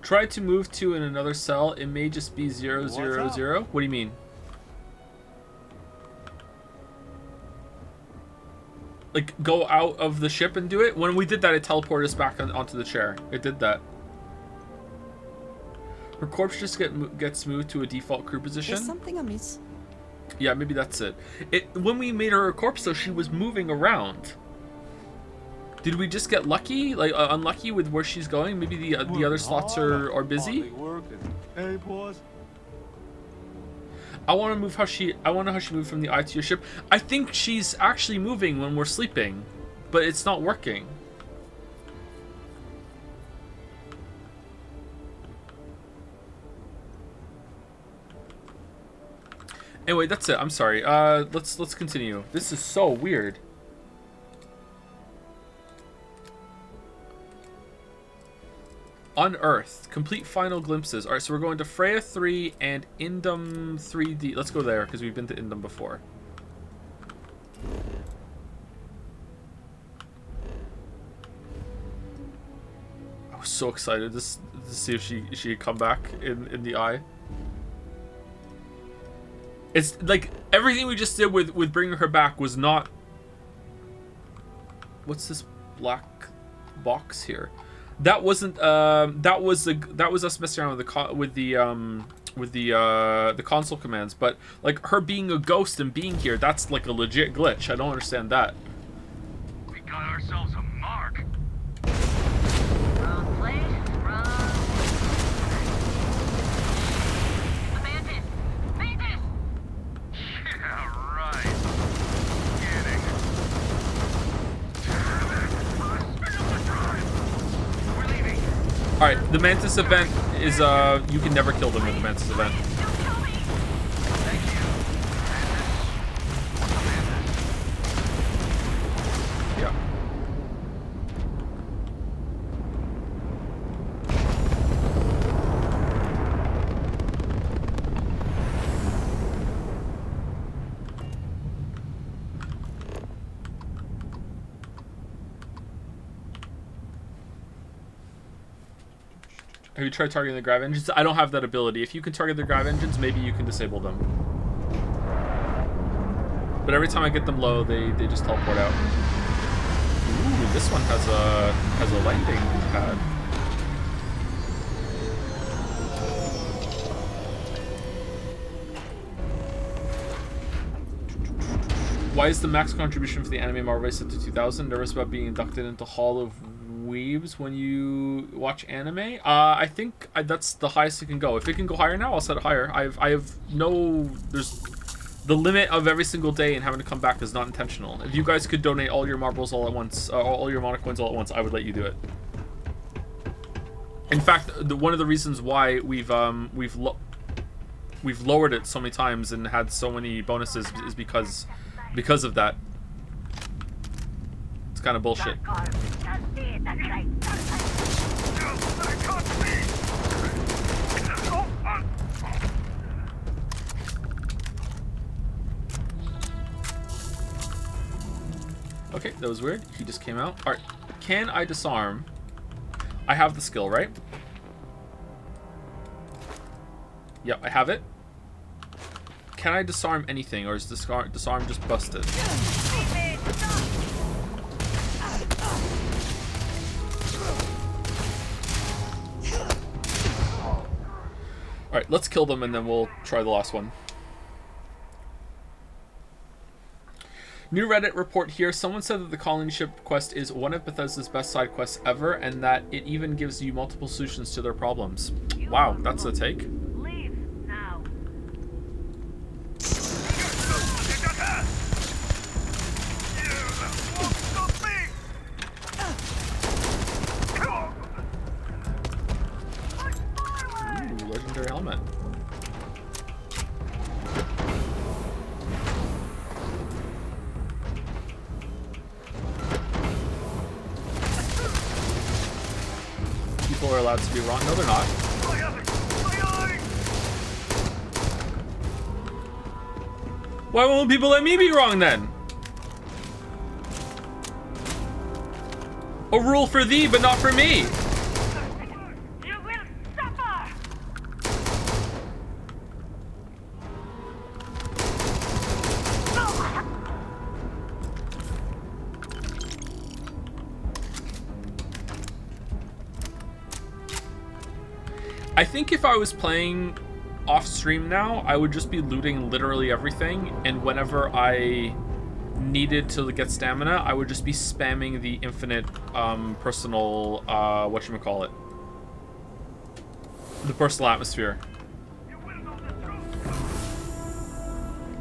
Try to move to in another cell. It may just be 000. What do you mean? Like go out of the ship and do it? When we did that, it teleported us back onto the chair. It did that. Her corpse just gets moved to a default crew position. Is something amiss? Yeah, maybe that's it. When we made her a corpse, though, she was moving around. Did we just get lucky, like unlucky with where she's going? Maybe the other slots are busy. Hey, boss. I want to move how she. I want to know how she moved from the eye to your ship. I think she's actually moving when we're sleeping, but it's not working. Anyway, that's it. I'm sorry. Let's continue. This is so weird. Unearthed. Complete final glimpses. Alright, so we're going to Freya 3 and Indum 3D. Let's go there, because we've been to Indum before. I was so excited to see if she'd come back in the eye. It's like, everything we just did with bringing her back was not... What's this black box here? That wasn't that was us messing around with the console commands, but like her being a ghost and being here, that's like a legit glitch. I don't understand that. We got ourselves a mark. Wrong place, wrong. Mantis! Mantis! Yeah, right. Kidding. Alright, the Mantis event is you can never kill them with the Mantis event. Yeah. Have you tried targeting the grav engines? I don't have that ability. If you can target the grav engines, maybe you can disable them. But every time I get them low, they just teleport out. Ooh, this one has a landing pad. Why is the max contribution for the anime Marvel set to 2,000? Nervous about being inducted into Hall of Weebs when you watch anime? I think that's the highest it can go. If it can go higher now, I'll set it higher. I have no... There's... The limit of every single day and having to come back is not intentional. If you guys could donate all your marbles all at once, all your mana coins all at once, I would let you do it. In fact, one of the reasons why we've lowered it so many times and had so many bonuses is because of that. It's kind of bullshit. Okay, that was weird. He just came out. Alright, can I disarm? I have the skill, right? Yep, I have it. Can I disarm anything, or is disarm just busted? Alright, let's kill them and then we'll try the last one. New Reddit report here. Someone said that the colony ship quest is one of Bethesda's best side quests ever, and that it even gives you multiple solutions to their problems. Wow, that's a take. Leave now. Ooh, legendary helmet. People are allowed to be wrong. No, they're not. Why won't people let me be wrong then? A rule for thee, but not for me. You will suffer. I think if I was playing off stream now, I would just be looting literally everything, and whenever I needed to get stamina, I would just be spamming the infinite personal whatchamacallit, the personal atmosphere.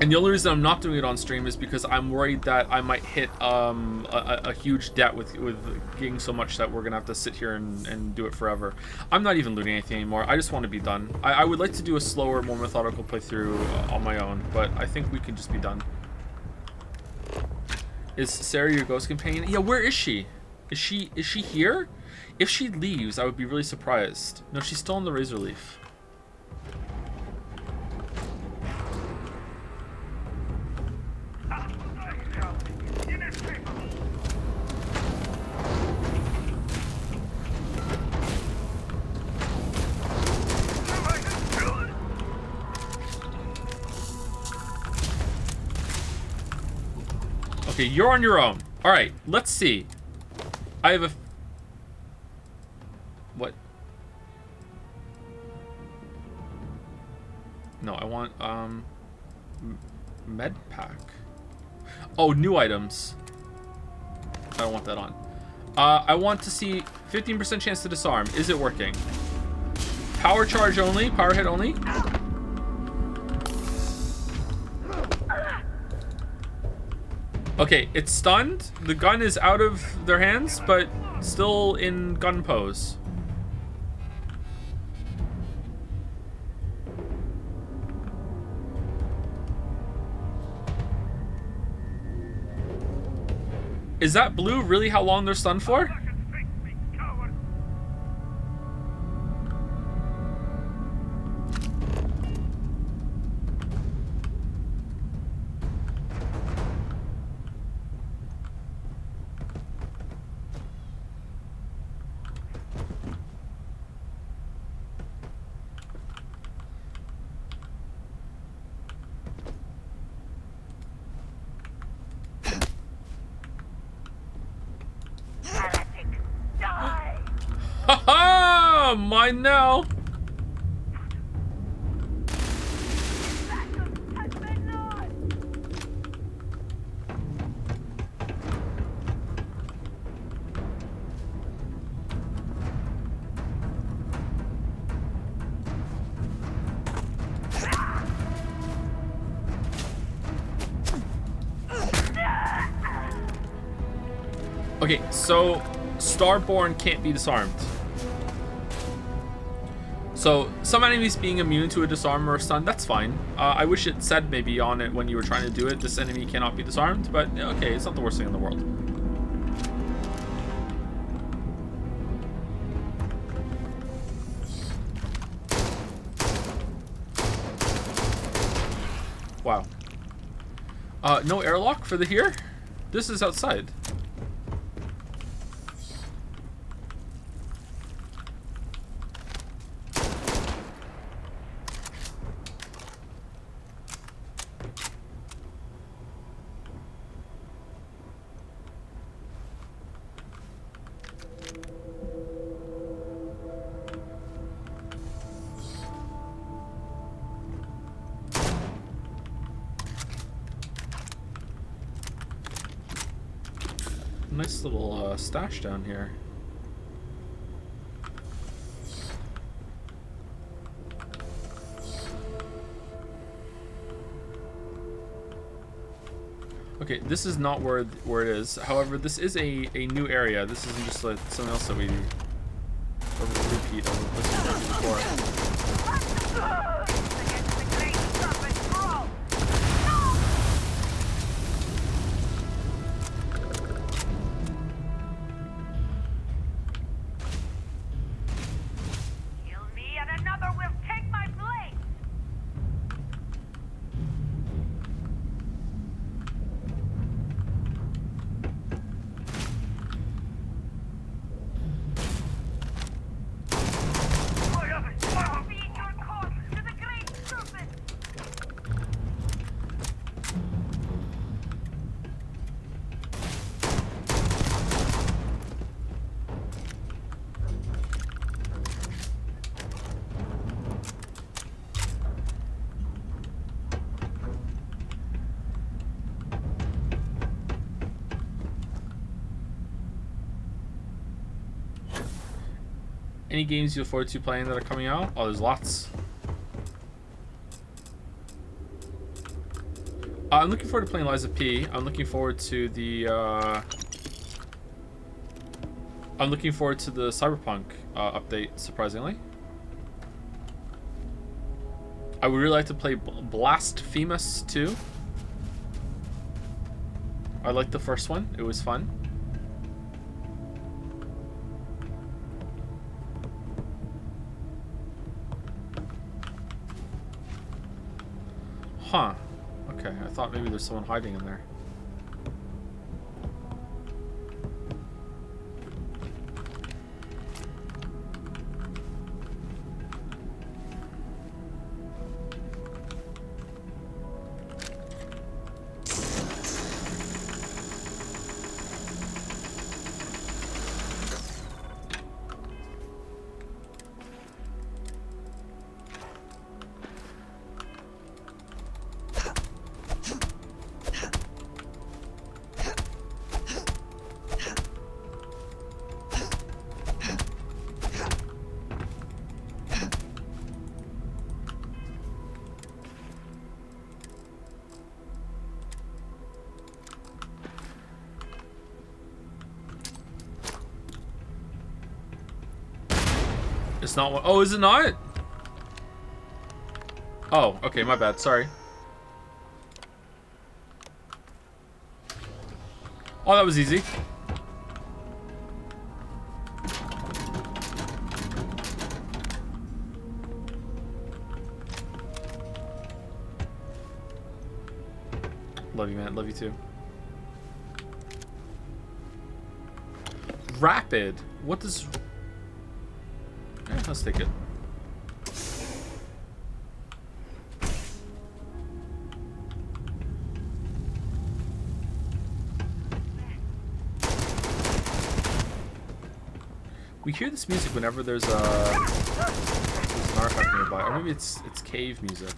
And the only reason I'm not doing it on stream is because I'm worried that I might hit a huge debt with getting so much that we're gonna have to sit here and do it forever. I'm not even looting anything anymore. I just want to be done. I would like to do a slower, more methodical playthrough on my own, but I think we can just be done. Is Sarah your ghost companion? Yeah, where is she? Is she here? If she leaves, I would be really surprised. No, she's still on the Razor Leaf. Okay, you're on your own. All right, let's see. I have a... What? No, I want, med pack. Oh, new items. I don't want that on. I want to see 15% chance to disarm. Is it working? Power charge only, power hit only. Okay, it's stunned. The gun is out of their hands, but still in gun pose. Is that blue really how long they're stunned for? Haha! Mine now! Okay, so Starborn can't be disarmed. So some enemies being immune to a disarm or a stun, that's fine. I wish it said maybe on it when you were trying to do it, this enemy cannot be disarmed, but okay, it's not the worst thing in the world. Wow. No airlock for the here? This is outside. Nice little stash down here. Okay, this is not where it is. However, this is a new area. This isn't just like something else that we repeat of this before. Any games you look forward to playing that are coming out? Oh, there's lots. I'm looking forward to playing Lies of P. I'm looking forward to the Cyberpunk update, surprisingly. I would really like to play Blasphemous 2. I liked the first one. It was fun. Huh. Okay, I thought maybe there's someone hiding in there. It's not one. Oh, is it not? Oh, okay, my bad. Sorry. Oh, that was easy. Love you, man. Love you too. Rapid. What does... Let's take it. We hear this music whenever there's an artifact nearby, or maybe it's cave music.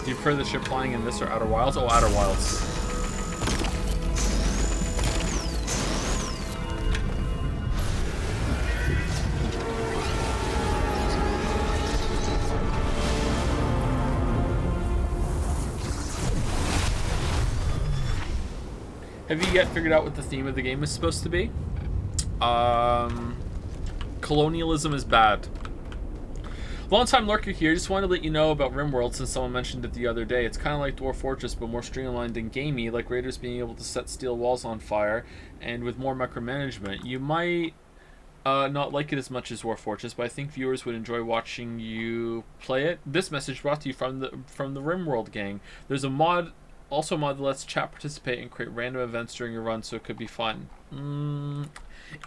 Do you prefer the ship flying in this or Outer Wilds? Oh, Outer Wilds. Have you yet figured out what the theme of the game is supposed to be? Colonialism is bad. Long-time lurker here, just wanted to let you know about RimWorld since someone mentioned it the other day. It's kind of like Dwarf Fortress, but more streamlined and gamey, like raiders being able to set steel walls on fire, and with more micromanagement. You might not like it as much as Dwarf Fortress, but I think viewers would enjoy watching you play it. This message brought to you from the RimWorld gang. There's a mod, also a mod that lets chat participate and create random events during your run, so it could be fun.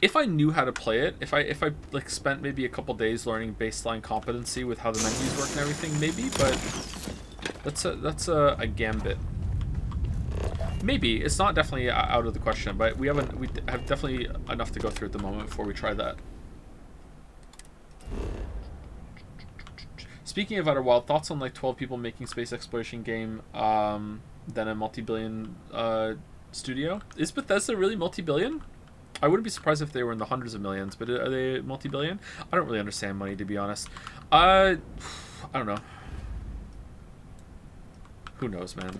If I knew how to play it, if I like spent maybe a couple days learning baseline competency with how the menus work and everything, maybe, but that's a gambit. Maybe it's not definitely out of the question, but we have definitely enough to go through at the moment before we try that. Speaking of Outer Wild, thoughts on like 12 people making space exploration game than a multi-billion studio? Is Bethesda really multi-billion? I wouldn't be surprised if they were in the hundreds of millions, but are they multi-billion? I don't really understand money, to be honest. I don't know. Who knows, man?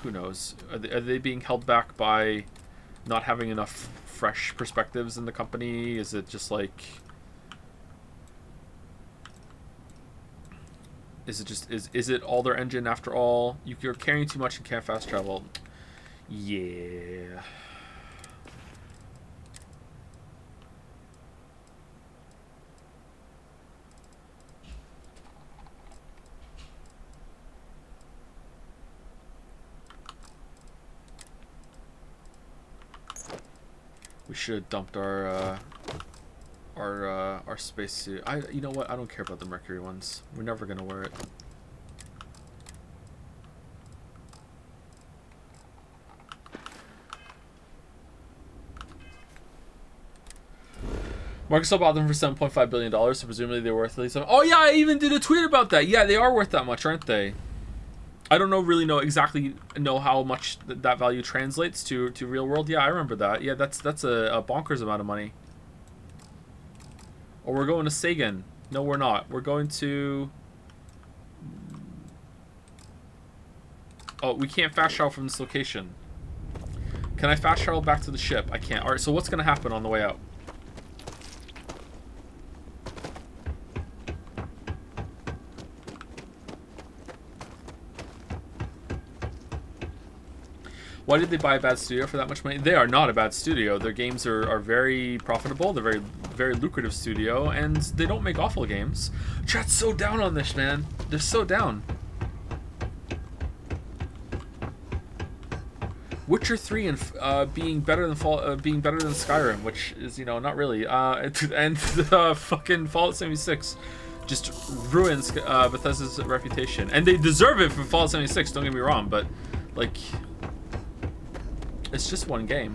Who knows? Are they being held back by not having enough fresh perspectives in the company? Is it just like... Is it all their engine after all? You're carrying too much and can't fast travel. Yeah. We should have dumped our spacesuit. You know what? I don't care about the Mercury ones. We're never gonna wear it. Microsoft bought them for $7.5 billion, so presumably they're worth at least... Oh yeah, I even did a tweet about that. Yeah, they are worth that much, aren't they? I don't really know exactly how much that value translates to real world. Yeah, I remember that. Yeah, that's a bonkers amount of money. Or we're going to Sagan. No, we're not. We're going to... Oh, we can't fast travel from this location. Can I fast travel back to the ship? I can't. Alright, so what's going to happen on the way out? Why did they buy a bad studio for that much money? They are not a bad studio. Their games are very profitable. They're very lucrative studio, and they don't make awful games. Chat's so down on this, man. They're so down. Witcher 3 and being better than Skyrim, which is not really. And fucking Fallout 76 just ruins Bethesda's reputation, and they deserve it for Fallout 76. Don't get me wrong, but like. It's just one game.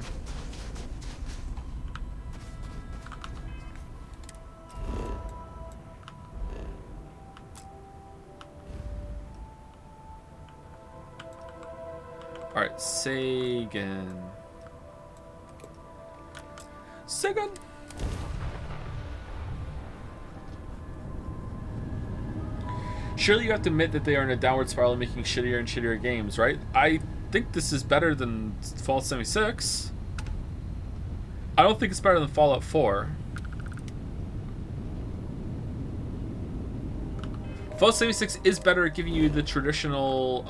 Alright, Sagan. Sagan! Surely you have to admit that they are in a downward spiral making shittier and shittier games, right? think this is better than Fallout 76. I don't think it's better than Fallout 4. Fallout 76 is better at giving you the traditional,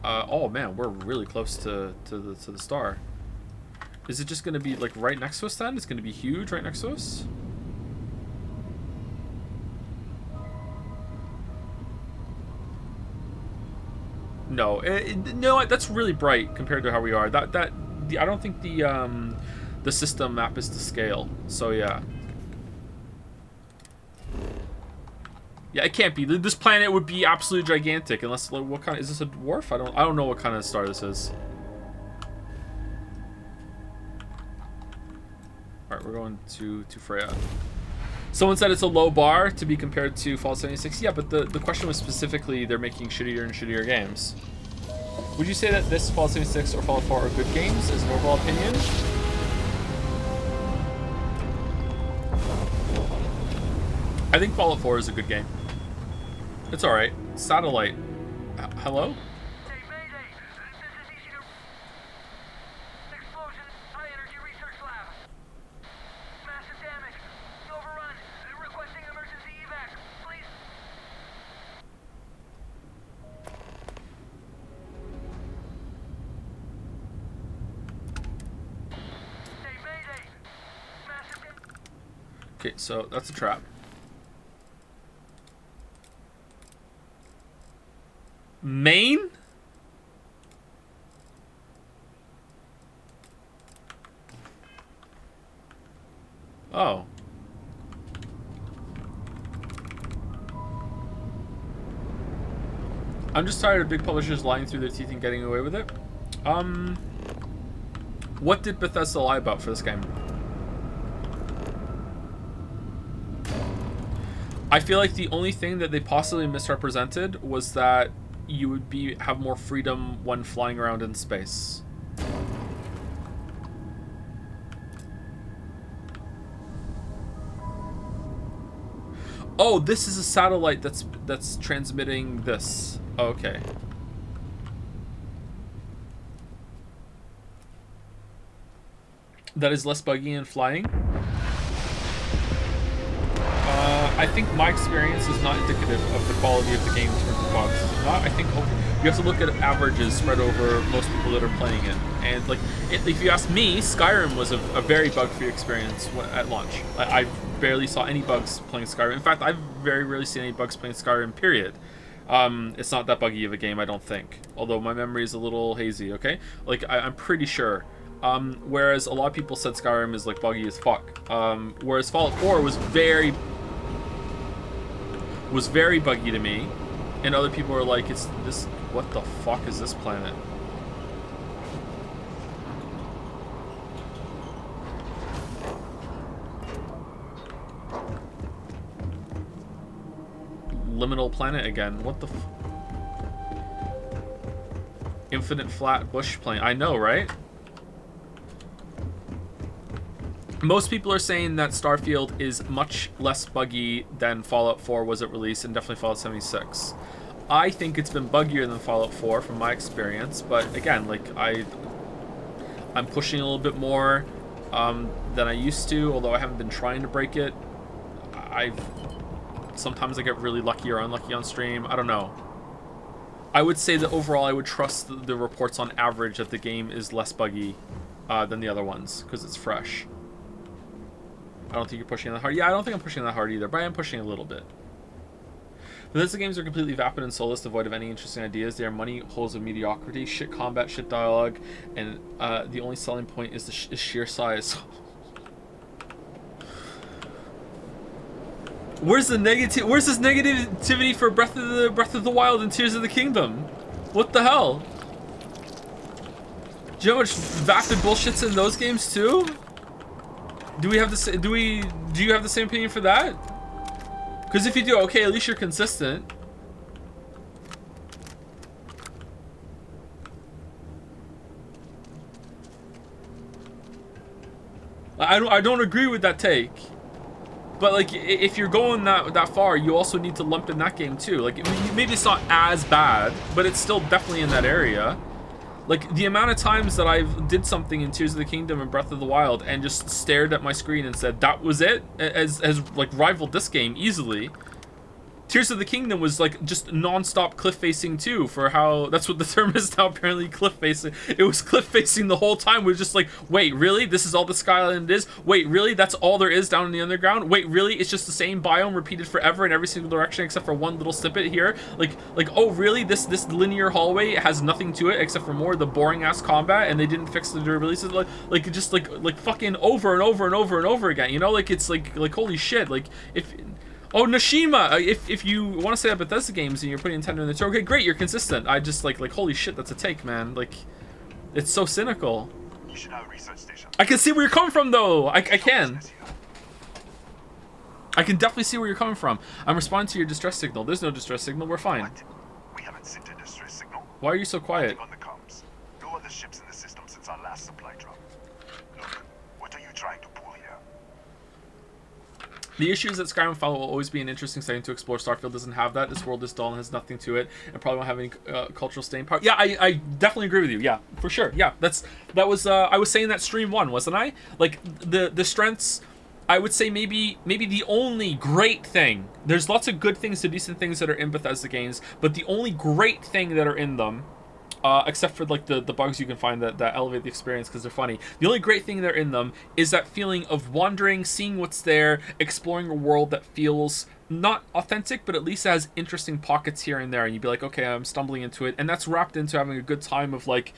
oh man, we're really close to the star. Is it just going to be like right next to us then? It's going to be huge right next to us? No, no, that's really bright compared to how we are. I don't think the system map is to scale. So yeah. Yeah, it can't be. This planet would be absolutely gigantic unless, like, what kind of, is this a dwarf? I don't know what kind of star this is. All right, we're going to Freya. Someone said it's a low bar to be compared to Fallout 76. Yeah, but the question was specifically they're making shittier and shittier games. Would you say that this Fallout 76 or Fallout 4 are good games as an overall opinion? I think Fallout 4 is a good game. It's alright. Satellite. Hello? Okay, so that's a trap. Maine? Oh. I'm just tired of big publishers lying through their teeth and getting away with it. What did Bethesda lie about for this game? I feel like the only thing that they possibly misrepresented was that you would have more freedom when flying around in space. Oh, this is a satellite that's transmitting this. Okay. That is less buggy in flying. I think my experience is not indicative of the quality of the game in terms of bugs. I think you have to look at averages spread over most people that are playing it. And like, if you ask me, Skyrim was a very bug-free experience at launch. I barely saw any bugs playing Skyrim. In fact, I've very rarely seen any bugs playing Skyrim, period. It's not that buggy of a game, I don't think. Although my memory is a little hazy, okay? Like, I'm pretty sure. Whereas a lot of people said Skyrim is like buggy as fuck. Whereas Fallout 4 was very buggy to me, and other people are like, it's this, what the fuck is this planet? Liminal planet again, what the infinite flat bush plane. I know, right? Most people are saying that Starfield is much less buggy than Fallout 4 was at release, and definitely Fallout 76. I think it's been buggier than Fallout 4 from my experience, but again, like, I'm pushing a little bit more than I used to, although I haven't been trying to break it. Sometimes I get really lucky or unlucky on stream. I don't know. I would say that overall I would trust the reports on average that the game is less buggy than the other ones, because it's fresh. I don't think you're pushing that hard. Yeah, I don't think I'm pushing that hard either, but I am pushing a little bit. Bethesda games are completely vapid and soulless, devoid of any interesting ideas. They are money holes of mediocrity, shit combat, shit dialogue, and the only selling point is the sheer size. Where's this negativity for Breath of the Wild and Tears of the Kingdom? What the hell? Do you know how much vapid bullshit's in those games too? Do you have the same opinion for that? Because if you do, okay, at least you're consistent. I don't agree with that take. But like, if you're going that far, you also need to lump in that game too. Like, maybe it's not as bad, but it's still definitely in that area. Like, the amount of times that I've did something in Tears of the Kingdom and Breath of the Wild and just stared at my screen and said, that was it, has like, rivaled this game easily. Tears of the Kingdom was, like, just non-stop cliff-facing, too, for how... That's what the term is now, apparently, cliff-facing. It was cliff-facing the whole time. We were just like, wait, really? This is all the Skyland is? Wait, really? That's all there is down in the underground? Wait, really? It's just the same biome repeated forever in every single direction except for one little snippet here? Like, oh, really? This linear hallway has nothing to it except for more of the boring-ass combat, and they didn't fix the durability system? Like, just, like fucking over and over and over and over again, you know? Like, it's, like holy shit. Like, if... Oh, Nashima! If you want to say that Bethesda games and you're putting Nintendo in the okay, great, you're consistent. I just, like, holy shit, that's a take, man. Like, it's so cynical. You should have a research station. I can see where you're coming from, though! I can. I can definitely see where you're coming from. I'm responding to your distress signal. There's no distress signal, we're fine. What? We haven't sent a distress signal. Why are you so quiet? On the comms. No other ships in the system since our last supply drop. Look, what are you trying to pull here? The issue is that Skyrim Fallout will always be an interesting setting to explore. Starfield doesn't have that. This world is dull and has nothing to it, and probably won't have any cultural staying power. Yeah, I definitely agree with you. Yeah, for sure. Yeah, that was I was saying that stream 1, wasn't I? Like the strengths. I would say maybe the only great thing. There's lots of good things to decent things that are in Bethesda games, but the only great thing that are in them. Except for like the bugs you can find that elevate the experience because they're funny. The only great thing that are in them is that feeling of wandering, seeing what's there, exploring a world that feels not authentic, but at least has interesting pockets here and there, and you'd be like, okay, I'm stumbling into it, and that's wrapped into having a good time of like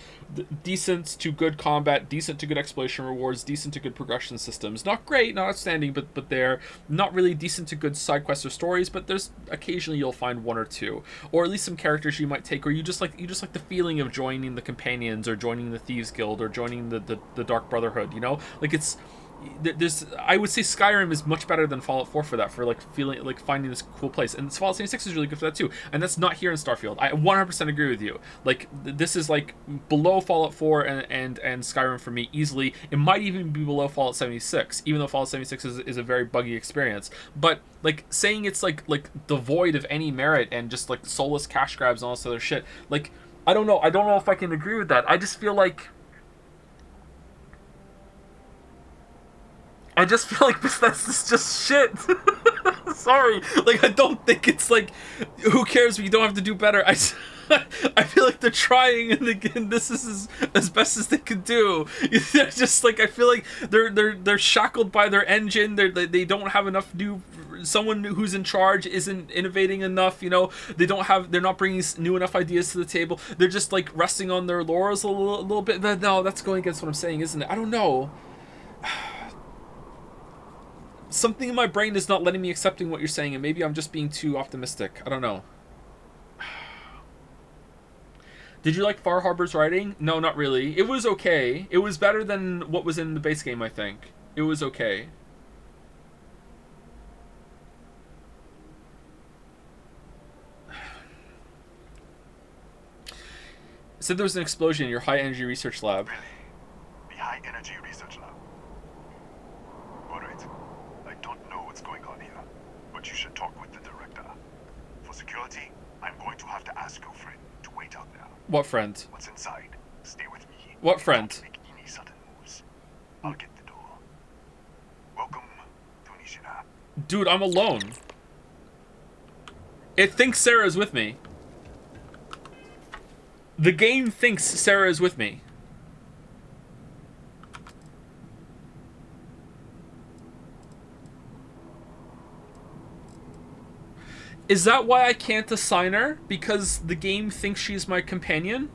decent to good combat, decent to good exploration rewards, decent to good progression systems. Not great, not outstanding, but they're not really decent to good side quests or stories, but there's occasionally you'll find one or two, or at least some characters you might take, or you just like the feeling of joining the companions, or joining the Thieves Guild, or joining the Dark Brotherhood, you know? Like there's I would say Skyrim is much better than Fallout 4 for that, for like feeling like finding this cool place, and Fallout 76 is really good for that too, and that's not here in Starfield. I 100% agree with you. Like this is like below Fallout 4 and Skyrim for me easily. It might even be below Fallout 76, even though Fallout 76 is a very buggy experience. But like saying it's like devoid of any merit and just like soulless cash grabs and all this other shit, like I don't know if I can agree with that. I just feel like Bethesda's just shit. Sorry. Like, I don't think it's like, who cares, we don't have to do better. I feel like they're trying, and again, this is as best as they can do. They're just like, I feel like they're shackled by their engine. They don't have enough new. Someone who's in charge isn't innovating enough. You know, they're not bringing new enough ideas to the table. They're just like resting on their laurels a little bit. No, that's going against what I'm saying, isn't it? I don't know. Something in my brain is not letting me accepting what you're saying, and maybe I'm just being too optimistic. I don't know. Did you like Far Harbor's writing? No, not really. It was okay. It was better than what was in the base game, I think. It was okay. Said there was an explosion in your high energy research lab. Really? The high energy research lab? Alright. I don't know what's going on here, but you should talk with the director. For security, I'm going to have to ask your friend to wait out there. What friend? What's inside? Stay with me. What friend? Don't make any sudden moves. I'll get the door. Welcome to Nishina. Dude, I'm alone. It thinks Sarah is with me. The game thinks Sarah is with me. Is that why I can't assign her? Because the game thinks she's my companion?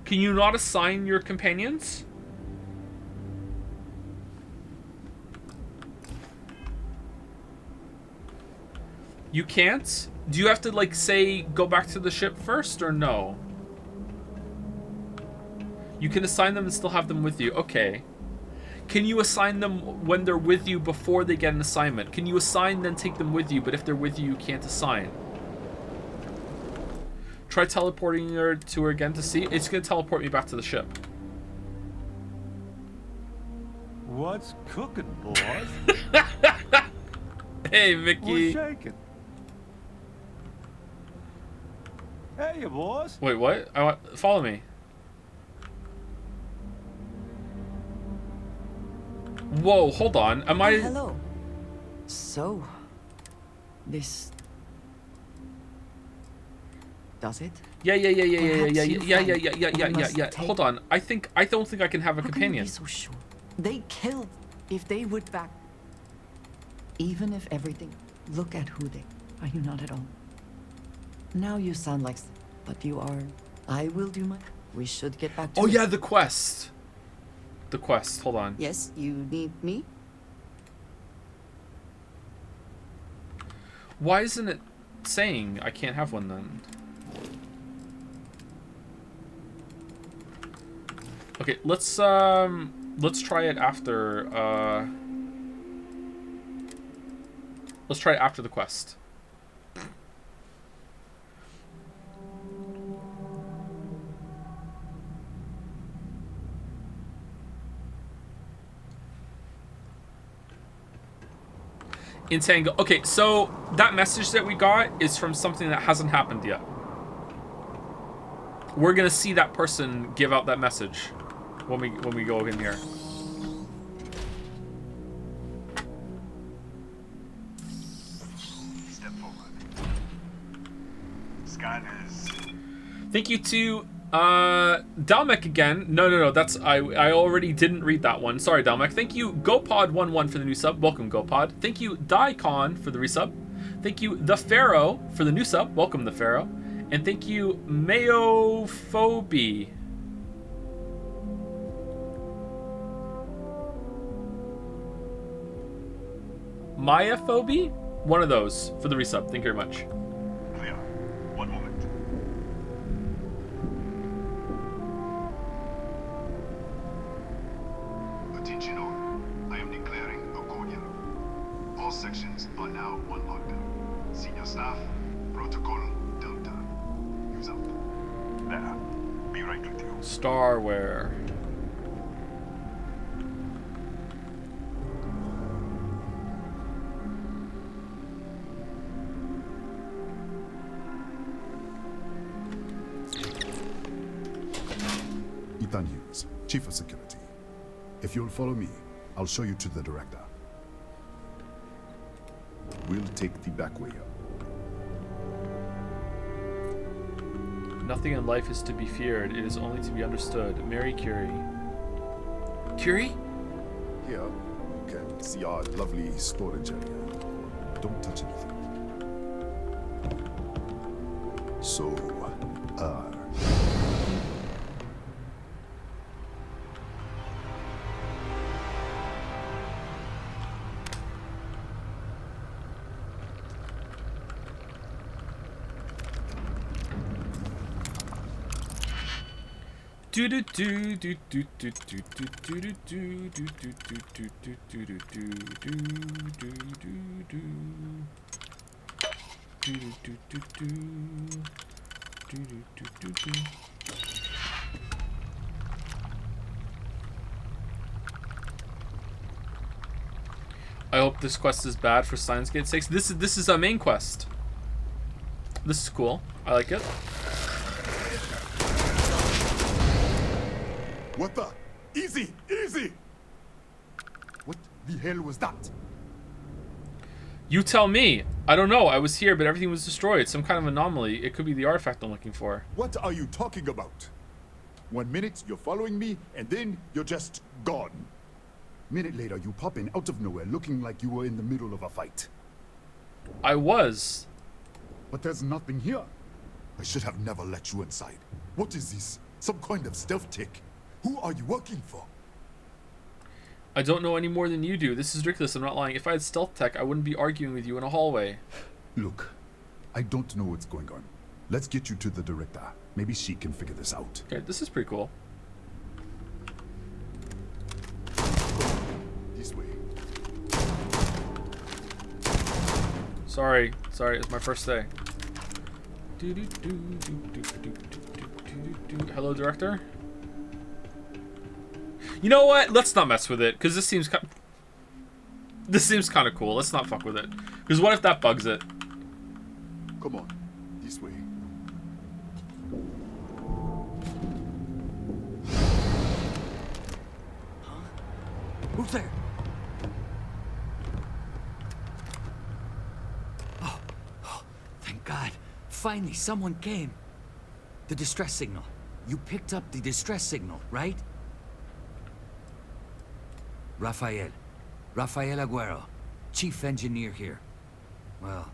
Can you not assign your companions? You can't? Do you have to, like, say, go back to the ship first, or no? You can assign them and still have them with you. Okay. Can you assign them when they're with you before they get an assignment? Can you assign, then take them with you, but if they're with you, you can't assign? Try teleporting her to her again to see. It's going to teleport me back to the ship. What's cooking, boys? Hey, Mickey. What's shaking? Hey, you boys. Wait, what? Follow me. Whoa, hold on. Am I... Hello. So, this... Does it? Yeah. Perhaps you Yeah. find Hold on. I don't think I can have a How companion. Can you be so sure? They killed if they would back. Even if everything. Look at who they are. You not at all? Now you sound like, but you are. I will do my. We should get back to. Oh it. yeah, the quest. The quest. Hold on. Yes, you need me. Why isn't it saying I can't have one then? Okay, let's try it after let's try it after the quest. Entangle. Okay, so that message that we got is from something that hasn't happened yet. We're gonna see that person give out that message when we go in here. Step forward. Scanners. Thank you to Dalmek again. No, that's I already didn't read that one. Sorry, Dalmek. Thank you, GoPod11 for the new sub. Welcome, GoPod. Thank you, Daikon for the resub. Thank you, The Pharaoh for the new sub. Welcome, The Pharaoh. And thank you, Mayophobie. Mayaphobie? One of those for the resub. Thank you very much. Clear. One moment. Attention all. I am declaring a cordial. All sections are now on lockdown. Senior staff, protocol, Delta. Use up. There. Be right with you. Starware. Ethan Hughes, Chief of Security. If you'll follow me, I'll show you to the director. We'll take the back way up. Nothing in life is to be feared. It is only to be understood. Mary Curie. Curie? Here, you can see our lovely storage area. Don't touch anything. So, Do do do do do do do do do do do do do do do do do do. I hope this quest is bad for Steins Gate's sake. This is a main quest. This is cool. I like it. what the? Easy, easy! What the hell was that? You tell me. I don't know. I was here, but everything was destroyed. Some kind of anomaly. It could be the artifact I'm looking for. What are you talking about? 1 minute, you're following me, and then you're just gone. Minute later, you pop in out of nowhere looking like you were in the middle of a fight. I was. But there's nothing here. I should have never let you inside. What is this? Some kind of stealth tick? Who are you working for? I don't know any more than you do. This is ridiculous. I'm not lying. If I had stealth tech, I wouldn't be arguing with you in a hallway. Look, I don't know what's going on. Let's get you to the director. Maybe she can figure this out. Okay, this is pretty cool. This way. Sorry, it's my first day. Hello, director. You know what? Let's not mess with it, because this seems kind of cool. Let's not fuck with it. Because what if that bugs it? Come on, this way. Who's there? Finally, someone came. The distress signal. You picked up the distress signal, right? Rafael Aguero, chief engineer here. Well,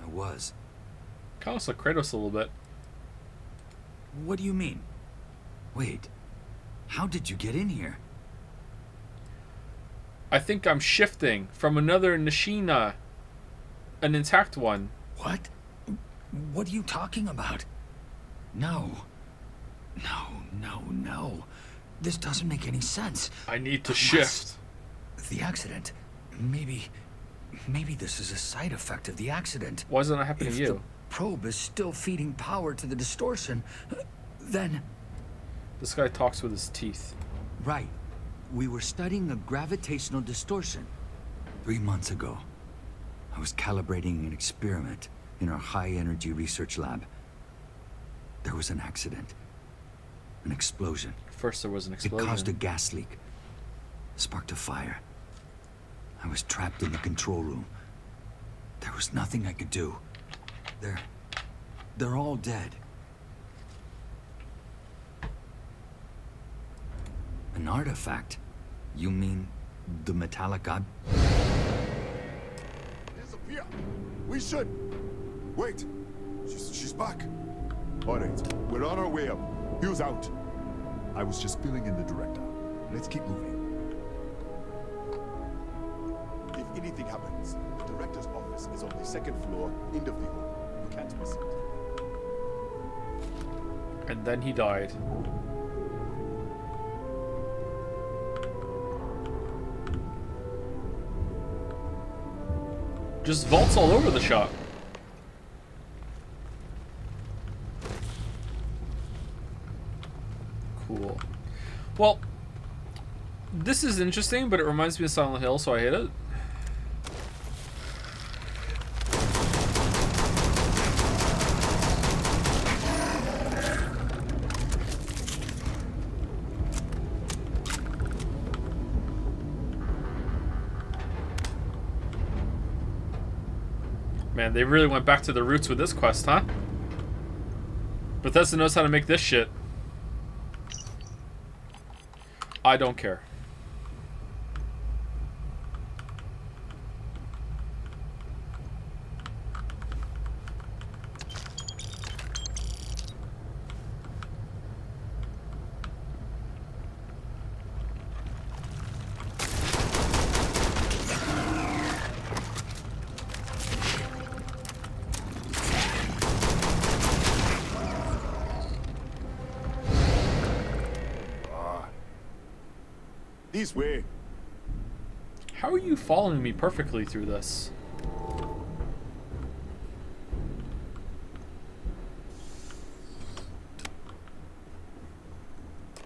I was. Kind of like Kratos a little bit. What do you mean? Wait, how did you get in here? I think I'm shifting from another Nishina, an intact one. What? What are you talking about? No. This doesn't make any sense. I need to shift. The accident. Maybe this is a side effect of the accident. Why isn't that happening to you? If the probe is still feeding power to the distortion, then... This guy talks with his teeth. Right. We were studying a gravitational distortion. 3 months ago, I was calibrating an experiment in our high-energy research lab. There was an accident. An explosion. First there was an explosion. It caused a gas leak. Sparked a fire. I was trapped in the control room. There was nothing I could do. They're all dead. An artifact? You mean the metallic ob... Disappear! We should... Wait! She's back! Alright, we're on our way up. Hugh's out. I was just filling in the director. Let's keep moving. If anything happens, the director's office is on the second floor, end of the hall. You can't miss it. And then he died. Just vaults all over the shop. Cool. Well, this is interesting, but it reminds me of Silent Hill, so I hate it. Man, they really went back to the roots with this quest, huh? Bethesda knows how to make this shit. I don't care. This way. How are you following me perfectly through this?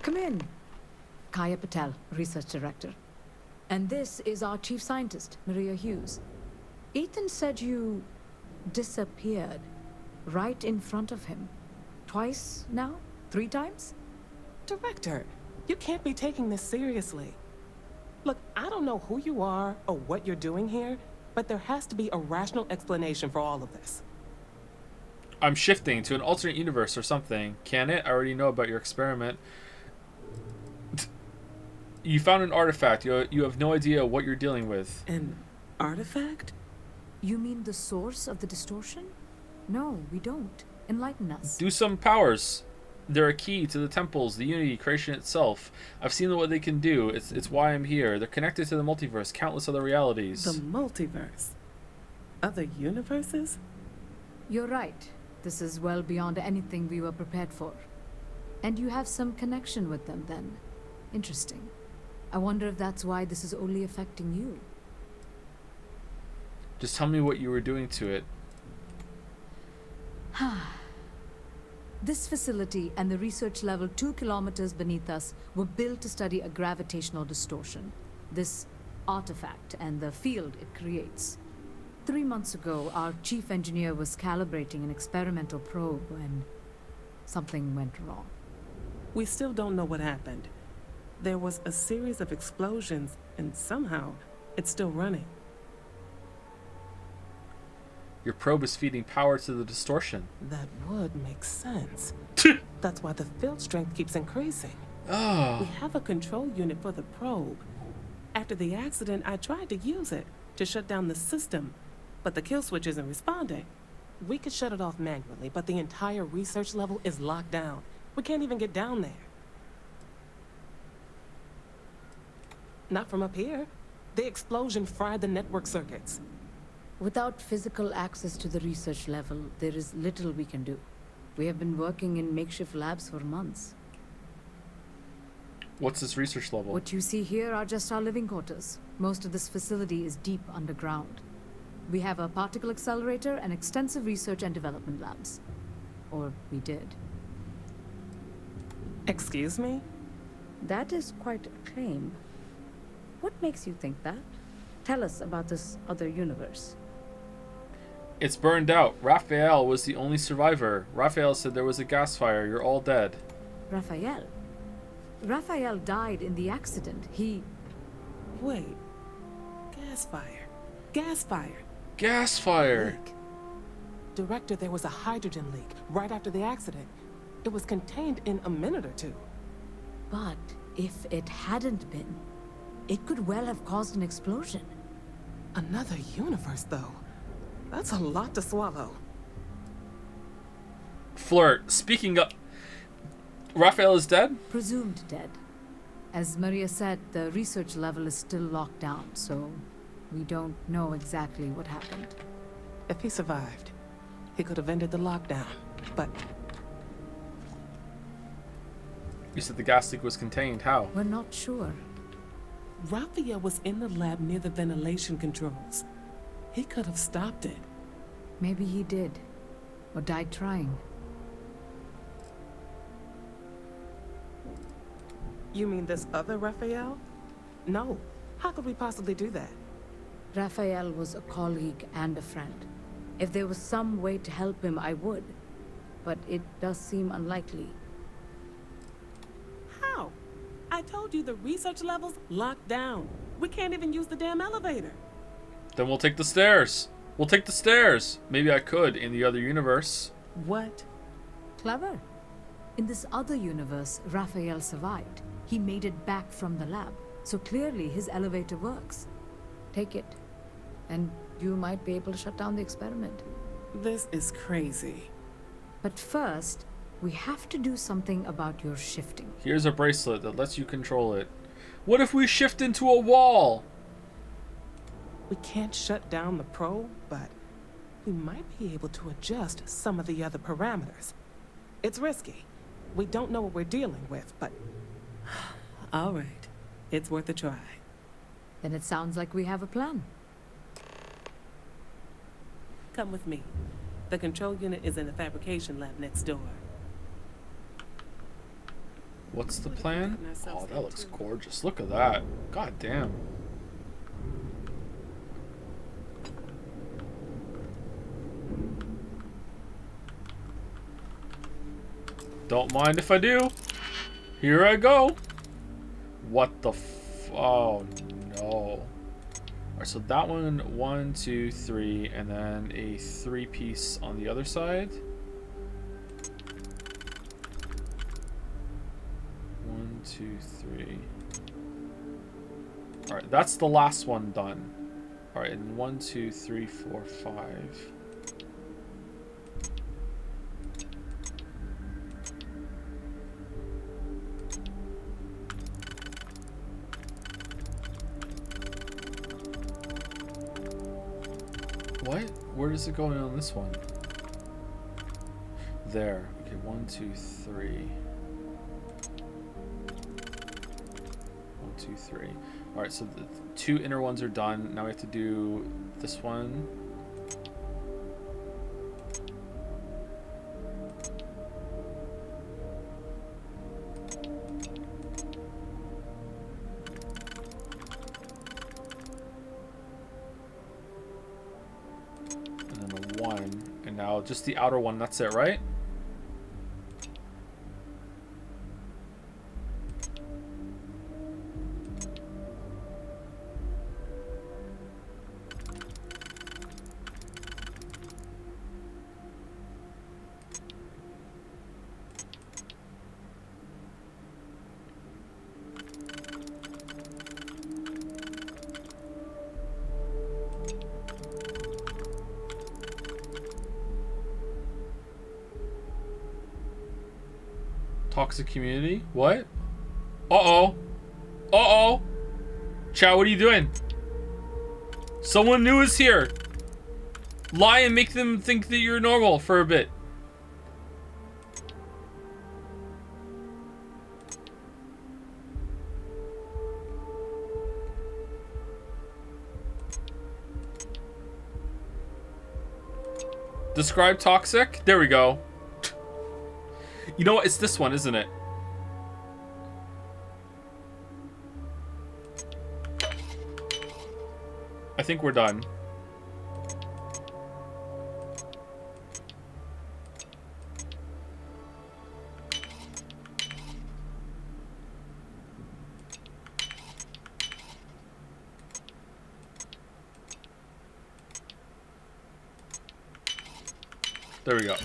Come in. Kaya Patel, Research Director. And this is our Chief Scientist, Maria Hughes. Ethan said you disappeared right in front of him. Twice now? 3 times? Director, you can't be taking this seriously. Look, I don't know who you are or what you're doing here, but there has to be a rational explanation for all of this. I'm shifting to an alternate universe or something. Can it? I already know about your experiment. You found an artifact. You have no idea what you're dealing with. An artifact? You mean the source of the distortion? No, we don't. Enlighten us. Do some powers. They're a key to the temples, the unity, creation itself. I've seen what they can do. It's why I'm here. They're connected to the multiverse, countless other realities. The multiverse? Other universes? You're right. This is well beyond anything we were prepared for. And you have some connection with them then. Interesting. I wonder if that's why this is only affecting you. Just tell me what you were doing to it. This facility and the research level 2 kilometers beneath us were built to study a gravitational distortion. This artifact and the field it creates. 3 months ago, our chief engineer was calibrating an experimental probe when something went wrong. We still don't know what happened. There was a series of explosions, and somehow it's still running. Your probe is feeding power to the distortion. That would make sense. That's why the field strength keeps increasing. Oh. We have a control unit for the probe. After the accident, I tried to use it to shut down the system, but the kill switch isn't responding. We could shut it off manually, but the entire research level is locked down. We can't even get down there. Not from up here. The explosion fried the network circuits. Without physical access to the research level, there is little we can do. We have been working in makeshift labs for months. What's this research level? What you see here are just our living quarters. Most of this facility is deep underground. We have a particle accelerator and extensive research and development labs. Or we did. Excuse me? That is quite a claim. What makes you think that? Tell us about this other universe. It's burned out. Raphael was the only survivor. Raphael said there was a gas fire. You're all dead. Raphael? Raphael died in the accident. He... Wait. Gas fire. Gas fire. Gas fire. Leak. Director, there was a hydrogen leak right after the accident. It was contained in a minute or two. But if it hadn't been, it could well have caused an explosion. Another universe, though. That's a lot to swallow. Flirt, speaking of... Raphael is dead? Presumed dead. As Maria said, the research level is still locked down, so we don't know exactly what happened. If he survived, he could have ended the lockdown, but... You said the gas leak was contained. How? We're not sure. Raphael was in the lab near the ventilation controls. He could have stopped it. Maybe he did. Or died trying. You mean this other Raphael? No. How could we possibly do that? Raphael was a colleague and a friend. If there was some way to help him, I would. But it does seem unlikely. How? I told you the research level's locked down. We can't even use the damn elevator. Then we'll take the stairs. We'll take the stairs. Maybe I could in the other universe. What? Clever. In this other universe, Raphael survived. He made it back from the lab. So clearly his elevator works. Take it. And you might be able to shut down the experiment. This is crazy. But first, we have to do something about your shifting. Here's a bracelet that lets you control it. What if we shift into a wall? We can't shut down the probe, but we might be able to adjust some of the other parameters. It's risky. We don't know what we're dealing with, but... All right. It's worth a try. Then it sounds like we have a plan. Come with me. The control unit is in the fabrication lab next door. What's the plan? Oh, that looks gorgeous. Look at that. God damn. Don't mind if I do. Here I go. What the oh no. Alright, so that one, 1, 2, 3, and then a 3-piece on the other side. 1, 2, 3. Alright, that's the last one done. Alright, and 1, 2, 3, 4, 5. What? Where does it go on this one? There. Okay, 1, 2, 3. 1, 2, 3. Alright, so the 2 inner ones are done. Now we have to do this one. Just the outer one, that's it, right? Toxic community? What? Uh-oh. Uh-oh. Chat, what are you doing? Someone new is here. Lie and make them think that you're normal for a bit. Describe toxic? There we go. You know what? It's this one, isn't it? I think we're done. There we go.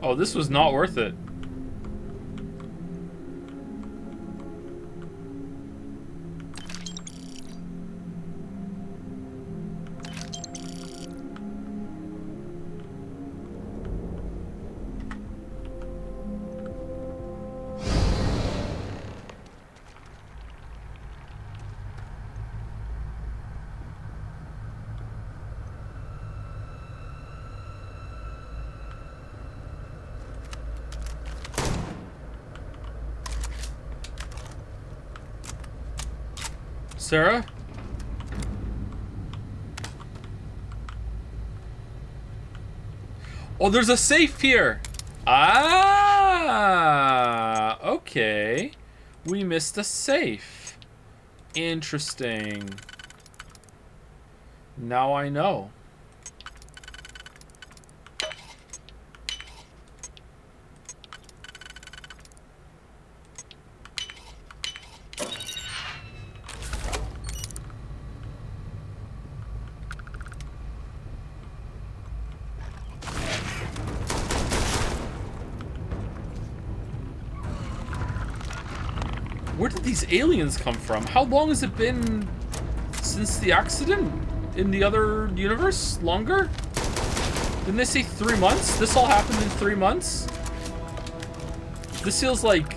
Oh, this was not worth it. Sarah? Oh, there's a safe here. Ah, okay. We missed a safe. Interesting. Now I know. Where did these aliens come from? How long has it been since the accident in the other universe? Longer? Didn't they say 3 months? This all happened in 3 months? This feels like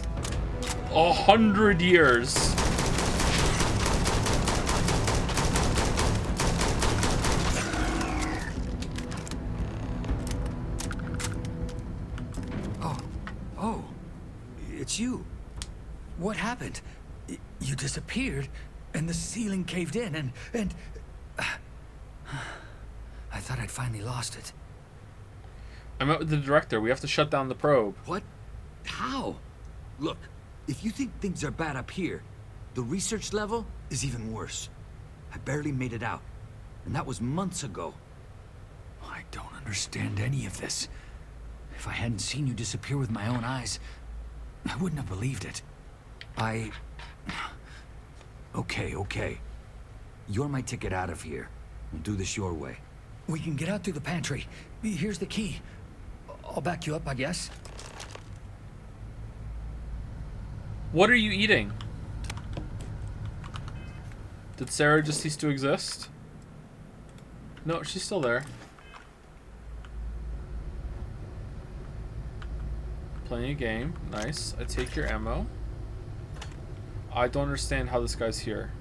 100 years. Oh, it's you. What happened? You disappeared, and the ceiling caved in, and I thought I'd finally lost it. I met with the director. We have to shut down the probe. What? How? Look, if you think things are bad up here, the research level is even worse. I barely made it out, and that was months ago. I don't understand any of this. If I hadn't seen you disappear with my own eyes, I wouldn't have believed it. Okay. You're my ticket out of here. We'll do this your way. We can get out through the pantry. Here's the key. I'll back you up, I guess. What are you eating? Did Sarah just cease to exist? No, she's still there. Playing a game. Nice. I take your ammo. I don't understand how this guy's here.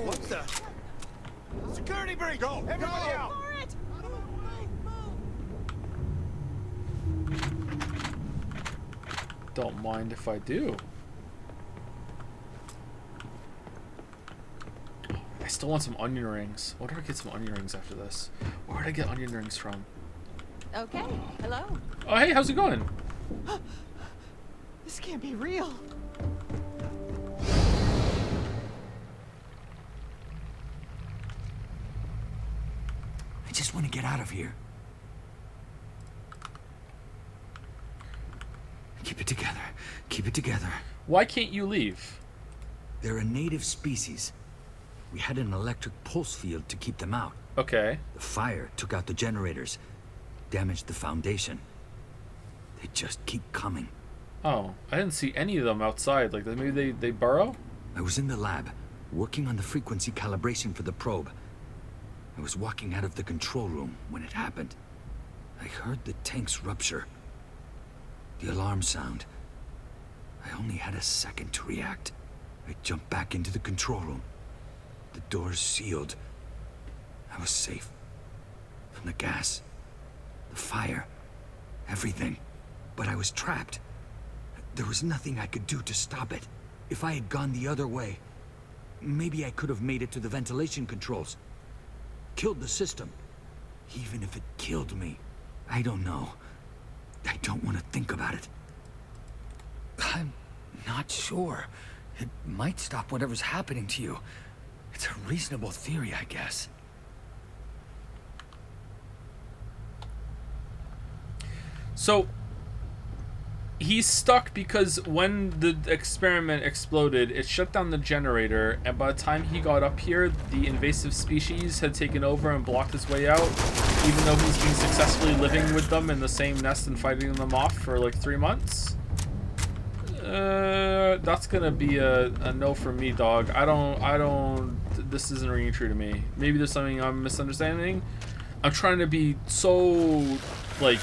What the? Security breach! Go! Everybody out! For it! Don't mind if I do. I still want some onion rings. What do I get some onion rings after this? Where would I get onion rings from? Okay, hello. Oh, hey, how's it going? This can't be real. I just want to get out of here. Keep it together. Keep it together. Why can't you leave? They're a native species. We had an electric pulse field to keep them out. Okay. The fire took out the generators, damaged the foundation. They just keep coming. Oh, I didn't see any of them outside. Like, maybe they burrow? I was in the lab, working on the frequency calibration for the probe. I was walking out of the control room when it happened. I heard the tanks rupture. The alarm sound. I only had a second to react. I jumped back into the control room. The doors sealed. I was safe. From the gas, the fire, everything. But I was trapped. There was nothing I could do to stop it. If I had gone the other way, maybe I could have made it to the ventilation controls. Killed the system. Even if it killed me, I don't know. I don't want to think about it. I'm not sure. It might stop whatever's happening to you. It's a reasonable theory, I guess. So, he's stuck because when the experiment exploded, it shut down the generator, and by the time he got up here, the invasive species had taken over and blocked his way out, even though he's been successfully living with them in the same nest and fighting them off for like 3 months. That's gonna be a no for me, dog. I don't, this isn't ringing true to me. Maybe there's something I'm misunderstanding. I'm trying to be so, like,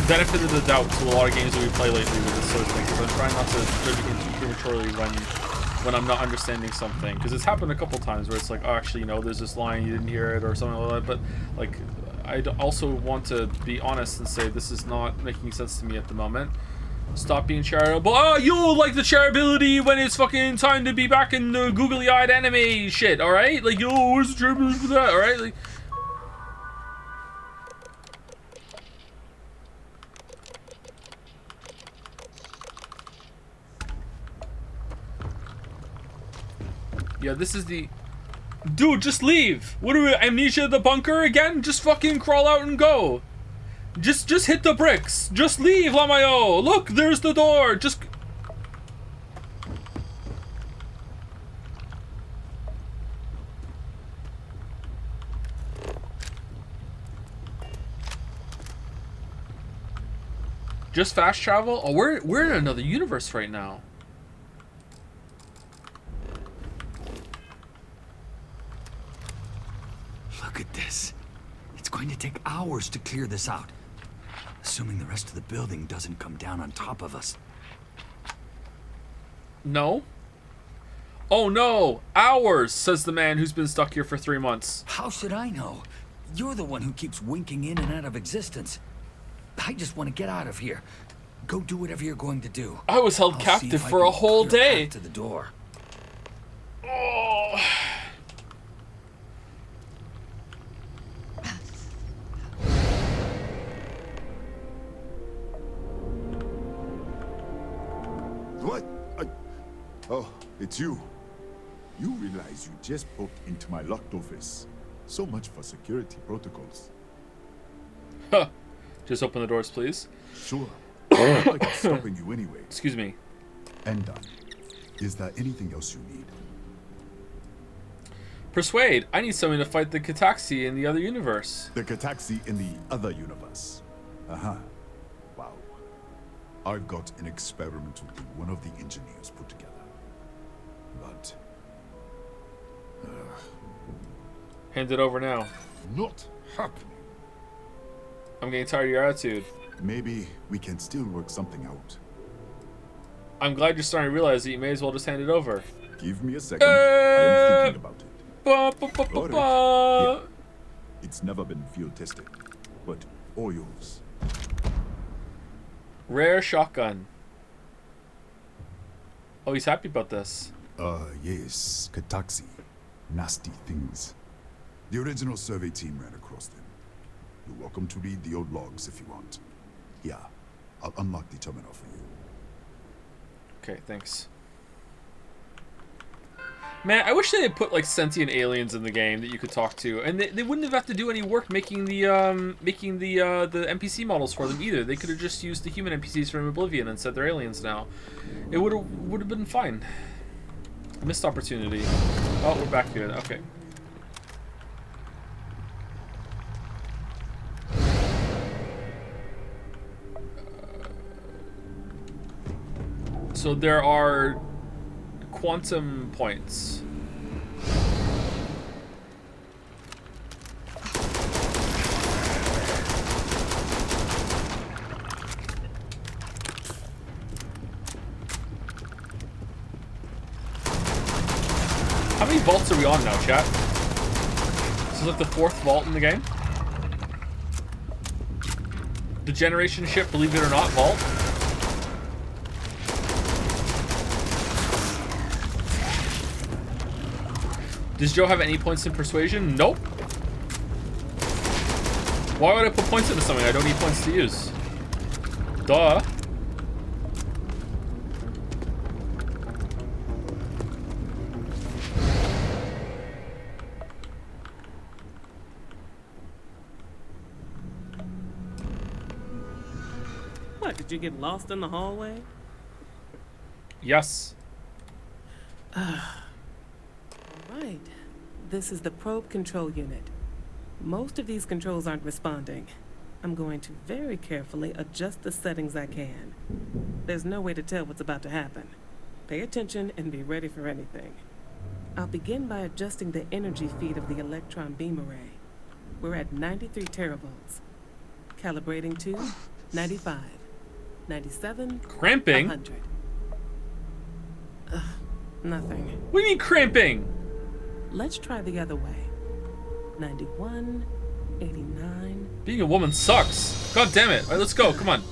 benefit of the doubt to a lot of games that we play lately with this sort of thing, because I'm trying not to judge against prematurely when I'm not understanding something, because it's happened a couple times where it's like, oh, actually, you know, there's this line, you didn't hear it, or something like that, but, like, I also want to be honest and say this is not making sense to me at the moment. Stop being charitable. Oh, you'll like the charitability when it's fucking time to be back in the googly-eyed anime shit, alright? Like, yo, where's the charitability for that, alright? Like, yeah, this is the... Dude, just leave! What are we, amnesia the bunker again? Just fucking crawl out and go! Just hit the bricks! Just leave, Lamayo! Look, there's the door! Just... Just fast travel? Oh, we're in another universe right now. Look at this. It's going to take hours to clear this out. Assuming the rest of the building doesn't come down on top of us. No. Oh no! Hours, says the man who's been stuck here for 3 months. How should I know? You're the one who keeps winking in and out of existence. I just want to get out of here. Go do whatever you're going to do. I was held captive for a whole day. To the door. Oh. What? Oh, it's you. You realize you just broke into my locked office. So much for security protocols. Huh. Just open the doors, please. Sure. I'm like stopping you anyway. Excuse me. And done. Is there anything else you need? Persuade. I need someone to fight the Cataxi in the other universe. The Cataxi in the other universe. Uh-huh. Wow. I've got an experimental thing one of the engineers put together. But... hand it over now. Not happening. I'm getting tired of your attitude. Maybe we can still work something out. I'm glad you're starting to realize that you may as well just hand it over. Give me a second. I am thinking about it. Here. It's never been field tested, but all yours. Rare shotgun. Oh, he's happy about this. Yes, Cataxi. Nasty things. The original survey team ran across them. You're welcome to read the old logs if you want. Yeah, I'll unlock the terminal for you. Okay, thanks. Man, I wish they had put like sentient aliens in the game that you could talk to, and they wouldn't have to do any work making the NPC models for them either. They could have just used the human NPCs from Oblivion and said they're aliens now. It would have been fine. Missed opportunity. Oh, we're back here. Okay. So there are quantum points. How many vaults are we on now, chat? This is like the 4th vault in the game. The generation ship, believe it or not, vault. Does Joe have any points in persuasion? Nope. Why would I put points into something I don't need points to use? Duh. What, did you get lost in the hallway? Yes. Right. This is the probe control unit. Most of these controls aren't responding. I'm going to very carefully adjust the settings I can. There's no way to tell what's about to happen. Pay attention and be ready for anything. I'll begin by adjusting the energy feed of the electron beam array. We're at 93 teravolts. Calibrating to 95, 97, Cramping? 100. Nothing. What do you mean cramping? Let's try the other way. 91, 89. Being a woman sucks. God damn it. All right, let's go. Come on.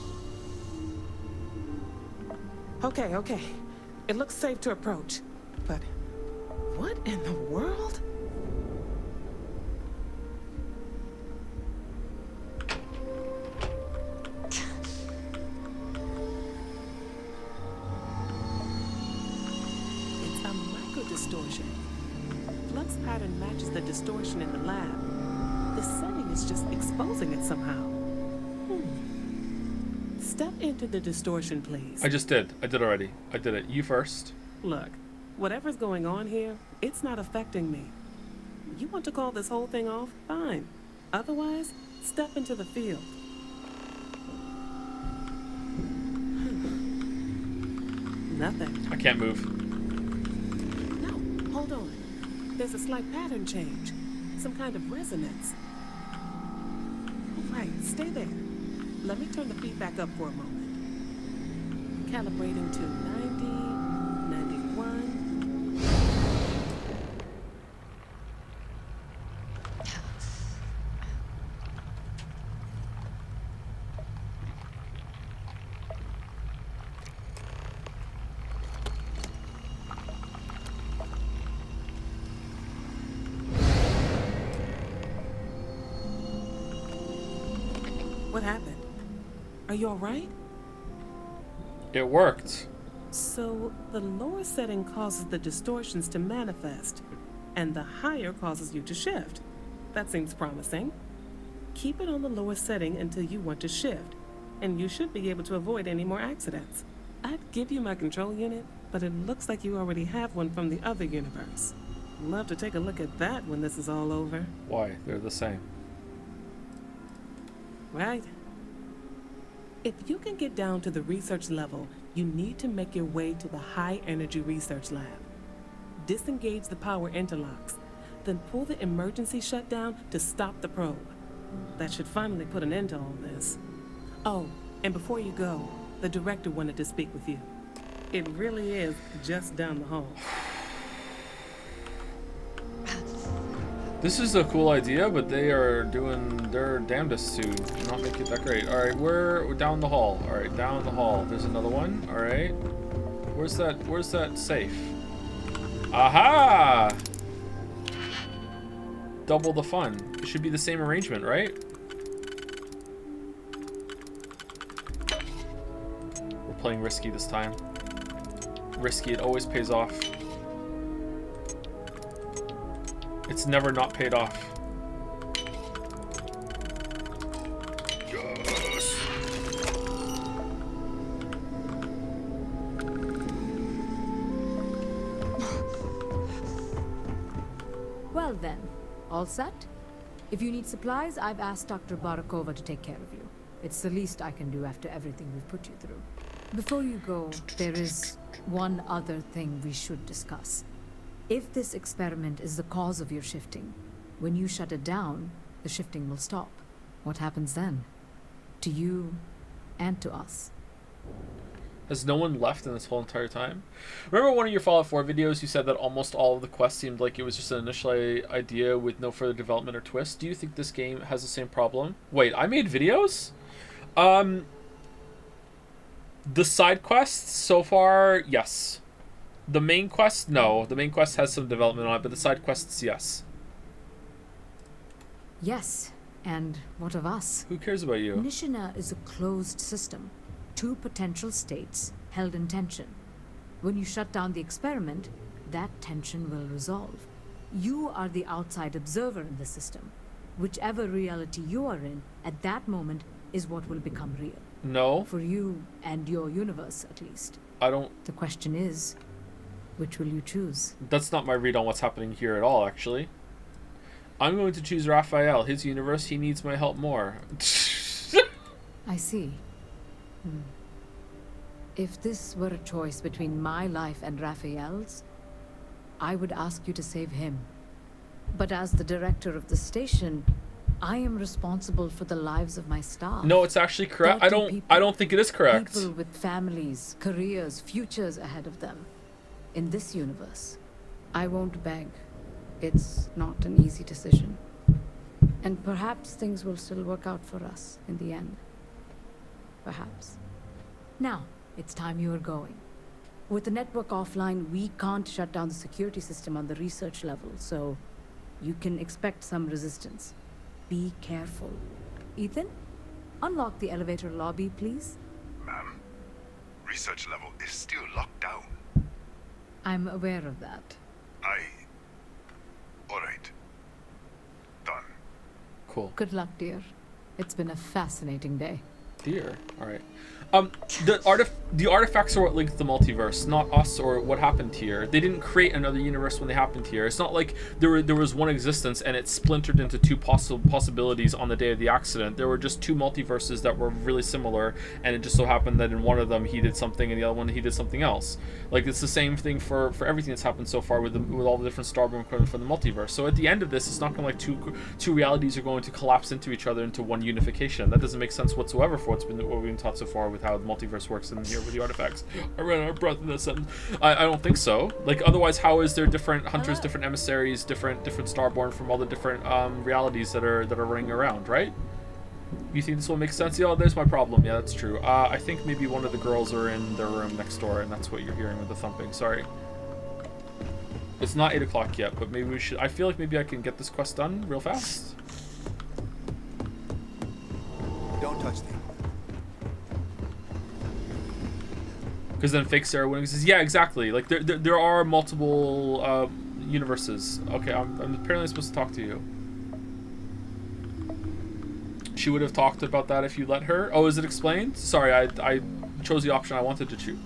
Okay, okay. It looks safe to approach. But what in the world? It's a micro-distortion. Flux pattern matches the distortion in the lab. The setting is just exposing it somehow. Step into the distortion, please. I just did. I did already. I did it. You first. Look, whatever's going on here, it's not affecting me. You want to call this whole thing off? Fine. Otherwise, step into the field. Nothing. I can't move. No, hold on. There's a slight pattern change. Some kind of resonance. Right, stay there. Let me turn the feedback up for a moment. Calibrating to 90, 91. What happened? Are you all right? It worked. So, the lower setting causes the distortions to manifest, and the higher causes you to shift. That seems promising. Keep it on the lower setting until you want to shift, and you should be able to avoid any more accidents. I'd give you my control unit, but it looks like you already have one from the other universe. Love to take a look at that when this is all over. Why? They're the same. Right. If you can get down to the research level, you need to make your way to the high energy research lab. Disengage the power interlocks, then pull the emergency shutdown to stop the probe. That should finally put an end to all this. Oh, and before you go, the director wanted to speak with you. It really is just down the hall. This is a cool idea, but they are doing their damnedest to not make it that great. All right, we're down the hall. All right, down the hall. There's another one. All right. Where's that safe? Aha! Double the fun. It should be the same arrangement, right? We're playing risky this time. Risky, it always pays off. It's never not paid off. Well then, all set? If you need supplies, I've asked Dr. Barakova to take care of you. It's the least I can do after everything we've put you through. Before you go, there is one other thing we should discuss. If this experiment is the cause of your shifting, when you shut it down, the shifting will stop. What happens then? To you and to us. Has no one left in this whole entire time? Remember one of your Fallout 4 videos, you said that almost all of the quests seemed like it was just an initial idea with no further development or twist. Do you think this game has the same problem? Wait, I made videos? The side quests so far, yes. The main quest, no. The main quest has some development on it, but the side quests, yes. Yes, and what of us? Who cares about you? Nishina is a closed system. Two potential states held in tension. When you shut down the experiment, that tension will resolve. You are the outside observer in the system. Whichever reality you are in, at that moment, is what will become real. No. For you and your universe, at least. I don't... The question is, which will you choose? That's not my read on what's happening here at all, actually. I'm going to choose Raphael. His universe, he needs my help more. I see. If this were a choice between my life and Raphael's, I would ask you to save him. But as the director of the station, I am responsible for the lives of my staff. No, it's actually correct. I don't think it is correct. People with families, careers, futures ahead of them. In this universe, I won't beg. It's not an easy decision. And perhaps things will still work out for us in the end. Perhaps. Now, it's time you are going. With the network offline, we can't shut down the security system on the research level, so you can expect some resistance. Be careful. Ethan, unlock the elevator lobby, please. Ma'am, research level is still locked down. I'm aware of that. All right. Done. Cool. Good luck, dear. It's been a fascinating day. Dear. All right. The artifacts are what linked the multiverse, not us or what happened here. They didn't create another universe when they happened here. It's not like there was one existence and it splintered into two possibilities on the day of the accident. There were just two multiverses that were really similar, and it just so happened that in one of them he did something and the other one he did something else. Like, it's the same thing for everything that's happened so far with all the different Starborn equipment from the multiverse. So at the end of this, it's not going to like two realities are going to collapse into each other into one unification. That doesn't make sense whatsoever for what we've been taught so far with how the multiverse works in here with the artifacts. I ran out of breath in that sentence. I don't think so. Like, otherwise, how is there different hunters, different emissaries, different Starborn from all the different realities that are running around, right? You think this will make sense? Yeah, there's my problem. Yeah, that's true. I think maybe one of the girls are in their room next door, and that's what you're hearing with the thumping. Sorry. It's not 8 o'clock yet, but maybe we should... I feel like maybe I can get this quest done real fast. Don't touch them. Because then fake Sarah Winning says, yeah, exactly. Like, there are multiple universes. Okay, I'm apparently supposed to talk to you. She would have talked about that if you let her. Oh, is it explained? Sorry, I chose the option I wanted to choose.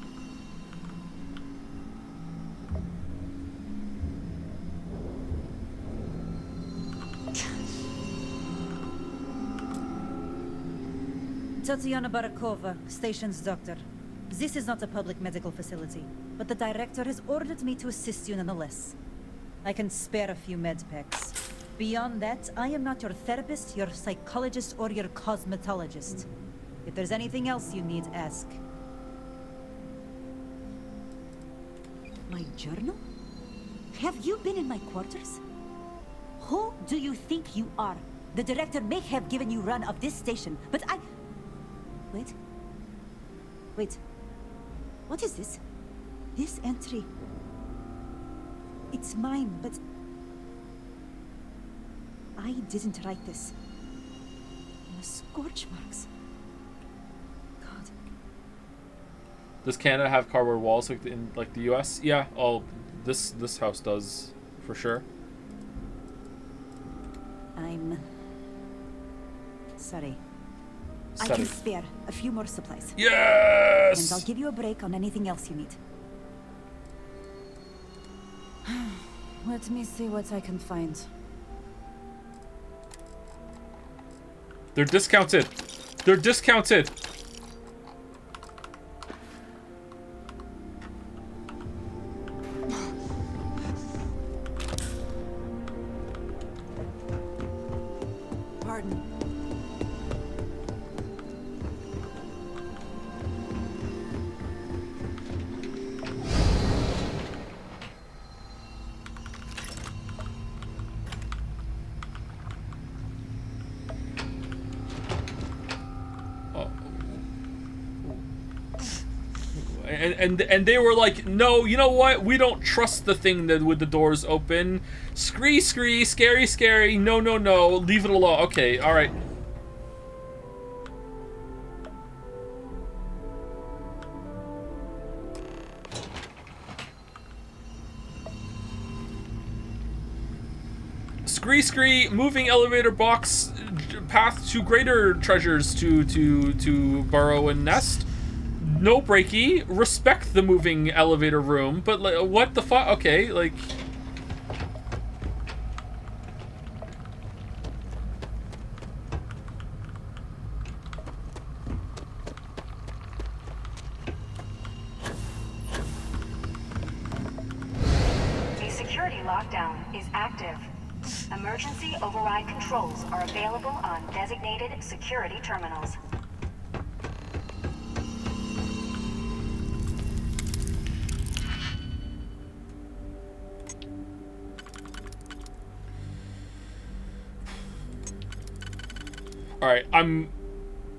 Tatiana Barakova, station's doctor. This is not a public medical facility, but the director has ordered me to assist you nonetheless. I can spare a few med packs. Beyond that, I am not your therapist, your psychologist, or your cosmetologist. If there's anything else you need, ask. My journal? Have you been in my quarters? Who do you think you are? The director may have given you run of this station, but I... Wait. What is this? This entry. It's mine, but... I didn't write this. The scorch marks. God. Does Canada have cardboard walls like in the US? Yeah. Oh, this house does, for sure. I'm sorry. I Sorry. can spare a few more supplies. Yes! And I'll give you a break on anything else you need. Let me see what I can find. They're discounted. They're discounted. Pardon. And they were like, no, you know what? We don't trust the thing that with the doors open. Scree, scary, scary. No, no, no. Leave it alone. Okay, all right. Scree, moving elevator box path to greater treasures to burrow and nest. No breaky. Respect the moving elevator room, but like, what the fuck? Okay, like. The security lockdown is active. Emergency override controls are available on designated security terminals. All right,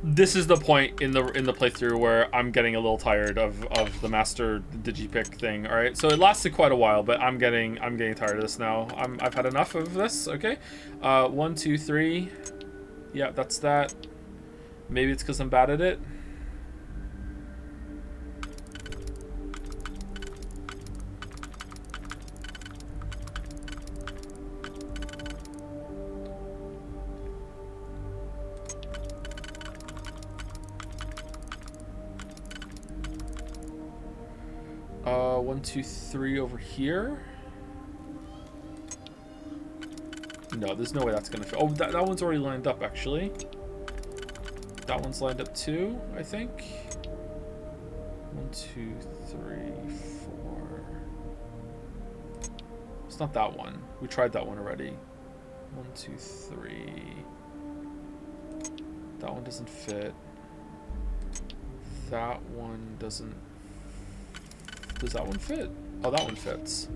this is the point in the playthrough where I'm getting a little tired of the master digipick thing. All right, so it lasted quite a while, but I'm getting tired of this now. I've had enough of this. Okay, 1, 2, 3. Yeah, that's that. Maybe it's because I'm bad at it. One, 2, 3 over here. No, there's no way that's gonna fit. Oh, that one's already lined up, actually. That one's lined up too, I think. 1, 2, 3, 4. It's not that one. We tried that one already. 1, 2, 3. That one doesn't fit. That one doesn't. Does that one fit? Oh, that one fits.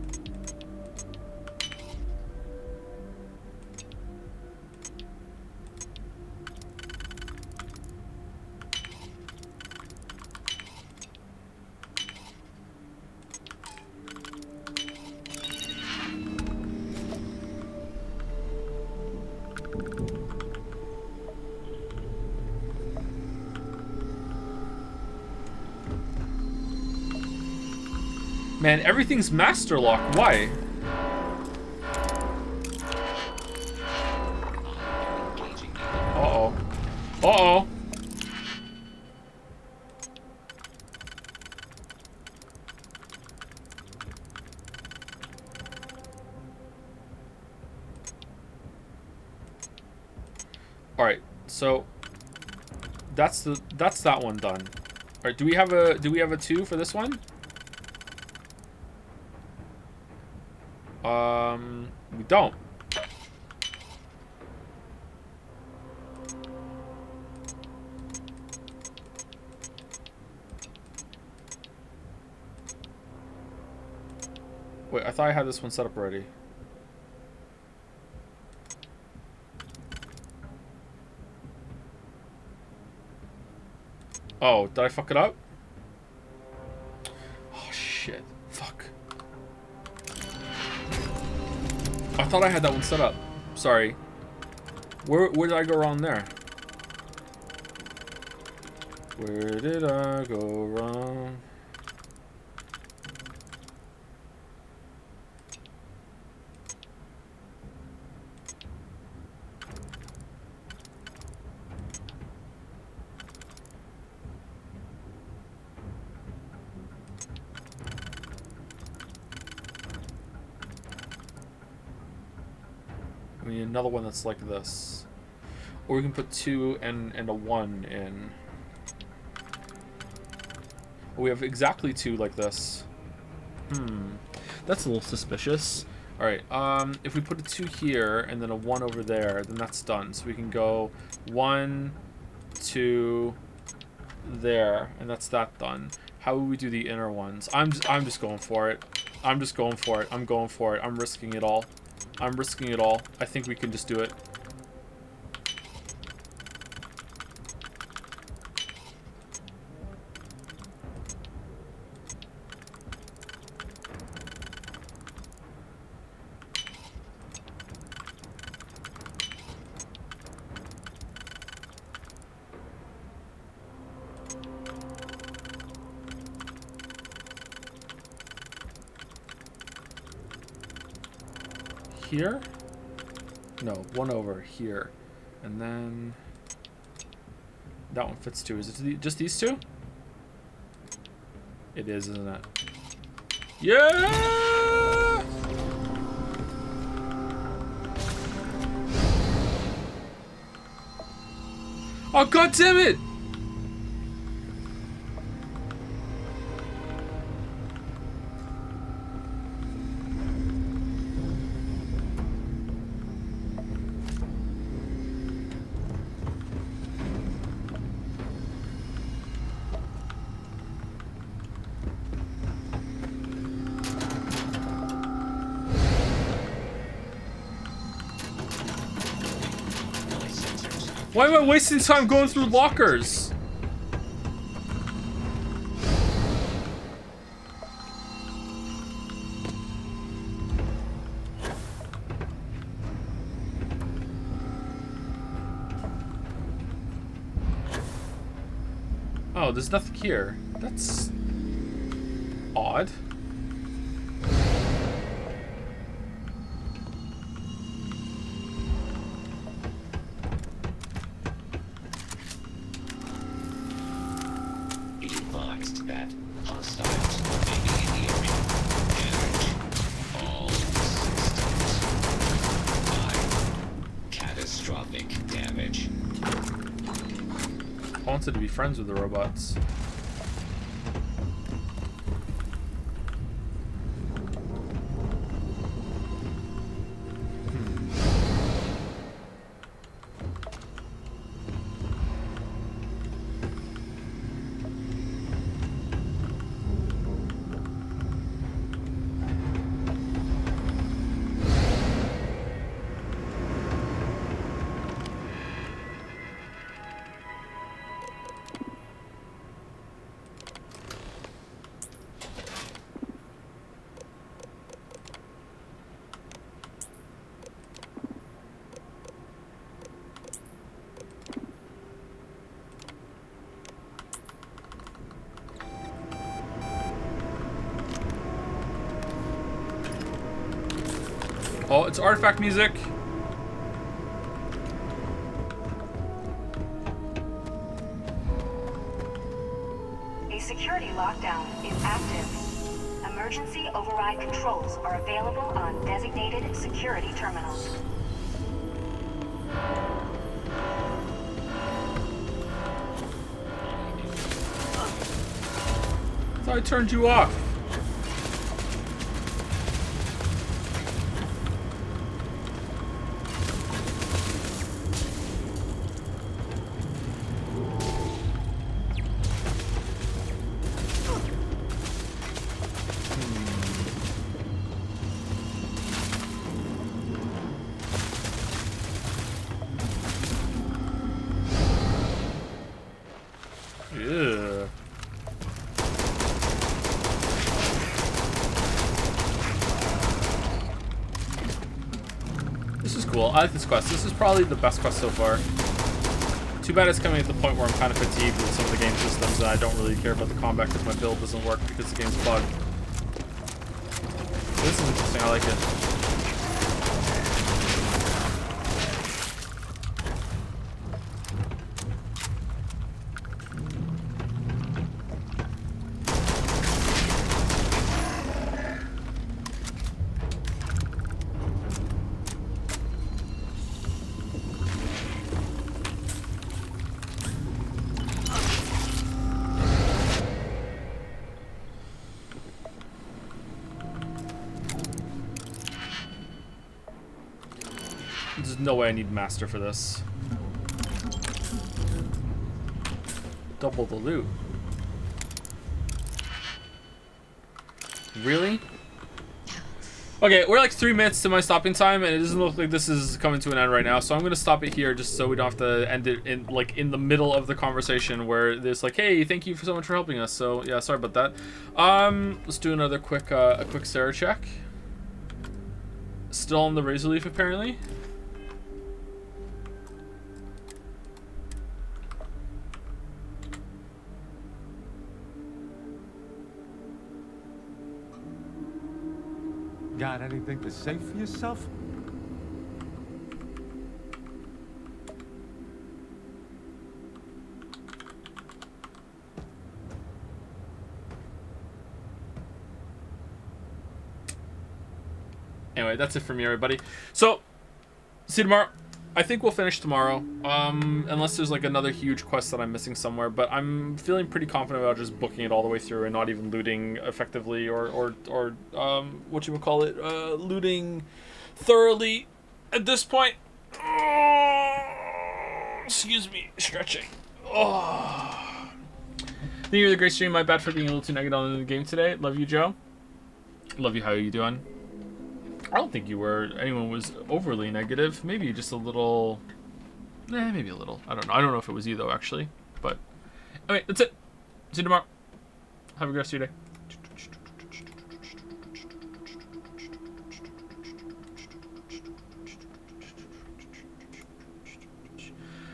Man, everything's master lock. Why? Uh-oh. Uh-oh. All right. So that's that one done. All right, do we have a 2 for this one? We don't. Wait, I thought I had this one set up already. Oh, did I fuck it up? Oh, shit. Fuck. I thought I had that one set up. Sorry. Where did I go wrong there? Where did I go wrong? We need another one that's like this. Or we can put 2 and a 1 in. We have exactly 2 like this. That's a little suspicious. Alright, if we put a 2 here and then a 1 over there, then that's done. So we can go 1, 2, there, and that's that done. How would we do the inner ones? I'm just going for it. I'm just going for it. I'm going for it. I'm risking it all. I'm risking it all. I think we can just do it. Here? No, 1 over here. And then that one fits too. Is it just these 2? It is, isn't it? Yeah! Oh, god damn it! Why am I wasting time going through lockers? Oh, there's nothing here. That's odd. To be friends with the robots. Oh, it's artifact music. A security lockdown is active. Emergency override controls are available on designated security terminals. I thought I turned you off. I like this quest. This is probably the best quest so far. Too bad it's coming at the point where I'm kind of fatigued with some of the game systems and I don't really care about the combat because my build doesn't work because the game's bugged. This is interesting. I like it. There's no way I need master for this. Double the loot. Really? Okay, we're like 3 minutes to my stopping time, and it doesn't look like this is coming to an end right now. So I'm gonna stop it here, just so we don't have to end it in like in the middle of the conversation where there's like, hey, thank you so much for helping us. So yeah, sorry about that. Let's do another quick a quick Sarah check. Still on the razor leaf apparently. Got anything to say for yourself? Anyway, that's it from me, everybody. So, see you tomorrow. I think we'll finish tomorrow, unless there's like another huge quest that I'm missing somewhere. But I'm feeling pretty confident about just booking it all the way through and not even looting effectively or what you would call it, looting thoroughly at this point. Excuse me, stretching. Oh. Thank you for the great stream. My bad for being a little too negative on the game today. Love you, Joe. Love you. How are you doing? I don't think anyone was overly negative. Maybe just a little. Maybe a little. I don't know. I don't know if it was you though, actually. But anyway, that's it. See you tomorrow. Have a good rest of your day.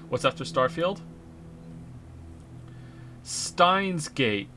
What's after Starfield? Steins Gate.